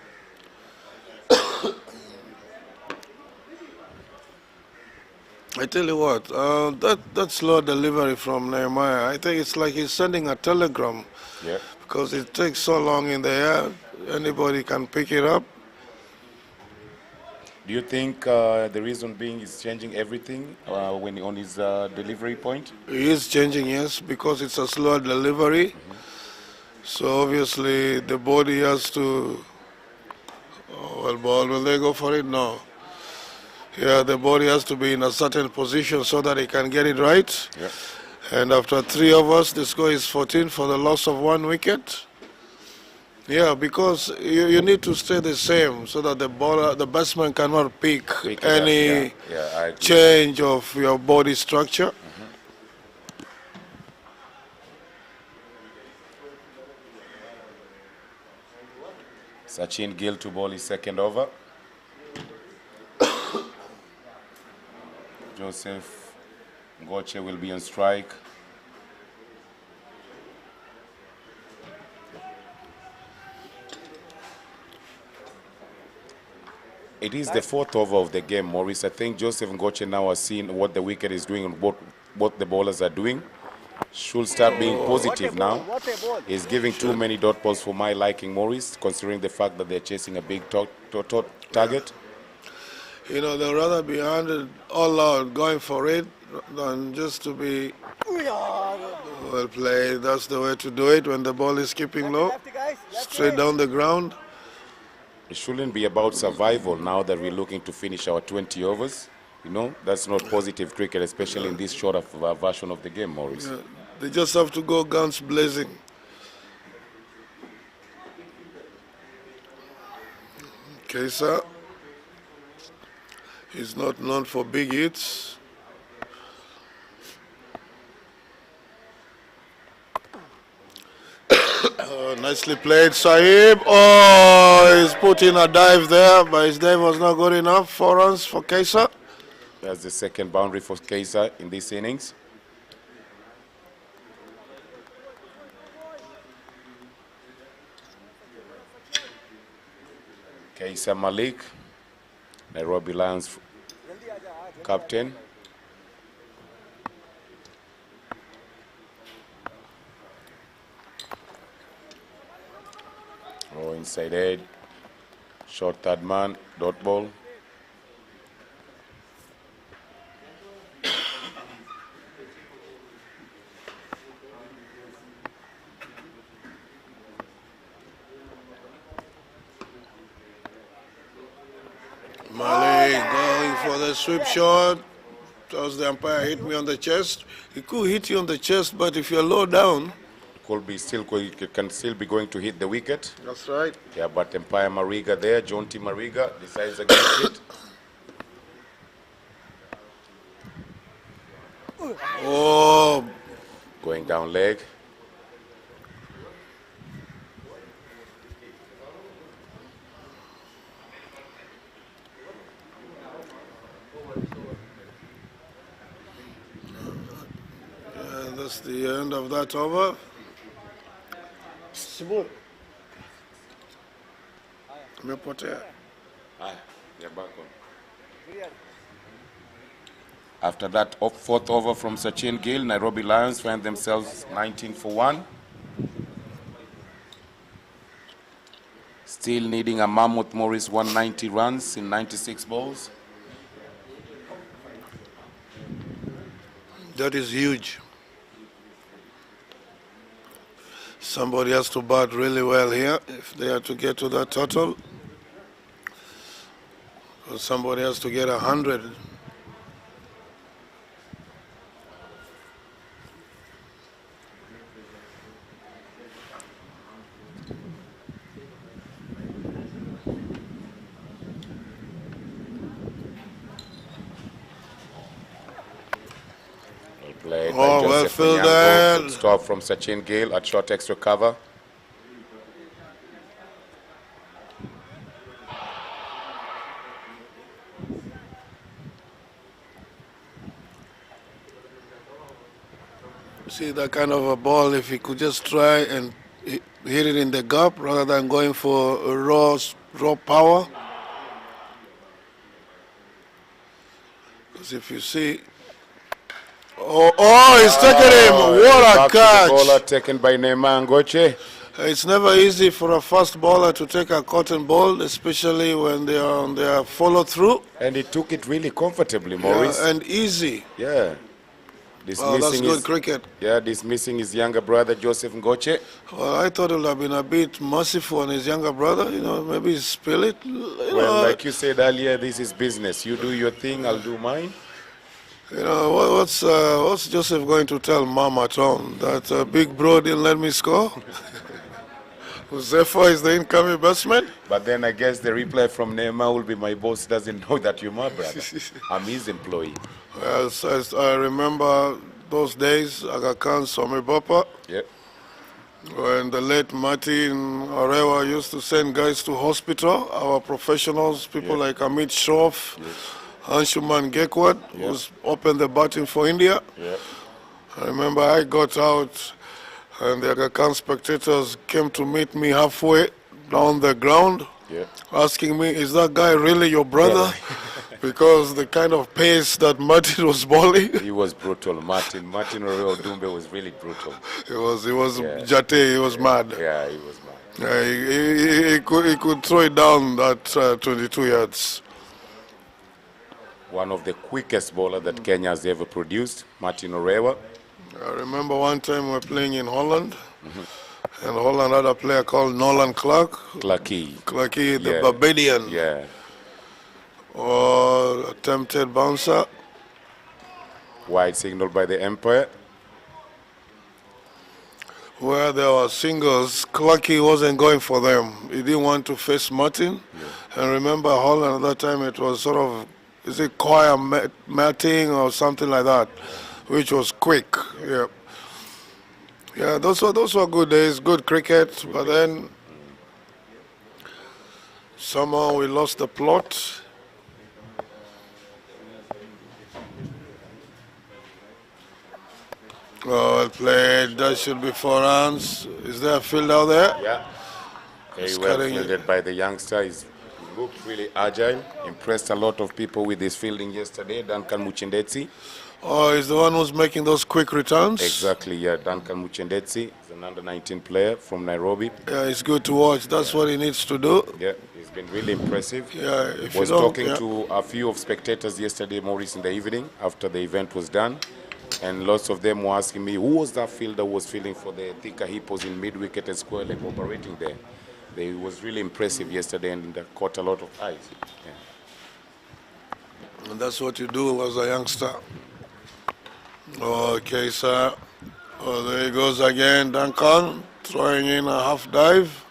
I tell you what, that slow delivery from Nehemiah, I think it's like he's sending a telegram. Yeah. Because it takes so long in the air, anybody can pick it up. Do you think the reason being is changing everything when on his delivery point? He is changing, yes, because it's a slow delivery. So obviously the body has to. Oh, well, ball, will they go for it? No. Yeah, the body has to be in a certain position so that he can get it right. Yeah. And after 3 overs, the score is 14 for the loss of 1 wicket. Yeah, because you need to stay the same so that the batsman cannot pick any change of your body structure. Sachin Gill to bowl his second over. Joseph Ngoche will be on strike. It is the 4th over of the game, Maurice. I think Joseph Ngoche now has seen what the wicket is doing and what the bowlers are doing. Should start being positive now. He's giving too many dot balls for my liking, Maurice, considering the fact that they're chasing a big target. You know, they'd rather be 100 all out going for it than just to be well played. That's the way to do it when the ball is keeping low, straight down the ground. It shouldn't be about survival now that we're looking to finish our 20 overs. You know, that's not positive cricket, especially in this short of version of the game, Maurice. Yeah, they just have to go guns blazing. Okay, sir. He's not known for big hits. Nicely played, Sahib. Oh, he's put in a dive there, but his dive was not good enough. 4 runs for Kaisa. That's the second boundary for Kaisa in this innings. Kaisa Malik, Nairobi Lions captain. Oh, inside head. Short third man, dot ball. Malik going for the sweep shot. As the umpire hit me on the chest. He could hit you on the chest, but if you're low down, It can still be going to hit the wicket. that's right. Yeah, but Empire Mariga there, John T. Mariga decides against it. Oh, Going down leg. that's the end of that over. Umepotea. You're back on. After that fourth over from Sachin Gill, Nairobi Lions find themselves 19 for 1. Still needing a Mammoth Morris 190 runs in 96 balls. That is huge. Somebody has to bat really well here if they are to get to that total. Or somebody has to get 100. Played by Oh, well Joseph fielded. Onyango. Good stop from Sachin Gill at short extra cover. See that kind of a ball, if he could just try and hit it in the gap rather than going for a raw power. Because if you see, he's taken him. What a Back to the bowler catch. taken by Neema Ngoche. It's never easy for a fast bowler to take a cotton ball, especially when they are on their follow through. And he took it really comfortably, Maurice. And easy. Yeah. Oh, that's good cricket. Yeah, dismissing his younger brother, Joseph Ngoche. Well, I thought it would have been a bit merciful on his younger brother, maybe spill it. Well, like you said earlier, this is business. You do your thing, I'll do mine. What's Joseph going to tell Mom at home? That big bro didn't let me score? Zephyr is the incoming batsman? But then I guess the reply from Neema will be, my boss doesn't know that you're my brother. I'm his employee. Well, I remember those days, Aga Khan Somi Bapa, Yeah. when the late Martin Arewa used to send guys to hospital, our professionals, people like Amit Shroff, Anshuman Gekwad, who's opened the batting for India. Yeah. I remember I got out and the Aga Khan spectators came to meet me halfway down the ground, asking me, is that guy really your brother? Because the kind of pace that Martin was bowling. He was brutal. Martin Oreo Dumbe was really brutal. He was Jate, he was mad. Yeah, he was mad. He could throw it down that 22 yards. One of the quickest bowler that Kenya has ever produced, Martin Orewa. I remember one time we were playing in Holland, and Holland had a player called Nolan Clarkey, the Barbadian. Yeah. Or attempted bouncer. Wide signal by the umpire. Where there were singles, Clarkey wasn't going for them. He didn't want to face Martin. And remember Holland at that time, it was sort of, is it choir matting or something like that, which was quick. Yeah, those were good days, good cricket. But then somehow we lost the plot. Well played. That should be 4 runs. Is there a field out there? Yeah. Very well fielded by the youngster. He's looked really agile, impressed a lot of people with his fielding yesterday. Duncan Muchendetsi. Oh, he's the one who's making those quick returns. Exactly, yeah. Duncan Muchendetsi is an under-19 player from Nairobi. Yeah, it's good to watch. That's what he needs to do. Yeah, he's been really impressive. Yeah, if you Was don't, talking to a few of spectators yesterday, Maurice, in the evening after the event was done, and lots of them were asking me who was that fielder who was fielding for the Thika Hippos in mid-wicket and square leg operating there. They was really impressive yesterday and caught a lot of eyes. Yeah. And that's what you do as a youngster. Okay, sir. Oh, there he goes again, Duncan, throwing in a half dive.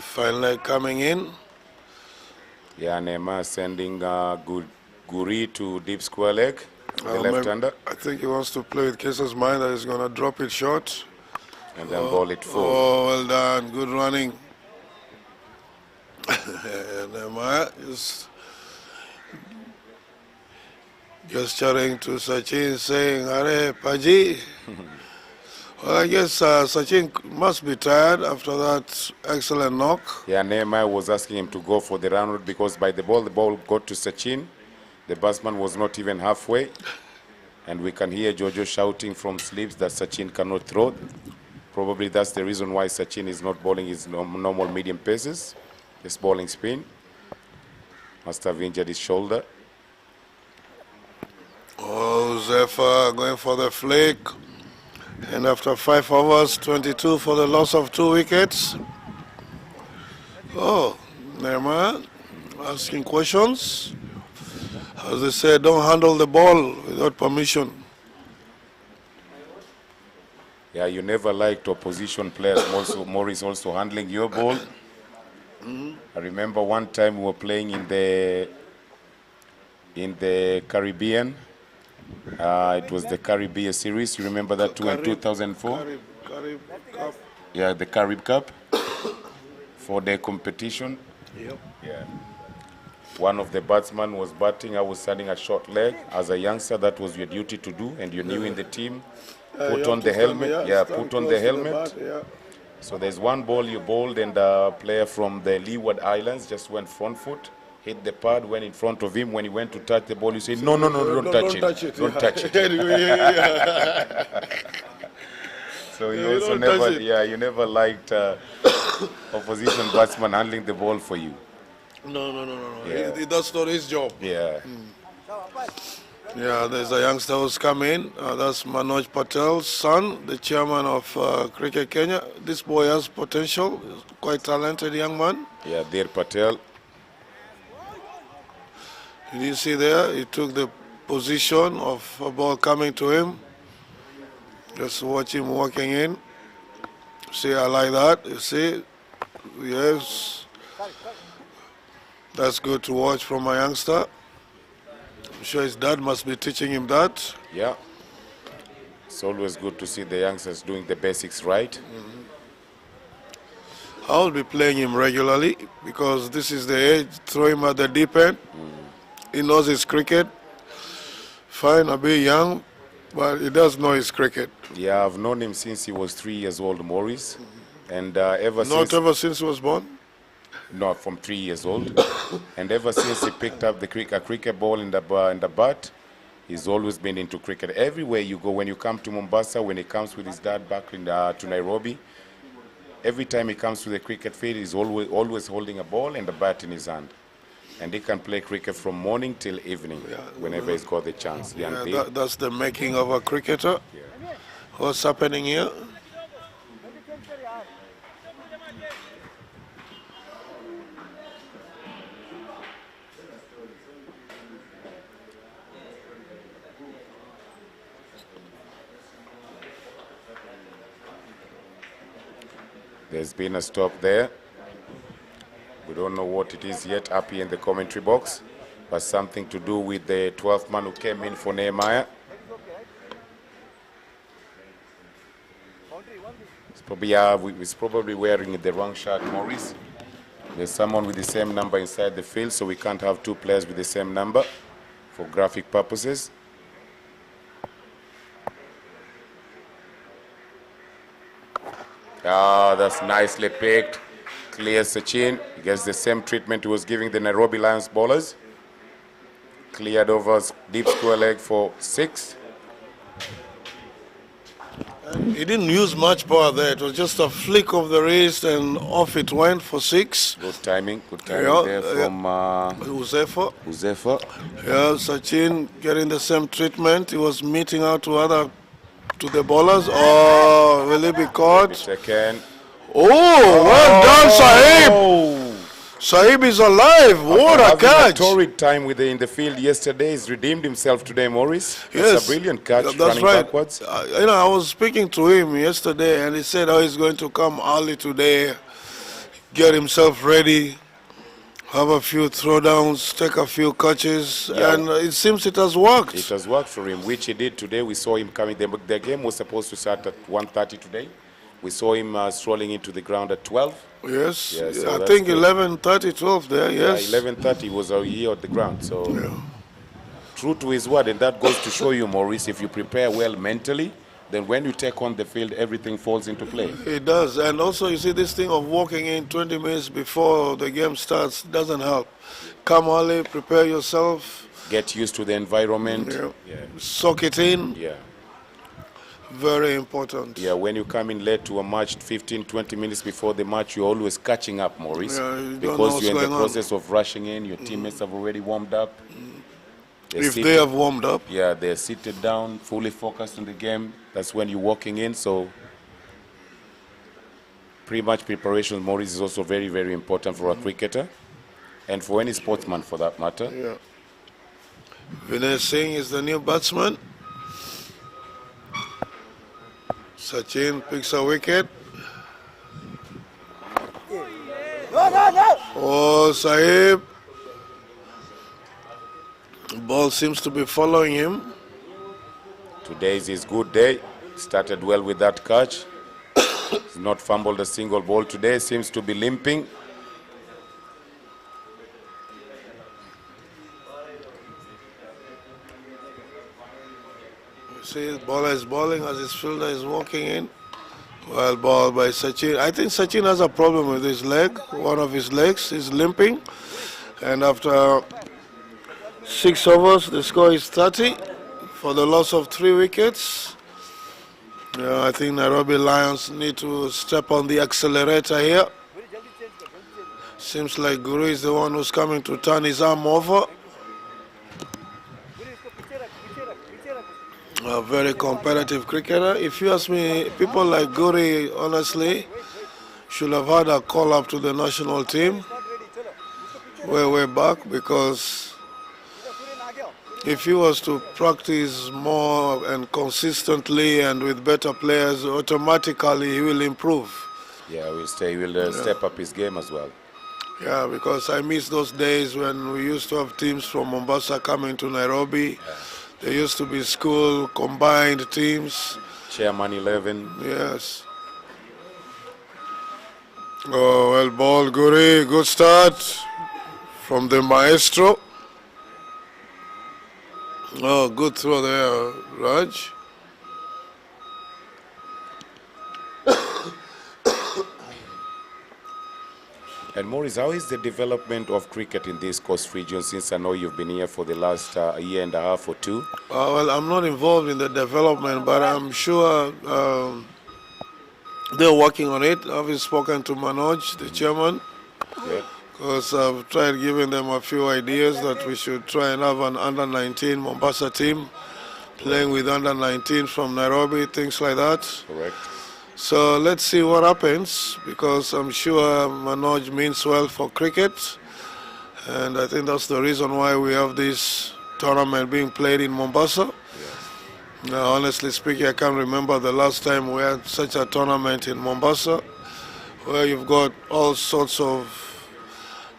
Fine leg coming in. Yeah, Neymar sending Guri to deep square leg, the left-hander. I think he wants to play with Kesa's mind that he's going to drop it short. And then ball it full. Oh, well done. Good running. Neymar is gesturing to Sachin saying, "Are Paji." Well, I guess Sachin must be tired after that excellent knock. Yeah, Neymar was asking him to go for the run route because by the ball got to Sachin. The batsman was not even halfway. And we can hear Jojo shouting from sleeps that Sachin cannot throw. Probably that's the reason why Sachin is not bowling his normal medium paces. He's bowling spin. Must have injured his shoulder. Oh, Zephyr going for the flick. And after 5 overs, 22 for the loss of 2 wickets. Oh, Neymar asking questions. As they say, don't handle the ball without permission. Yeah, you never liked opposition players, Maurice also handling your ball. I remember one time we were playing in the Caribbean. It was the Caribbean series. You remember that too in 2004? Carib Cup. Yeah, the Carib Cup for the competition. Yep. Yeah. One of the batsmen was batting. I was standing at short leg. As a youngster, that was your duty to do, and you're new in the team. Put on the helmet. Yeah, put on the helmet. So there's one ball you bowled, and a player from the Leeward Islands just went front foot, hit the pad, went in front of him. When he went to touch the ball, you say, no, don't touch it. Don't touch it. So you also never, you never liked opposition batsman handling the ball for you. No. Yeah. That's not his job. Yeah. Yeah, there's a youngster who's come in. That's Manoj Patel's son, the chairman of Cricket Kenya. This boy has potential. He's quite talented young man. Yeah, Dir Patel. Did you see there? He took the position of a ball coming to him. Just watch him walking in. See, I like that. You see? Yes. That's good to watch from my youngster. I'm sure his dad must be teaching him that. Yeah. It's always good to see the youngsters doing the basics right. I'll be playing him regularly because this is the age. Throw him at the deep end. He knows his cricket. Fine, a bit young, but he does know his cricket. Yeah, I've known him since he was 3 years old, Maurice. And ever Not ever since he was born? No, from 3 years old. And ever since he picked up a cricket ball in the bat, he's always been into cricket. Everywhere you go, when you come to Mombasa, when he comes with his dad back to Nairobi, every time he comes to the cricket field, he's always holding a ball and a bat in his hand. And he can play cricket from morning till evening, whenever he's got the chance. That's the making of a cricketer. Yeah. What's happening here? There's been a stop there. We don't know what it is yet up here in the commentary box, but something to do with the 12th man who came in for Nehemiah. He's probably wearing the wrong shirt, Maurice. There's someone with the same number inside the field, so we can't have two players with the same number for graphic purposes. Ah, that's nicely picked. Clears Sachin. He gets the same treatment he was giving the Nairobi Lions bowlers. Cleared over deep square leg for 6. He didn't use much power there. It was just a flick of the wrist and off it went for 6. Good timing there from Uzefa. Uzefa. Yeah, Sachin getting the same treatment. He was meeting out to the bowlers. Oh, will he be caught? Second. Oh, well done, Sahib. Sahib is alive. What a catch. A torrid time in the field yesterday. He's redeemed himself today, Maurice. Yes. It's a brilliant catch, That's running right. backwards. I was speaking to him yesterday, and he said how he's going to come early today, get himself ready, have a few throwdowns, take a few catches, and it seems it has worked. It has worked for him, which he did today. We saw him coming. The game was supposed to start at 1:30 today. We saw him strolling into the ground at 12. Yes, Yeah, so I that's think good. 11:30, 12 there, yes. Yeah, 11:30 was here at the ground. So true to his word, and that goes to show you, Maurice, if you prepare well mentally, then when you take on the field, everything falls into play. It does, and also you see this thing of walking in 20 minutes before the game starts doesn't help. Come early, prepare yourself. Get used to the environment. Soak it in. Yeah. Very important. Yeah, when you come in late to a match, 15, 20 minutes before the match, you're always catching up, Maurice. Yeah, you don't know because what's you're in the going on. process of rushing in, your teammates have already warmed up. If they have warmed up. Yeah, they're seated down, fully focused on the game. That's when you're walking in, so pre-match preparation, Maurice, is also very, very important for a cricketer and for any sportsman for that matter. Yeah. Vinay Singh is the new batsman. Sachin picks a wicket. Oh, Sahib. Ball seems to be following him. Today is his good day. Started well with that catch. He's not fumbled a single ball today. Seems to be limping. See, the bowler is bowling as his fielder is walking in. Well, ball by Sachin. I think Sachin has a problem with his leg. One of his legs is limping. And after 6 overs, the score is 30 for the loss of 3 wickets. Yeah, I think Nairobi Lions need to step on the accelerator here. Seems like Guru is the one who's coming to turn his arm over. A very competitive cricketer. If you ask me, people like Guri, honestly, should have had a call up to the national team way back, because if he was to practice more and consistently and with better players, automatically he will improve. Yeah, we'll step up his game as well. Yeah, because I miss those days when we used to have teams from Mombasa coming to Nairobi. There used to be school combined teams. Chairman 11. Yes. Oh, well ball, Guri. Good start from the maestro. Oh, good throw there, Raj. And Maurice, how is the development of cricket in this coast region, since I know you've been here for the last year and a half or 2? Well, I'm not involved in the development, but I'm sure they're working on it. I've spoken to Manoj, the chairman, because I've tried giving them a few ideas that we should try and have an under-19 Mombasa team playing with under-19 from Nairobi, things like that. Correct. So let's see what happens, because I'm sure Manoj means well for cricket, and I think that's the reason why we have this tournament being played in Mombasa. Now, honestly speaking, I can't remember the last time we had such a tournament in Mombasa, where you've got all sorts of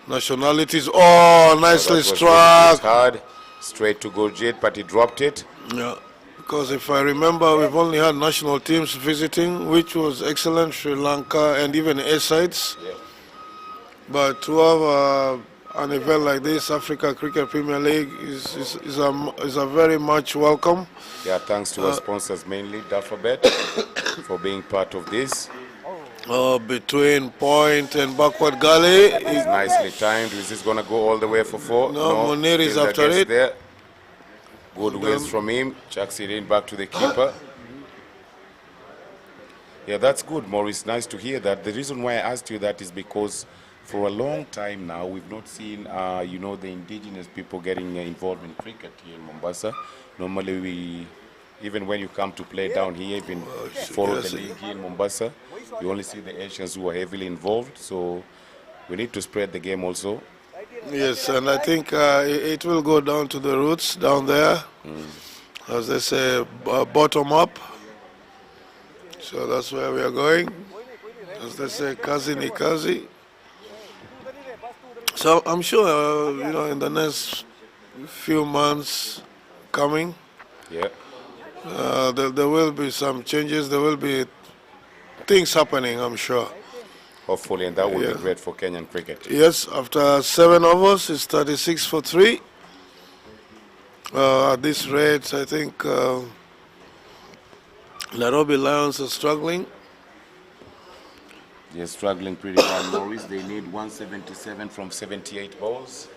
nationalities. Oh, nicely struck. Hard, straight to Gurjit, but he dropped it. Yeah. Because if I remember, we've only had national teams visiting, which was excellent, Sri Lanka and even A-sides. But to have an event like this, Africa Cricket Premier League, is a very much welcome. Yeah, thanks to our sponsors, mainly DafabetT, for being part of this. Between point and backward gully. It's nicely timed. Is this going to go all the way for 4? No, Munir is Still after gets it. there. Good wheels from him. Chucks it in back to the keeper. Yeah, that's good, Maurice. Nice to hear that. The reason why I asked you that is because for a long time now, we've not seen, the indigenous people getting involved in cricket here in Mombasa. Normally, even when you come to play down here, even follow the league here in Mombasa, you only see the Asians who are heavily involved. So we need to spread the game also. Yes, and I think it will go down to the roots down there, as they say, bottom up. So that's where we are going. As they say, kazi ni kazi. So I'm sure, in the next few months coming, Yeah. there will be some changes. There will be things happening, I'm sure. Hopefully, and that will be great for Kenyan cricket. Yes, after 7 overs, it's 36 for 3. At this rate, I think Nairobi Lions are struggling. They're struggling pretty hard, Maurice. They need 177 from 78 balls.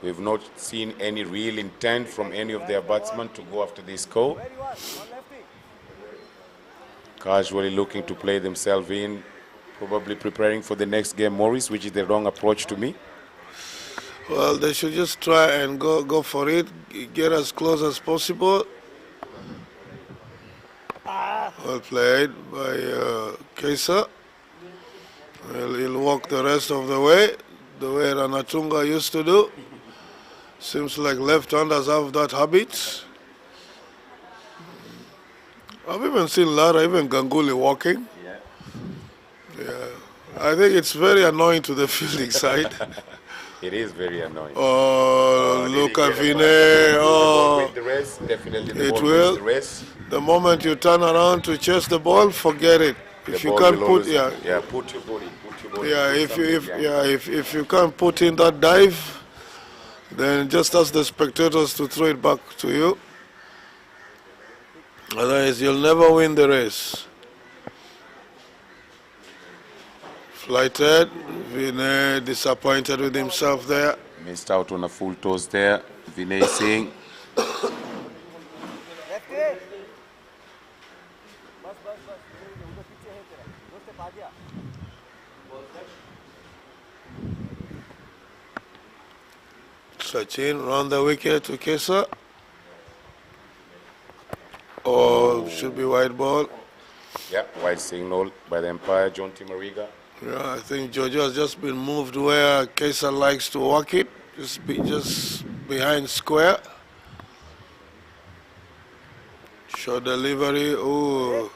We've not seen any real intent from any of their batsmen to go after this score. Casually looking to play themselves in, probably preparing for the next game, Maurice, which is the wrong approach to me. Well, they should just try and go for it, get as close as possible. Well played by Kesa. Well, he'll walk the rest of the way Ranatunga used to do. Seems like left-handers have that habit. I've even seen Lara, even Ganguly walking. Yeah. I think it's very annoying to the fielding side. It is very annoying. Oh, look at Vinay. Oh, The race, definitely the it ball will. wins the race. The moment you turn around to chase the ball, forget it. If The you ball can't will put, always- yeah, put your body, yeah, do if you something behind. if you can't put in that dive, then just ask the spectators to throw it back to you. Otherwise, you'll never win the race. Flighted, Vinay disappointed with himself there. Missed out on a full toss there. Vinay Singh. Sachin round the wicket to Kesa. Oh, should be wide ball. Yeah, wide signal by the umpire, John Timariga. Yeah, I think Jojo has just been moved where Kesa likes to walk it, just behind square. Short delivery. Oh,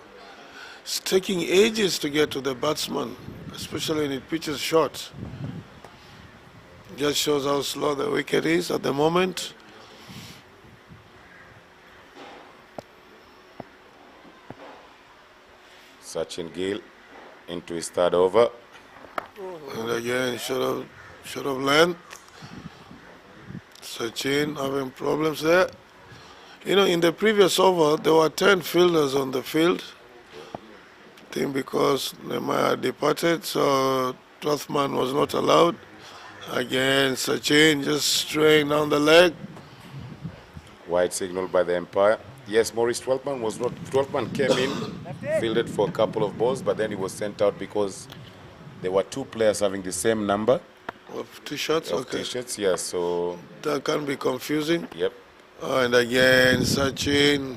it's taking ages to get to the batsman, especially when it pitches short. Just shows how slow the wicket is at the moment. Sachin Gill into his third over. And again, short of length. Sachin having problems there. In the previous over, there were 10 fielders on the field. I think because Nemaya departed, so 12th man was not allowed. Again, Sachin just straying down the leg. Wide signal by the umpire. Yes, Maurice 12-man came in, fielded for a couple of balls, but then he was sent out because there were two players having the same number Of T-shirts, of okay. T-shirts. Yeah, so That can be confusing. yep. And again, Sachin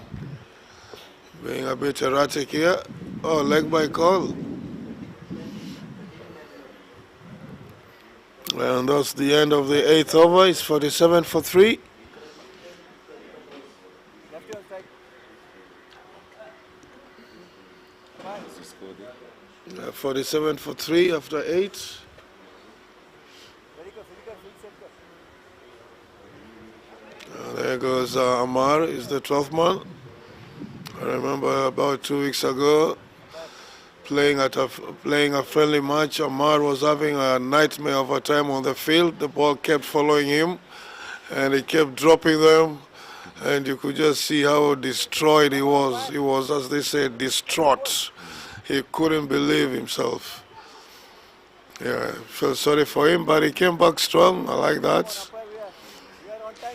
being a bit erratic here. Oh, leg by call. And that's the end of the 8th over. It's 47 for 3. What's the score there? 47 for 3 after 8. There goes Amar, is the 12th man. I remember about 2 weeks ago playing a friendly match. Amar was having a nightmare of a time on the field. The ball kept following him, and he kept dropping them, and you could just see how destroyed he was. He was, as they say, distraught. He couldn't believe himself. Yeah, I felt sorry for him, but he came back strong. I like that.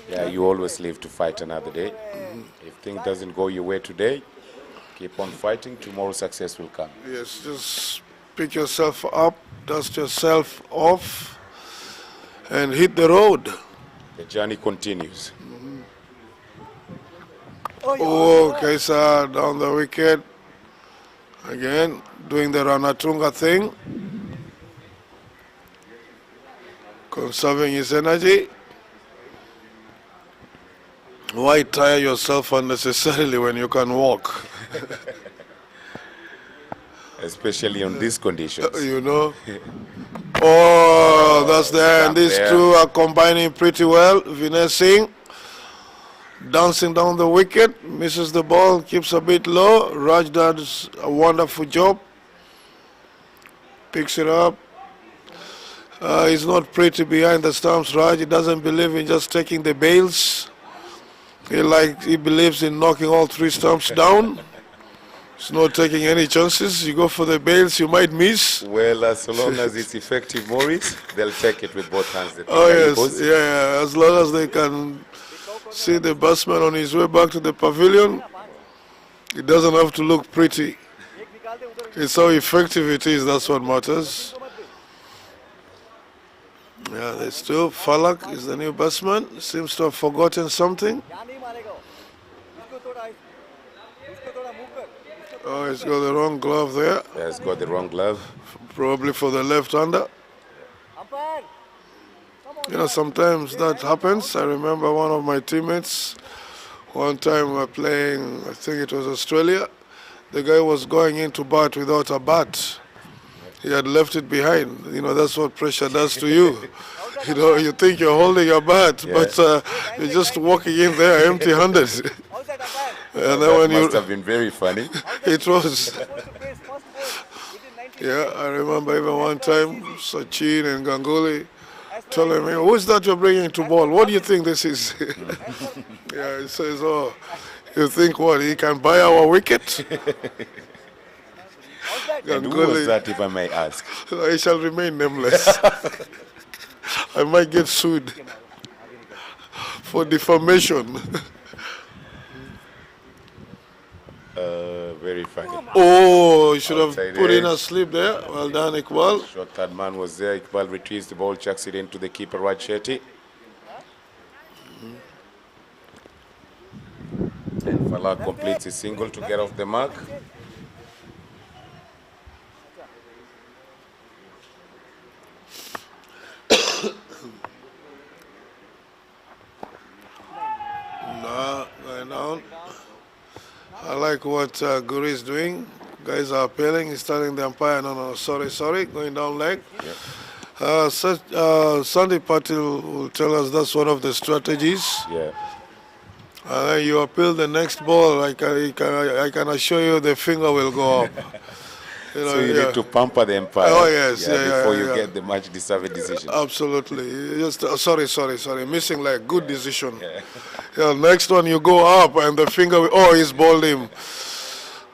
Yeah, you always live to fight another day. If things doesn't go your way today, keep on fighting. Tomorrow success will come. Yes, just pick yourself up, dust yourself off, and hit the road. The journey continues. Oh, Kaisa down the wicket. Again, doing the Ranatunga thing. Conserving his energy. Why tire yourself unnecessarily when you can walk? Especially on these conditions. You know? Oh, that's the end. These two are combining pretty well. Vinay Singh dancing down the wicket, misses the ball, keeps a bit low. Raj does a wonderful job. Picks it up. He's not pretty behind the stumps, Raj. He doesn't believe in just taking the bails. He believes in knocking all three stumps down. He's not taking any chances. You go for the bails, you might miss. Well, as long as it's effective, Maurice, they'll take it with both hands. Oh yes, yeah. As long as they can see the batsman on his way back to the pavilion, it doesn't have to look pretty. It's how effective it is, that's what matters. Yeah, there's two. Falak is the new batsman. Seems to have forgotten something. Oh, he's got the wrong glove there. Yeah, he's got the wrong glove. Probably for the left-hander. You know, sometimes that happens. I remember one of my teammates, one time we were playing, I think it was Australia. The guy was going into bat without a bat. He had left it behind. You know, that's what pressure does to you. You know, you think you're holding a bat, but you're just walking in there empty-handed. And then when must have been very funny. It was. Yeah, I remember even one time Sachin and Ganguly telling me, "Who's that you're bringing to ball? What do you think this is?" Yeah, he says, "Oh, you think what? He can buy our wicket?" And who was that, if I may ask? I shall remain nameless. I might get sued for defamation. Very funny. Oh, you should have Outside put in edge. a slip there. Well done, Iqbal. Short third man was there. Iqbal retrieves the ball, chucks it into the keeper, Raj Shetty. And Falak completes his single to get off the mark. No, going down. I like what Guri is doing. Guys are appealing. He's telling the umpire, no, sorry, going down leg. Yeah. Sandy Patil will tell us that's one of the strategies. Yeah. You appeal the next ball, I can assure you the finger will go up. You know, So you need to pamper the umpire. Oh, yes, before you yeah. get the match deserved decision. Absolutely. Just sorry. Missing leg. Good decision. Yeah, next one you go up and the finger. He's bowled him.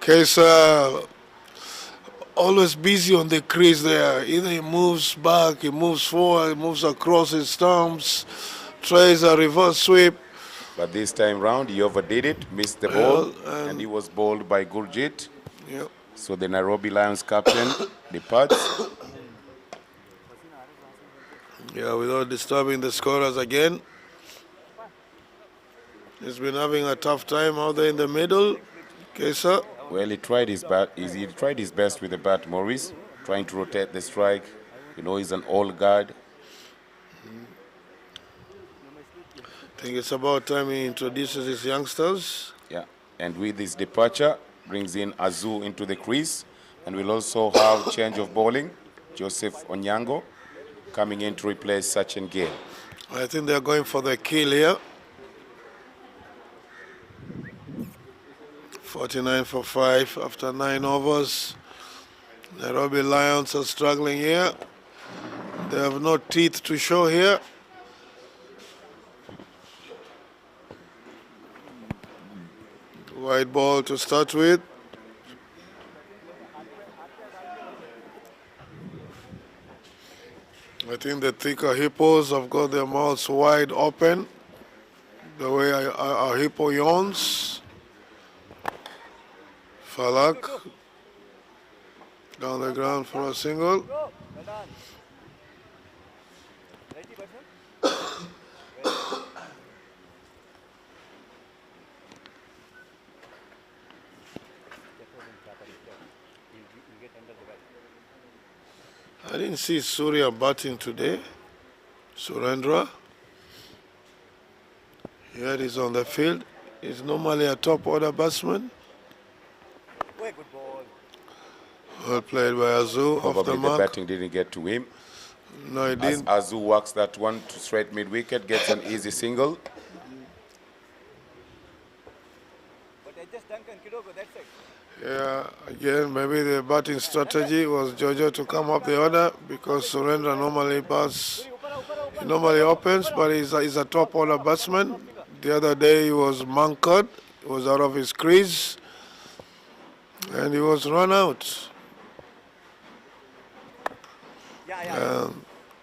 Case always busy on the crease there. Either he moves back, he moves forward, he moves across his stumps, tries a reverse sweep. But this time round, he overdid it, missed the ball, and he was bowled by Gurjit. Yep. So the Nairobi Lions captain departs. Yeah, without disturbing the scorers again. He's been having a tough time out there in the middle. Kesa. Well, he tried his best with the bat, Maurice, trying to rotate the strike. You know, he's an old guard. I think it's about time he introduces his youngsters. Yeah, and with his departure, brings in Azu into the crease, and we'll also have change of bowling. Joseph Onyango coming in to replace Sachin Gill. I think they're going for the kill here. 49 for 5 after 9 overs. Nairobi Lions are struggling here. They have no teeth to show here. White ball to start with. I think the thicker hippos have got their mouths wide open, the way a hippo yawns. Falak down the ground for a single. I didn't see Surya batting today. Surendra. Here he's on the field. He's normally a top order batsman. Well played by Azu off the Probably the mark. batting didn't get to him. No, he As didn't. Azu works that one to straight mid wicket, gets an easy single. Yeah, again, maybe the batting strategy was Jojo to come up the order because Surendra normally bats, he normally opens, but he's a top order batsman. The other day he was mankered, he was out of his crease, and he was run out.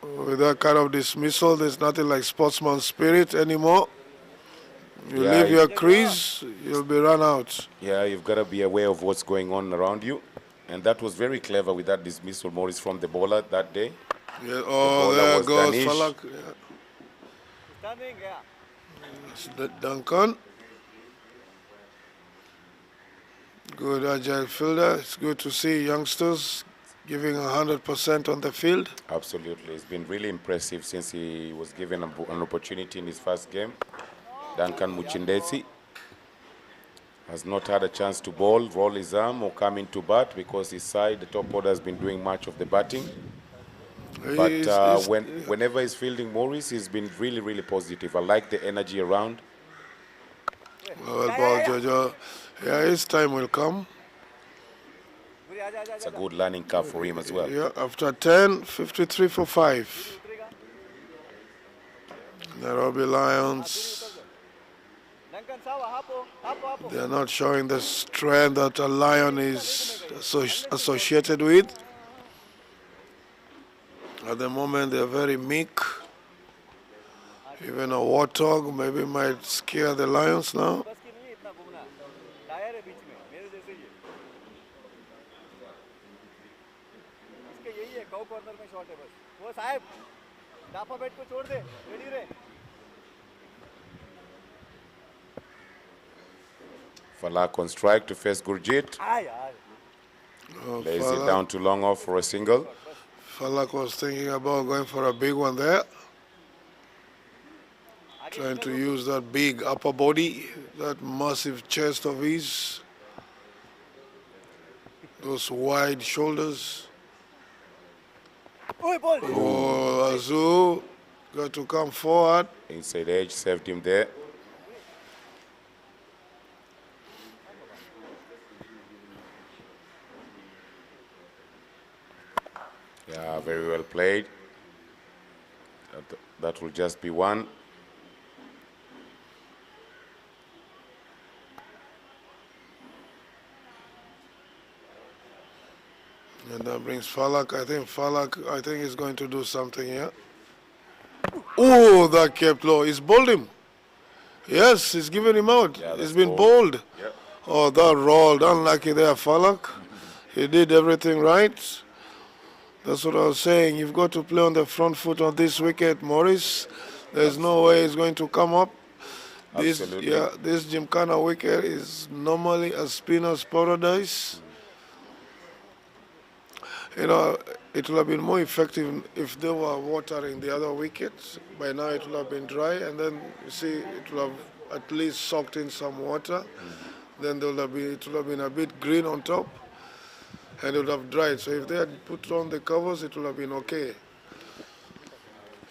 With that kind of dismissal, there's nothing like sportsman spirit anymore. You Yeah, leave your crease, you'll be run out. Yeah, you've got to be aware of what's going on around you. And that was very clever with that dismissal, Morris, from the bowler that day. Yeah, oh, bowler there was goes Danish. Falak. Yeah. It's Duncan. Good agile fielder. It's good to see youngsters giving 100% on the field. Absolutely. It's been really impressive since he was given an opportunity in his first game. Duncan Muchindesi has not had a chance to bowl, roll his arm, or come into bat because his side, the top order, has been doing much of the batting. But whenever he's fielding Morris, he's been really, really positive. I like the energy around. Well ball, Jojo. Yeah, his time will come. It's a good learning curve for him as well. Yeah, after 10, 53 for 5. Nairobi Lions, they're not showing the strength that a lion is associated with. At the moment, they're very meek. Even a warthog maybe might scare the lions now. Falak on strike to face Gurjit. Lays it down to long off for a single. Falak was thinking about going for a big one there. Trying to use that big upper body, that massive chest of his, those wide shoulders. Oh, Azu got to come forward. Inside edge, saved him there. Yeah, very well played. That will just be one. And that brings Falak. I think he's going to do something here. Oh, that kept low. He's bowled him. Yes, he's given him out. Yeah, He's that's been bold. bowled. Yep. Oh, that rolled. Unlucky there, Falak. He did everything right. That's what I was saying. You've got to play on the front foot on this wicket, Morris. There's no way he's going to come up. Absolutely. This Gymkhana wicket is normally a spinner's paradise. You know, it would have been more effective if they were watering the other wickets. By now it would have been dry, and then you see it would have at least soaked in some water. Then it would have been a bit green on top, and it would have dried. So if they had put on the covers, it would have been okay.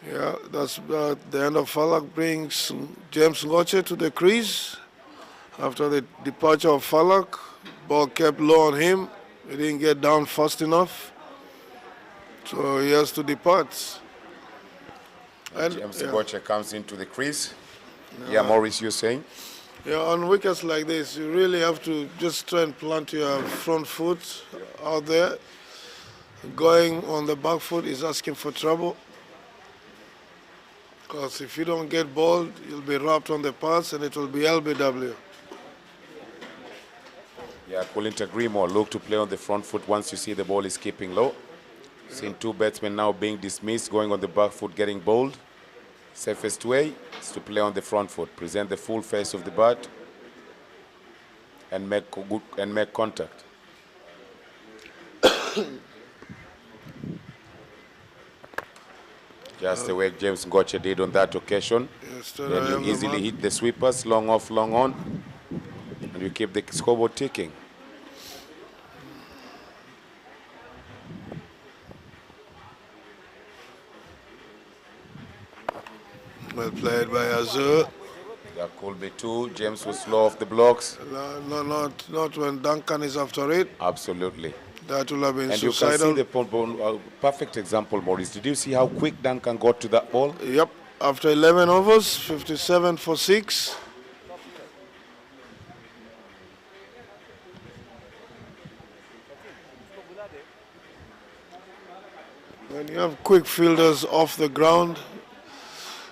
Yeah, that's the end of Falak brings James Ngoche to the crease. After the departure of Falak, ball kept low on him. He didn't get down fast enough, so he has to depart. And James Ngoche comes into the crease. Yeah, Maurice, you're saying? Yeah, on wickets like this, you really have to just try and plant your front foot out there. Going on the back foot is asking for trouble. Because if you don't get bowled, you'll be wrapped on the pads and it will be LBW. Yeah, I couldn't agree more. Look to play on the front foot once you see the ball is keeping low. Seen two batsmen now being dismissed, going on the back foot, getting bowled. Safest way is to play on the front foot, present the full face of the bat, and make contact. Just the way James Ngoche did on that occasion. Then you easily hit the sweepers, long off, long on, and you keep the scoreboard ticking. Well played by Azur. That could be two. James was slow off the blocks. No, not when Duncan is after it. Absolutely. That will have been and suicidal. And you can see the perfect example, Maurice. Did you see how quick Duncan got to that ball? Yep. After 11 overs, 57 for 6. When you have quick fielders off the ground,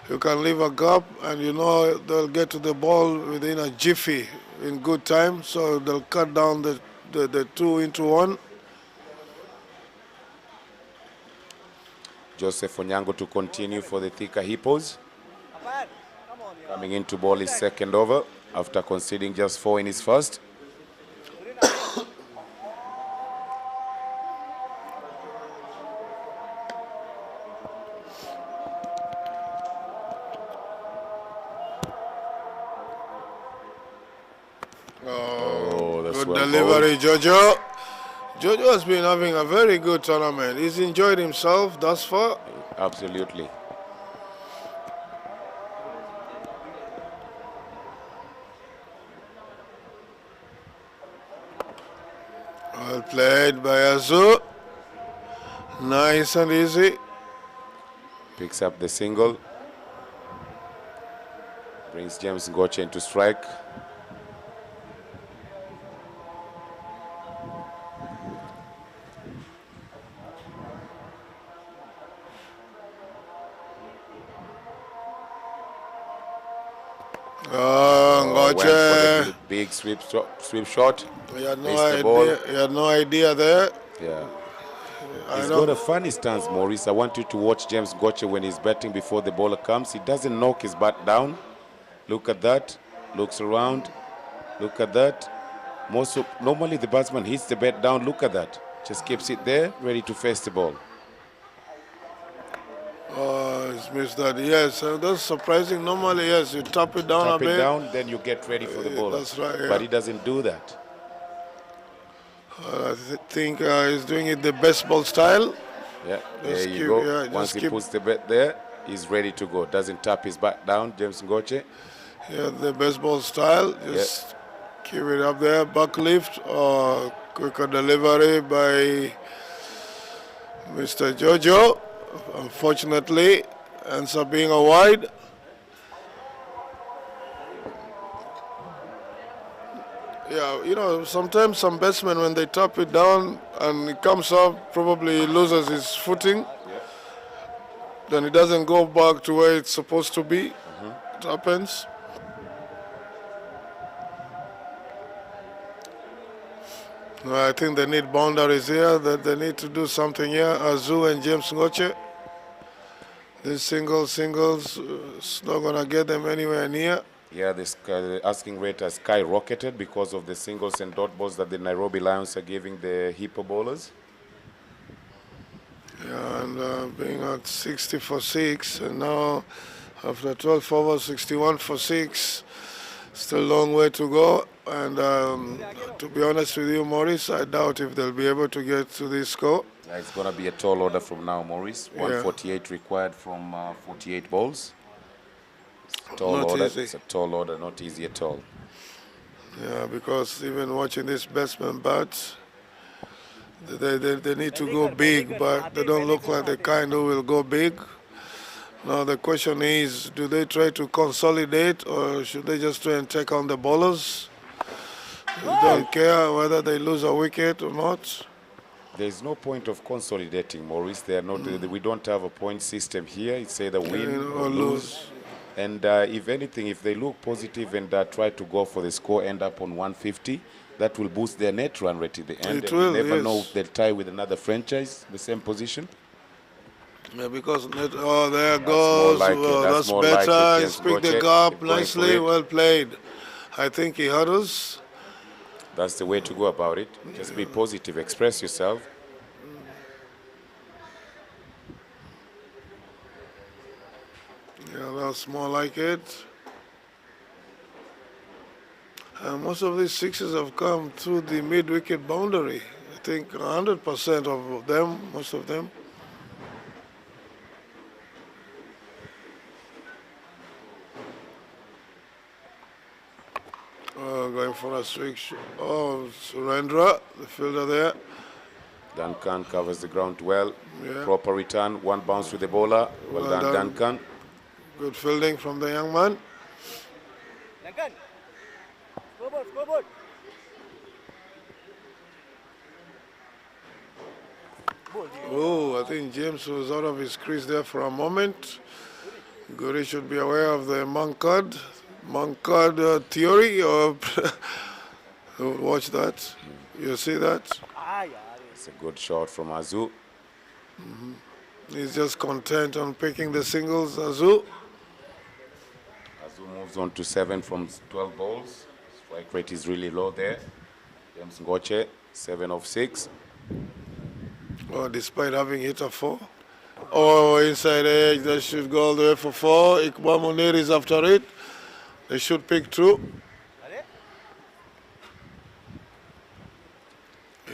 you can leave a gap and you know they'll get to the ball within a jiffy in good time, so they'll cut down the 2 into 1. Joseph Onyango to continue for the Thika Hippos. Coming into ball his second over after conceding just 4 in his first. Good delivery, Jojo. Jojo has been having a very good tournament. He's enjoyed himself thus far. Absolutely. Well played by Azur. Nice and easy. Picks up the single. Brings James Ngoche into strike. Ngoche. Big sweep shot. He had no idea there. Yeah. He's got a funny stance, Maurice. I want you to watch James Ngoche when he's batting before the bowler comes. He doesn't knock his bat down. Look at that. Looks around. Look at that. Normally the batsman hits the bat down. Look at that. Just keeps it there, ready to face the ball. Oh, he's missed that. Yes, that's surprising. Normally, yes, you tap it down a bit. Tap it down, then you get ready for the bowler. That's right, yeah. But he doesn't do that. I think he's doing it the baseball style. Yeah, there you go. Yeah, once he puts the bat there, he's ready to go. Doesn't tap his back down, James Ngoche. Yeah, the baseball style. Just keep it up there. Back lift or quicker delivery by Mr. Jojo. Unfortunately, ends up being a wide. Yeah, you know, sometimes some batsmen, when they tap it down and it comes up, probably loses his footing. Then it doesn't go back to where it's supposed to be. It happens. I think they need boundaries here, that they need to do something here. Azur and James Ngoche. These singles, it's not going to get them anywhere near. Yeah, the asking rate has skyrocketed because of the singles and dot balls that the Nairobi Lions are giving the Hippo bowlers. Yeah, and being at 60 for 6, and now after 12 overs, 61 for 6. Still a long way to go. And to be honest with you, Maurice, I doubt if they'll be able to get to this score. Yeah, it's going to be a tall order from now, Maurice. 148 required from 48 balls. Tall order. It's a tall order, not easy at all. Yeah, because even watching this batsman bat, They need to go big, but they don't look like the kind who will go big. Now the question is, do they try to consolidate or should they just try and take on the bowlers? They don't care whether they lose a wicket or not. There's no point of consolidating, Maurice. They are not. We don't have a point system here. It's either win or lose. And if anything, if they look positive and try to go for the score, end up on 150, that will boost their net run rate at the end. It will, you never yes. know if they'll tie with another franchise, the same position. Yeah, because oh, there That's goes. more like it, Well, that's that's more like better. it. He Yes, picked the Goche, gap keep going for nicely. it. Well played. I think he heard us. That's the way to go about it. Just be positive, express yourself. Yeah, that's more like it. And most of these sixes have come through the mid-wicket boundary. I think 100% of them, most of them. Going for a switch. Oh, Surendra, the fielder there. Duncan covers the ground well. Yeah. Proper return, one bounce to the bowler. Well done, Duncan. Good fielding from the young man. Duncan, scoreboard, scoreboard. Oh, I think James was out of his crease there for a moment. Guri should be aware of the Mankad theory. Or watch that. You see that? It's a good shot from Azu. He's just content on picking the singles, Azu. Azu moves on to 7 from 12 balls. Strike rate is really low there. James Ngoche, 7 of 6. Oh, despite having hit a 4. Oh, inside edge, they should go all the way for 4. Iqbal Munir is after it. They should pick 2.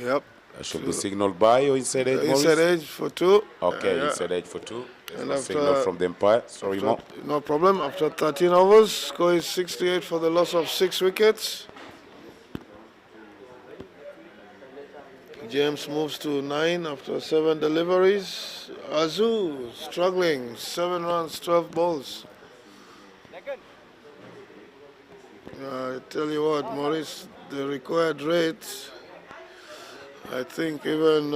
Yep. That should be signaled by or inside edge, Inside Maurice? edge for 2. Okay, Yeah. inside edge for 2. There's And no after- signal from the umpire. Sorry, Mo. No problem. After 13 overs, score is 68 for the loss of 6 wickets. James moves to 9 after 7 deliveries. Azu struggling, 7 runs, 12 balls. I tell you what, Maurice, the required rate, I think even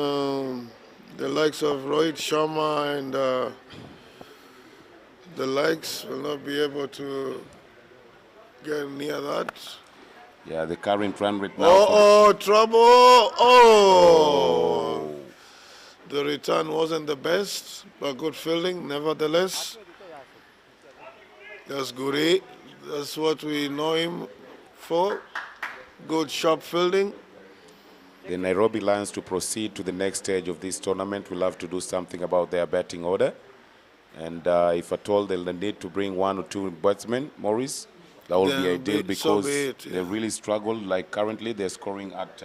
the likes of Rohit Sharma and the likes will not be able to get near that. Yeah, the current run rate now. Oh, trouble! Oh! The return wasn't the best, but good fielding nevertheless. That's Guri. That's what we know him for. Good sharp fielding. The Nairobi Lions, to proceed to the next stage of this tournament, will have to do something about their batting order. And if at all they'll need to bring 1 or 2 batsmen, Maurice, that will be ideal because they really struggle. Like currently, they're scoring at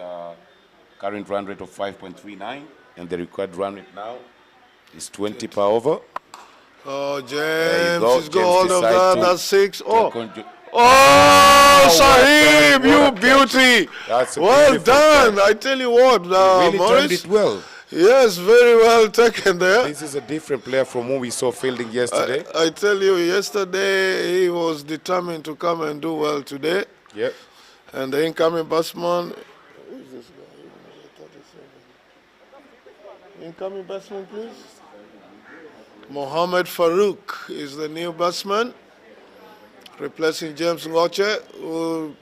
current run rate of 5.39, and the required run rate now is 20 per over. Oh, James, he's got James hold of decides that. to- That's 6. Oh, Oh, Sahib, what you a catch. beauty. That's a Well beautiful done. catch. I tell you what, Really turned Maurice. it well. Yes, very well taken there. This is a different player from who we saw fielding yesterday. I tell you, yesterday he was determined to come and do well today. Yep. And the incoming batsman, who is this guy? Incoming batsman, please. Mohammed Farouk is the new batsman, replacing James Ngoche, who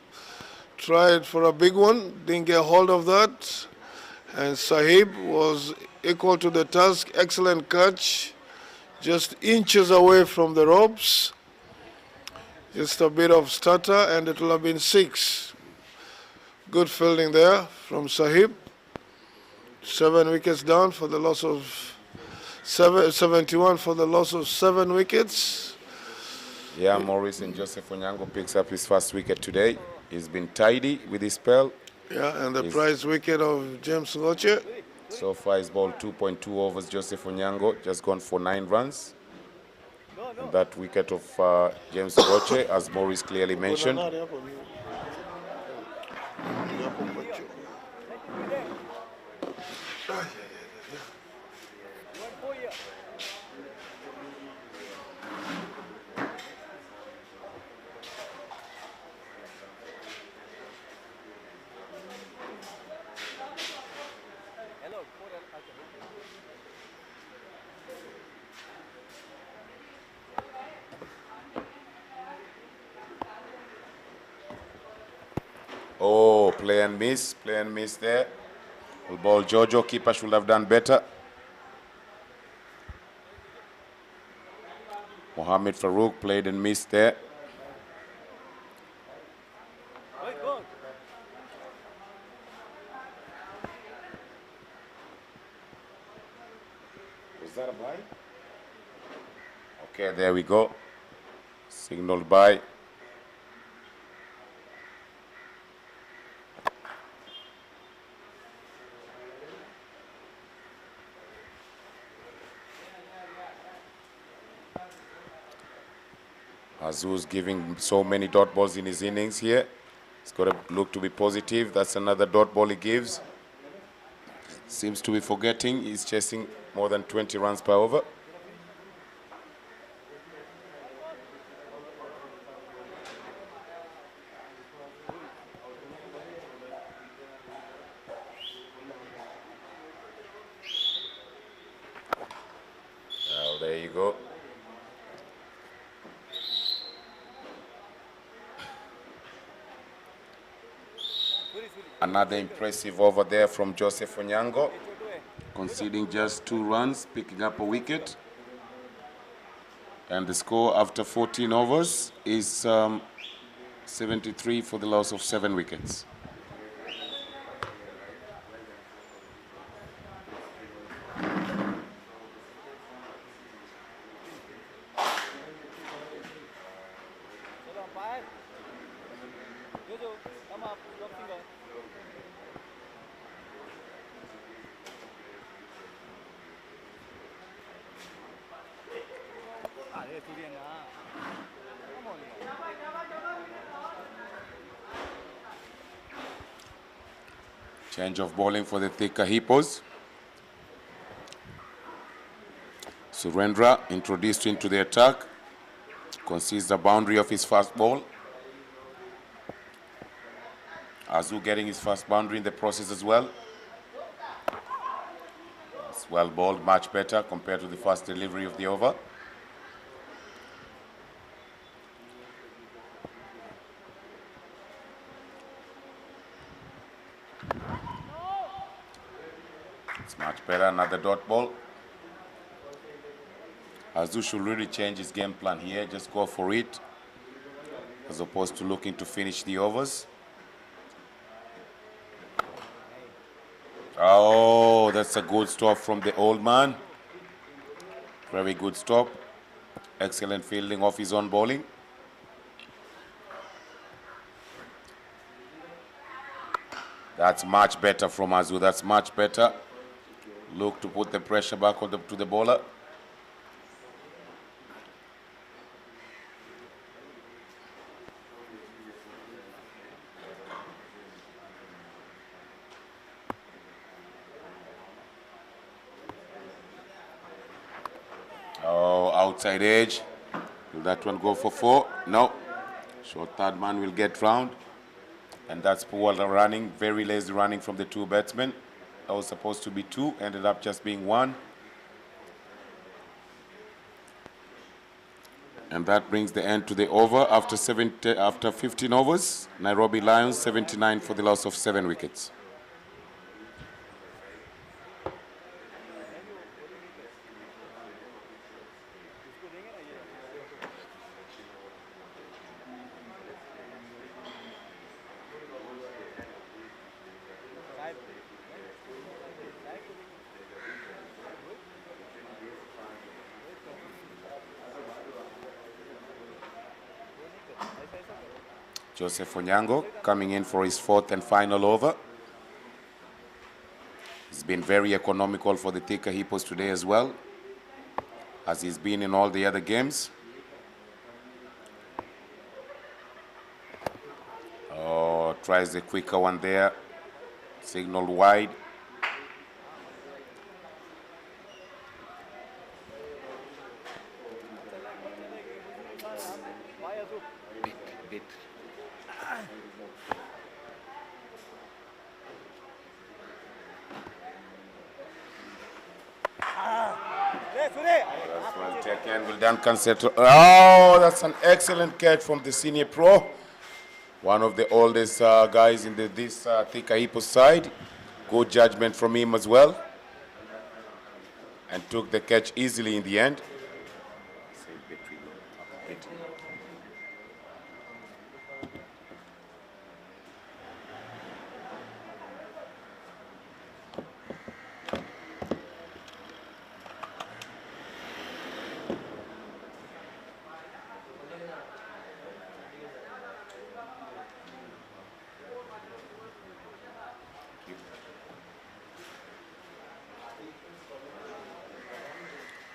tried for a big one, didn't get hold of that. And Sahib was equal to the task. Excellent catch, just inches away from the ropes. Just a bit of stutter, and it will have been 6. Good fielding there from Sahib. 7 wickets down for the loss of 71 for the loss of 7 wickets. Yeah, Maurice and Joseph Onyango picks up his first wicket today. He's been tidy with his spell. Yeah, and the prize wicket of James Ngoche. So far, he's bowled 2.2 overs. Joseph Onyango just gone for 9 runs. And that wicket of James Ngoche, as Maurice clearly mentioned. Oh, play and miss there. Well, ball Jojo, keeper should have done better. Mohamed Farouk played and missed there. Was that a bye? Okay, there we go. Signaled by. Azuz giving so many dot balls in his innings here. It's got to look to be positive. That's another dot ball he gives. Seems to be forgetting he's chasing more than 20 runs per over. Now there you go. Another impressive over there from Joseph Onyango, conceding just 2 runs, picking up a wicket. And the score after 14 overs is 73 for the loss of 7 wickets. Change of bowling for the Thika Hippos. Surendra introduced into the attack, concedes the boundary of his first ball. Azu getting his first boundary in the process as well. It's well bowled, much better compared to the first delivery of the over. It's much better, another dot ball. Azu should really change his game plan here, just go for it, as opposed to looking to finish the overs. Oh, that's a good stop from the old man. Very good stop. Excellent fielding off his own bowling. That's much better from Azu, that's much better. Look to put the pressure back on to the bowler. Oh, outside edge. Will that one go for 4? No. Short third man will get round. And that's poor running, very lazy running from the 2 batsmen. That was supposed to be 2, ended up just being 1. And that brings the end to the over after 15 overs. Nairobi Lions 79 for the loss of 7 wickets. Joseph Onyango coming in for his 4th and final over. He's been very economical for the Thika Hippos today as well, as he's been in all the other games. Oh, tries the quicker one there. Signal wide. Bit. That's well taken. Will Duncan settle? Oh, that's an excellent catch from the senior pro. One of the oldest guys in this Thika Hippo side. Good judgment from him as well. And took the catch easily in the end.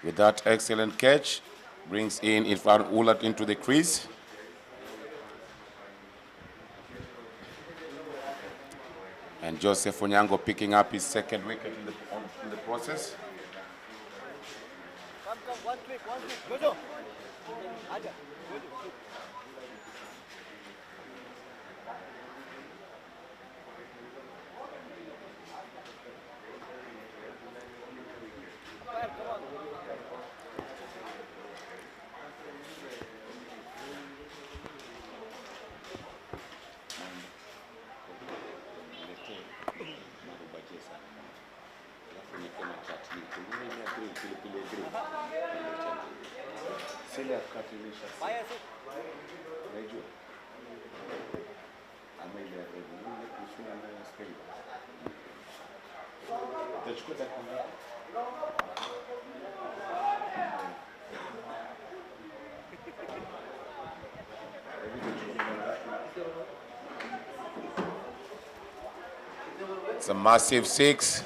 With that excellent catch, brings in Irfan Ulat into the crease. And Joseph Onyango picking up his second wicket in the process. Come, one click, Jojo. Aja, Jojo. It's a massive six.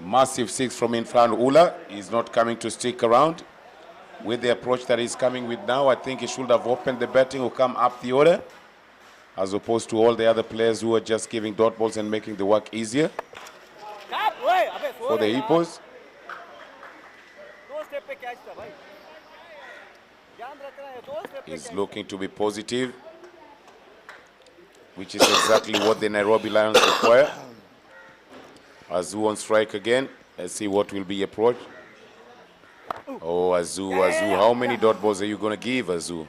Massive six from Irfan Ula. He's not coming to stick around. With the approach that he's coming with now, I think he should have opened the batting or come up the order, as opposed to all the other players who are just giving dot balls and making the work easier for the Hippos. He's looking to be positive, which is exactly what the Nairobi Lions require. Azu on strike again. Let's see what will be approach. Oh, Azu, how many dot balls are you going to give, Azu?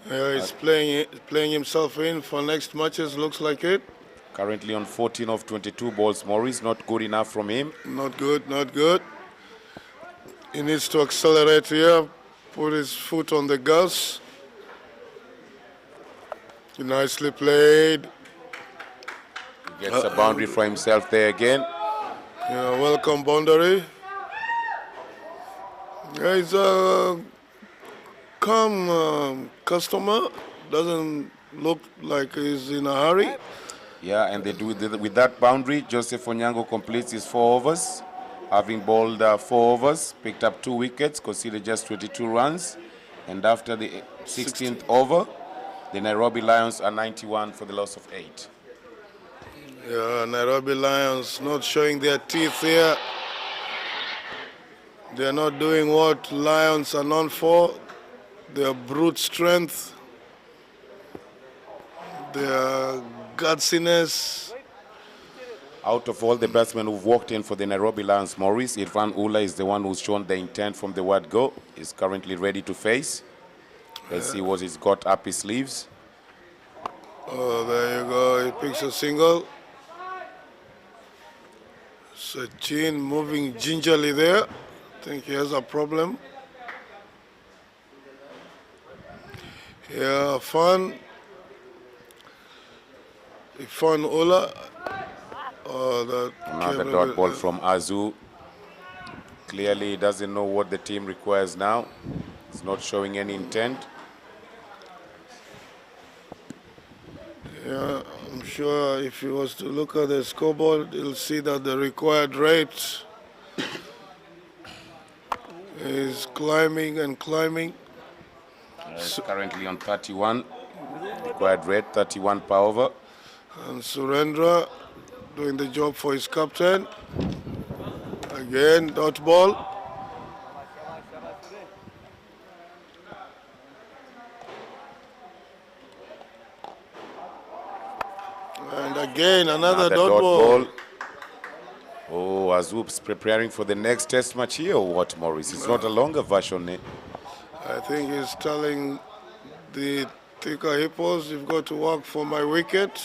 He's playing himself in for next matches, looks like it. Currently on 14 of 22 balls, Maurice. Not good enough from him. Not good, not good. He needs to accelerate here, put his foot on the gas. Nicely played. He gets a boundary for himself there again. Yeah, welcome boundary. Yeah, he's a calm customer. Doesn't look like he's in a hurry. Yeah, and they do with that boundary. Joseph Onyango completes his 4 overs, having bowled 4 overs, picked up 2 wickets, conceded just 22 runs. And after the 16th over, the Nairobi Lions are 91 for the loss of 8. Yeah, Nairobi Lions not showing their teeth here. They're not doing what Lions are known for. Their brute strength, their gutsiness. Out of all the batsmen who've walked in for the Nairobi Lions, Maurice, Irfan Ula is the one who's shown the intent from the word go. He's currently ready to face. Let's see what he's got up his sleeves. Oh, there you go. He picks a single. Sachin moving gingerly there. I think he has a problem. Yeah, Irfan Ula. Oh, that another dot ball from Azu. Clearly, he doesn't know what the team requires now. He's not showing any intent. Yeah, I'm sure if he was to look at the scoreboard, he'll see that the required rate is climbing and climbing. He's currently on 31. Required rate, 31 per over. And Surendra doing the job for his captain. Again, dot ball. And again, another dot ball. Oh, Azoup's preparing for the next test match here or what, Maurice? It's not a longer version. I think he's telling the Thicker Hippos, you've got to work for my wicket.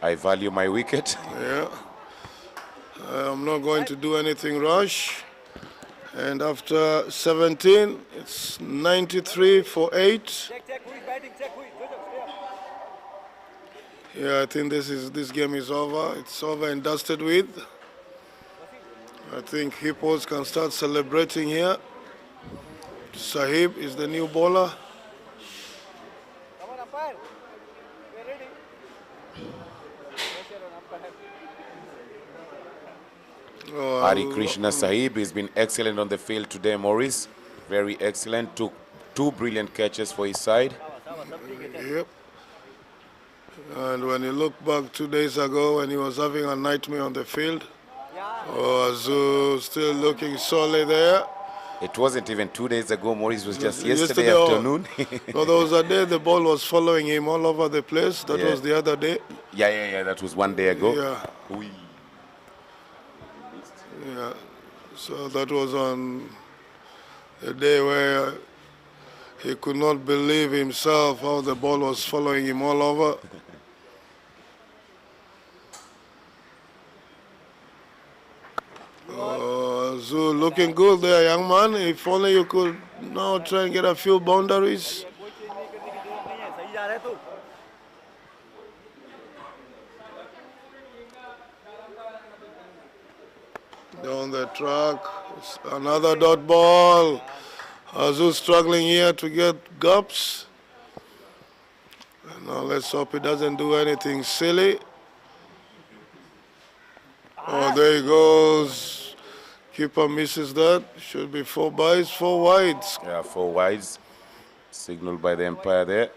I value my wicket. Yeah. I'm not going to do anything rash. And after 17, it's 93 for 8. Check who is batting, check who is. Yeah, I think this game is over. It's over and dusted with. I think Hippos can start celebrating here. Sahib is the new bowler. Come on, umpire. We are ready. Pressure on umpire. Oh, Hari Krishna Sahib has been excellent on the field today, Maurice. Very excellent. Took 2 brilliant catches for his side. Yep. And when you look back 2 days ago when he was having a nightmare on the field, Azu still looking solid there. It wasn't even 2 days ago, Maurice. Was just yesterday afternoon. No, there was a day the ball was following him all over the place. That was the other day. Yeah. That was 1 day ago. Yeah. Yeah. So that was on the day where he could not believe himself how the ball was following him all over. Zoo looking good there, young man. If only you could now try and get a few boundaries. कोई change नहीं करने की जरूरत नहीं है, सही जा रहा है तू. Down the track, it's another dot ball. Azu struggling here to get gaps. And now let's hope he doesn't do anything silly. Oh, there he goes. Keeper misses that. Should be 4 byes, 4 wides. Yeah, 4 wides. Signaled by the umpire there.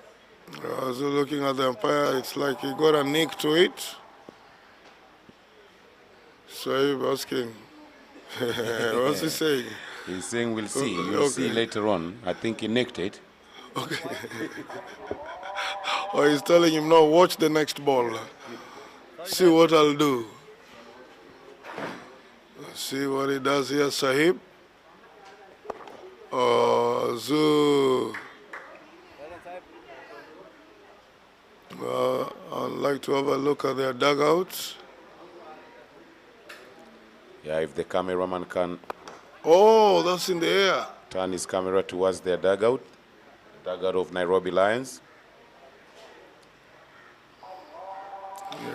Azu looking at the umpire, it's like he got a nick to it. So he's asking. What's he saying? He's saying we'll see. You'll see later on. I think he nicked it. Okay. Or he's telling him, no, watch the next ball. See what I'll do. See what he does here, Sahib. Oh, Zoo. I'd like to have a look at their dugouts. Yeah, if the cameraman can Oh, that's in the air. turn his camera towards their dugout of Nairobi Lions.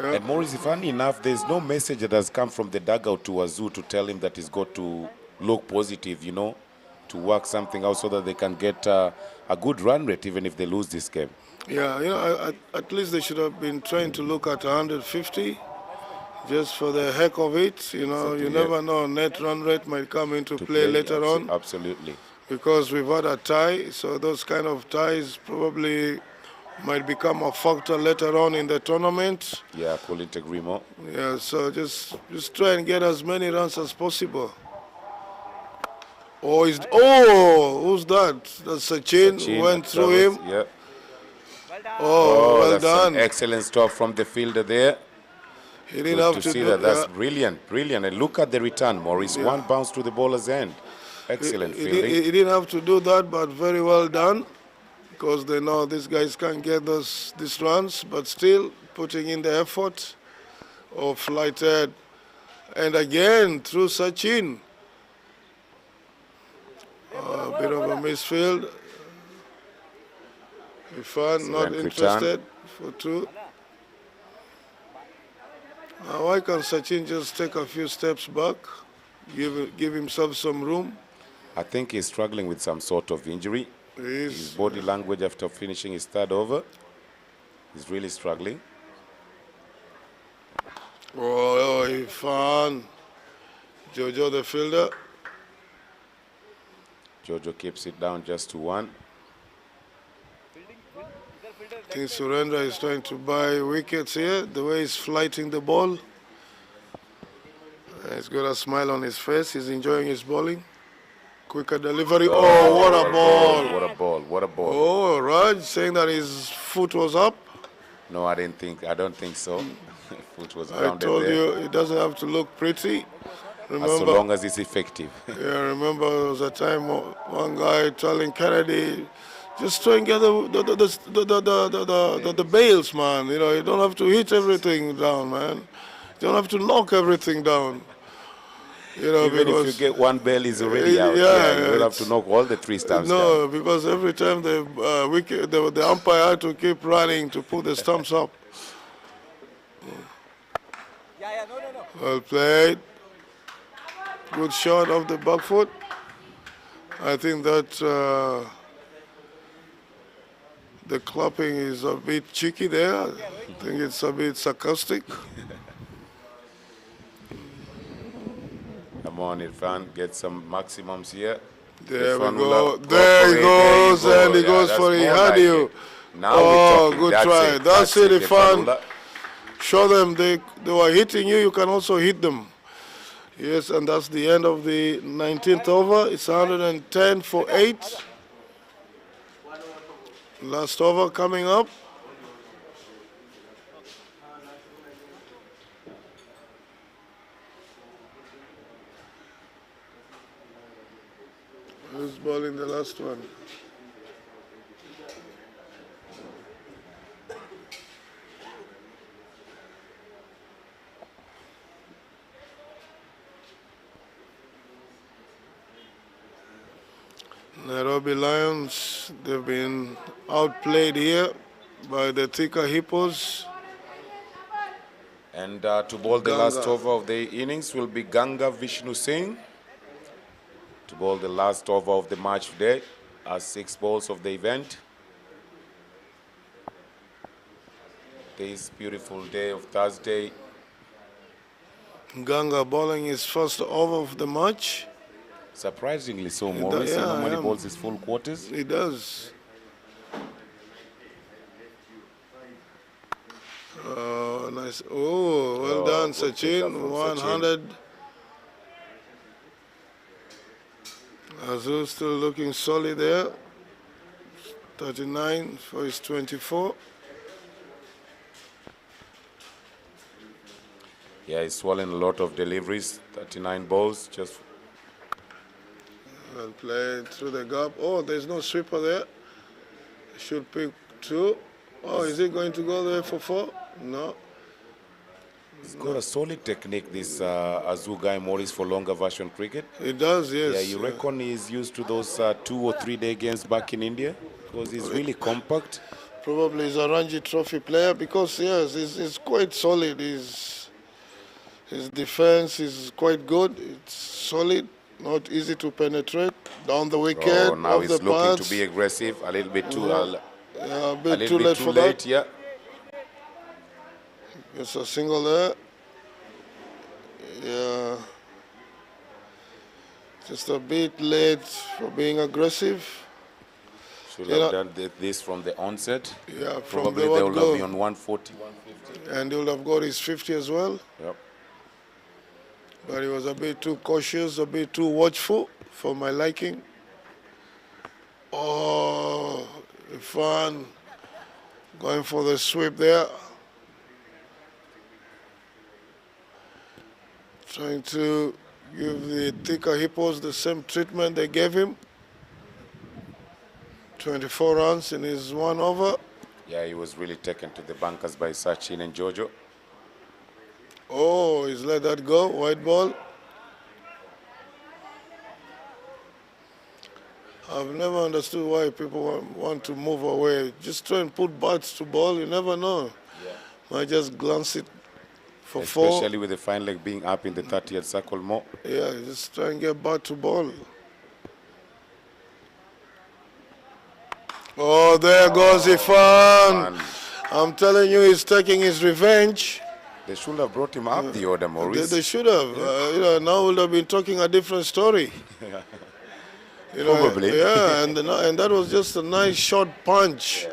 Yeah. And Maurice, funny enough, there's no message that has come from the dugout to Azu to tell him that he's got to look positive, you know, to work something out so that they can get a good run rate even if they lose this game. Yeah, you know, at least they should have been trying to look at 150 just for the heck of it. You know, you never know, net run rate might come into play later on. Absolutely. Because we've had a tie, so those kind of ties probably might become a factor later on in the tournament. Yeah, couldn't agree more. Yeah, so just try and get as many runs as possible. Oh, who's that? That's Sachin, went through him. Yeah. Oh, well that's done. An excellent stop from the fielder there. He didn't have to see do that. That's brilliant. And look at the return, Maurice. One bounce to the bowler's end. Excellent fielding. He didn't have to do that, but very well done. Because they know these guys can't get these runs, but still putting in the effort of flighted. And again, through Sachin. A bit of a misfield. Ifan not interested for 2. Why can't Sachin just take a few steps back, give himself some room? I think he's struggling with some sort of injury. His body language after finishing his 3rd over, he's really struggling. Oh, Ifan. Jojo the fielder. Jojo keeps it down just to 1. I think Surendra is trying to buy wickets here, the way he's flighting the ball. He's got a smile on his face, he's enjoying his bowling. Quicker delivery, oh, what a ball. What a ball. Oh, Raj saying that his foot was up. No, I don't think so. Foot was I grounded told there. you, it doesn't have to look pretty. Remember, As so long as it's effective. yeah, remember there was a time one guy telling Kennedy, Just try and get the bails, man. You know, you don't have to hit everything down, man. You don't have to knock everything down. You know, Even if you because get one bell, is already out. yeah, You don't have to it's- knock all the 3 stumps down. no, because every time the umpire had to keep running to put the stumps up. Yeah, no. Well played. Good shot of the back foot. I think that the clapping is a bit cheeky there. I think it's a bit sarcastic. Come on, Irfan, get some maximums here. There we Irfan go. will There he goes, and he goes that's for it. more How do like you? it. Now Oh, we're talking. good That's try. it. That's it, Irfan. Irfanullah. Show them they were hitting you. You can also hit them. Yes, and that's the end of the 19th over. It's 110 for 8. Last over coming up. Who's bowling the last one? Nairobi Lions, they've been outplayed here by the Thika Hippos. And to bowl the last over of the innings will be Ganga Vishnu Singh. To bowl the last over of the match today, 6 balls of the event. This beautiful day of Thursday. Ganga bowling his first over of the match. Surprisingly so, Maurice. He normally yeah. bowls his full quarters. He does. Oh, nice. Oh, well done, good pick up Sachin. from 100. Azul still looking solid there. 39 for his 24. Yeah, he's swallowing a lot of deliveries. 39 balls, just Well played through the gap. Oh, there's no sweeper there. Should pick 2. Oh, is he going to go there for 4? No. he's got a solid technique, this Azu guy, Maurice, for longer version cricket. He does, yes. Yeah, you reckon he's used to those 2 or 3 day games back in India? Because he's really compact. Probably he's a Ranji Trophy player because, yes, he's quite solid. His defense is quite good. It's solid, not easy to penetrate. Down the wicket, Oh, now off he's the looking pads. to be aggressive. A little bit too, Yeah, a a bit little too bit late too for late. that. Yeah. It's a single there. Yeah. Just a bit late for being aggressive. Should You have know- done this from the onset. Yeah, from Probably the they word will have go. been on 140, 150. And he would have got his 50 as well. Yep. But he was a bit too cautious, a bit too watchful for my liking. Oh, Irfan going for the sweep there. Trying to give the Thika Hippos the same treatment they gave him. 24 runs in his 1 over. Yeah, he was really taken to the bunkers by Sachin and Jojo. Oh, he's let that go. White ball. I've never understood why people want to move away. Just try and put bats to ball. You never know. Yeah. Might just glance it for 4. Especially with the fine leg being up in the 30th circle more. Yeah, just try and get bat to ball. Oh, there goes Irfan. Man, I'm telling you, he's taking his revenge. they should have brought him up the order, Maurice. They should have. Now we'll have been talking a different story. Probably. Yeah, and that was just a nice short punch.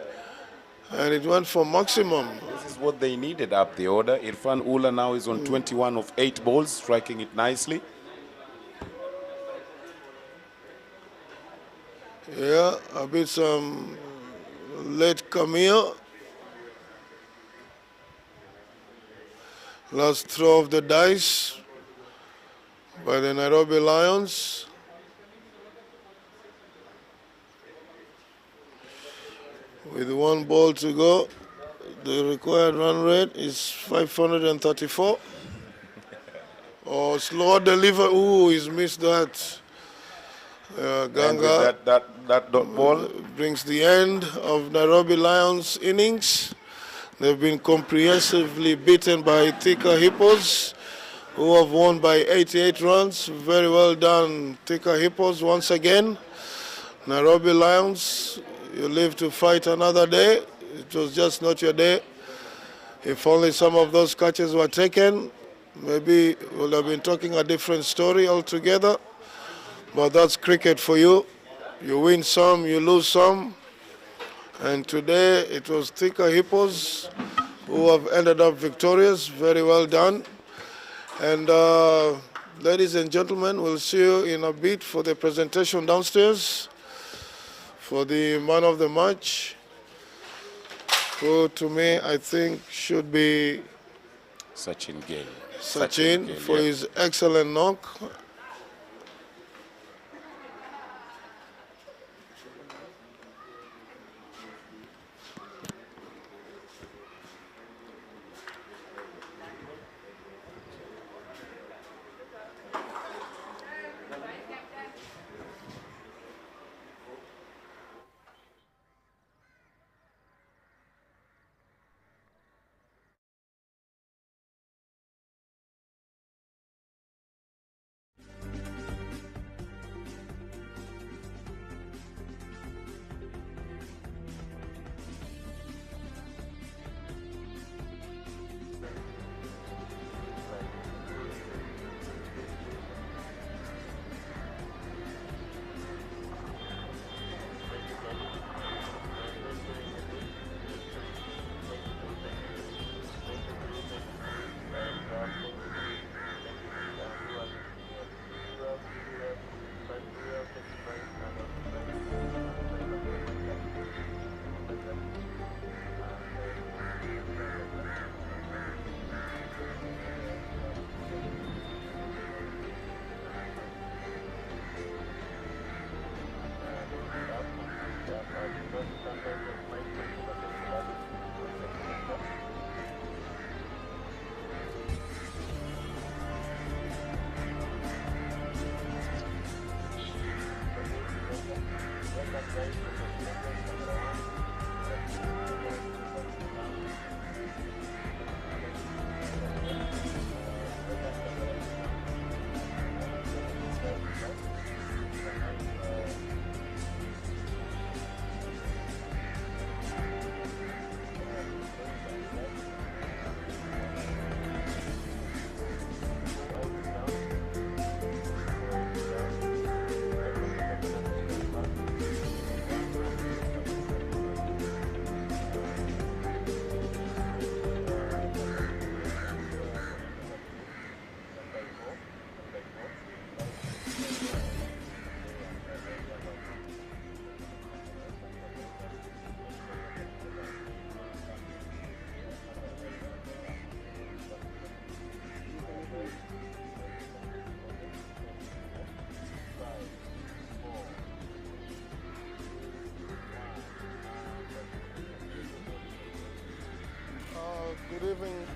And it went for maximum. This is what they needed up the order. Irfan Ullah now is on 21 of 8 balls, striking it nicely. Yeah, a bit some late Camille. Last throw of the dice by the Nairobi Lions. with 1 ball to go. The required run rate is 534. Oh, slow deliver. Ooh, he's missed that. And Ganga with that dot ball, brings the end of Nairobi Lions innings. They've been comprehensively beaten by Thika Hippos, who have won by 88 runs. Very well done, Thika Hippos, once again. Nairobi Lions, you live to fight another day. It was just not your day. If only some of those catches were taken, maybe we would have been talking a different story altogether. But that's cricket for you. You win some, you lose some. And today it was Thika Hippos who have ended up victorious. Very well done. And ladies and gentlemen, we'll see you in a bit for the presentation downstairs for the man of the match, who to me I think should be Sachin Gill. Sachin Gill, for yeah. his excellent knock.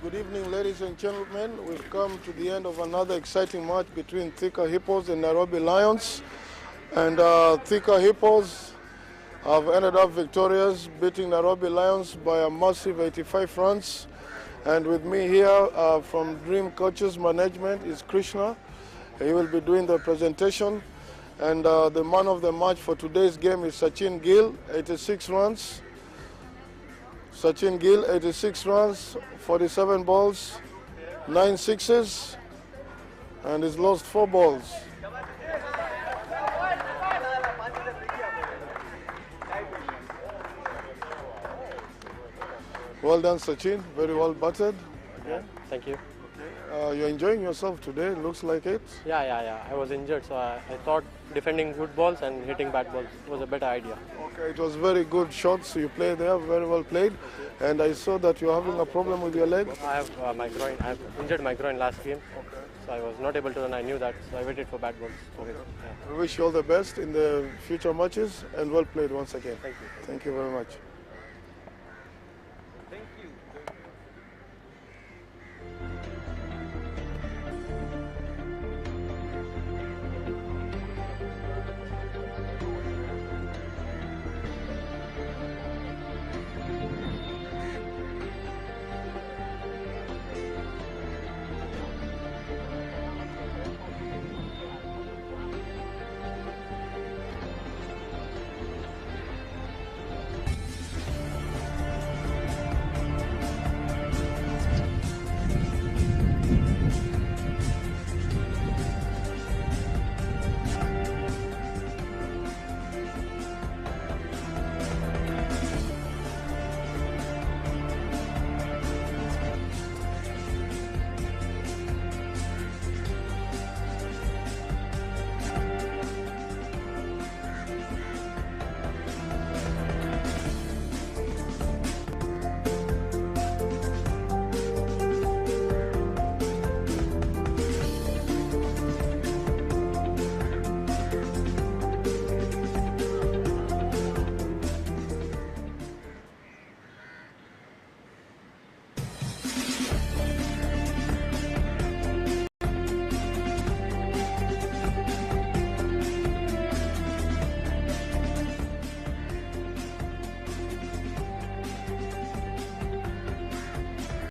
Good evening, ladies and gentlemen. We've come to the end of another exciting match between Thika Hippos and Nairobi Lions. And Thika Hippos have ended up victorious, beating Nairobi Lions by a massive 85 runs. And with me here from Dream Coaches Management is Krishna. He will be doing the presentation. And the man of the match for today's game is Sachin Gill, 86 runs. Sachin Gill, 86 runs, 47 balls, 9 sixes, and he's lost 4 balls. Well done, Sachin. Very well batted. Yeah, thank you. You're enjoying yourself today, looks like it. Yeah. I was injured, so I thought defending good balls and hitting bad balls was a better idea. Okay, it was very good shots you played there, very well played. And I saw that you're having a problem with your leg. I have I have injured my groin last game, so I was not able to run. I knew that, so I waited for bad balls. Okay. Yeah. We wish you all the best in the future matches and well played once again. Thank you. Thank you very much.